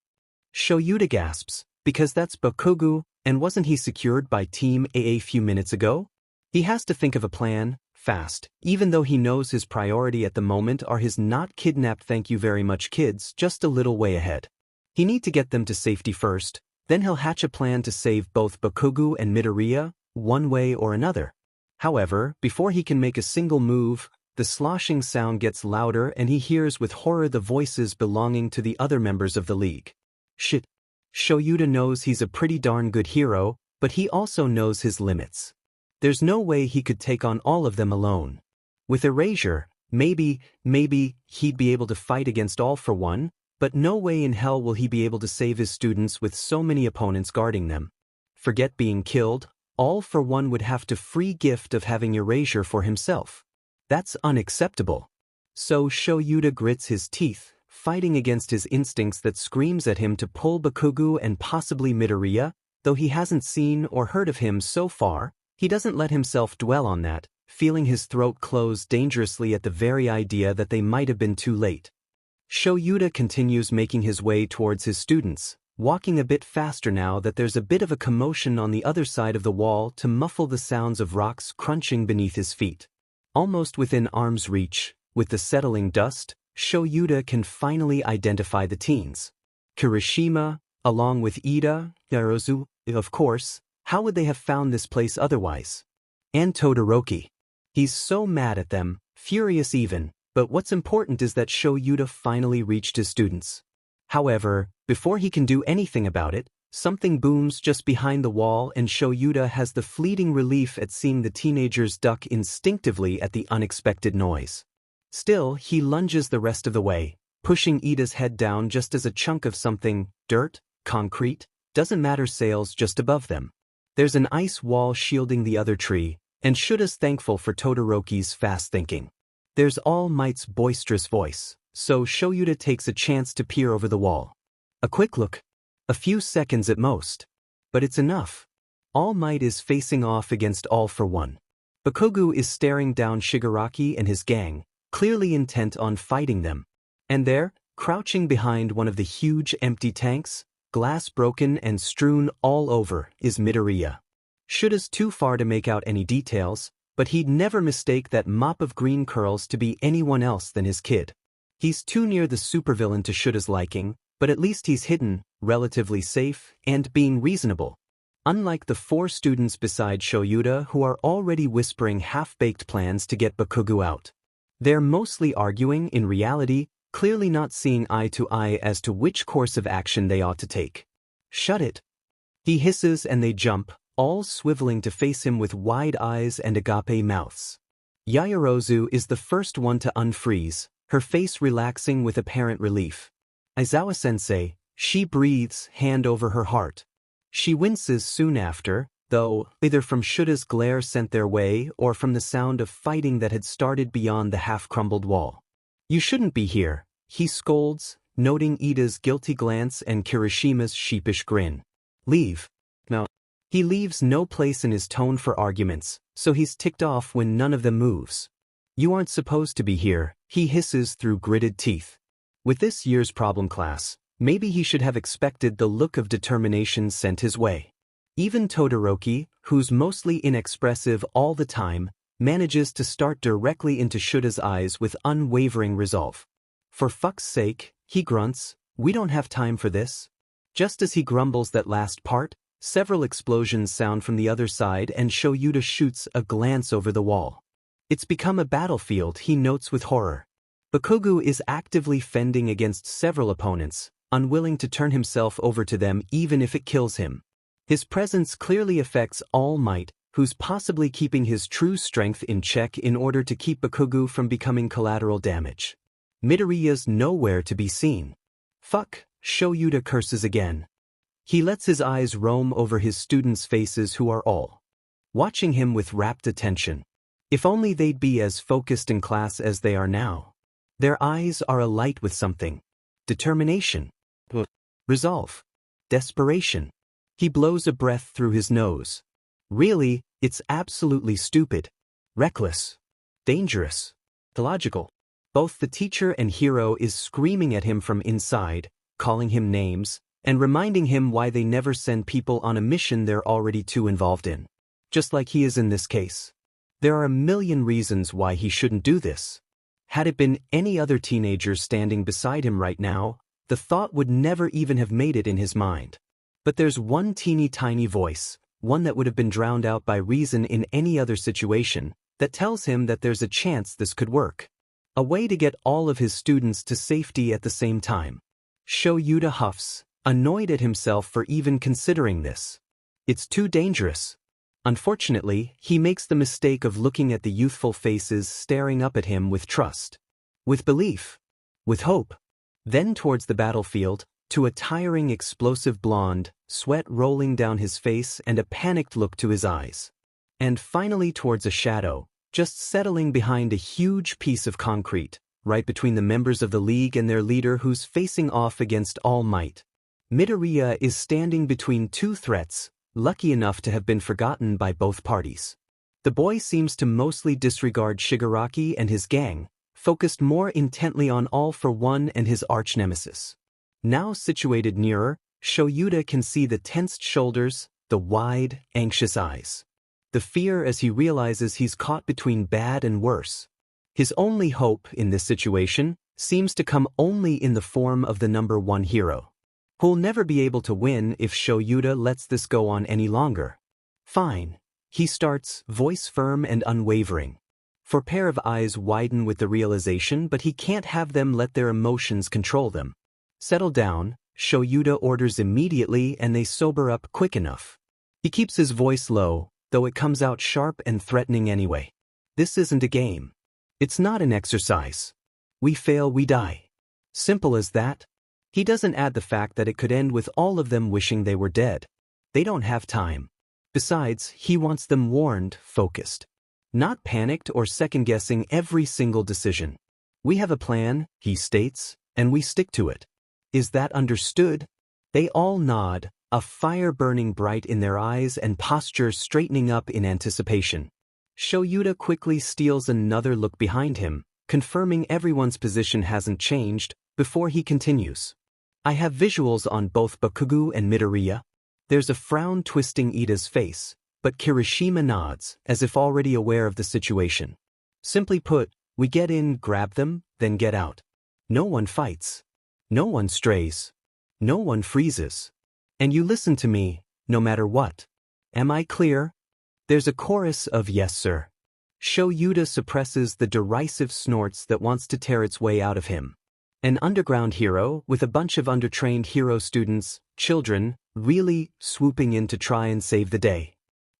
Shoyuta gasps, because that's Bakugo, and wasn't he secured by Team A few minutes ago? He has to think of a plan, fast, even though he knows his priority at the moment are his not kidnapped thank you very much kids just a little way ahead. He need to get them to safety first, then he'll hatch a plan to save both Bakugo and Midoriya, one way or another. However, before he can make a single move, the sloshing sound gets louder and he hears with horror the voices belonging to the other members of the League. Shit. Shoyuta knows he's a pretty darn good hero, but he also knows his limits. There's no way he could take on all of them alone. With Erasure, maybe he'd be able to fight against All for One, but no way in hell will he be able to save his students with so many opponents guarding them. Forget being killed, All for One would have to free gift of having Erasure for himself. That's unacceptable. So Shoyuta grits his teeth, fighting against his instincts that screams at him to pull Bakugo and possibly Midoriya, though he hasn't seen or heard of him so far. He doesn't let himself dwell on that, feeling his throat close dangerously at the very idea that they might have been too late. Shoyuta continues making his way towards his students, walking a bit faster now that there's a bit of a commotion on the other side of the wall to muffle the sounds of rocks crunching beneath his feet. Almost within arm's reach, with the settling dust, Shoyuta can finally identify the teens. Kirishima, along with Ida, Naruzu, of course. How would they have found this place otherwise? And Todoroki. He's so mad at them, furious even, but what's important is that Shoyuta finally reached his students. However, before he can do anything about it, something booms just behind the wall and Shoyuta has the fleeting relief at seeing the teenagers duck instinctively at the unexpected noise. Still, he lunges the rest of the way, pushing Ida's head down just as a chunk of something, dirt, concrete, doesn't matter sails just above them. There's an ice wall shielding the other tree, and Shuda's thankful for Todoroki's fast thinking. There's All Might's boisterous voice, so Shoyuta takes a chance to peer over the wall. A quick look. A few seconds at most. But it's enough. All Might is facing off against All for One. Bakugo is staring down Shigaraki and his gang, clearly intent on fighting them. And there, crouching behind one of the huge empty tanks, glass broken and strewn all over, is Midoriya. Shuda's too far to make out any details, but he'd never mistake that mop of green curls to be anyone else than his kid. He's too near the supervillain to Shuda's liking, but at least he's hidden, relatively safe, and being reasonable, Unlike the 4 students beside Shoyuta who are already whispering half-baked plans to get Bakugo out. They're mostly arguing, in reality, clearly not seeing eye to eye as to which course of action they ought to take. "Shut it!" he hisses, and they jump, all swiveling to face him with wide eyes and agape mouths. Yaoyorozu is the first one to unfreeze, her face relaxing with apparent relief. Aizawa-sensei, she breathes, hand over her heart. She winces soon after, though, either from Shuta's glare sent their way or from the sound of fighting that had started beyond the half-crumbled wall. "You shouldn't be here," he scolds, noting Ida's guilty glance and Kirishima's sheepish grin. "Leave." No. He leaves no place in his tone for arguments, so he's ticked off when none of them moves. "You aren't supposed to be here," he hisses through gritted teeth. With this year's problem class, maybe he should have expected the look of determination sent his way. Even Todoroki, who's mostly inexpressive all the time, manages to start directly into Shuta's eyes with unwavering resolve. "For fuck's sake," he grunts, "we don't have time for this." Just as he grumbles that last part, several explosions sound from the other side and Shoyuta shoots a glance over the wall. It's become a battlefield, he notes with horror. Bakugo is actively fending against several opponents, unwilling to turn himself over to them even if it kills him. His presence clearly affects All Might, who's possibly keeping his true strength in check in order to keep Bakugo from becoming collateral damage. Midoriya's nowhere to be seen. "Fuck," Shoyuta curses again. He lets his eyes roam over his students' faces who are all watching him with rapt attention. If only they'd be as focused in class as they are now. Their eyes are alight with something. Determination. Resolve. Desperation. He blows a breath through his nose. Really, it's absolutely stupid. Reckless. Dangerous. Illogical. Both the teacher and hero is screaming at him from inside, calling him names, and reminding him why they never send people on a mission they're already too involved in. Just like he is in this case. There are a million reasons why he shouldn't do this. Had it been any other teenager standing beside him right now, the thought would never even have made it in his mind. But there's one teeny tiny voice, one that would have been drowned out by reason in any other situation, that tells him that there's a chance this could work. A way to get all of his students to safety at the same time. Shoyuta huffs, annoyed at himself for even considering this. It's too dangerous. Unfortunately, he makes the mistake of looking at the youthful faces staring up at him with trust. With belief. With hope. Then towards the battlefield, to a tiring explosive blonde, sweat rolling down his face and a panicked look to his eyes. And finally towards a shadow, just settling behind a huge piece of concrete, right between the members of the League and their leader who's facing off against All Might. Midoriya is standing between two threats, lucky enough to have been forgotten by both parties. The boy seems to mostly disregard Shigaraki and his gang, focused more intently on All for One and his arch-nemesis. Now situated nearer, Shoyuta can see the tensed shoulders, the wide, anxious eyes. The fear as he realizes he's caught between bad and worse. His only hope in this situation seems to come only in the form of the number 1 hero. Who'll never be able to win if Shoyuta lets this go on any longer. Fine. He starts, voice firm and unwavering. For pair of eyes widen with the realization, but he can't have them let their emotions control them. Settle down, Shoyuta orders immediately, and they sober up quick enough. He keeps his voice low, though it comes out sharp and threatening anyway. This isn't a game. It's not an exercise. We fail, we die. Simple as that. He doesn't add the fact that it could end with all of them wishing they were dead. They don't have time. Besides, he wants them warned, focused. Not panicked or second-guessing every single decision. We have a plan, he states, and we stick to it. Is that understood? They all nod, a fire burning bright in their eyes and posture straightening up in anticipation. Shoyuta quickly steals another look behind him, confirming everyone's position hasn't changed, before he continues. I have visuals on both Bakugo and Midoriya. There's a frown twisting Ida's face, but Kirishima nods, as if already aware of the situation. Simply put, we get in, grab them, then get out. No one fights. No one strays. No one freezes. And you listen to me, no matter what. Am I clear? There's a chorus of yes sir. Shoyuta suppresses the derisive snorts that wants to tear its way out of him. An underground hero with a bunch of undertrained hero students, children, really swooping in to try and save the day.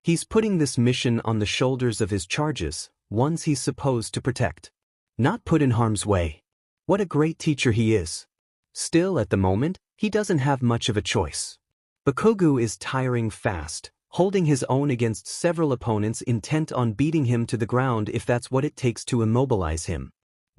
He's putting this mission on the shoulders of his charges, ones he's supposed to protect. Not put in harm's way. What a great teacher he is. Still, at the moment, he doesn't have much of a choice. Bakugo is tiring fast, holding his own against several opponents intent on beating him to the ground if that's what it takes to immobilize him.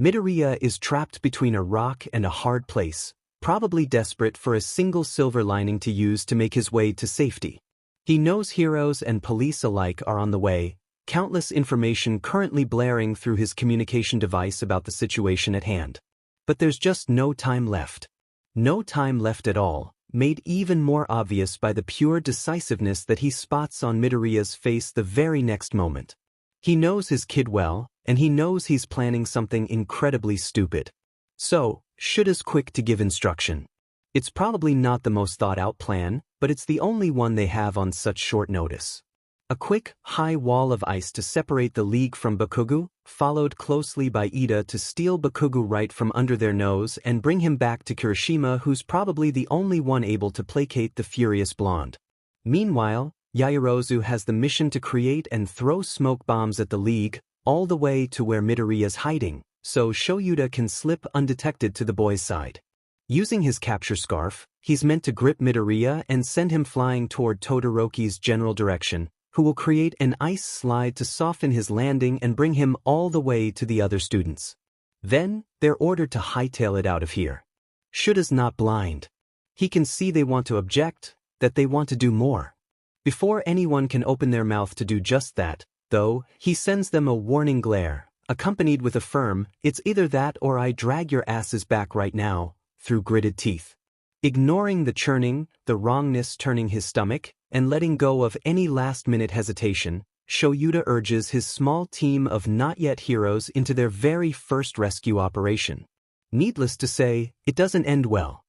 Midoriya is trapped between a rock and a hard place, probably desperate for a single silver lining to use to make his way to safety. He knows heroes and police alike are on the way, countless information currently blaring through his communication device about the situation at hand. But there's just no time left. No time left at all, made even more obvious by the pure decisiveness that he spots on Midoriya's face the very next moment. He knows his kid well, and he knows he's planning something incredibly stupid. So, Shuta's quick to give instruction. It's probably not the most thought-out plan, but it's the only one they have on such short notice. A quick, high wall of ice to separate the League from Bakugo, followed closely by Ida to steal Bakugo right from under their nose and bring him back to Kirishima, who's probably the only one able to placate the furious blonde. Meanwhile, Yaoyorozu has the mission to create and throw smoke bombs at the League, all the way to where Midoriya's hiding, so Shoyuta can slip undetected to the boy's side. Using his capture scarf, he's meant to grip Midoriya and send him flying toward Todoroki's general direction, who will create an ice slide to soften his landing and bring him all the way to the other students. Then, they're ordered to hightail it out of here. Shuta's not blind. He can see they want to object, that they want to do more. Before anyone can open their mouth to do just that, though, he sends them a warning glare, accompanied with a firm, "It's either that or I drag your asses back right now," through gritted teeth. Ignoring the churning, the wrongness turning his stomach, and letting go of any last-minute hesitation, Shoyuta urges his small team of not-yet heroes into their very first rescue operation. Needless to say, it doesn't end well.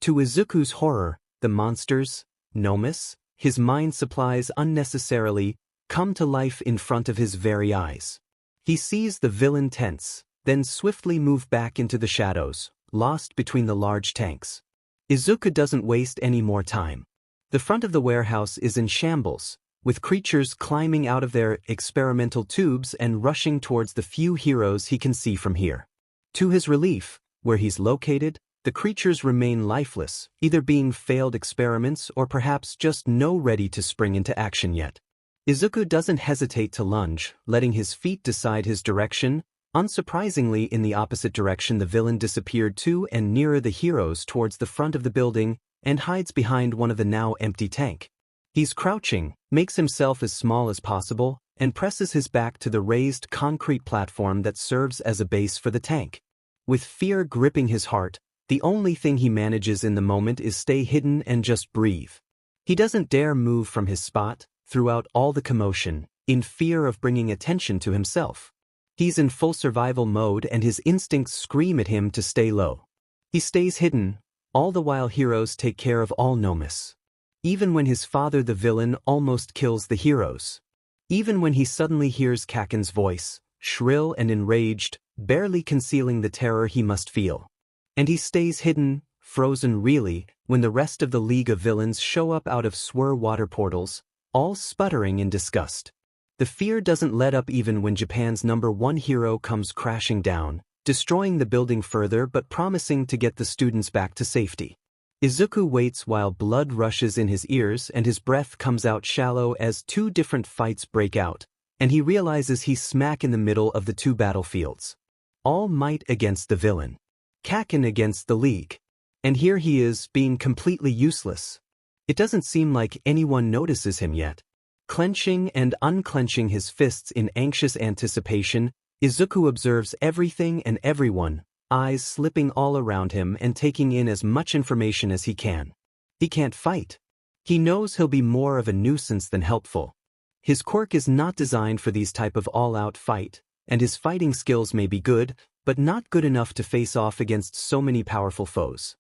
To Izuku's horror, the monsters, Nomus, his mind supplies unnecessarily, come to life in front of his very eyes. He sees the villain tense, then swiftly move back into the shadows, lost between the large tanks. Izuku doesn't waste any more time. The front of the warehouse is in shambles, with creatures climbing out of their experimental tubes and rushing towards the few heroes he can see from here. To his relief, where he's located, the creatures remain lifeless, either being failed experiments or perhaps just no ready to spring into action yet. Izuku doesn't hesitate to lunge, letting his feet decide his direction. Unsurprisingly, in the opposite direction the villain disappeared to and nearer the heroes towards the front of the building, and hides behind one of the now empty tank. He's crouching, makes himself as small as possible, and presses his back to the raised concrete platform that serves as a base for the tank. With fear gripping his heart, the only thing he manages in the moment is stay hidden and just breathe. He doesn't dare move from his spot, throughout all the commotion, in fear of bringing attention to himself. He's in full survival mode and his instincts scream at him to stay low. He stays hidden, all the while heroes take care of all Nomus. Even when his father the villain almost kills the heroes. Even when he suddenly hears Kaken's voice, shrill and enraged, barely concealing the terror he must feel. And he stays hidden, frozen really, when the rest of the League of Villains show up out of swirl water portals, all sputtering in disgust. The fear doesn't let up even when Japan's #1 hero comes crashing down, destroying the building further but promising to get the students back to safety. Izuku waits while blood rushes in his ears and his breath comes out shallow as two different fights break out, and he realizes he's smack in the middle of the two battlefields. All Might against the villain. Kaken against the League. And here he is, being completely useless. It doesn't seem like anyone notices him yet. Clenching and unclenching his fists in anxious anticipation, Izuku observes everything and everyone, eyes slipping all around him and taking in as much information as he can. He can't fight. He knows he'll be more of a nuisance than helpful. His quirk is not designed for these type of all-out fight, and his fighting skills may be good, but not good enough to face off against so many powerful foes.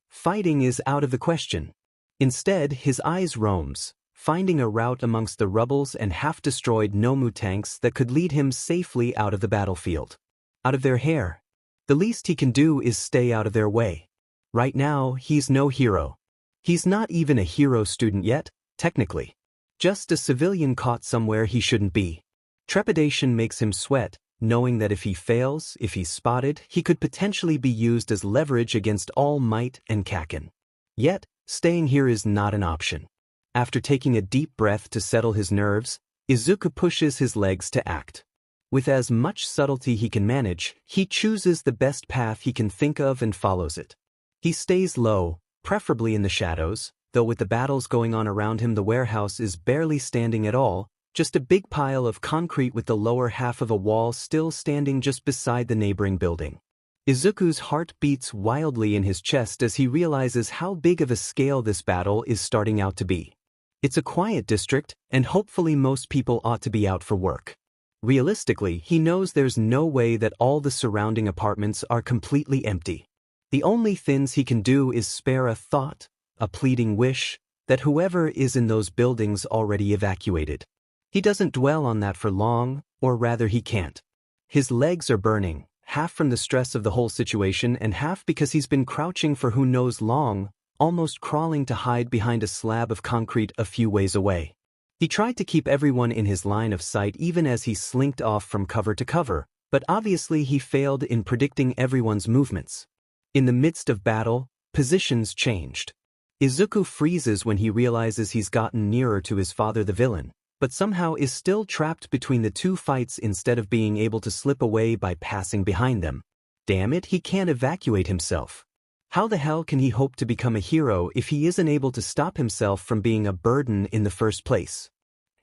Fighting is out of the question. Instead, his eyes roams, finding a route amongst the rubbles and half-destroyed Nomu tanks that could lead him safely out of the battlefield. Out of their hair. The least he can do is stay out of their way. Right now, he's no hero. He's not even a hero student yet, technically. Just a civilian caught somewhere he shouldn't be. Trepidation makes him sweat, knowing that if he fails, if he's spotted, he could potentially be used as leverage against All Might and Kaken. Yet, staying here is not an option. After taking a deep breath to settle his nerves, Izuku pushes his legs to act. With as much subtlety he can manage, he chooses the best path he can think of and follows it. He stays low, preferably in the shadows, though with the battles going on around him the warehouse is barely standing at all, just a big pile of concrete with the lower half of a wall still standing just beside the neighboring building. Izuku's heart beats wildly in his chest as he realizes how big of a scale this battle is starting out to be. It's a quiet district, and hopefully most people ought to be out for work. Realistically, he knows there's no way that all the surrounding apartments are completely empty. The only things he can do is spare a thought, a pleading wish, that whoever is in those buildings already evacuated. He doesn't dwell on that for long, or rather he can't. His legs are burning, half from the stress of the whole situation and half because he's been crouching for who knows long, almost crawling to hide behind a slab of concrete a few ways away. He tried to keep everyone in his line of sight even as he slinked off from cover to cover, but obviously he failed in predicting everyone's movements. In the midst of battle, positions changed. Izuku freezes when he realizes he's gotten nearer to his father the villain, but somehow is still trapped between the two fights instead of being able to slip away by passing behind them. Damn it, he can't evacuate himself. How the hell can he hope to become a hero if he isn't able to stop himself from being a burden in the first place?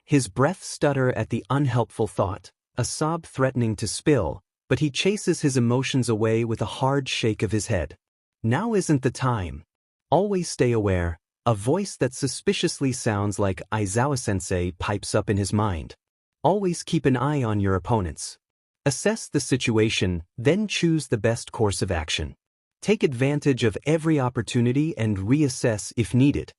His breath stutter at the unhelpful thought, a sob threatening to spill, but he chases his emotions away with a hard shake of his head. Now isn't the time. Always stay aware. A voice that suspiciously sounds like Aizawa-sensei pipes up in his mind. Always keep an eye on your opponents. Assess the situation, then choose the best course of action. Take advantage of every opportunity and reassess if needed.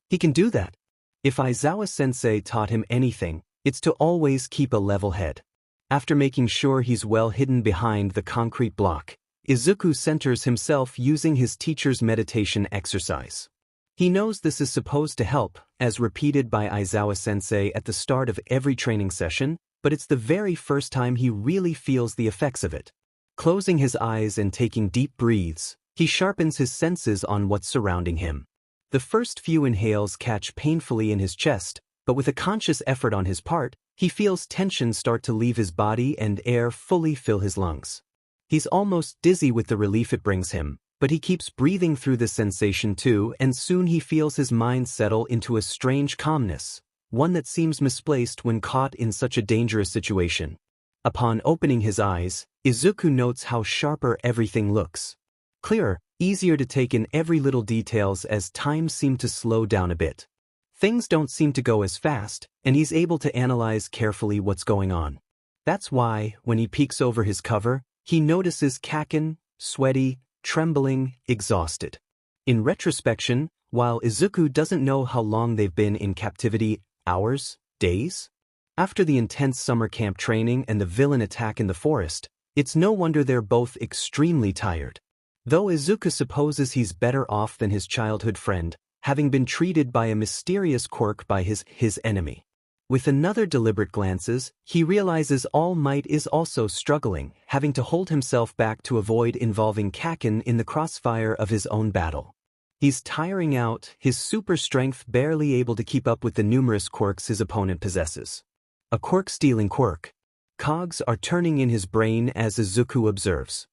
He can do that. If Aizawa-sensei taught him anything, it's to always keep a level head. After making sure he's well hidden behind the concrete block, Izuku centers himself using his teacher's meditation exercise. He knows this is supposed to help, as repeated by Aizawa-sensei at the start of every training session, but it's the very first time he really feels the effects of it. Closing his eyes and taking deep breaths, he sharpens his senses on what's surrounding him. The first few inhales catch painfully in his chest, but with a conscious effort on his part, he feels tension start to leave his body and air fully fill his lungs. He's almost dizzy with the relief it brings him, but he keeps breathing through the sensation too, and soon he feels his mind settle into a strange calmness, one that seems misplaced when caught in such a dangerous situation. Upon opening his eyes, Izuku notes how sharper everything looks. Clearer, easier to take in every little details as time seemed to slow down a bit. Things don't seem to go as fast, and he's able to analyze carefully what's going on. That's why, when he peeks over his cover, he notices Kaken, sweaty, trembling, exhausted. In retrospection, while Izuku doesn't know how long they've been in captivity, hours, days? After the intense summer camp training and the villain attack in the forest, it's no wonder they're both extremely tired. Though Izuku supposes he's better off than his childhood friend, having been treated by a mysterious quirk by his enemy. With another deliberate glances, he realizes All Might is also struggling, having to hold himself back to avoid involving Kaken in the crossfire of his own battle. He's tiring out, his super strength barely able to keep up with the numerous quirks his opponent possesses. A quirk-stealing quirk. Cogs are turning in his brain as Izuku observes.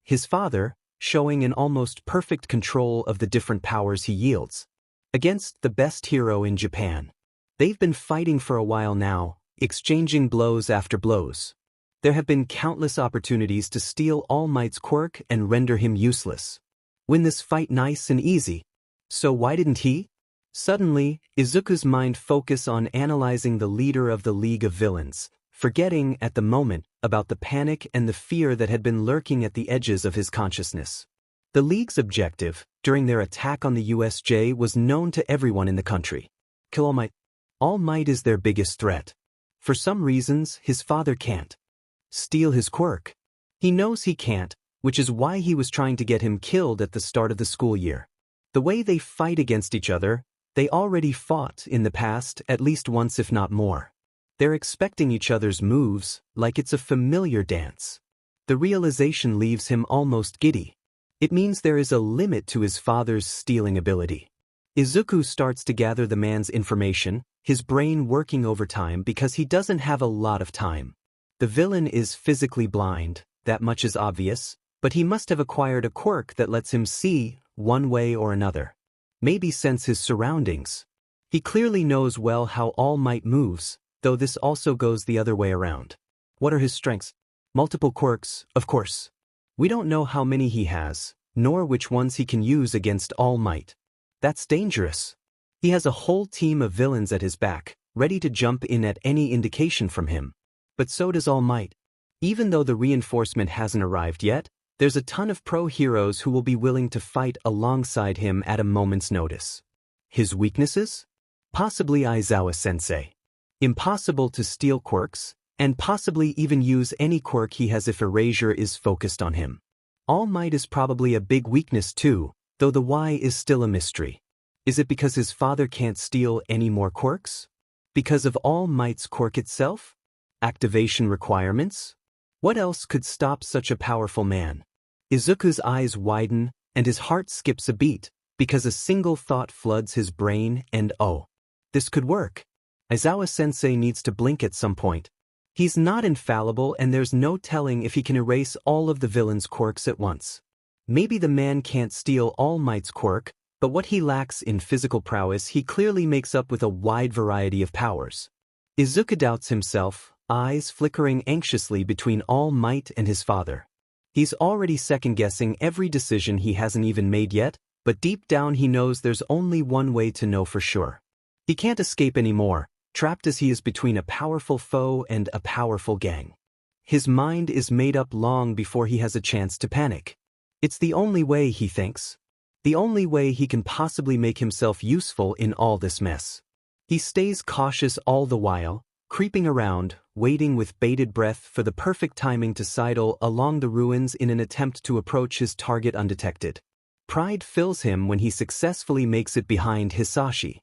His father, showing an almost perfect control of the different powers he yields. Against the best hero in Japan. They've been fighting for a while now, exchanging blows after blows. There have been countless opportunities to steal All Might's quirk and render him useless. Win this fight nice and easy. So why didn't he? Suddenly, Izuku's mind focused on analyzing the leader of the League of Villains, forgetting, at the moment, about the panic and the fear that had been lurking at the edges of his consciousness. The League's objective, during their attack on the USJ, was known to everyone in the country. kill All Might. All Might is their biggest threat. For some reasons, his father can't steal his quirk. He knows he can't, which is why he was trying to get him killed at the start of the school year. The way they fight against each other, they already fought in the past at least once if not more. They're expecting each other's moves, like it's a familiar dance. The realization leaves him almost giddy. It means there is a limit to his father's stealing ability. Izuku starts to gather the man's information, his brain working overtime because he doesn't have a lot of time. The villain is physically blind, that much is obvious, but he must have acquired a quirk that lets him see, one way or another. Maybe sense his surroundings. He clearly knows well how All Might moves, though this also goes the other way around. What are his strengths? Multiple quirks, of course. We don't know how many he has, nor which ones he can use against All Might. That's dangerous. He has a whole team of villains at his back, ready to jump in at any indication from him. But so does All Might. Even though the reinforcement hasn't arrived yet, there's a ton of pro-heroes who will be willing to fight alongside him at a moment's notice. His weaknesses? Possibly Aizawa-sensei. Impossible to steal quirks, and possibly even use any quirk he has if erasure is focused on him. All Might is probably a big weakness too, though the why is still a mystery. Is it because his father can't steal any more quirks? Because of All Might's quirk itself? Activation requirements? What else could stop such a powerful man? Izuku's eyes widen, and his heart skips a beat, because a single thought floods his brain and oh, this could work. Aizawa-sensei needs to blink at some point. He's not infallible and there's no telling if he can erase all of the villain's quirks at once. Maybe the man can't steal All Might's quirk, but what he lacks in physical prowess he clearly makes up with a wide variety of powers. Izuku doubts himself, eyes flickering anxiously between All Might and his father. He's already second-guessing every decision he hasn't even made yet, but deep down he knows there's only one way to know for sure. He can't escape anymore, trapped as he is between a powerful foe and a powerful gang. His mind is made up long before he has a chance to panic. It's the only way, he thinks. The only way he can possibly make himself useful in all this mess. He stays cautious all the while, creeping around, waiting with bated breath for the perfect timing to sidle along the ruins in an attempt to approach his target undetected. Pride fills him when he successfully makes it behind Hisashi.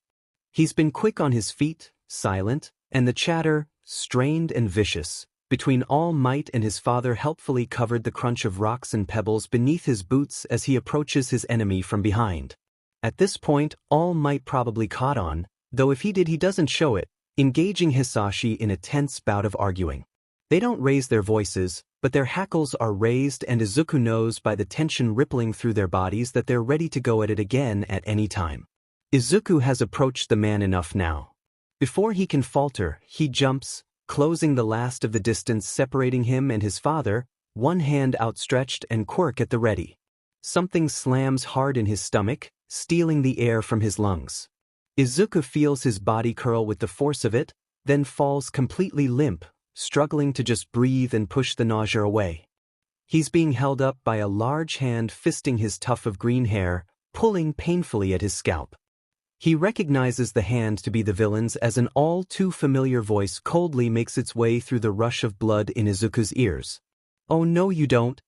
He's been quick on his feet, silent, and the chatter, strained and vicious, between All Might and his father helpfully covered the crunch of rocks and pebbles beneath his boots as he approaches his enemy from behind. At this point, All Might probably caught on, though if he did he doesn't show it, engaging Hisashi in a tense bout of arguing. They don't raise their voices, but their hackles are raised and Izuku knows by the tension rippling through their bodies that they're ready to go at it again at any time. Izuku has approached the man enough now. Before he can falter, he jumps, closing the last of the distance separating him and his father, one hand outstretched and quirk at the ready. Something slams hard in his stomach, stealing the air from his lungs. Izuku feels his body curl with the force of it, then falls completely limp, struggling to just breathe and push the nausea away. He's being held up by a large hand fisting his tuft of green hair, pulling painfully at his scalp. He recognizes the hand to be the villain's as an all-too-familiar voice coldly makes its way through the rush of blood in Izuku's ears. "Oh no you don't."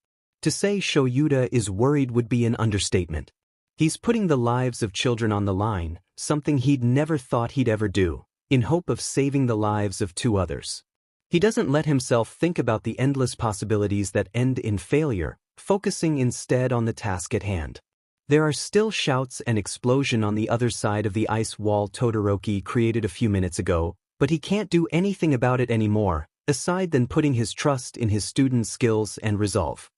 To say Shoyuta is worried would be an understatement. He's putting the lives of children on the line, something he'd never thought he'd ever do, in hope of saving the lives of 2 others. He doesn't let himself think about the endless possibilities that end in failure, focusing instead on the task at hand. There are still shouts and explosion on the other side of the ice wall Todoroki created a few minutes ago, but he can't do anything about it anymore, aside than putting his trust in his students' skills and resolve.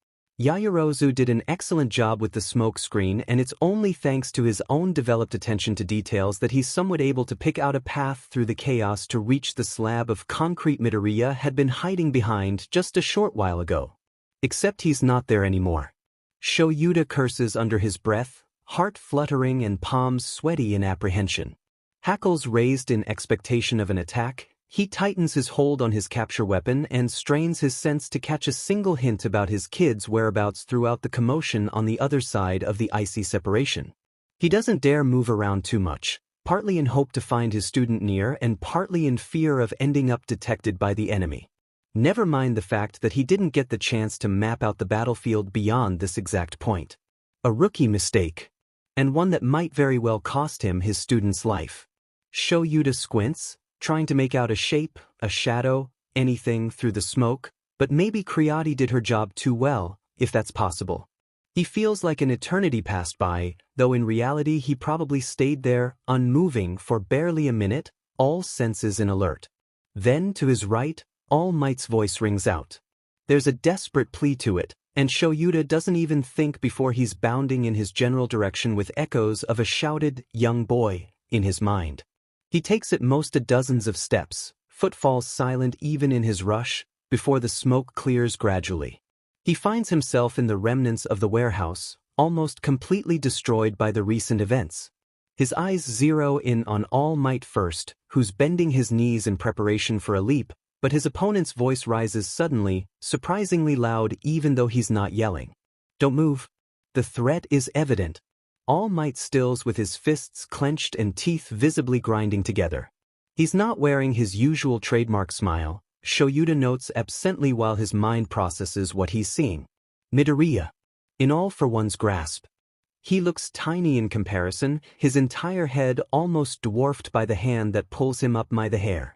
Yaoyorozu did an excellent job with the smoke screen, and it's only thanks to his own developed attention to details that he's somewhat able to pick out a path through the chaos to reach the slab of concrete Midoriya had been hiding behind just a short while ago. Except he's not there anymore. Shoyuta curses under his breath, heart fluttering and palms sweaty in apprehension. Hackles raised in expectation of an attack, he tightens his hold on his capture weapon and strains his sense to catch a single hint about his kid's whereabouts throughout the commotion on the other side of the icy separation. He doesn't dare move around too much, partly in hope to find his student near and partly in fear of ending up detected by the enemy. Never mind the fact that he didn't get the chance to map out the battlefield beyond this exact point. A rookie mistake. And one that might very well cost him his student's life. Shoyuta squints, trying to make out a shape, a shadow, anything through the smoke, but maybe Creati did her job too well, if that's possible. He feels like an eternity passed by, though in reality he probably stayed there, unmoving for barely a minute, all senses in alert. Then, to his right, All Might's voice rings out. There's a desperate plea to it, and Shoyuta doesn't even think before he's bounding in his general direction with echoes of a shouted, young boy, in his mind. He takes at most a dozens of steps, footfalls silent even in his rush, before the smoke clears gradually. He finds himself in the remnants of the warehouse, almost completely destroyed by the recent events. His eyes zero in on All Might first, who's bending his knees in preparation for a leap, but his opponent's voice rises suddenly, surprisingly loud even though he's not yelling. Don't move. The threat is evident. All Might stills with his fists clenched and teeth visibly grinding together. He's not wearing his usual trademark smile, Shoyuta notes absently while his mind processes what he's seeing. Midoriya. In All for One's grasp. He looks tiny in comparison, his entire head almost dwarfed by the hand that pulls him up by the hair.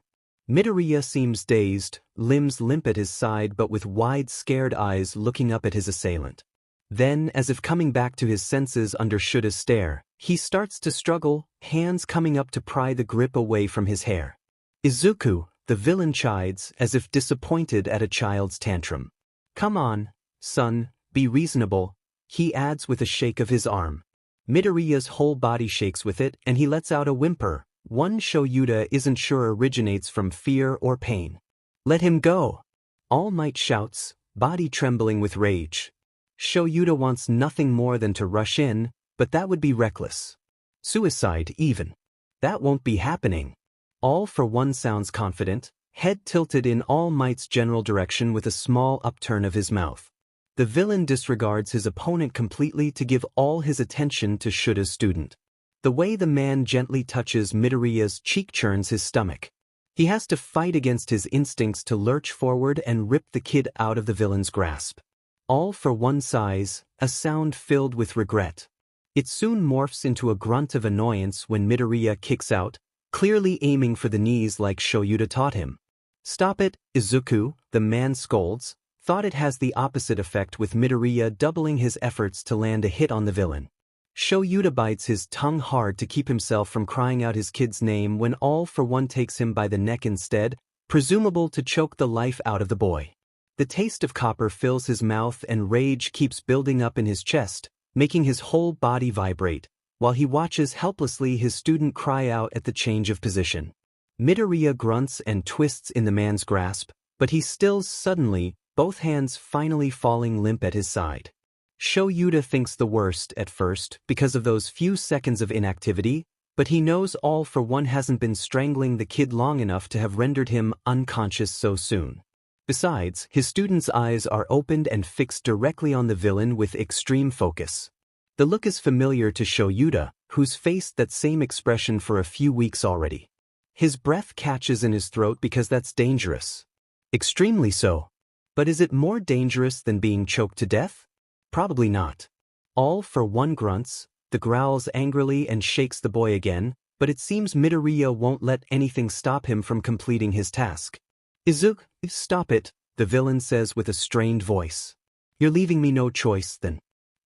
Midoriya seems dazed, limbs limp at his side but with wide scared eyes looking up at his assailant. Then, as if coming back to his senses under Shuta's stare, he starts to struggle, hands coming up to pry the grip away from his hair. Izuku, the villain, chides, as if disappointed at a child's tantrum. Come on, son, be reasonable, he adds with a shake of his arm. Midoriya's whole body shakes with it and he lets out a whimper, one Shoyuta isn't sure originates from fear or pain. Let him go! All Might shouts, body trembling with rage. Shoyuta wants nothing more than to rush in, but that would be reckless. Suicide, even. That won't be happening. All for One sounds confident, head tilted in All Might's general direction with a small upturn of his mouth. The villain disregards his opponent completely to give all his attention to Shuta's student. The way the man gently touches Midoriya's cheek churns his stomach. He has to fight against his instincts to lurch forward and rip the kid out of the villain's grasp. All for One sighs, a sound filled with regret. It soon morphs into a grunt of annoyance when Midoriya kicks out, clearly aiming for the knees like Shoyuta taught him. Stop it, Izuku, the man scolds, thought it has the opposite effect with Midoriya doubling his efforts to land a hit on the villain. Shoyuta bites his tongue hard to keep himself from crying out his kid's name when All for One takes him by the neck instead, presumable to choke the life out of the boy. The taste of copper fills his mouth and rage keeps building up in his chest, making his whole body vibrate, while he watches helplessly his student cry out at the change of position. Midoriya grunts and twists in the man's grasp, but he stills suddenly, both hands finally falling limp at his side. Shoyuta thinks the worst at first because of those few seconds of inactivity, but he knows All for One hasn't been strangling the kid long enough to have rendered him unconscious so soon. Besides, his student's eyes are opened and fixed directly on the villain with extreme focus. The look is familiar to Shoyuta, who's faced that same expression for a few weeks already. His breath catches in his throat because that's dangerous. Extremely so. But is it more dangerous than being choked to death? Probably not. All for One grunts, the growls angrily and shakes the boy again, but it seems Midoriya won't let anything stop him from completing his task. Izuku, stop it, the villain says with a strained voice. You're leaving me no choice then.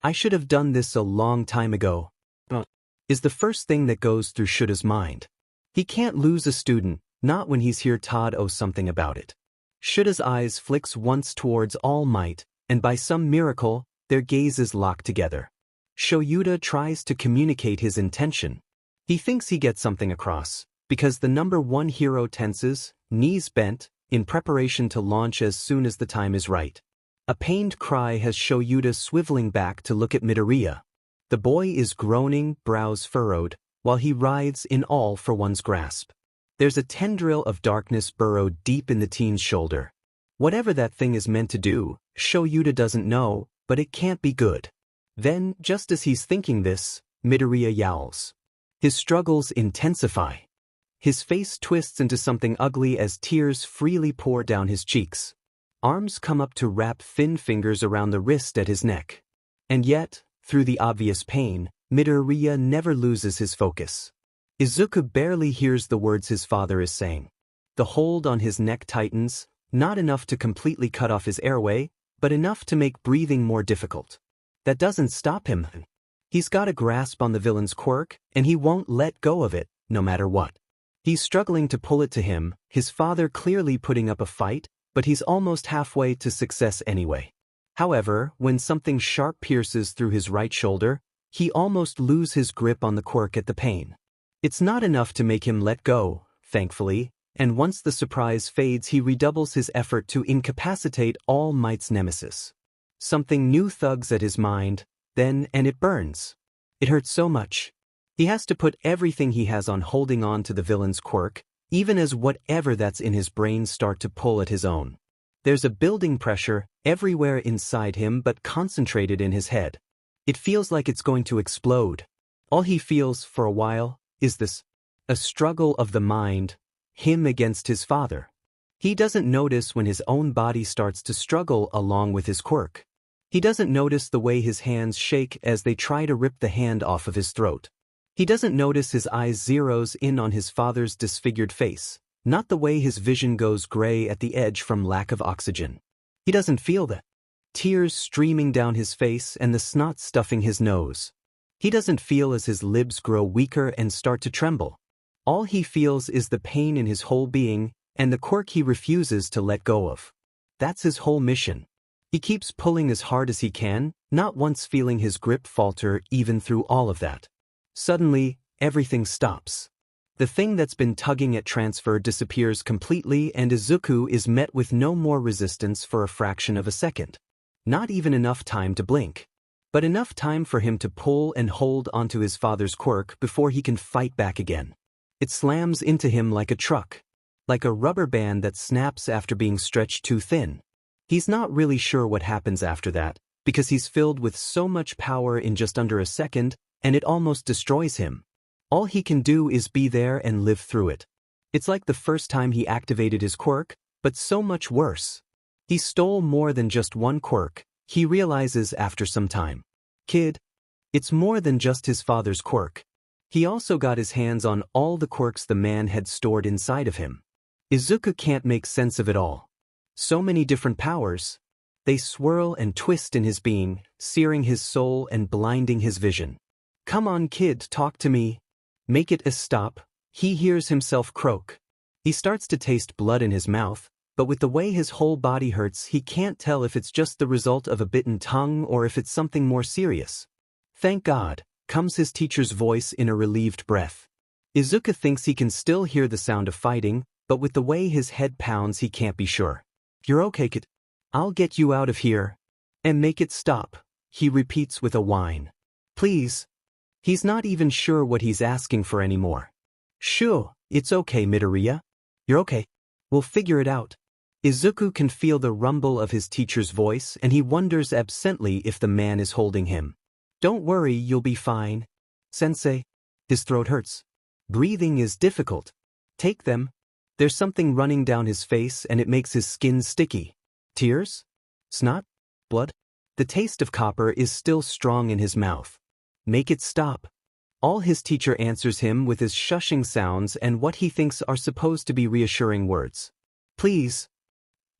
I should have done this a long time ago. Is the first thing that goes through Shuta's mind. He can't lose a student, not when he's here Todd owes something about it. Shuta's eyes flicks once towards All Might, and by some miracle, their gazes lock together. Shoyuta tries to communicate his intention. He thinks he gets something across, because the number one hero tenses, knees bent, in preparation to launch as soon as the time is right. A pained cry has Shoyuta swiveling back to look at Midoriya. The boy is groaning, brows furrowed, while he writhes in All for One's grasp. There's a tendril of darkness burrowed deep in the teen's shoulder. Whatever that thing is meant to do, Shoyuta doesn't know, but it can't be good. Then, just as he's thinking this, Midoriya yowls. His struggles intensify. His face twists into something ugly as tears freely pour down his cheeks. Arms come up to wrap thin fingers around the wrist at his neck. And yet, through the obvious pain, Midoriya never loses his focus. Izuku barely hears the words his father is saying. The hold on his neck tightens, not enough to completely cut off his airway, but enough to make breathing more difficult. That doesn't stop him. He's got a grasp on the villain's quirk, and he won't let go of it, no matter what. He's struggling to pull it to him, his father clearly putting up a fight, but he's almost halfway to success anyway. However, when something sharp pierces through his right shoulder, he almost loses his grip on the quirk at the pain. It's not enough to make him let go, thankfully, and once the surprise fades he redoubles his effort to incapacitate All Might's nemesis. Something new thugs at his mind, then, and it burns. It hurts so much. He has to put everything he has on holding on to the villain's quirk, even as whatever that's in his brain start to pull at his own. There's a building pressure everywhere inside him but concentrated in his head. It feels like it's going to explode. All he feels for a while is this. A struggle of the mind, him against his father. He doesn't notice when his own body starts to struggle along with his quirk. He doesn't notice the way his hands shake as they try to rip the hand off of his throat. He doesn't notice his eyes zeroes in on his father's disfigured face, not the way his vision goes gray at the edge from lack of oxygen. He doesn't feel that. Tears streaming down his face and the snot stuffing his nose. He doesn't feel as his lips grow weaker and start to tremble. All he feels is the pain in his whole being and the quirk he refuses to let go of. That's his whole mission. He keeps pulling as hard as he can, not once feeling his grip falter even through all of that. Suddenly, everything stops. The thing that's been tugging at transfer disappears completely and Izuku is met with no more resistance for a fraction of a second. Not even enough time to blink. But enough time for him to pull and hold onto his father's quirk before he can fight back again. It slams into him like a truck. Like a rubber band that snaps after being stretched too thin. He's not really sure what happens after that, because he's filled with so much power in just under a second, and it almost destroys him. All he can do is be there and live through it. It's like the first time he activated his quirk, but so much worse. He stole more than just one quirk, he realizes after some time. Kid. It's more than just his father's quirk. He also got his hands on all the quirks the man had stored inside of him. Izuku can't make sense of it all. So many different powers. They swirl and twist in his being, searing his soul and blinding his vision. Come on kid, talk to me. Make it a stop, he hears himself croak. He starts to taste blood in his mouth, but with the way his whole body hurts he can't tell if it's just the result of a bitten tongue or if it's something more serious. Thank God, comes his teacher's voice in a relieved breath. Izuku thinks he can still hear the sound of fighting, but with the way his head pounds he can't be sure. You're okay kid. I'll get you out of here. And make it stop, he repeats with a whine. Please. He's not even sure what he's asking for anymore. Sure, it's okay Midoriya. You're okay. We'll figure it out. Izuku can feel the rumble of his teacher's voice and he wonders absently if the man is holding him. Don't worry, you'll be fine. Sensei. His throat hurts. Breathing is difficult. Take them. There's something running down his face and it makes his skin sticky. Tears? Snot? Blood? The taste of copper is still strong in his mouth. Make it stop. All his teacher answers him with his shushing sounds and what he thinks are supposed to be reassuring words. Please.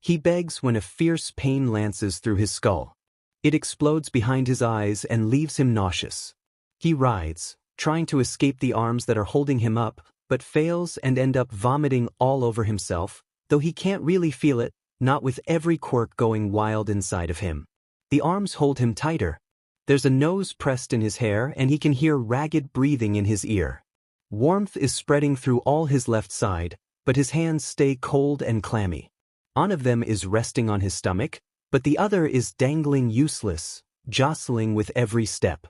He begs when a fierce pain lances through his skull. It explodes behind his eyes and leaves him nauseous. He writhes, trying to escape the arms that are holding him up, but fails and ends up vomiting all over himself, though he can't really feel it, not with every quirk going wild inside of him. The arms hold him tighter. There's a nose pressed in his hair and he can hear ragged breathing in his ear. Warmth is spreading through all his left side, but his hands stay cold and clammy. One of them is resting on his stomach, but the other is dangling useless, jostling with every step.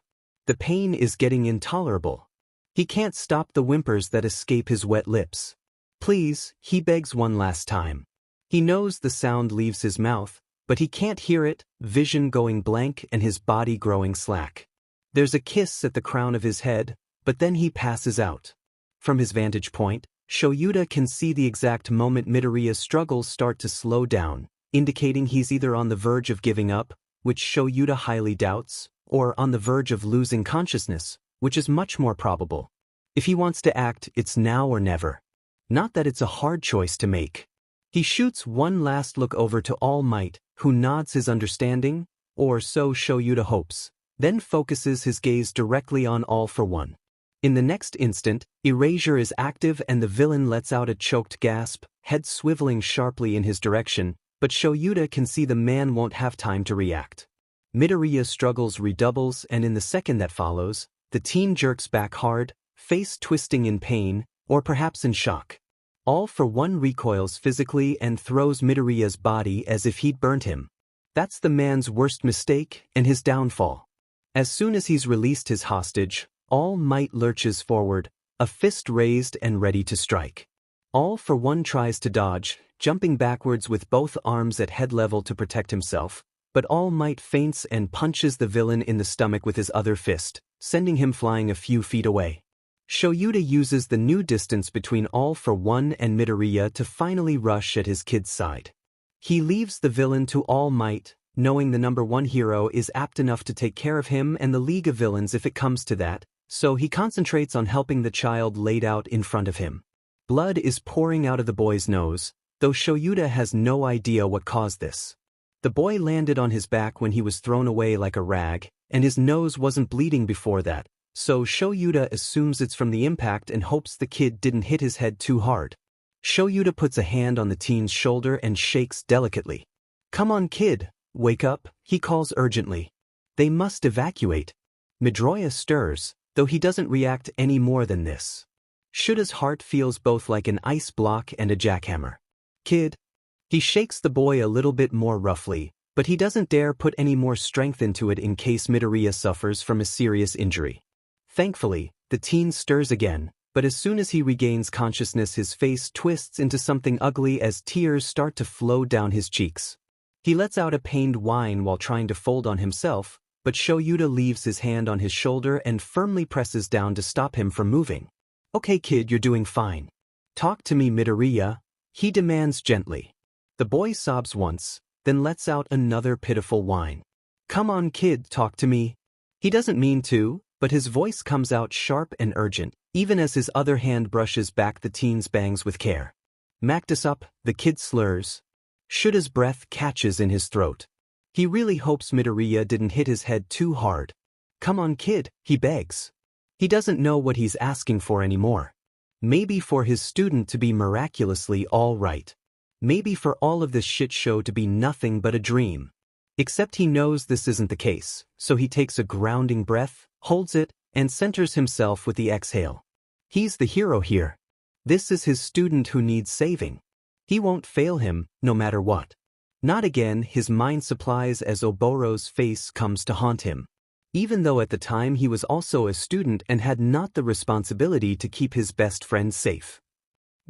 The pain is getting intolerable. He can't stop the whimpers that escape his wet lips. Please, he begs one last time. He knows the sound leaves his mouth, but he can't hear it, vision going blank and his body growing slack. There's a kiss at the crown of his head, but then he passes out. From his vantage point, Shoyuta can see the exact moment Midoriya's struggles start to slow down, indicating he's either on the verge of giving up, which Shoyuta highly doubts, or on the verge of losing consciousness, which is much more probable. If he wants to act, it's now or never. Not that it's a hard choice to make. He shoots one last look over to All Might, who nods his understanding, or so Shoyuta hopes, then focuses his gaze directly on All for One. In the next instant, Erasure is active and the villain lets out a choked gasp, head swiveling sharply in his direction, but Shoyuta can see the man won't have time to react. Midoriya's struggles redoubles, and in the second that follows, the teen jerks back hard, face twisting in pain, or perhaps in shock. All for One recoils physically and throws Midoriya's body as if he'd burnt him. That's the man's worst mistake and his downfall. As soon as he's released his hostage, All Might lurches forward, a fist raised and ready to strike. All for One tries to dodge, jumping backwards with both arms at head level to protect himself, but All Might feints and punches the villain in the stomach with his other fist, sending him flying a few feet away. Shoyuta uses the new distance between All for One and Midoriya to finally rush at his kid's side. He leaves the villain to All Might, knowing the number one hero is apt enough to take care of him and the League of Villains if it comes to that, so he concentrates on helping the child laid out in front of him. Blood is pouring out of the boy's nose, though Shoyuta has no idea what caused this. The boy landed on his back when he was thrown away like a rag, and his nose wasn't bleeding before that, so Shoyuta assumes it's from the impact and hopes the kid didn't hit his head too hard. Shoyuta puts a hand on the teen's shoulder and shakes delicately. "Come on, kid, wake up," he calls urgently. They must evacuate. Midoriya stirs, though he doesn't react any more than this. Shuta's heart feels both like an ice block and a jackhammer. "Kid." He shakes the boy a little bit more roughly, but he doesn't dare put any more strength into it in case Midoriya suffers from a serious injury. Thankfully, the teen stirs again, but as soon as he regains consciousness his face twists into something ugly as tears start to flow down his cheeks. He lets out a pained whine while trying to fold on himself, but Shoyuta leaves his hand on his shoulder and firmly presses down to stop him from moving. "Okay kid, you're doing fine. Talk to me, Midoriya," he demands gently. The boy sobs once, then lets out another pitiful whine. "Come on kid, talk to me." He doesn't mean to, but his voice comes out sharp and urgent, even as his other hand brushes back the teen's bangs with care. "Mactus up," the kid slurs. Shuta's breath catches in his throat. He really hopes Midoriya didn't hit his head too hard. "Come on kid," he begs. He doesn't know what he's asking for anymore. Maybe for his student to be miraculously all right. Maybe for all of this shit show to be nothing but a dream. Except he knows this isn't the case, so he takes a grounding breath, holds it, and centers himself with the exhale. He's the hero here. This is his student who needs saving. He won't fail him, no matter what. Not again, his mind supplies as Oboro's face comes to haunt him. Even though at the time he was also a student and had not the responsibility to keep his best friend safe.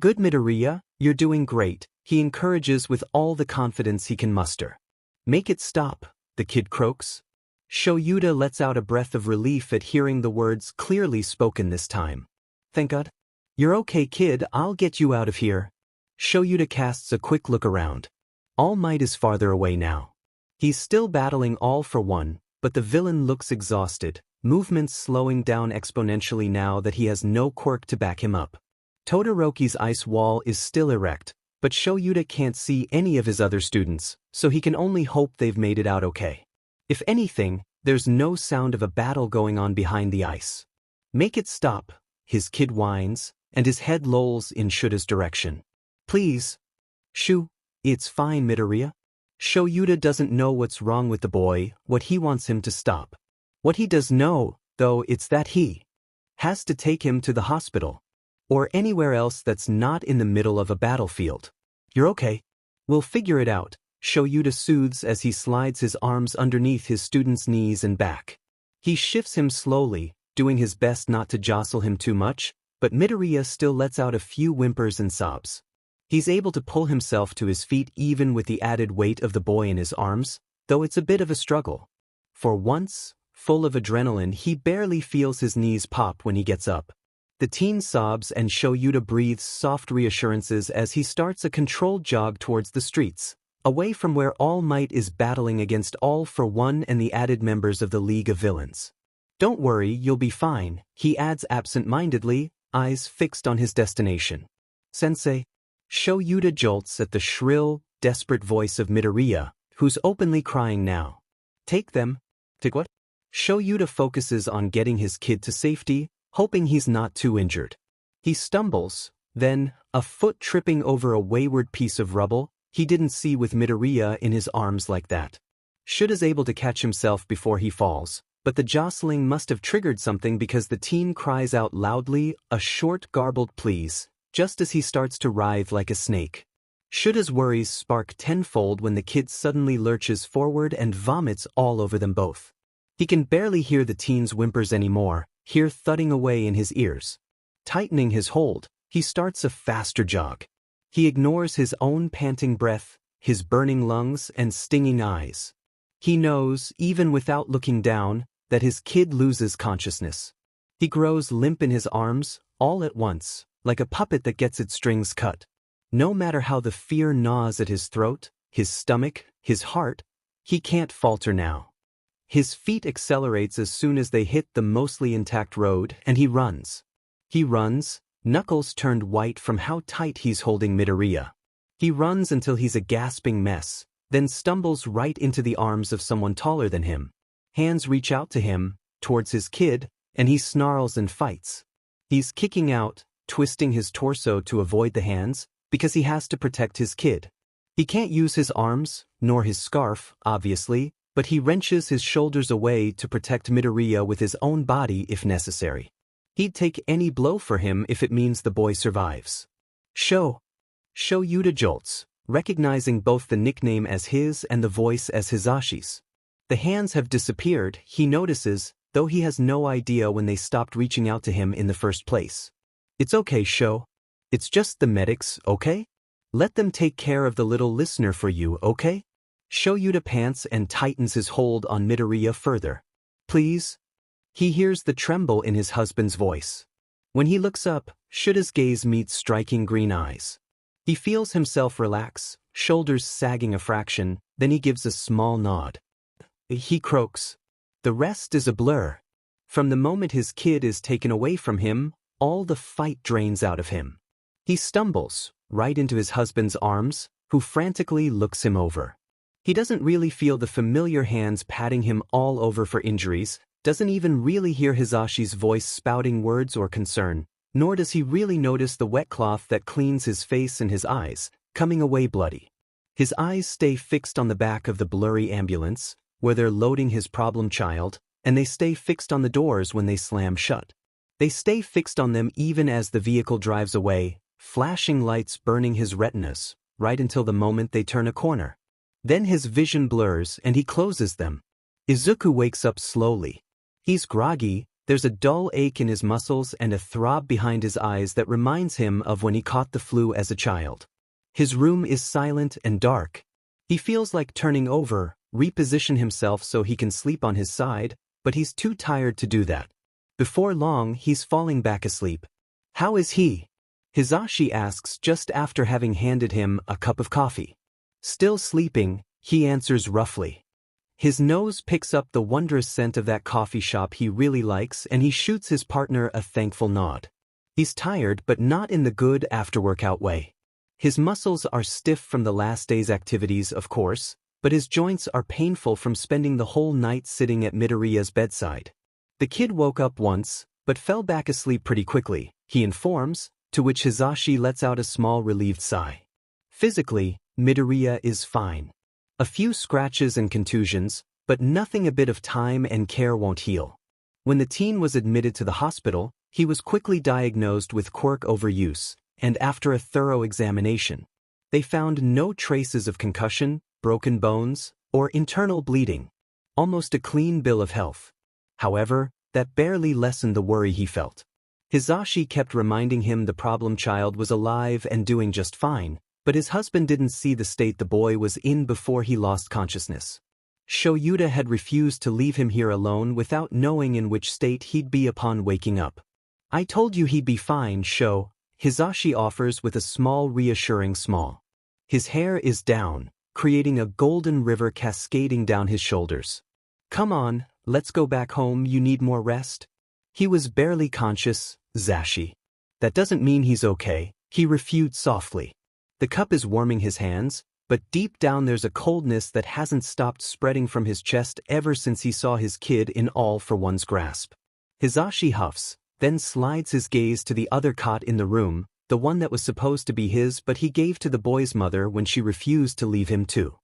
"Good Midoriya, you're doing great," he encourages with all the confidence he can muster. "Make it stop," the kid croaks. Shoyuta lets out a breath of relief at hearing the words clearly spoken this time. "Thank God." "You're okay kid, I'll get you out of here." Shoyuta casts a quick look around. All Might is farther away now. He's still battling All for One, but the villain looks exhausted, movements slowing down exponentially now that he has no quirk to back him up. Todoroki's ice wall is still erect, but Shoyuta can't see any of his other students, so he can only hope they've made it out okay. If anything, there's no sound of a battle going on behind the ice. "Make it stop," his kid whines, and his head lolls in Shuta's direction. "Please." "Shoo, it's fine Midoriya." Shoyuta doesn't know what's wrong with the boy, what he wants him to stop. What he does know, though, it's that he has to take him to the hospital. Or anywhere else that's not in the middle of a battlefield. "You're okay. We'll figure it out," Shoyuta soothes as he slides his arms underneath his student's knees and back. He shifts him slowly, doing his best not to jostle him too much, but Midoriya still lets out a few whimpers and sobs. He's able to pull himself to his feet even with the added weight of the boy in his arms, though it's a bit of a struggle. For once, Full of adrenaline, he barely feels his knees pop when he gets up. The teen sobs and Shoyuta breathes soft reassurances as he starts a controlled jog towards the streets, away from where All Might is battling against All for One and the added members of the League of Villains. Don't worry, you'll be fine, he adds absent-mindedly, eyes fixed on his destination. Sensei. Shoyuta jolts at the shrill, desperate voice of Midoriya, who's openly crying now. Take them. Take what? Shoyuta focuses on getting his kid to safety, hoping he's not too injured. He stumbles, then, a foot tripping over a wayward piece of rubble. He didn't see with Midoriya in his arms like that. Is able to catch himself before he falls, but the jostling must have triggered something because the teen cries out loudly, a short garbled please, just as he starts to writhe like a snake. Shuda's worries spark tenfold when the kid suddenly lurches forward and vomits all over them both. He can barely hear the teen's whimpers anymore, hear thudding away in his ears. Tightening his hold, he starts a faster jog. He ignores his own panting breath, his burning lungs and stinging eyes. He knows, even without looking down, that his kid loses consciousness. He grows limp in his arms, all at once, like a puppet that gets its strings cut. No matter how the fear gnaws at his throat, his stomach, his heart, he can't falter now. His feet accelerates as soon as they hit the mostly intact road, and he runs. He runs, knuckles turned white from how tight he's holding Midoriya. He runs until he's a gasping mess, then stumbles right into the arms of someone taller than him. Hands reach out to him, towards his kid, and he snarls and fights. He's kicking out, twisting his torso to avoid the hands, because he has to protect his kid. He can't use his arms, nor his scarf, obviously, but he wrenches his shoulders away to protect Midoriya with his own body if necessary. He'd take any blow for him if it means the boy survives. Shoyuta jolts, recognizing both the nickname as his and the voice as Hisashi's. The hands have disappeared, he notices, though he has no idea when they stopped reaching out to him in the first place. It's okay, Sho. It's just the medics, okay? Let them take care of the little listener for you, okay? Shoyuta pants and tightens his hold on Midoriya further. Please? He hears the tremble in his husband's voice. When he looks up, Shuda's gaze meets striking green eyes. He feels himself relax, shoulders sagging a fraction, then he gives a small nod. He croaks. The rest is a blur. From the moment his kid is taken away from him, all the fight drains out of him. He stumbles, right into his husband's arms, who frantically looks him over. He doesn't really feel the familiar hands patting him all over for injuries, doesn't even really hear Hisashi's voice spouting words or concern, nor does he really notice the wet cloth that cleans his face and his eyes, coming away bloody. His eyes stay fixed on the back of the blurry ambulance, where they're loading his problem child, and they stay fixed on the doors when they slam shut. They stay fixed on them even as the vehicle drives away, flashing lights burning his retinas, right until the moment they turn a corner. Then his vision blurs and he closes them. Izuku wakes up slowly. He's groggy, there's a dull ache in his muscles and a throb behind his eyes that reminds him of when he caught the flu as a child. His room is silent and dark. He feels like turning over, reposition himself so he can sleep on his side, but he's too tired to do that. Before long, he's falling back asleep. How is he? Hisashi asks just after having handed him a cup of coffee. Still sleeping, he answers roughly. His nose picks up the wondrous scent of that coffee shop he really likes and he shoots his partner a thankful nod. He's tired but not in the good after-workout way. His muscles are stiff from the last day's activities, of course, but his joints are painful from spending the whole night sitting at Midoriya's bedside. The kid woke up once, but fell back asleep pretty quickly, he informs, to which Hisashi lets out a small relieved sigh. Physically, Midoriya is fine. A few scratches and contusions, but nothing a bit of time and care won't heal. When the teen was admitted to the hospital, he was quickly diagnosed with quirk overuse, and after a thorough examination, they found no traces of concussion, broken bones, or internal bleeding. Almost a clean bill of health. However, that barely lessened the worry he felt. Hisashi kept reminding him the problem child was alive and doing just fine, but his husband didn't see the state the boy was in before he lost consciousness. Shoyuta had refused to leave him here alone without knowing in which state he'd be upon waking up. I told you he'd be fine, Hisashi offers with a small reassuring smile. His hair is down, creating a golden river cascading down his shoulders. Come on, let's go back home, you need more rest? He was barely conscious, Zashi. That doesn't mean he's okay, he refused softly. The cup is warming his hands, but deep down there's a coldness that hasn't stopped spreading from his chest ever since he saw his kid in all for one's grasp. Hisashi huffs, then slides his gaze to the other cot in the room, the one that was supposed to be his but he gave to the boy's mother when she refused to leave him too.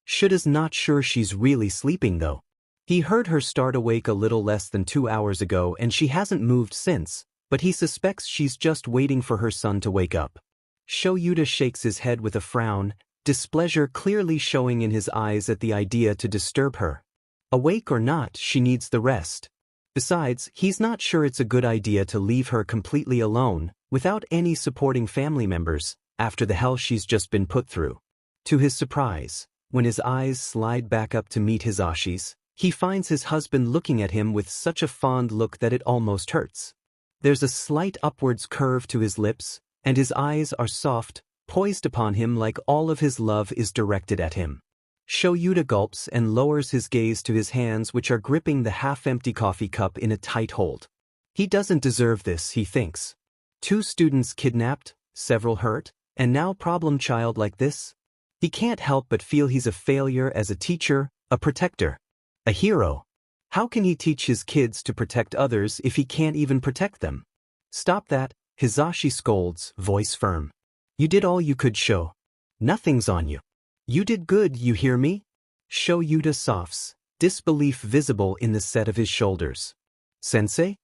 Shuta's not sure she's really sleeping though. He heard her start awake a little less than 2 hours ago and she hasn't moved since, but he suspects she's just waiting for her son to wake up. Shoyuta shakes his head with a frown, displeasure clearly showing in his eyes at the idea to disturb her. Awake or not, she needs the rest. Besides, he's not sure it's a good idea to leave her completely alone, without any supporting family members, after the hell she's just been put through. To his surprise, when his eyes slide back up to meet Hisashi's, he finds his husband looking at him with such a fond look that it almost hurts. There's a slight upwards curve to his lips, and his eyes are soft, poised upon him like all of his love is directed at him. Shoyuta gulps and lowers his gaze to his hands which are gripping the half-empty coffee cup in a tight hold. He doesn't deserve this, he thinks. 2 students kidnapped, several hurt, and now problem child like this? He can't help but feel he's a failure as a teacher, a protector. A hero. How can he teach his kids to protect others if he can't even protect them? Stop that, Hisashi scolds, voice firm. You did all you could, Sho. Nothing's on you. You did good, you hear me? Shoyuta softs, disbelief visible in the set of his shoulders. Sensei?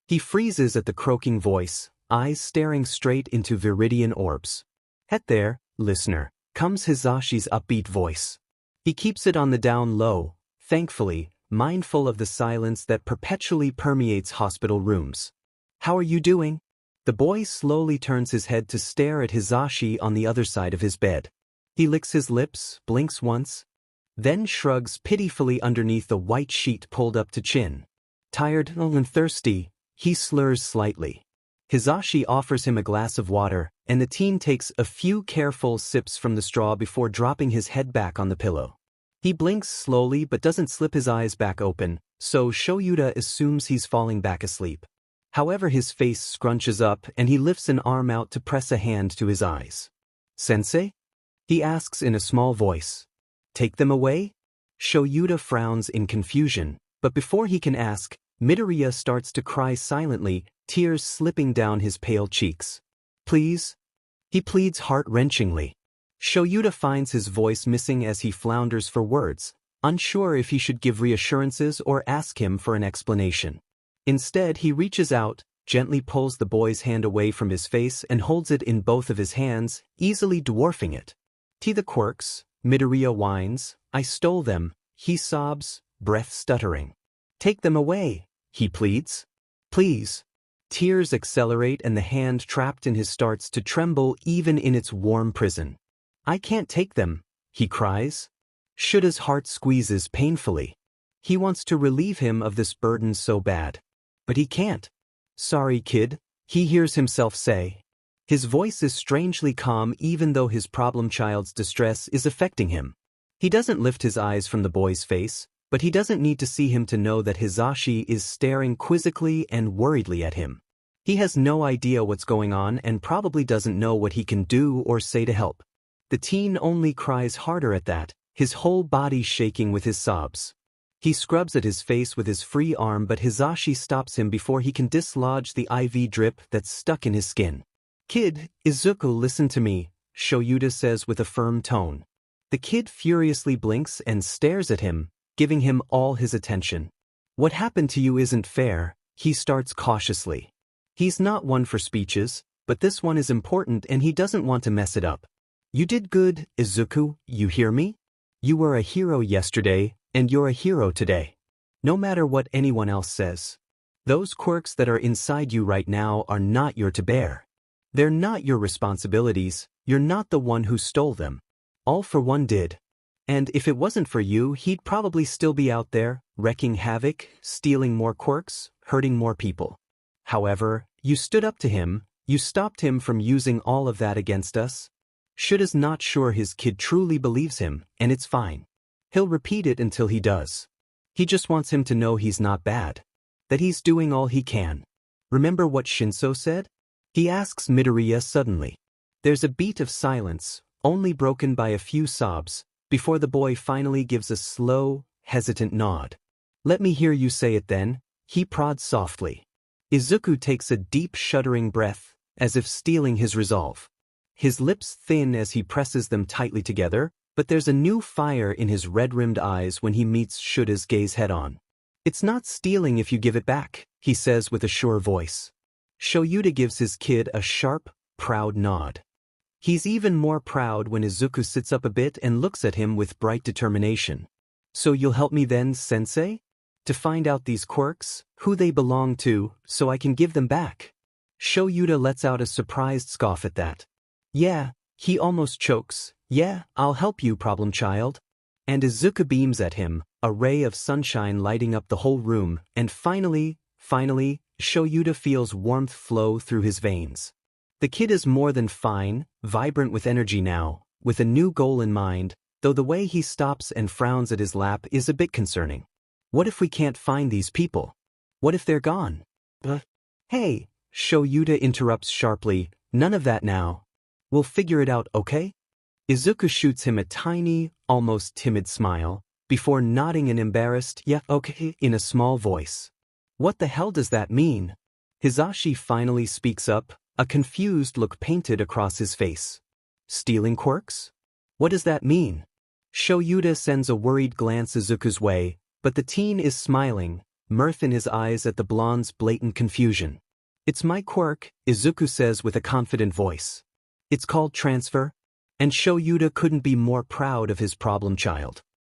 He freezes at the croaking voice, eyes staring straight into viridian orbs. Het there, listener, comes Hisashi's upbeat voice. He keeps it on the down low, thankfully, mindful of the silence that perpetually permeates hospital rooms. How are you doing? The boy slowly turns his head to stare at Hisashi on the other side of his bed. He licks his lips, blinks once, then shrugs pitifully underneath the white sheet pulled up to chin. Tired and thirsty, he slurs slightly. Hisashi offers him a glass of water, and the teen takes a few careful sips from the straw before dropping his head back on the pillow. He blinks slowly but doesn't slip his eyes back open, so Shoyuta assumes he's falling back asleep. However, his face scrunches up and he lifts an arm out to press a hand to his eyes. Sensei? He asks in a small voice. Take them away? Shoyuta frowns in confusion, but before he can ask, Midoriya starts to cry silently, tears slipping down his pale cheeks. Please? He pleads heart-wrenchingly. Shoyuta finds his voice missing as he flounders for words, unsure if he should give reassurances or ask him for an explanation. Instead, he reaches out, gently pulls the boy's hand away from his face and holds it in both of his hands, easily dwarfing it. The quirks, Midoriya whines, I stole them, he sobs, breath stuttering. Take them away, he pleads. Please. Tears accelerate and the hand trapped in his starts to tremble even in its warm prison. I can't take them, he cries. Shuta's heart squeezes painfully. He wants to relieve him of this burden so bad. But he can't. Sorry, kid, he hears himself say. His voice is strangely calm even though his problem child's distress is affecting him. He doesn't lift his eyes from the boy's face, but he doesn't need to see him to know that Hisashi is staring quizzically and worriedly at him. He has no idea what's going on and probably doesn't know what he can do or say to help. The teen only cries harder at that, his whole body shaking with his sobs. He scrubs at his face with his free arm but Hisashi stops him before he can dislodge the IV drip that's stuck in his skin. Kid, Izuku, listen to me, Shoyuta says with a firm tone. The kid furiously blinks and stares at him, giving him all his attention. What happened to you isn't fair, he starts cautiously. He's not one for speeches, but this one is important and he doesn't want to mess it up. You did good, Izuku, you hear me? You were a hero yesterday, and you're a hero today. No matter what anyone else says. Those quirks that are inside you right now are not your to bear. They're not your responsibilities, you're not the one who stole them. All for one did. And if it wasn't for you, he'd probably still be out there, wreaking havoc, stealing more quirks, hurting more people. However, you stood up to him, you stopped him from using all of that against us. Shuda's not sure his kid truly believes him, and it's fine. He'll repeat it until he does. He just wants him to know he's not bad. That he's doing all he can. Remember what Shinso said? He asks Midoriya suddenly. There's a beat of silence, only broken by a few sobs, before the boy finally gives a slow, hesitant nod. Let me hear you say it then, he prods softly. Izuku takes a deep shuddering breath, as if steeling his resolve. His lips thin as he presses them tightly together, but there's a new fire in his red-rimmed eyes when he meets Shuda's gaze head-on. It's not stealing if you give it back, he says with a sure voice. Shoyuta gives his kid a sharp, proud nod. He's even more proud when Izuku sits up a bit and looks at him with bright determination. So you'll help me then, sensei? To find out these quirks, who they belong to, so I can give them back. Shoyuta lets out a surprised scoff at that. Yeah, he almost chokes. Yeah, I'll help you, problem child. And Izuku beams at him, a ray of sunshine lighting up the whole room, and finally, Shoyuta feels warmth flow through his veins. The kid is more than fine, vibrant with energy now, with a new goal in mind, though the way he stops and frowns at his lap is a bit concerning. What if we can't find these people? What if they're gone? Hey, Shoyuta interrupts sharply, none of that now. We'll figure it out, okay? Izuku shoots him a tiny, almost timid smile, before nodding an embarrassed, yeah, okay, in a small voice. What the hell does that mean? Hisashi finally speaks up, a confused look painted across his face. Stealing quirks? What does that mean? Shoyuta sends a worried glance Izuku's way, but the teen is smiling, mirth in his eyes at the blonde's blatant confusion. It's my quirk, Izuku says with a confident voice. It's called transfer, and Shoyuta couldn't be more proud of his problem child.